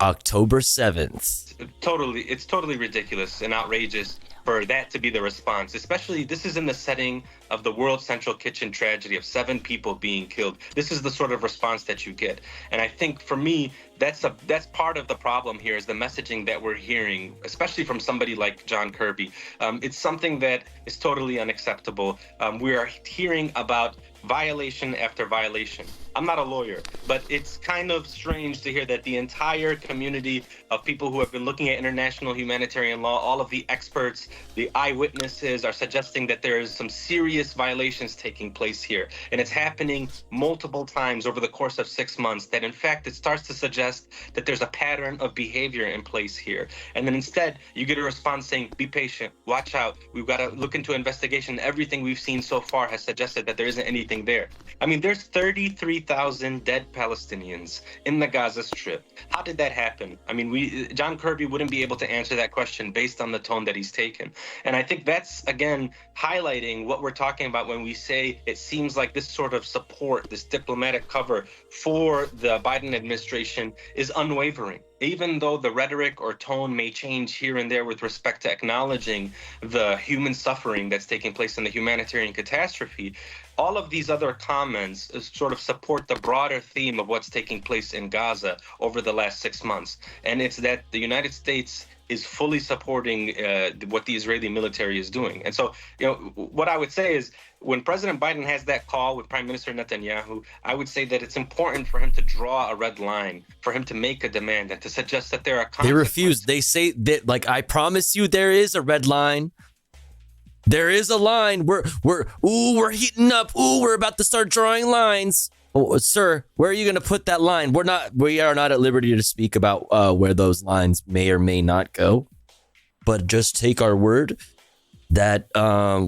October 7th. It's totally ridiculous and outrageous for that to be the response, especially this is in the setting of the World Central Kitchen tragedy of 7 people being killed. This is the sort of response that you get. And I think for me, that's part of the problem here is the messaging that we're hearing, especially from somebody like John Kirby. It's something that is totally unacceptable. We are hearing about violation after violation. I'm not a lawyer, but it's kind of strange to hear that the entire community of people who have been looking at international humanitarian law, all of the experts, the eyewitnesses are suggesting that there is some serious violations taking place here. And it's happening multiple times over the course of 6 months, that in fact, it starts to suggest that there's a pattern of behavior in place here. And then instead, you get a response saying, be patient, watch out, we've got to look into investigation. Everything we've seen so far has suggested that there isn't anything there. I mean, there's 33,000 dead Palestinians in the Gaza Strip. How did that happen? I mean, John Kirby wouldn't be able to answer that question based on the tone that he's taken. And I think that's, again, highlighting what we're talking about when we say it seems like this sort of support, this diplomatic cover for the Biden administration is unwavering. Even though the rhetoric or tone may change here and there with respect to acknowledging the human suffering that's taking place in the humanitarian catastrophe, all of these other comments sort of support the broader theme of what's taking place in Gaza over the last 6 months. And it's that the United States is fully supporting what the Israeli military is doing. And so, what I would say is when President Biden has that call with Prime Minister Netanyahu, I would say that it's important for him to draw a red line, for him to make a demand and to suggest that there are consequences. They refuse. They say that, like, I promise you there is a red line. There is a line. We're heating up. Ooh, we're about to start drawing lines. Oh, sir, where are you going to put that line? We are not at liberty to speak about where those lines may or may not go. But just take our word that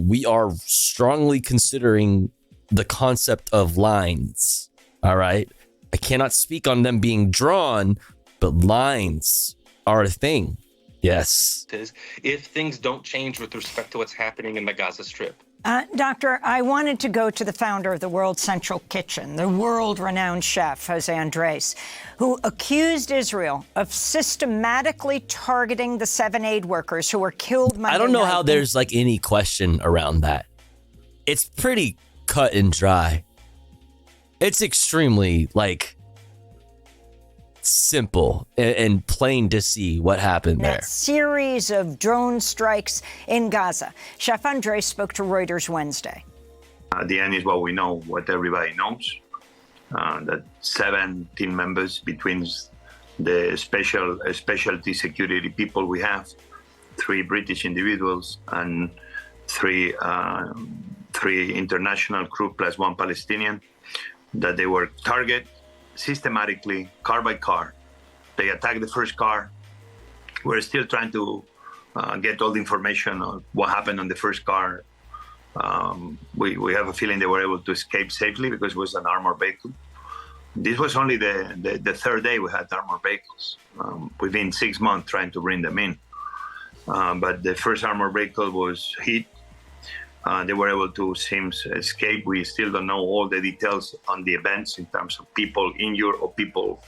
we are strongly considering the concept of lines. All right. I cannot speak on them being drawn, but lines are a thing. Yes. If things don't change with respect to what's happening in the Gaza Strip. Doctor, I wanted to go to the founder of the World Central Kitchen, the world-renowned chef, Jose Andres, who accused Israel of systematically targeting the 7 aid workers who were killed Monday night. I don't know how there's like any question around that. It's pretty cut and dry. It's extremely simple and plain to see what happened there. Series of drone strikes in Gaza. Chef Andres spoke to Reuters Wednesday. At the end is what we know, what everybody knows, that 7 team members between the specialty security people we have, 3 British individuals and 3 international crew plus 1 Palestinian, that they were targeted systematically, car by car. They attacked the first car. We're still trying to get all the information on what happened on the first car. We have a feeling they were able to escape safely because it was an armored vehicle. This was only the third day we had armored vehicles. We've been 6 months trying to bring them in. But the first armored vehicle was hit. They were able to escape. We still don't know all the details on the events in terms of people injured or people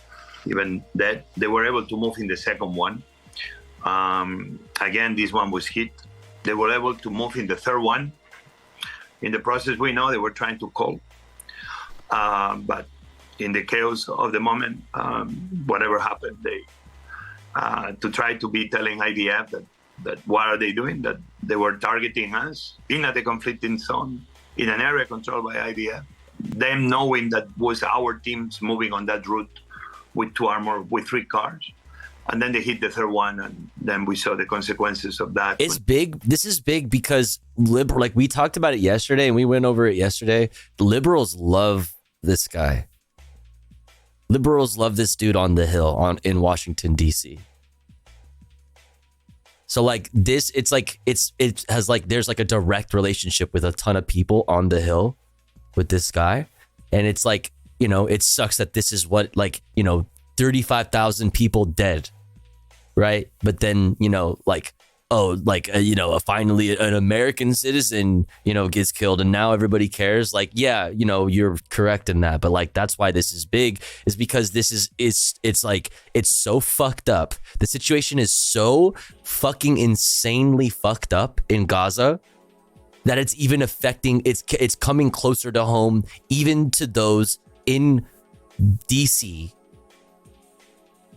even dead. They were able to move in the second one. Again, this one was hit. They were able to move in the third one. In the process, we know they were trying to call. But in the chaos of the moment, whatever happened, they to try to be telling IDF that what are they doing, that they were targeting us in a conflicting zone, in an area controlled by IDF, them knowing that was our teams moving on that route with 3 cars. And then they hit the third one, and then we saw the consequences of that. It's big. This is big because we talked about it yesterday, and we went over it yesterday. Liberals love this guy. Liberals love this dude on the Hill in Washington, D.C. So there's a direct relationship with a ton of people on the Hill with this guy. And it's it sucks that this is what 35,000 people dead right? But then, finally an American citizen, gets killed and now everybody cares. Like, yeah, you're correct in that. But like, that's why this is big, is because it's so fucked up. The situation is so fucking insanely fucked up in Gaza that it's even affecting, it's coming closer to home, even to those in DC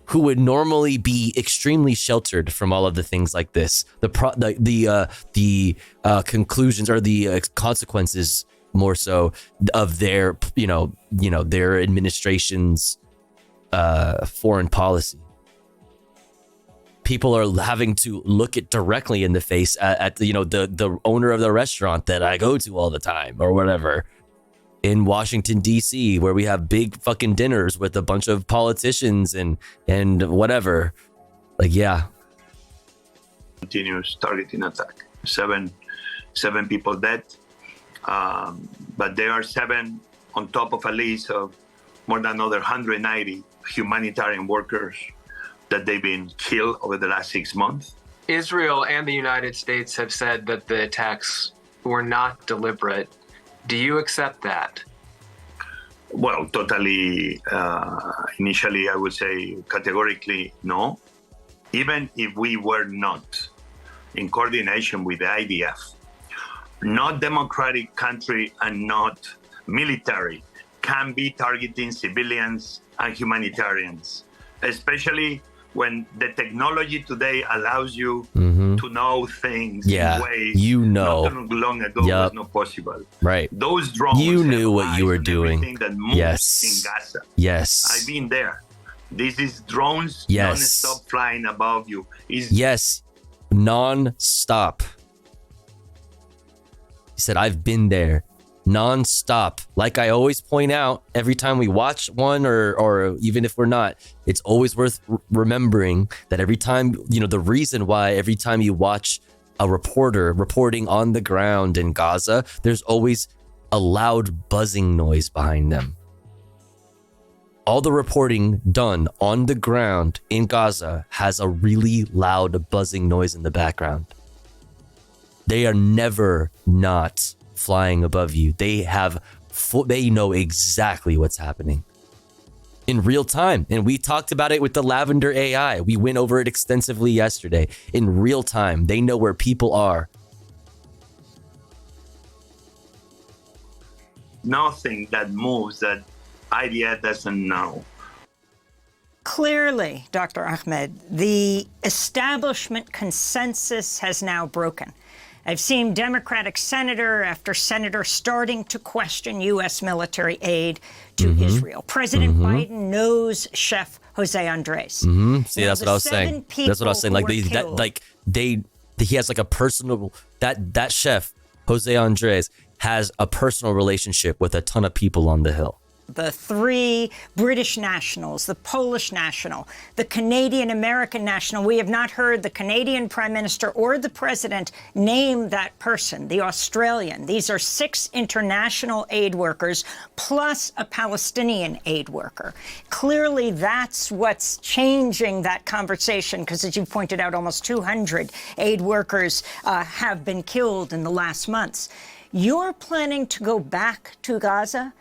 who would normally be extremely sheltered from all of the things like this. The conclusions or the consequences, more so, of their their administration's foreign policy. People are having to look it directly in the face at the owner of the restaurant that I go to all the time or whatever in Washington, D.C., where we have big fucking dinners with a bunch of politicians and whatever. Like, yeah. Continuous targeting attack. Seven people dead. But there are 7 on top of a list of more than another 190 humanitarian workers that they've been killed over the last 6 months. Israel and the United States have said that the attacks were not deliberate. Do you accept that? Well, totally. Initially, I would say categorically no. Even if we were not in coordination with the IDF, not democratic country and not military can be targeting civilians and humanitarians, especially when the technology today allows you to know things in ways not long ago was not possible. Right. Those drones, you knew what you were doing. That moves in Gaza. Yes. I've been there. This is drones non-stop flying above you. Yes, non-stop. He said, I've been there. Non-stop. Like I always point out, every time we watch one or even if we're not, it's always worth remembering that every time, the reason why every time you watch a reporter reporting on the ground in Gaza, there's always a loud buzzing noise behind them. All the reporting done on the ground in Gaza has a really loud buzzing noise in the background. They are never not flying above you. They know exactly what's happening in real time. And we talked about it with the Lavender AI. We went over it extensively yesterday. In real time, they know where people are. Nothing that moves that IDF doesn't know. Clearly, Dr. Ahmed, the establishment consensus has now broken. I've seen Democratic senator after senator starting to question U.S. military aid to Israel. President Biden knows Chef Jose Andres. See, that's what I was saying. That's what I was saying. He has like a personal, that chef, Jose Andres, has a personal relationship with a ton of people on the Hill. The 3 British nationals, the Polish national, the Canadian-American national. We have not heard the Canadian Prime Minister or the President name that person, the Australian. These are 6 international aid workers plus a Palestinian aid worker. Clearly, that's what's changing that conversation, because as you pointed out, almost 200 aid workers have been killed in the last months. You're planning to go back to Gaza?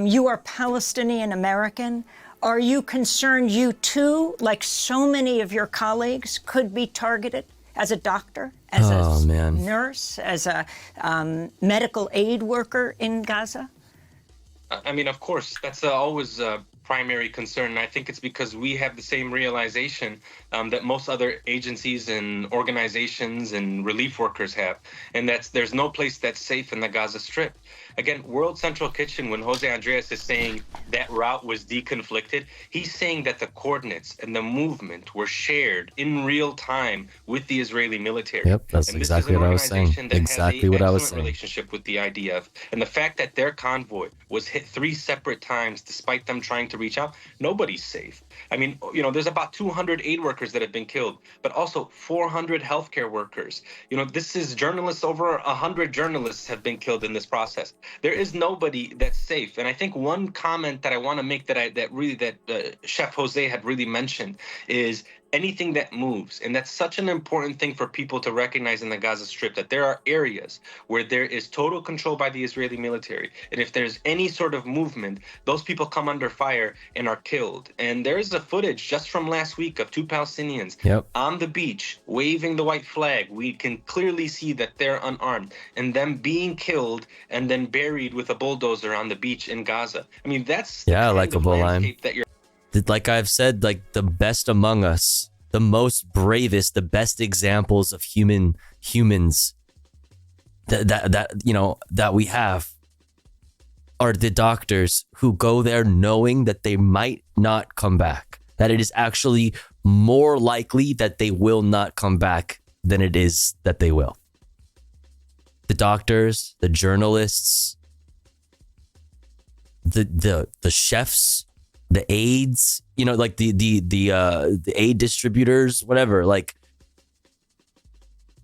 You are Palestinian American. Are you concerned you too, like so many of your colleagues, could be targeted as a doctor, as a nurse, as a medical aid worker in Gaza? I mean, of course, that's always a primary concern. And I think it's because we have the same realization that most other agencies and organizations and relief workers have. And there's no place that's safe in the Gaza Strip. Again, World Central Kitchen, when Jose Andres is saying that route was deconflicted, he's saying that the coordinates and the movement were shared in real time with the Israeli military. Yep, that's exactly what I was saying. Exactly what I was saying. Relationship with the IDF, and the fact that their convoy was hit 3 separate times, despite them trying to reach out, nobody's safe. I mean, there's about 200 aid workers that have been killed, but also 400 healthcare workers. This is journalists. Over 100 journalists have been killed in this process. There is nobody that's safe. And I think one comment that I want to make that Chef Jose had really mentioned is anything that moves. And that's such an important thing for people to recognize in the Gaza Strip, that there are areas where there is total control by the Israeli military. And if there's any sort of movement, those people come under fire and are killed. And there is a footage just from last week of 2 Palestinians on the beach waving the white flag. We can clearly see that they're unarmed, and them being killed and then buried with a bulldozer on the beach in Gaza. I mean, that's like a bull line. that you're Like I've said, like the best among us, the most bravest, the best examples of humans that we have are the doctors who go there knowing that they might not come back, that it is actually more likely that they will not come back than it is that they will. The doctors, the journalists, the chefs, the aides, like the aid distributors, whatever, like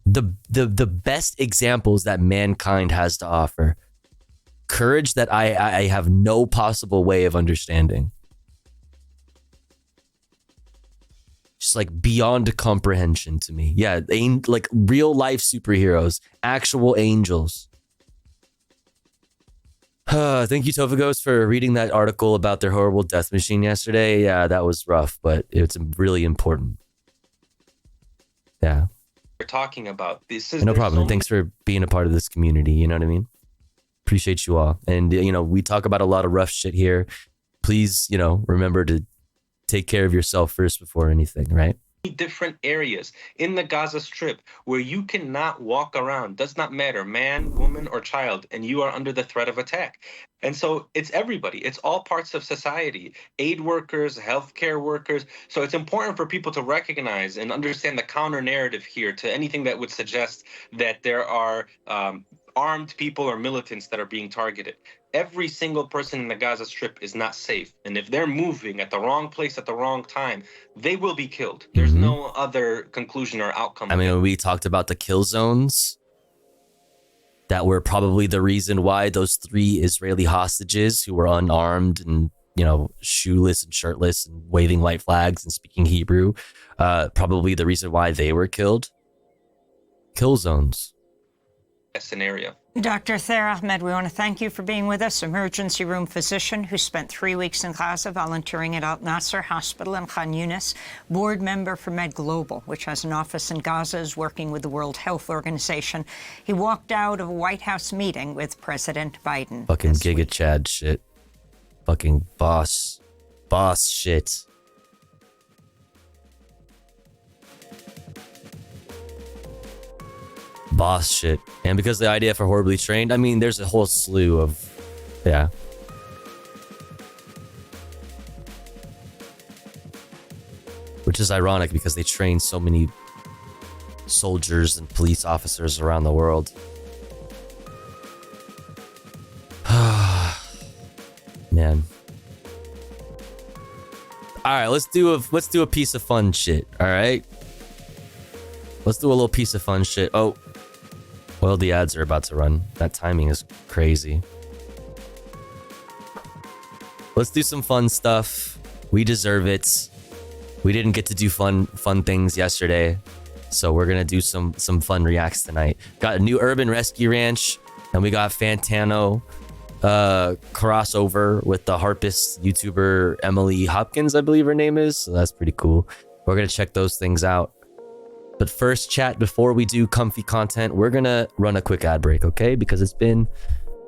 the best examples that mankind has to offer. Courage that I have no possible way of understanding. Just like beyond comprehension to me. Yeah, like real life superheroes, actual angels. Thank you, Tovagos, for reading that article about their horrible death machine yesterday. Yeah, that was rough, but it's really important. Yeah. We're talking about this is No problem. Thanks for being a part of this community. You know what I mean? Appreciate you all. And, we talk about a lot of rough shit here. Please, remember to take care of yourself first before anything, right? Different areas in the Gaza Strip where you cannot walk around, does not matter, man, woman, or child, and you are under the threat of attack. And so it's everybody. It's all parts of society, aid workers, healthcare workers. So it's important for people to recognize and understand the counter narrative here to anything that would suggest that there are armed people or militants that are being targeted. Every single person in the Gaza Strip is not safe. And if they're moving at the wrong place at the wrong time, they will be killed. There's no other conclusion or outcome. I mean, when we talked about the kill zones that were probably the reason why those 3 Israeli hostages who were unarmed and, shoeless and shirtless and waving white flags and speaking Hebrew, probably the reason why they were killed. Kill zones. Scenario. Dr. Thayer Ahmed, we want to thank you for being with us, emergency room physician who spent 3 weeks in Gaza volunteering at Al Nasser Hospital in Khan Yunis, board member for Med Global, which has an office in Gaza, is working with the World Health Organization. He walked out of a White House meeting with President Biden. Fucking Giga Chad shit. Fucking boss shit. Boss shit. And because the IDF are horribly trained, I mean, there's a whole slew of, which is ironic because they train so many soldiers and police officers around the world. Man. All right, let's do a piece of fun shit. All right, let's do a little piece of fun shit. Oh. Well, the ads are about to run. That timing is crazy. Let's do some fun stuff. We deserve it. We didn't get to do fun things yesterday, so we're gonna do some fun reacts tonight. Got a new urban rescue ranch, and we got Fantano crossover with the harpist YouTuber Emily Hopkins, I believe her name is. So that's pretty cool. We're gonna check those things out. But first, chat, before we do comfy content, we're going to run a quick ad break, okay? Because it's been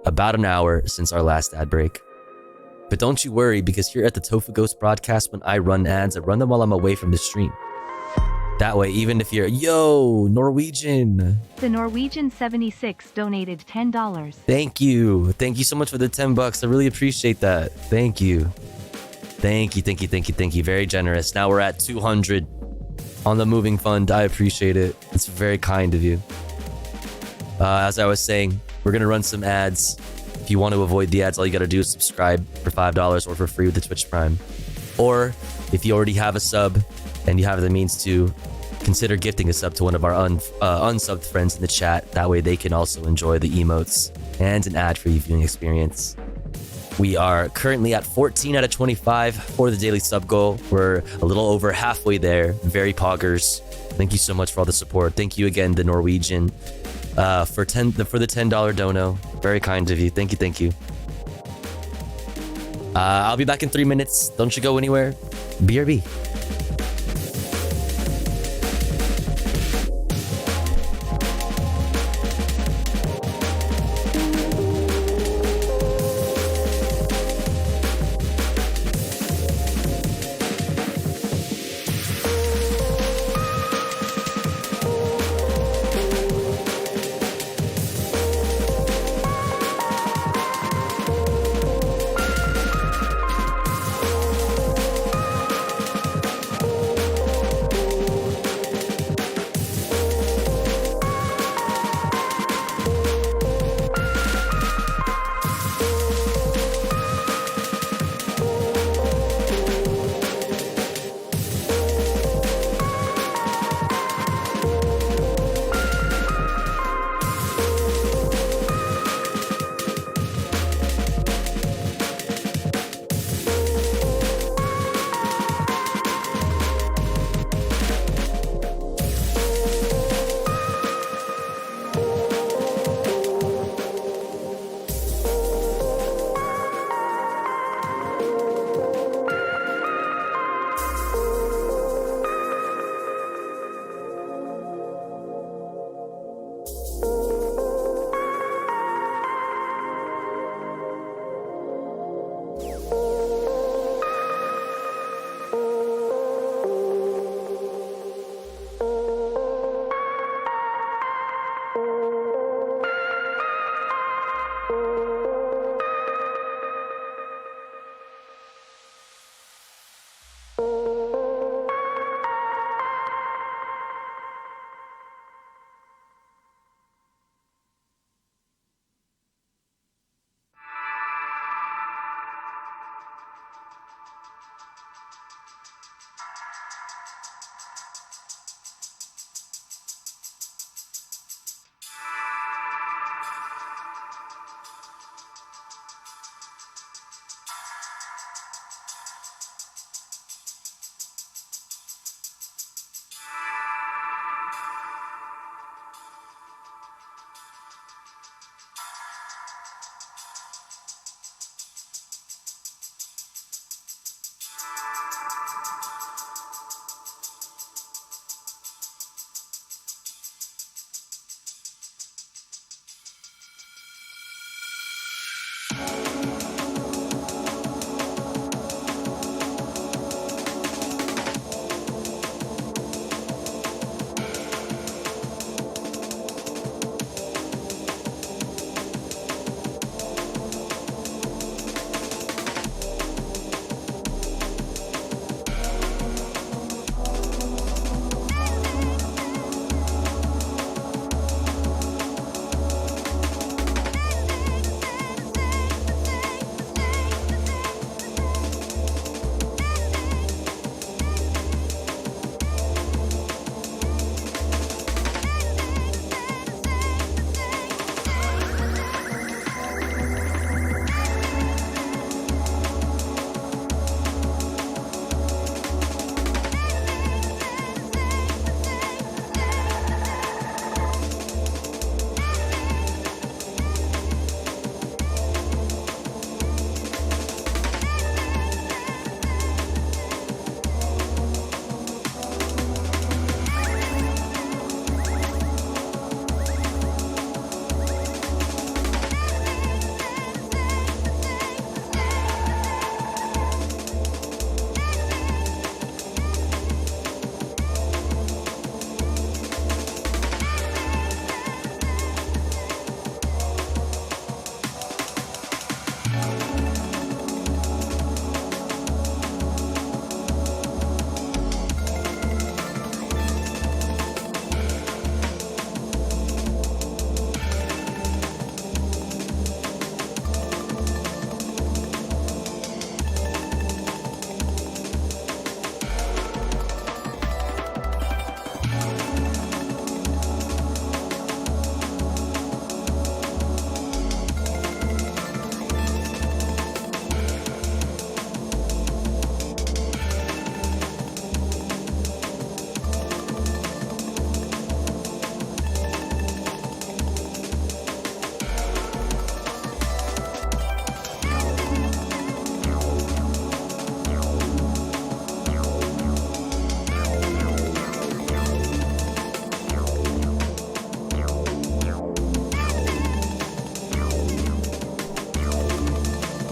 about an hour since our last ad break. But don't you worry, because here at the Tofu Ghost broadcast, when I run ads, I run them while I'm away from the stream. That way, even if you're, Norwegian. The Norwegian 76 donated $10. Thank you. Thank you so much for the $10. I really appreciate that. Thank you. Thank you. Very generous. Now we're at 200. On the moving fund. I appreciate it. It's very kind of you. As I was saying, we're going to run some ads. If you want to avoid the ads, all you got to do is subscribe for $5 or for free with the Twitch Prime. Or if you already have a sub and you have the means to, consider gifting a sub to one of our unsubbed friends in the chat. That way they can also enjoy the emotes and an ad-free viewing experience. We are currently at 14 out of 25 for the daily sub goal. We're a little over halfway there. Very poggers. Thank you so much for all the support. Thank you again, the Norwegian, for the $10 dono. Very kind of you. Thank you. I'll be back in 3 minutes. Don't you go anywhere. BRB.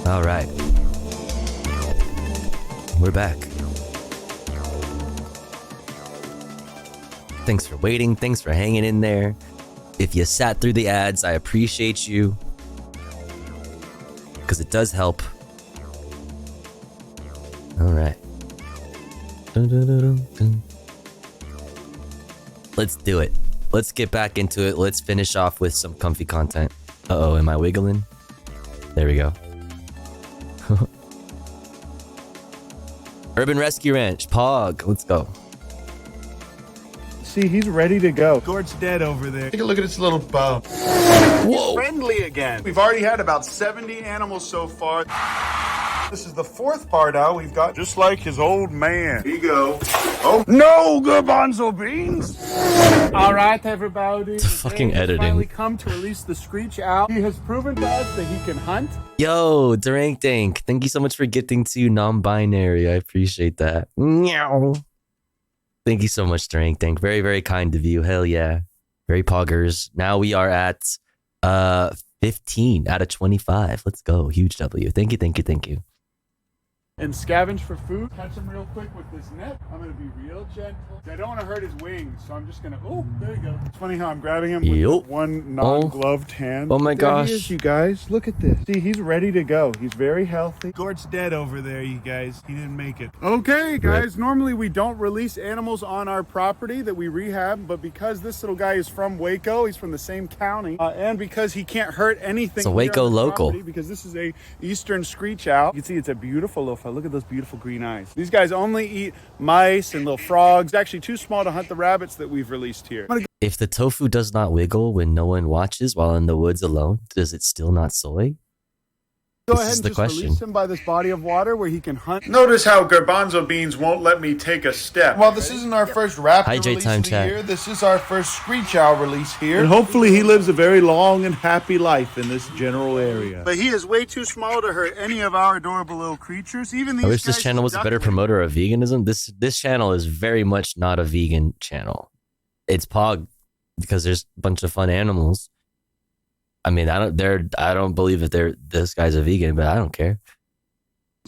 All right. We're back. Thanks for waiting. Thanks for hanging in there. If you sat through the ads, I appreciate you. Because it does help. All right. Let's do it. Let's get back into it. Let's finish off with some comfy content. Uh-oh, am I wiggling? There we go. Urban Rescue Ranch, Pog, let's go. See, he's ready to go. Gord's dead over there. Take a look at its little bum. Whoa. He's friendly again. We've already had about 70 animals so far. This is the fourth pardo we've got, just like his old man. Here you go. Oh, no, garbanzo beans. All right, everybody. The fucking editing. Finally come to release the Screech out. He has proven to us that he can hunt. Yo, Durang Dank, thank you so much for gifting to non-binary. I appreciate that. Meow. Thank you so much, Durang Dank. Very, very kind of you. Hell yeah. Very poggers. Now we are at 15 out of 25. Let's go. Huge W. Thank you, thank you, thank you. And scavenge for food. Catch him real quick with this net. I'm going to be real gentle. I don't want to hurt his wings, so I'm just going to... Oh, there you go. It's funny how I'm grabbing him with one non-gloved hand. Oh my gosh. There he is, you guys. Look at this. See, he's ready to go. He's very healthy. Gord's dead over there, you guys. He didn't make it. Okay, guys. Normally, we don't release animals on our property that we rehab, but because this little guy is from Waco, he's from the same county, and because he can't hurt anything... It's a Waco local. Because this is a eastern screech owl. You can see it's a beautiful little fellow. Look at those beautiful green eyes. These guys only eat mice and little frogs. It's actually too small to hunt the rabbits that we've released here. If the tofu does not wiggle when no one watches while in the woods alone, does it still not soy? Go This ahead is and the just question. release him by this body of water where he can hunt. Notice how garbanzo beans won't let me take a step. Well, this isn't our first raptor Hi, J release Time of the Chat. year. This is our first screech owl release here. And hopefully he lives a very long and happy life in this general area. But he is way too small to hurt any of our adorable little creatures. Even these I wish this guys channel was a better promoter of veganism. This channel is very much not a vegan channel. It's Pog because there's a bunch of fun animals. I mean, I don't believe that this guy's a vegan, but I don't care.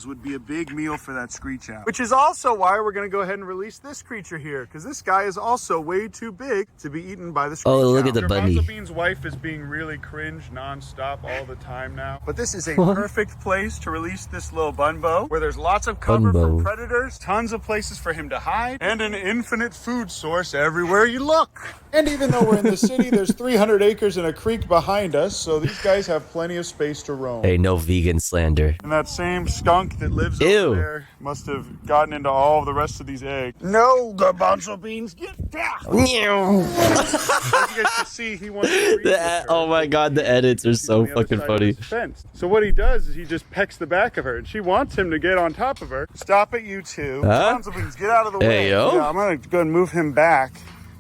would be a big meal for that screech owl. Which is also why we're going to go ahead and release this creature here, because this guy is also way too big to be eaten by the screech owl. Oh, look at the bunny. Garbanzo Bean's wife is being really cringe nonstop all the time now. But this is a perfect place to release this little bunbo, where there's lots of cover from predators, tons of places for him to hide, and an infinite food source everywhere you look. And even though we're in the city, there's 300 acres and a creek behind us, so these guys have plenty of space to roam. Hey, no vegan slander. And that same skunk that lives over there must have gotten into all of the rest of these eggs. No, Garbanzo Beans, get back! As you guys can see, he wants to breed with her. Oh my god, the edits are so fucking funny. Fence. So what he does is he just pecks the back of her, and she wants him to get on top of her. Stop it, you two. Huh? Garbanzo Beans, get out of the way. Hey, yo. Yeah, I'm gonna go and move him back.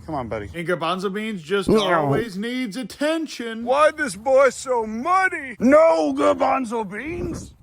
Come on, buddy. And Garbanzo Beans just always needs attention. Why this boy so muddy? No, Garbanzo Beans!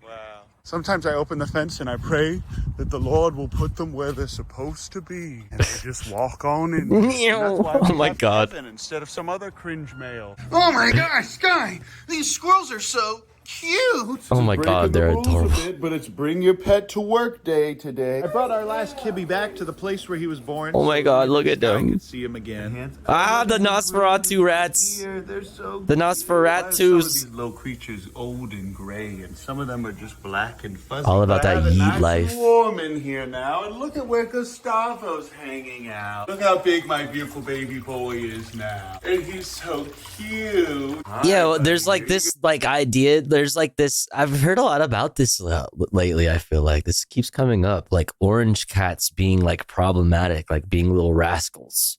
Wow. Sometimes I open the fence and I pray that the Lord will put them where they're supposed to be. And they just walk on in. Oh my god. Instead of some other cringe male. Oh my gosh, Sky! These squirrels are so cute! Oh my god, they're adorable. But it's bring your pet to work day today. I brought our last Kibby back to the place where he was born. Oh my god, look at I them. can see him again. Ah, the Nosferatu rats. They're so The Some of Nosferatus. these little creatures old and gray, and some of them are just black and fuzzy. All about But I that have it yeet nice and life. warm in here now, and look at where Gustavo's hanging out. Look how big my beautiful baby boy is now, and he's so cute. Yeah, well, there's like this like idea. There's like this. I've heard a lot about this lately. I feel like this keeps coming up, like orange cats being like problematic, like being little rascals.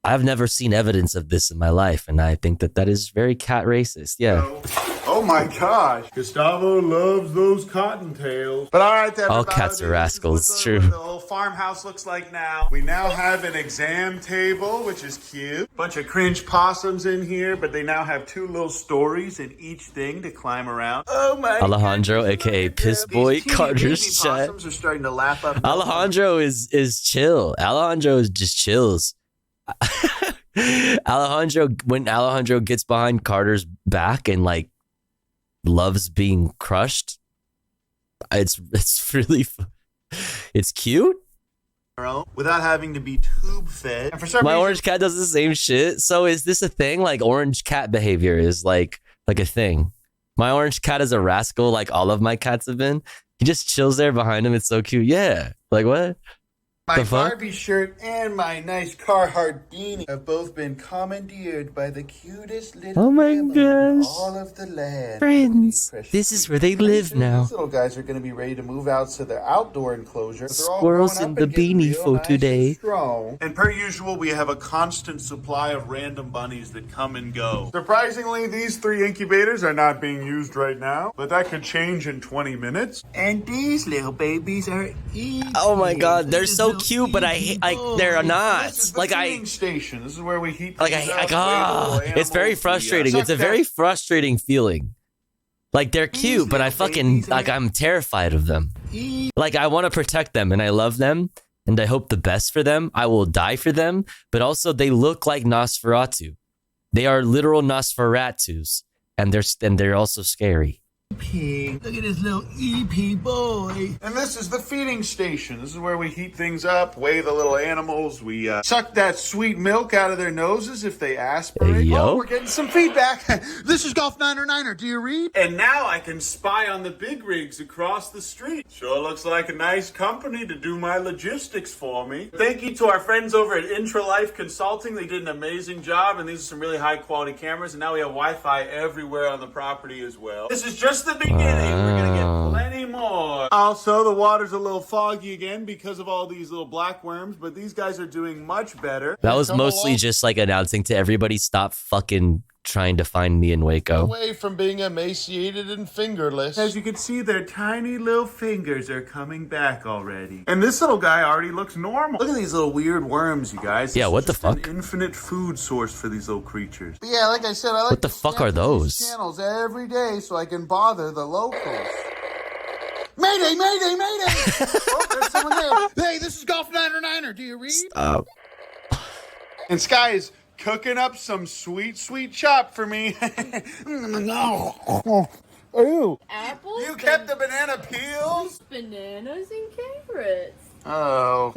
I've never seen evidence of this in my life, and I think that is very cat racist. Yeah. Oh my gosh, Gustavo loves those cottontails. But all right, then. All cats are rascals. It's true. The whole farmhouse looks like now. We now have an exam table, which is cute. Bunch of cringe possums in here, but they now have two little stories in each thing to climb around. Oh my! Alejandro, aka Piss Boy, Carter's chat. Possums are starting to laugh up. Alejandro is chill. Alejandro just chills. Alejandro, when Alejandro gets behind Carter's back and like loves being crushed. It's really, it's cute. Without having to be tube fed. And for some My reason, orange cat does the same shit. So is this a thing? Like orange cat behavior is like a thing. My orange cat is a rascal, like all of my cats have been. He just chills there behind him. It's so cute. Yeah. Like what? my The fuck? Barbie shirt and my nice Carhartt beanie have both been commandeered by the cutest little Oh my family in gosh. all of the land. Friends. This is where they live now. These little guys are going to be ready to move out to their outdoor enclosure. They're all Squirrels grown in up the and getting beanie real for nice today. and strong. And per usual, we have a constant supply of random bunnies that come and go. Surprisingly, these 3 incubators are not being used right now, but that could change in 20 minutes. And these little babies are eating. Oh my god, they're so cute, but they're not. This is the Like feeding station. This is where we heat Like things I up, it's very frustrating. It's a very frustrating feeling. Like they're cute, but I'm terrified of them. Like I want to protect them and I love them and I hope the best for them. I will die for them, but also they look like Nosferatu. They are literal Nosferatus and they're also scary. Look at this little EP boy. And this is the feeding station. This is where we heat things up, weigh the little animals. We suck that sweet milk out of their noses if they aspirate. Hey, yo. Oh, we're getting some feedback. This is Golf Niner. Do you read? And now I can spy on the big rigs across the street. Sure looks like a nice company to do my logistics for me. Thank you to our friends over at Intralife Consulting. They did an amazing job, and these are some really high quality cameras. And now we have Wi-Fi everywhere on the property as well. This is just the beginning. We're gonna get plenty more. Also, the water's a little foggy again because of all these little black worms, but these guys are doing much better. That was mostly just like announcing to everybody, stop fucking trying to find me in Waco. Away from being emaciated and fingerless. As you can see, their tiny little fingers are coming back already. And this little guy already looks normal. Look at these little weird worms, you guys. Yeah, This what is the just fuck? An infinite food source for these little creatures. But yeah, like I said, I like What the to fuck scan are through those? these channels every day so I can bother the locals. Mayday, mayday, mayday! Oh, there's someone there. Hey, this is Golf Niner. Do you read? Stop. And Sky is cooking up some sweet, sweet chop for me. Ooh. Apples? You kept the banana peels? Bananas and carrots. Oh.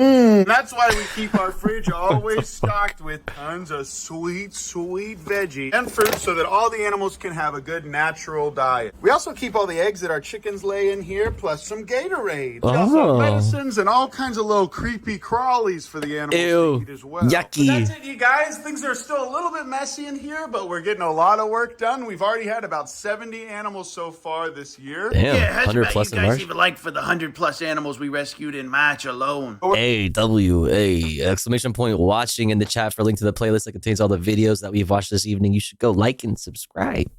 That's why we keep our fridge always stocked with tons of sweet, sweet veggie and fruit so that all the animals can have a good natural diet. We also keep all the eggs that our chickens lay in here, plus some Gatorade. We also have medicines and all kinds of little creepy crawlies for the animals to eat as well. Yucky. But that's it, you guys. Things are still a little bit messy in here, but we're getting a lot of work done. We've already had about 70 animals so far this year. Damn, yeah, how's 100 about plus you in guys March? even like for the 100+ animals we rescued in March alone? AWA exclamation point watching in the chat for a link to the playlist that contains all the videos that we've watched this evening. You should go like and subscribe.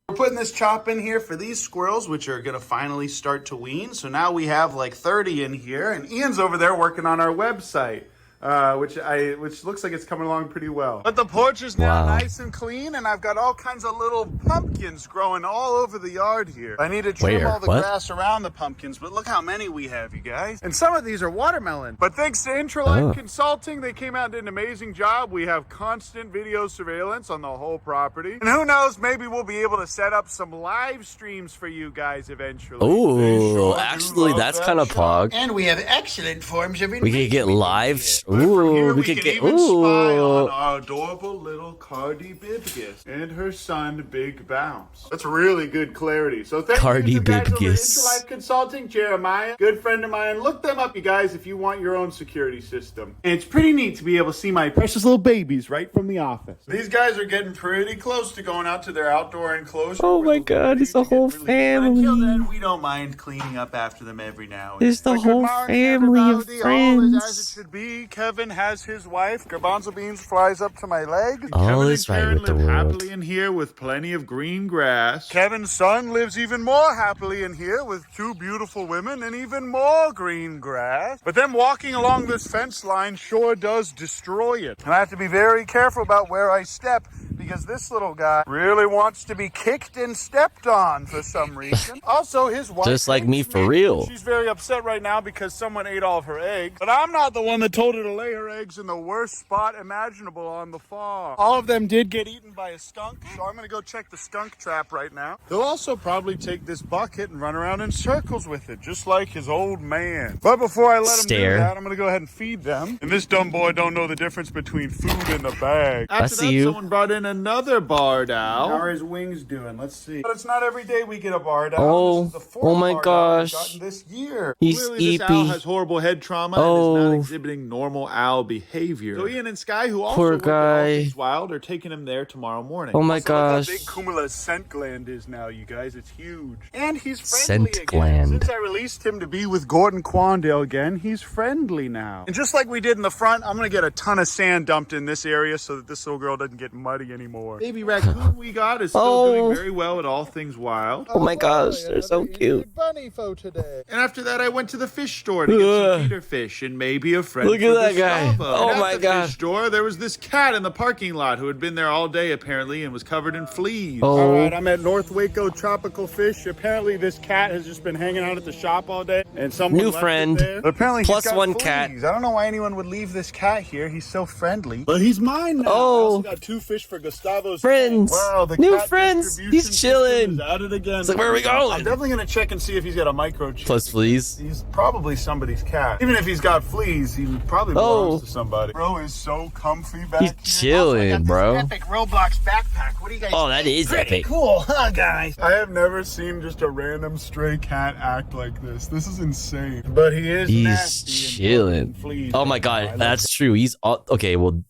We're putting this chop in here for these squirrels, which are going to finally start to wean. So now we have like 30 in here, and Ian's over there working on our website. Which looks like it's coming along pretty well. But the porch is now nice and clean, and I've got all kinds of little pumpkins growing all over the yard here. I need to trim all the grass around the pumpkins, but look how many we have, you guys. And some of these are watermelon. But thanks to Intralife Consulting, they came out and did an amazing job. We have constant video surveillance on the whole property. And who knows, maybe we'll be able to set up some live streams for you guys eventually. Oh, actually, that's kind of pog. And we have excellent forms of We could get live. Ooh, we could get. even spy on our adorable little Cardi Bibgus and her son, Big Bounce. That's really good clarity. So thank Cardi you to the guys over at Bibgus. Intralife Consulting, Jeremiah, good friend of mine. Look them up, you guys, if you want your own security system. And it's pretty neat to be able to see my precious little babies right from the office. These guys are getting pretty close to going out to their outdoor enclosure. Oh my god, it's the whole family. Until then, we don't mind cleaning up after them every now and then. It's the whole family of All is as it friends. should be. Kevin has his wife. Garbanzo Beans flies up to my leg. All Kevin is and right Karen with the live world. happily in here with plenty of green grass. Kevin's son lives even more happily in here with 2 beautiful women and even more green grass. But them walking along this fence line sure does destroy it. And I have to be very careful about where I step because this little guy really wants to be kicked and stepped on for some reason. Also, his wife Just like me for real. She's very upset right now because someone ate all of her eggs. But I'm not the one that told her to lay her eggs in the worst spot imaginable on the farm. All of them did get eaten by a skunk, so I'm gonna go check the skunk trap right now. He'll also probably take this bucket and run around in circles with it, just like his old man. But before I let him do that, I'm gonna go ahead and feed them. And this dumb boy don't know the difference between food and the bag. After that, someone brought in another barred owl. How are his wings doing? Let's see. But it's not every day we get a barred owl. This is the 4th oh my barred owl we've gosh. gotten this year. He's Clearly, this owl has horrible head trauma and is not exhibiting normal owl behavior. So Ian and Sky, who also Poor work at All guy. Things Wild, are taking him there tomorrow morning. Oh my Also, look gosh. how big Kumala's scent gland is now, you guys. It's huge. And he's friendly Scent again. gland. Since I released him to be with Gordon Quandale again, he's friendly now. And just like we did in the front, I'm going to get a ton of sand dumped in this area so that this little girl doesn't get muddy anymore. Baby raccoon we got is still doing very well at All Things Wild. Oh my gosh, they're so cute. Bunny photo today. And after that, I went to the fish store to get some feeder fish and maybe a friend. Look at for that guy. Gustavo. Oh And my at the God. fish store, there was this cat in the parking lot who had been there all day apparently and was covered in fleas. Oh. All right, I'm at North Waco Tropical Fish. Apparently, this cat has just been hanging out at the shop all day, and someone New left friend. it there. But apparently, Plus he's got one fleas. cat. I don't know why anyone would leave this cat here. He's so friendly. But he's mine now. Oh. I also got 2 fish for Gustavo's Friends. Wow, the New cat friends. distribution He's system chilling. is at it again. It's like, where are we going? I'm definitely gonna check and see if he's got a microchip. Plus fleas. He's probably somebody's cat. Even if he's got fleas, he probably belongs to somebody. Bro is so comfy back He's here. chilling, bro. Epic Roblox backpack. What do you guys Oh, that think? is Pretty epic. cool, huh, guys? I have never seen just a random stray cat act like this. This is insane. But he is He's nasty chilling. fleas. Oh my god, that's true. He's all, okay. Well,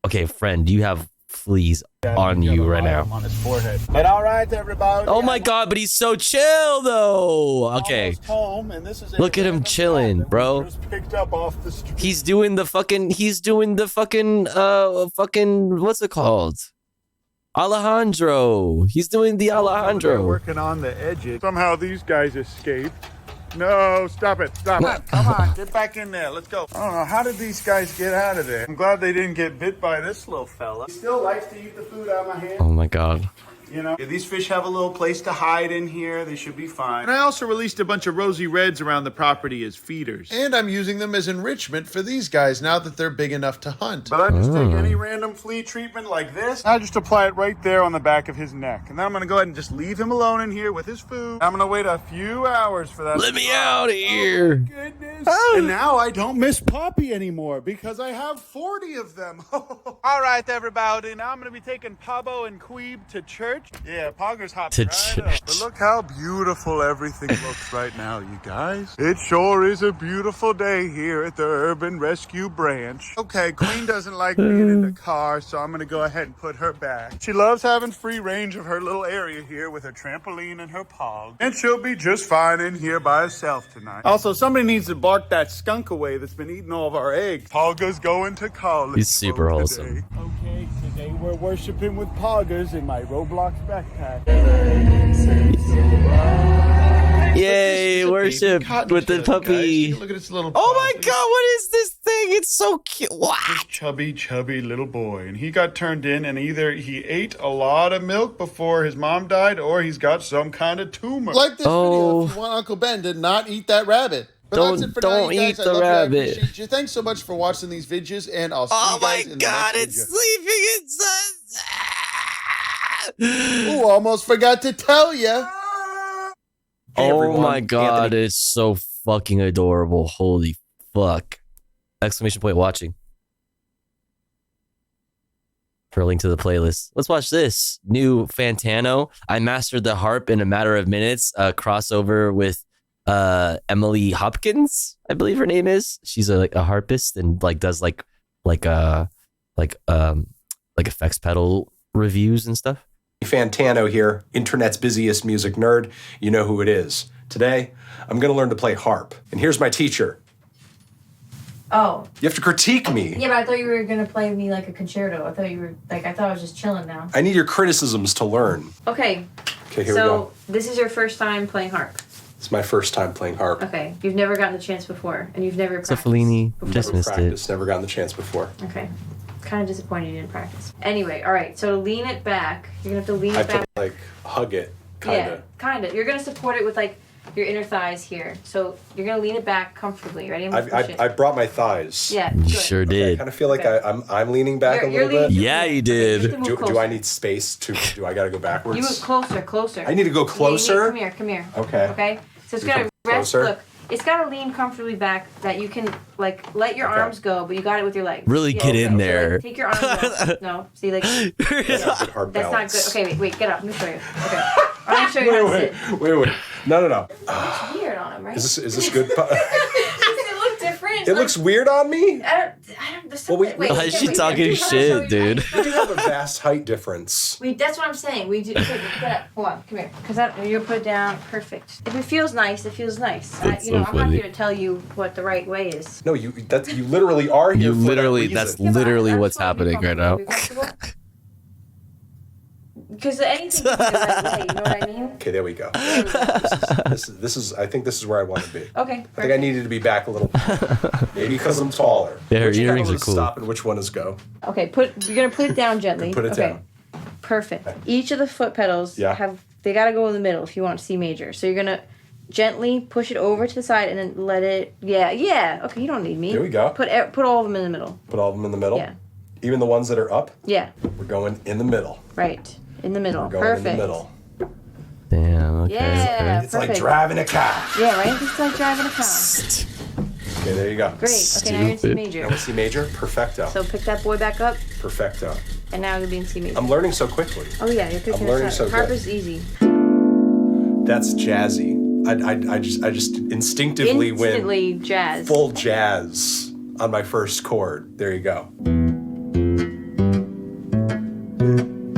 okay, friend, you have fleas on you right now. On his forehead. But all right, everybody. Oh my god, but he's so chill though. Okay, Home, and this is look at him chilling, bro. just picked up off the street. He's doing the fucking. What's it called? Alejandro. He's doing the They're Alejandro. working on the edges. Somehow these guys escaped. No, stop it. Stop it. Come on, get back in there. Let's go. I don't know. How did these guys get out of there? I'm glad they didn't get bit by this little fella. He still likes to eat the food out of my hand. Oh my god. You know, these fish have a little place to hide in here. They should be fine. And I also released a bunch of rosy reds around the property as feeders. And I'm using them as enrichment for these guys now that they're big enough to hunt. But I just take any random flea treatment like this. I just apply it right there on the back of his neck. And then I'm going to go ahead and just leave him alone in here with his food. I'm going to wait a few hours for that. Let me out of here. And now I don't miss Poppy anymore because I have 40 of them. All right, everybody. Now I'm going to be taking Pablo and Queeb to church. Yeah, Pogger's hopping right up. But look how beautiful everything looks right now, you guys. It sure is a beautiful day here at the Urban Rescue Branch. Okay, Queen doesn't like being in the car, so I'm going to go ahead and put her back. She loves having free range of her little area here with her trampoline and her pog. And she'll be just fine in here by herself tonight. Also, somebody needs to bark that skunk away that's been eating all of our eggs. Pogger's going to college. He's super wholesome. Okay, today we're worshiping with Poggers in my Roblox backpack. Yay, worship with the puppy. Look at its little. Oh my god, what is this thing? It's so cute. What? This chubby little boy. And he got turned in, and either he ate a lot of milk before his mom died, or he's got some kind of tumor. Like this video if you want Uncle Ben to not eat that rabbit. But that's it for now, Don't you guys. eat I the love you. I rabbit. appreciate you. Thanks so much for watching these videos, and I'll see you guys in the next video. It's sleeping inside. Ooh, almost forgot to tell you. Oh everyone, my god, Anthony. it's so fucking adorable. Holy fuck. Exclamation point watching. For a link to the playlist. Let's watch this. New Fantano. I mastered the harp in a matter of minutes. Crossover with Emily Hopkins, I believe her name is. She's like a harpist and like does like effects pedal reviews and stuff. Fantano here, internet's busiest music nerd. You know who it is. Today, I'm going to learn to play harp. And here's my teacher. Oh. You have to critique me. Yeah, but I thought you were gonna play me like a concerto. I thought I was just chilling now. I need your criticisms to learn. Okay. Okay, here we go. This is your first time playing harp. It's my first time playing harp. Okay. You've never gotten the chance before, and you've never practiced. Fellini just missed it. Never gotten the chance before. Okay. kind of disappointed you didn't practice. Anyway, all right. So to lean it back, you're gonna have to lean I it back. have to like hug it, kind of. Yeah, kind of. You're gonna support it with like your inner thighs here. So you're gonna lean it back comfortably. Ready? I'm gonna push it. I brought my thighs. Yeah, You good. sure I did. kind of feel like I'm leaning back a little bit. Yeah, you did. Do I need space to? Do I got to go backwards? You move closer. I need to go closer? Yeah, come here. Okay. Okay. So it's You gotta come rest. closer? Look, it's gotta lean comfortably back that you can like let your arms go, but you got it with your legs. Really get in So, there. like, take your arms out. No, see, like that's hard not balance. good. Okay, wait, get up. Let me show you. Okay, I'm gonna show you how to sit. Wait. No. It's weird on him, right? Is this good? Does it look different? It looks weird on me. I don't. Wait, Why is she talking shit, dude? We do have a vast height difference. That's what I'm saying. We do. Okay, get up. Hold on. Come here. Because you put it down. Perfect. If it feels nice, it feels nice. That's You know, so I'm not funny. here to tell you what the right way is. No, you literally are here. You literally, that's literally what's happening right now. Because anything can be the right way. You know what I mean? Okay, there we go. This is. I think this is where I want to be. Okay. I think I needed to be back a little. Maybe because I'm taller. Yeah, her Which earrings one are is cool. Stop and which one is go? Okay. You're gonna put it down gently. Put it okay. down. Perfect. Each of the foot pedals they gotta go in the middle if you want C major. So you're gonna gently push it over to the side and then let it. Yeah. Okay, you don't need me. There we go. Put all of them in the middle. Put all of them in the middle. Yeah. Even the ones that are up. Yeah. We're going in the middle. Right. In the middle. We're going Perfect. in the middle. Damn. Okay. Yeah. It's like perfect. driving a car. Yeah, right? It's like driving a car. Okay, there you go. Great. Okay, now you're in C major. Now we're C major. Perfecto. So pick that boy back up, Perfecto. and now you'll be in C major. I'm learning so quickly. Oh yeah, you're picking I'm learning it so up. Harp good. is easy. That's jazzy. I just instinctively Instantly went jazz. full jazz on my first chord. There you go.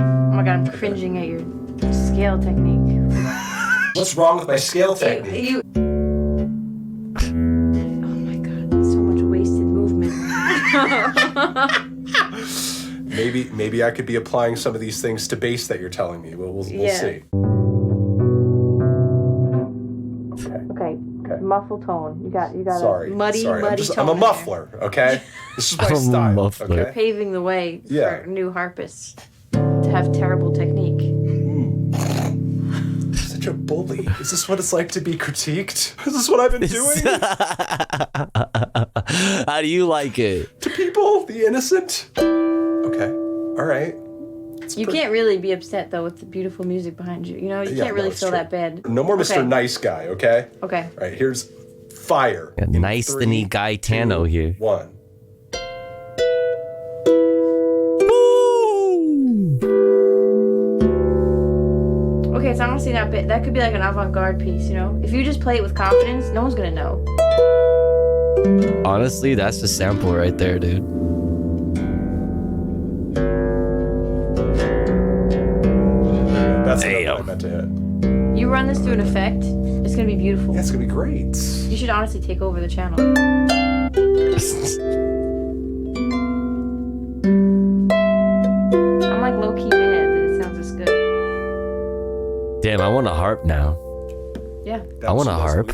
Oh my god, I'm cringing at your scale technique. What's wrong with my scale technique? You. Oh my god, so much wasted movement. Maybe I could be applying some of these things to bass that you're telling me. We'll see. Okay. Muffle tone. You got Sorry. a muddy Sorry. tone. I'm a muffler, okay? This is my style. muffler. Okay? You're paving the way Yeah. for new harpists to have terrible technique. Such a bully. Is this what it's like to be critiqued? Is this what I've been doing? How do you like it? To people, the innocent? Okay. All right. You can't really be upset though with the beautiful music behind you. You know, you can't really it's feel true. that bad. No more Mr. Okay. Nice Guy, okay? Okay. All right, here's fire. Yeah, nice thinny Gaetano here. 1. Okay, it's honestly not bad. That could be like an avant-garde piece, you know? If you just play it with confidence, no one's gonna know. Honestly, that's the sample right there, dude. That's the note I meant to hit. You run this through an effect, it's gonna be beautiful. Yeah, it's gonna be great. You should honestly take over the channel. I'm like low-key mad that it sounds this good. Damn, I want a harp now. Yeah. I want a harp.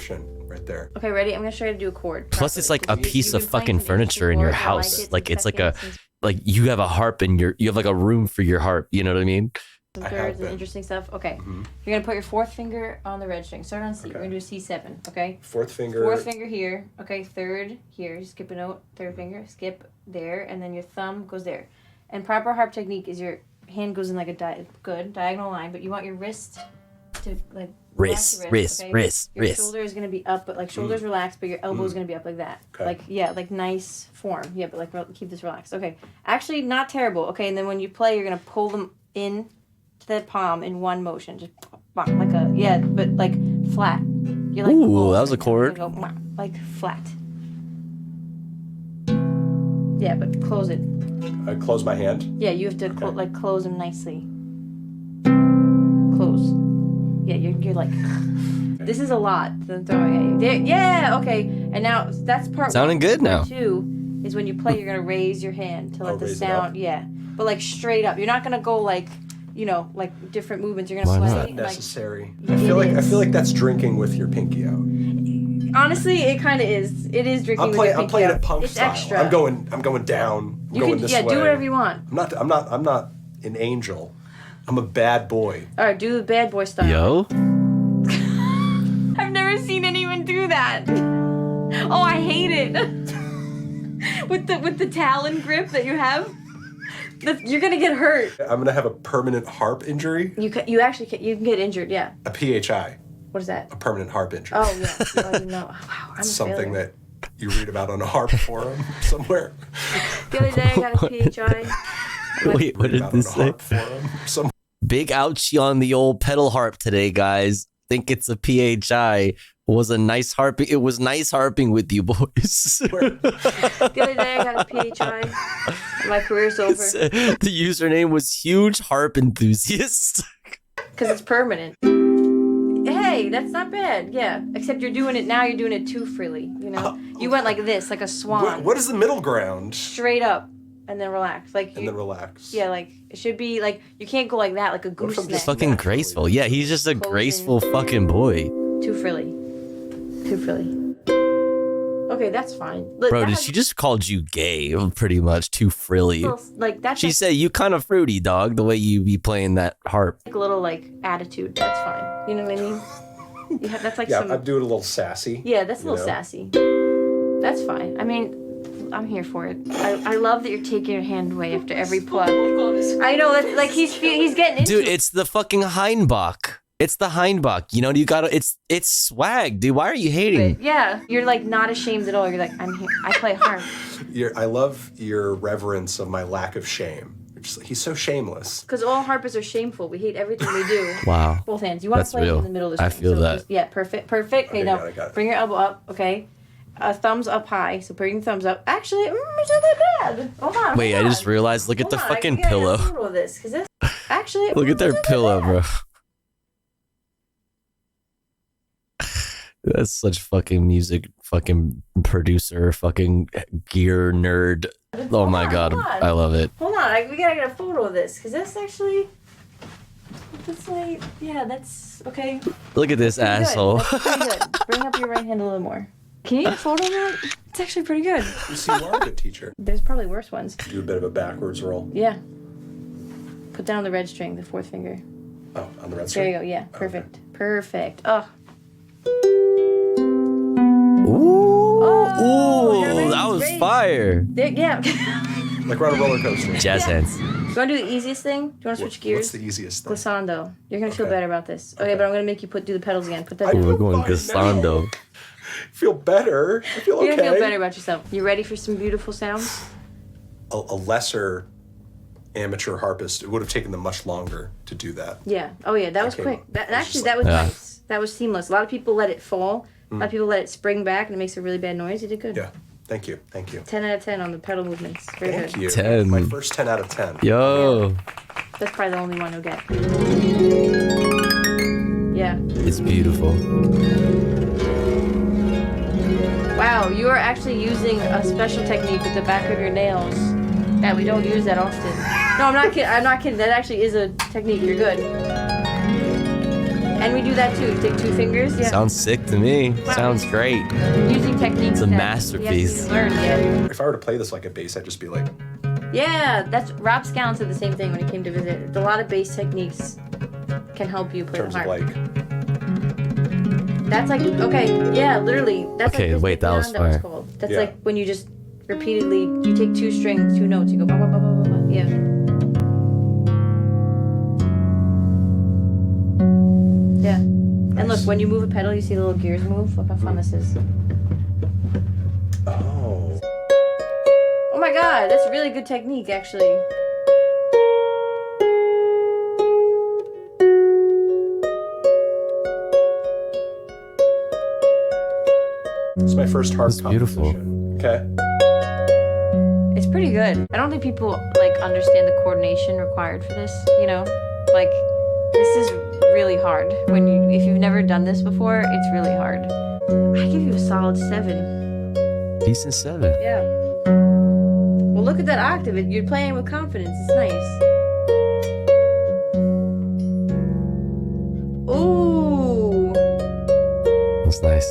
Right there. Okay, ready? I'm gonna show you how to do a chord. Plus, it's like a piece of fucking furniture in your house. Like it's like you have a harp and you have like a room for your harp. You know what I mean? Some thirds and interesting stuff. Okay. You're gonna put your fourth finger on the red string. Start on C. We're gonna do a C7. Okay. Fourth finger. Fourth finger here. Okay. Third here. You skip a note. Third finger. Skip there, and then your thumb goes there. And proper harp technique is your hand goes in like a diagonal line, but you want your wrist to like Wrist. Your shoulder is gonna be up, but like shoulders relaxed, but your elbow is gonna be up like that. Okay. Like nice form. Yeah, but like keep this relaxed. Okay. Actually, not terrible. Okay, and then when you play, you're gonna pull them in to the palm in one motion, just like but like flat. You're like Ooh, that was a chord. Go, like flat. Yeah, but close it. I close my hand. Yeah, you have to close them nicely. Close. Yeah, you're like. This is a lot. I'm throwing at you. Yeah, okay. And now that's part. Sounding good now. Part 2 is when you play, you're gonna raise your hand to let the sound. Yeah, but like straight up. You're not gonna go like, like different movements. You're gonna play. Not necessary. I feel like that's drinking with your pinky out. Honestly, it kind of is. It is drinking with your pinky I'm playing up. it punk It's style. extra. I'm going down. I'm You going can, this yeah, way. do whatever you want. I'm not an angel. I'm a bad boy. All right, do the bad boy style. Yo. I've never seen anyone do that. Oh, I hate it. with the talon grip that you have, you're gonna get hurt. I'm gonna have a permanent harp injury. You can get injured. Yeah. A PHI. What is that? A permanent harp injury. Oh yeah. Oh, you know. Wow, I'm a Something failure. that you read about on a harp forum somewhere. The other day I got a PHI. Wait, what did this say? Big ouchie on the old pedal harp today, guys. Think it's a PHI. Was a nice harping. It was nice harping with you boys. The other day I got a PHI. My career's over. The username was huge harp enthusiast. Because it's permanent. Hey, that's not bad. Yeah. Except you're doing it too freely. You know? You went like this, like a swan. What is the middle ground? Straight up. And then relax. And then relax. Yeah, like, it should be, like, you can't go like that, like a gooseneck. Just fucking graceful. Yeah, he's just a graceful fucking boy. Too frilly. Too frilly. Okay, that's fine. Look, Bro, that she just called you gay, pretty much. Too frilly. like, that's She said you kind of fruity, dog, the way you be playing that harp. like a little, like, attitude. That's fine. You know what I mean? Yeah, that's like Yeah, some... I'm doing a little sassy. Yeah, that's a you little know? sassy. That's fine. I mean, I'm here for it. I love that you're taking your hand away after every plug. I know, that's, like, he's getting into Dude, it's the fucking Heinbach. It's the Heinbach. You know, you gotta, it's swag, dude. Why are you hating? Yeah, you're, like, not ashamed at all. You're like, I'm here. I play harp. I love your reverence of my lack of shame. He's so shameless. Because all harpers are shameful. We hate everything we do. Wow. Both hands. You want That's to play real. in the middle of the I string. feel So that. just- yeah, perfect. Perfect. Okay, now got it. bring your elbow up. Okay. Thumbs up high. So bring your thumbs up. Actually, it's not that bad. Hold on. Wait, I hold just on. realized, look at Hold the on, fucking I gotta pillow. get a photo of this, 'cause this actually. Look at their pillow, bro. That's such fucking music, fucking producer, fucking gear nerd. Oh my god, hold on. I love it. Hold on. We gotta get a photo of this, because that's actually. That's like, yeah, that's okay. Look at this Pretty good. asshole. That's pretty good. Bring up your right hand a little more. Can you get a photo of that? It's actually pretty good. You see, you are a good teacher. There's probably worse ones. Do a bit of a backwards roll. Yeah. Put down the red string, the fourth finger. Oh, on the red There string? you go. Yeah. Perfect. Perfect. Oh. Ooh, that was fire. Yeah. Like we're on a roller coaster. Jazz hands. You want to do the easiest thing? Do you want to switch gears? What's the easiest thing? Glissando. You're going to feel better about this. Okay, but I'm going to make you do the pedals again. Put that Ooh, down. we're going glissando. Feel better. I feel okay. You're going to feel better about yourself. You ready for some beautiful sounds? A lesser amateur harpist, it would have taken them much longer to do that. Yeah. Oh, yeah. That was Okay. quick. That It's actually, just that was like- nice. That was seamless. A lot of people let it fall. A lot of people let it spring back, and it makes a really bad noise. You did good. Yeah. Thank you. Thank you. 10 out of 10 on the pedal movements. Very Thank good. you. 10. My first 10 out of 10. Yo, That's probably the only one you'll get. Yeah. it's beautiful. Wow, you are actually using a special technique with the back of your nails that we don't use that often. No, I'm not kidding. I'm not kidding. That actually is a technique. You're good. And we do that too. Take two fingers. Yeah. Sounds sick to me. Sounds great. Using techniques. It's a that masterpiece. we have to learn. If I were to play this like a bass, I'd just be like, Yeah, that's Rob Scallon said the same thing when he came to visit. A lot of bass techniques can help you in play the terms of harp. like, That's like okay, yeah, literally. That's Okay, like wait, that was Fernando, it's fire. called. That's Yeah. like when you just repeatedly you take two strings, two notes, you go ba ba ba ba ba ba. Yeah. Yeah. And look, when you move a pedal, you see the little gears move. Look how fun this is. oh. Oh my god, that's really good technique, actually. It's my first harp It's beautiful. composition. Okay. It's pretty good. I don't think people like understand the coordination required for this, you know? Like this is really hard. If you've never done this before, it's really hard. I give you a solid 7. Decent 7. Yeah. Well, look at that octave. You're playing with confidence. It's nice. Ooh. That's nice.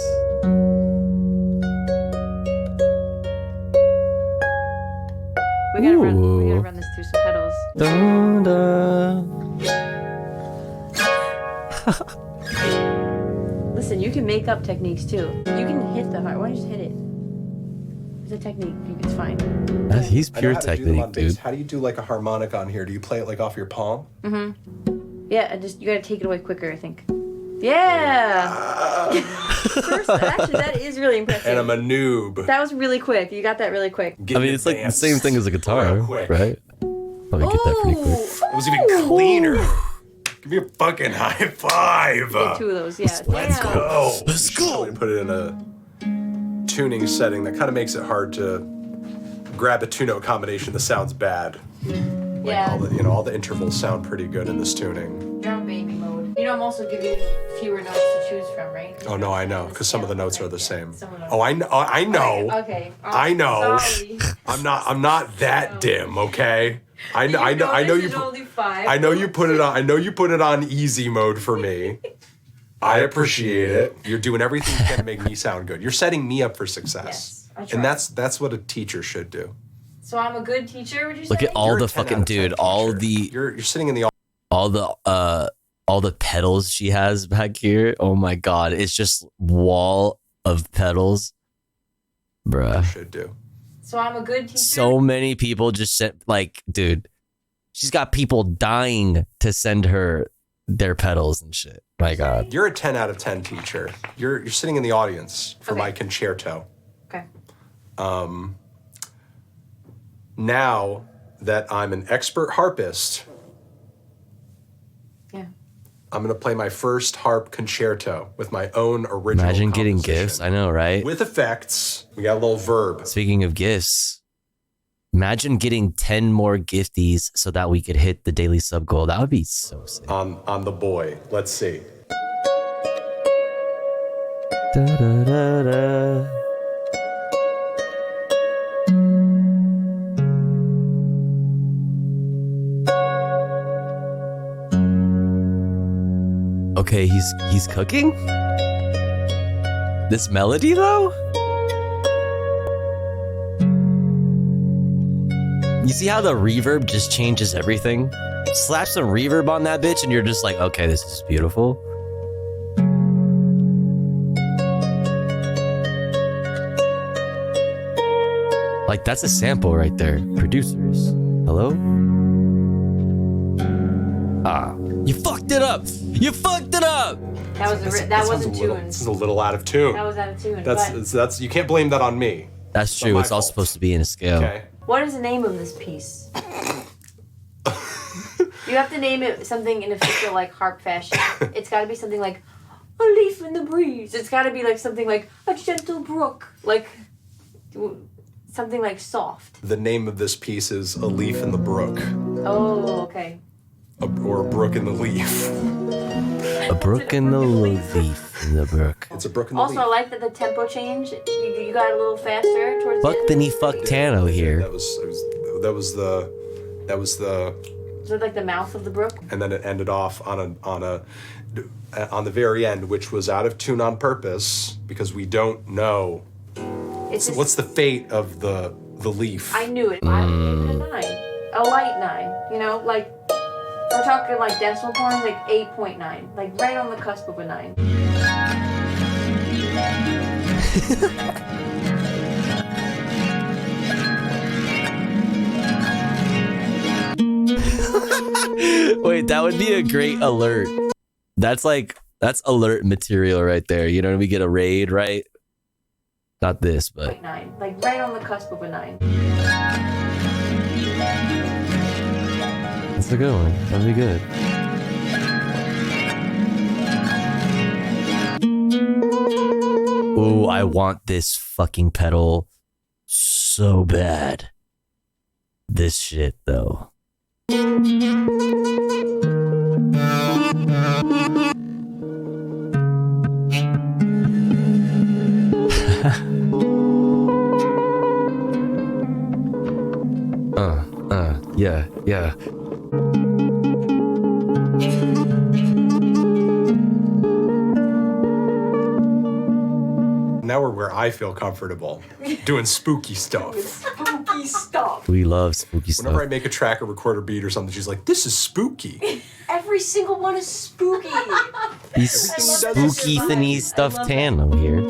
gotta run this through some pedals. Dun, dun. Listen, you can make up techniques too. You can hit the heart. Why don't you just hit it? It's a technique. It's fine. He's I know pure how to do them technique, on bass. dude. How do you do like a harmonic on here? Do you play it like off your palm? Mm-hmm. Yeah, you gotta take it away quicker, I think. Yeah! First, actually, that is really impressive. And I'm a noob. That was really quick. You got that really quick. I mean, it's like the same thing as a guitar, right? Probably get that pretty quick. It was even cleaner. Give me a fucking high five. Get two of those, yeah. Let's go. Let's go. Put it in a tuning setting that kind of makes it hard to grab a two-note combination that sounds bad. Yeah. All the intervals sound pretty good in this tuning. You're on baby mode. I'm also giving you fewer notes to choose from, right? Oh no, I know, because some of the notes are the same. Oh, I know. I know. Okay. I know. Sorry. I'm not that dim, okay? I know you. Only 5. I know you put it on. I know you put it on easy mode for me. I appreciate it. You're doing everything you can to make me sound good. You're setting me up for success. Yes, I try. And that's what a teacher should do. So I'm a good teacher, would you say? Look at all You're a the 10 fucking out of 10 dude, all teacher. the You're sitting in the all the pedals she has back here. Oh my god, it's just wall of pedals, bruh. Should do. So I'm a good teacher. So many people just sent, like, dude, she's got people dying to send her their pedals and shit. My god, You're a 10 out of 10 teacher. You're sitting in the audience for my concerto. Okay. Now that I'm an expert harpist, Yeah. I'm gonna play my first harp concerto with my own original. imagine getting composition. gifts. I know, right? With effects. We got a little verb. Speaking of gifts, imagine getting 10 more gifties so that we could hit the daily sub goal. That would be so sick. On the boy. Let's see. Da, da, da, da. Okay, he's cooking? This melody though? You see how the reverb just changes everything? Slap some reverb on that bitch and you're just like, okay, this is beautiful. Like, that's a sample right there. Producers. Hello? Ah, you fucked it up! You fucked it up! That wasn't tuned. This is a little out of tune. That was out of tune. That's you can't blame that on me. That's true. It's all supposed to be in a scale. Okay. What is the name of this piece? You have to name it something in official like harp fashion. It's got to be something like a leaf in the breeze. It's got to be like something like a gentle brook, like something like soft. The name of this piece is A Leaf in the Brook. Oh, okay. Or a brook in the leaf. A brook in the leaf in the brook. It's a brook in the Also, leaf. I like that the tempo change. You got a little faster towards Fuck the end. then he fucked Tano here. That was the Is it like the mouth of the brook? and then it ended off on the very end, which was out of tune on purpose because we don't know It's just, what's the fate of the leaf. I knew it. I would give it a 9. A light 9. You know, like we're talking like decimal points, like 8.9, like right on the cusp of a 9. Wait, that would be a great alert. That's alert material right there. You know, when we get a raid, right? Not this, but 9, like right on the cusp of a 9. that's a good one. That'd be good. Ooh, I want this fucking pedal so bad. This shit, though. Yeah. Now hour where I feel comfortable doing spooky stuff. Spooky stuff. We love spooky stuff. Whenever I make a track or record a beat or something, she's like, "This is spooky." Every single one is spooky. He's spooky thinny stuffed Tano here.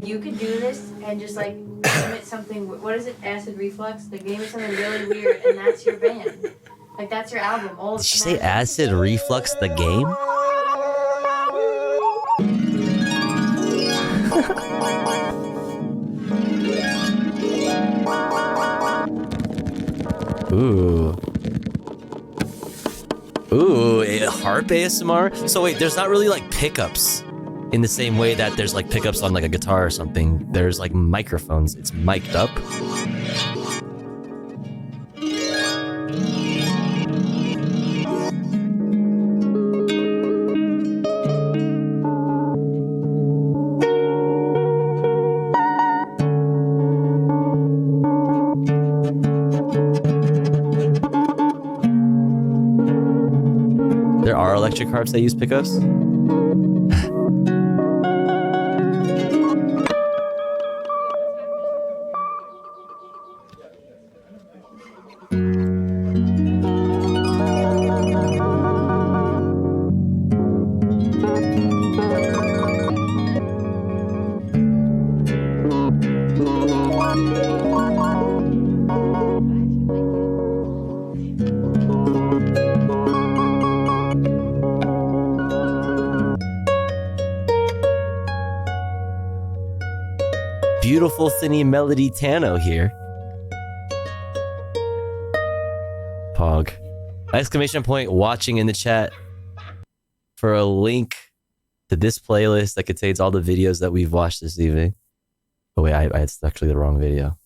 You could do this and just like game it something. What is it? Acid reflux. The game it something really weird, and that's your band. Like that's your album. All Did she say acid reflux the game? Ooh. Ooh, harp ASMR? So wait, there's not really like pickups in the same way that there's like pickups on like a guitar or something. There's like microphones. It's mic'd up. There are electric harps that use pickups? Beautiful thinny melody Tano here. Pog. Exclamation point watching in the chat for a link to this playlist that contains all the videos that we've watched this evening. Oh wait, it's actually the wrong video.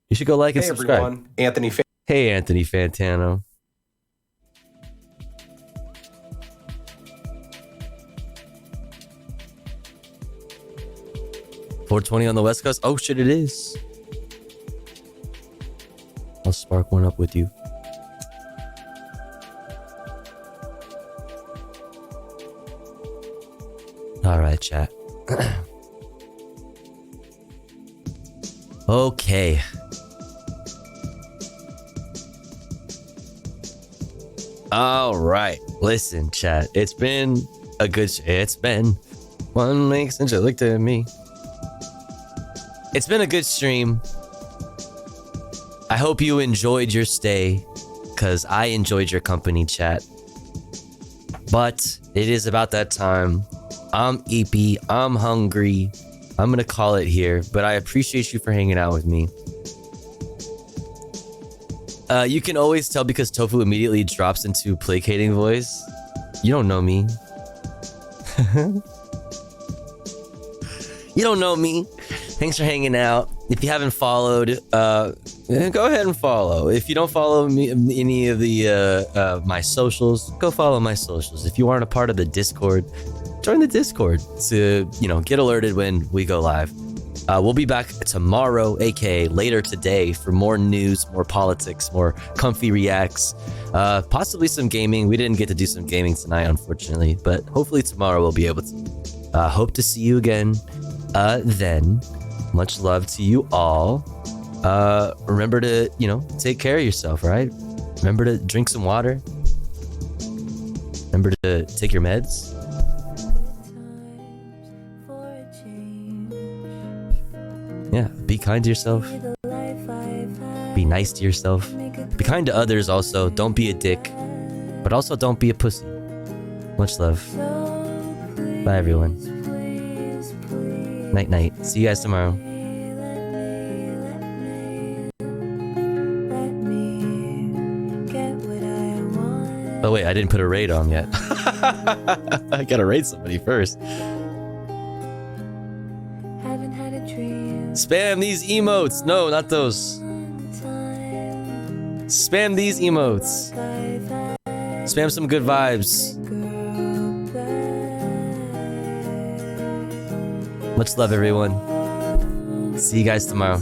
You should go like and subscribe. Everyone. Anthony. Hey, Anthony Fantano. .420 on the West Coast? Oh shit, it is. I'll spark one up with you. Alright, chat. Okay. Alright. Listen, chat. It's been a good... It's been 1 week since you looked at me. It's been a good stream. I hope you enjoyed your stay, because I enjoyed your company, chat. But it is about that time. I'm eepy. I'm hungry. I'm going to call it here, but I appreciate you for hanging out with me. You can always tell because Tofu immediately drops into placating voice. You don't know me. You don't know me. Thanks for hanging out. If you haven't followed, go ahead and follow. If you don't follow me, any of the my socials, go follow my socials. If you aren't a part of the Discord, join the Discord to, get alerted when we go live. We'll be back tomorrow, aka later today, for more news, more politics, more comfy reacts, possibly some gaming. We didn't get to do some gaming tonight, unfortunately, but hopefully tomorrow we'll be able to. Hope to see you again then. Much love to you all. Remember to, take care of yourself, right? Remember to drink some water. Remember to take your meds. Yeah, be kind to yourself. Be nice to yourself. Be kind to others also. Don't be a dick. But also don't be a pussy. Much love. Bye, everyone. Night, night. See you guys tomorrow. Oh, wait, I didn't put a raid on yet. I gotta raid somebody first. Spam these emotes. No, not those. Spam these emotes. Spam some good vibes. Much love, everyone. See you guys tomorrow.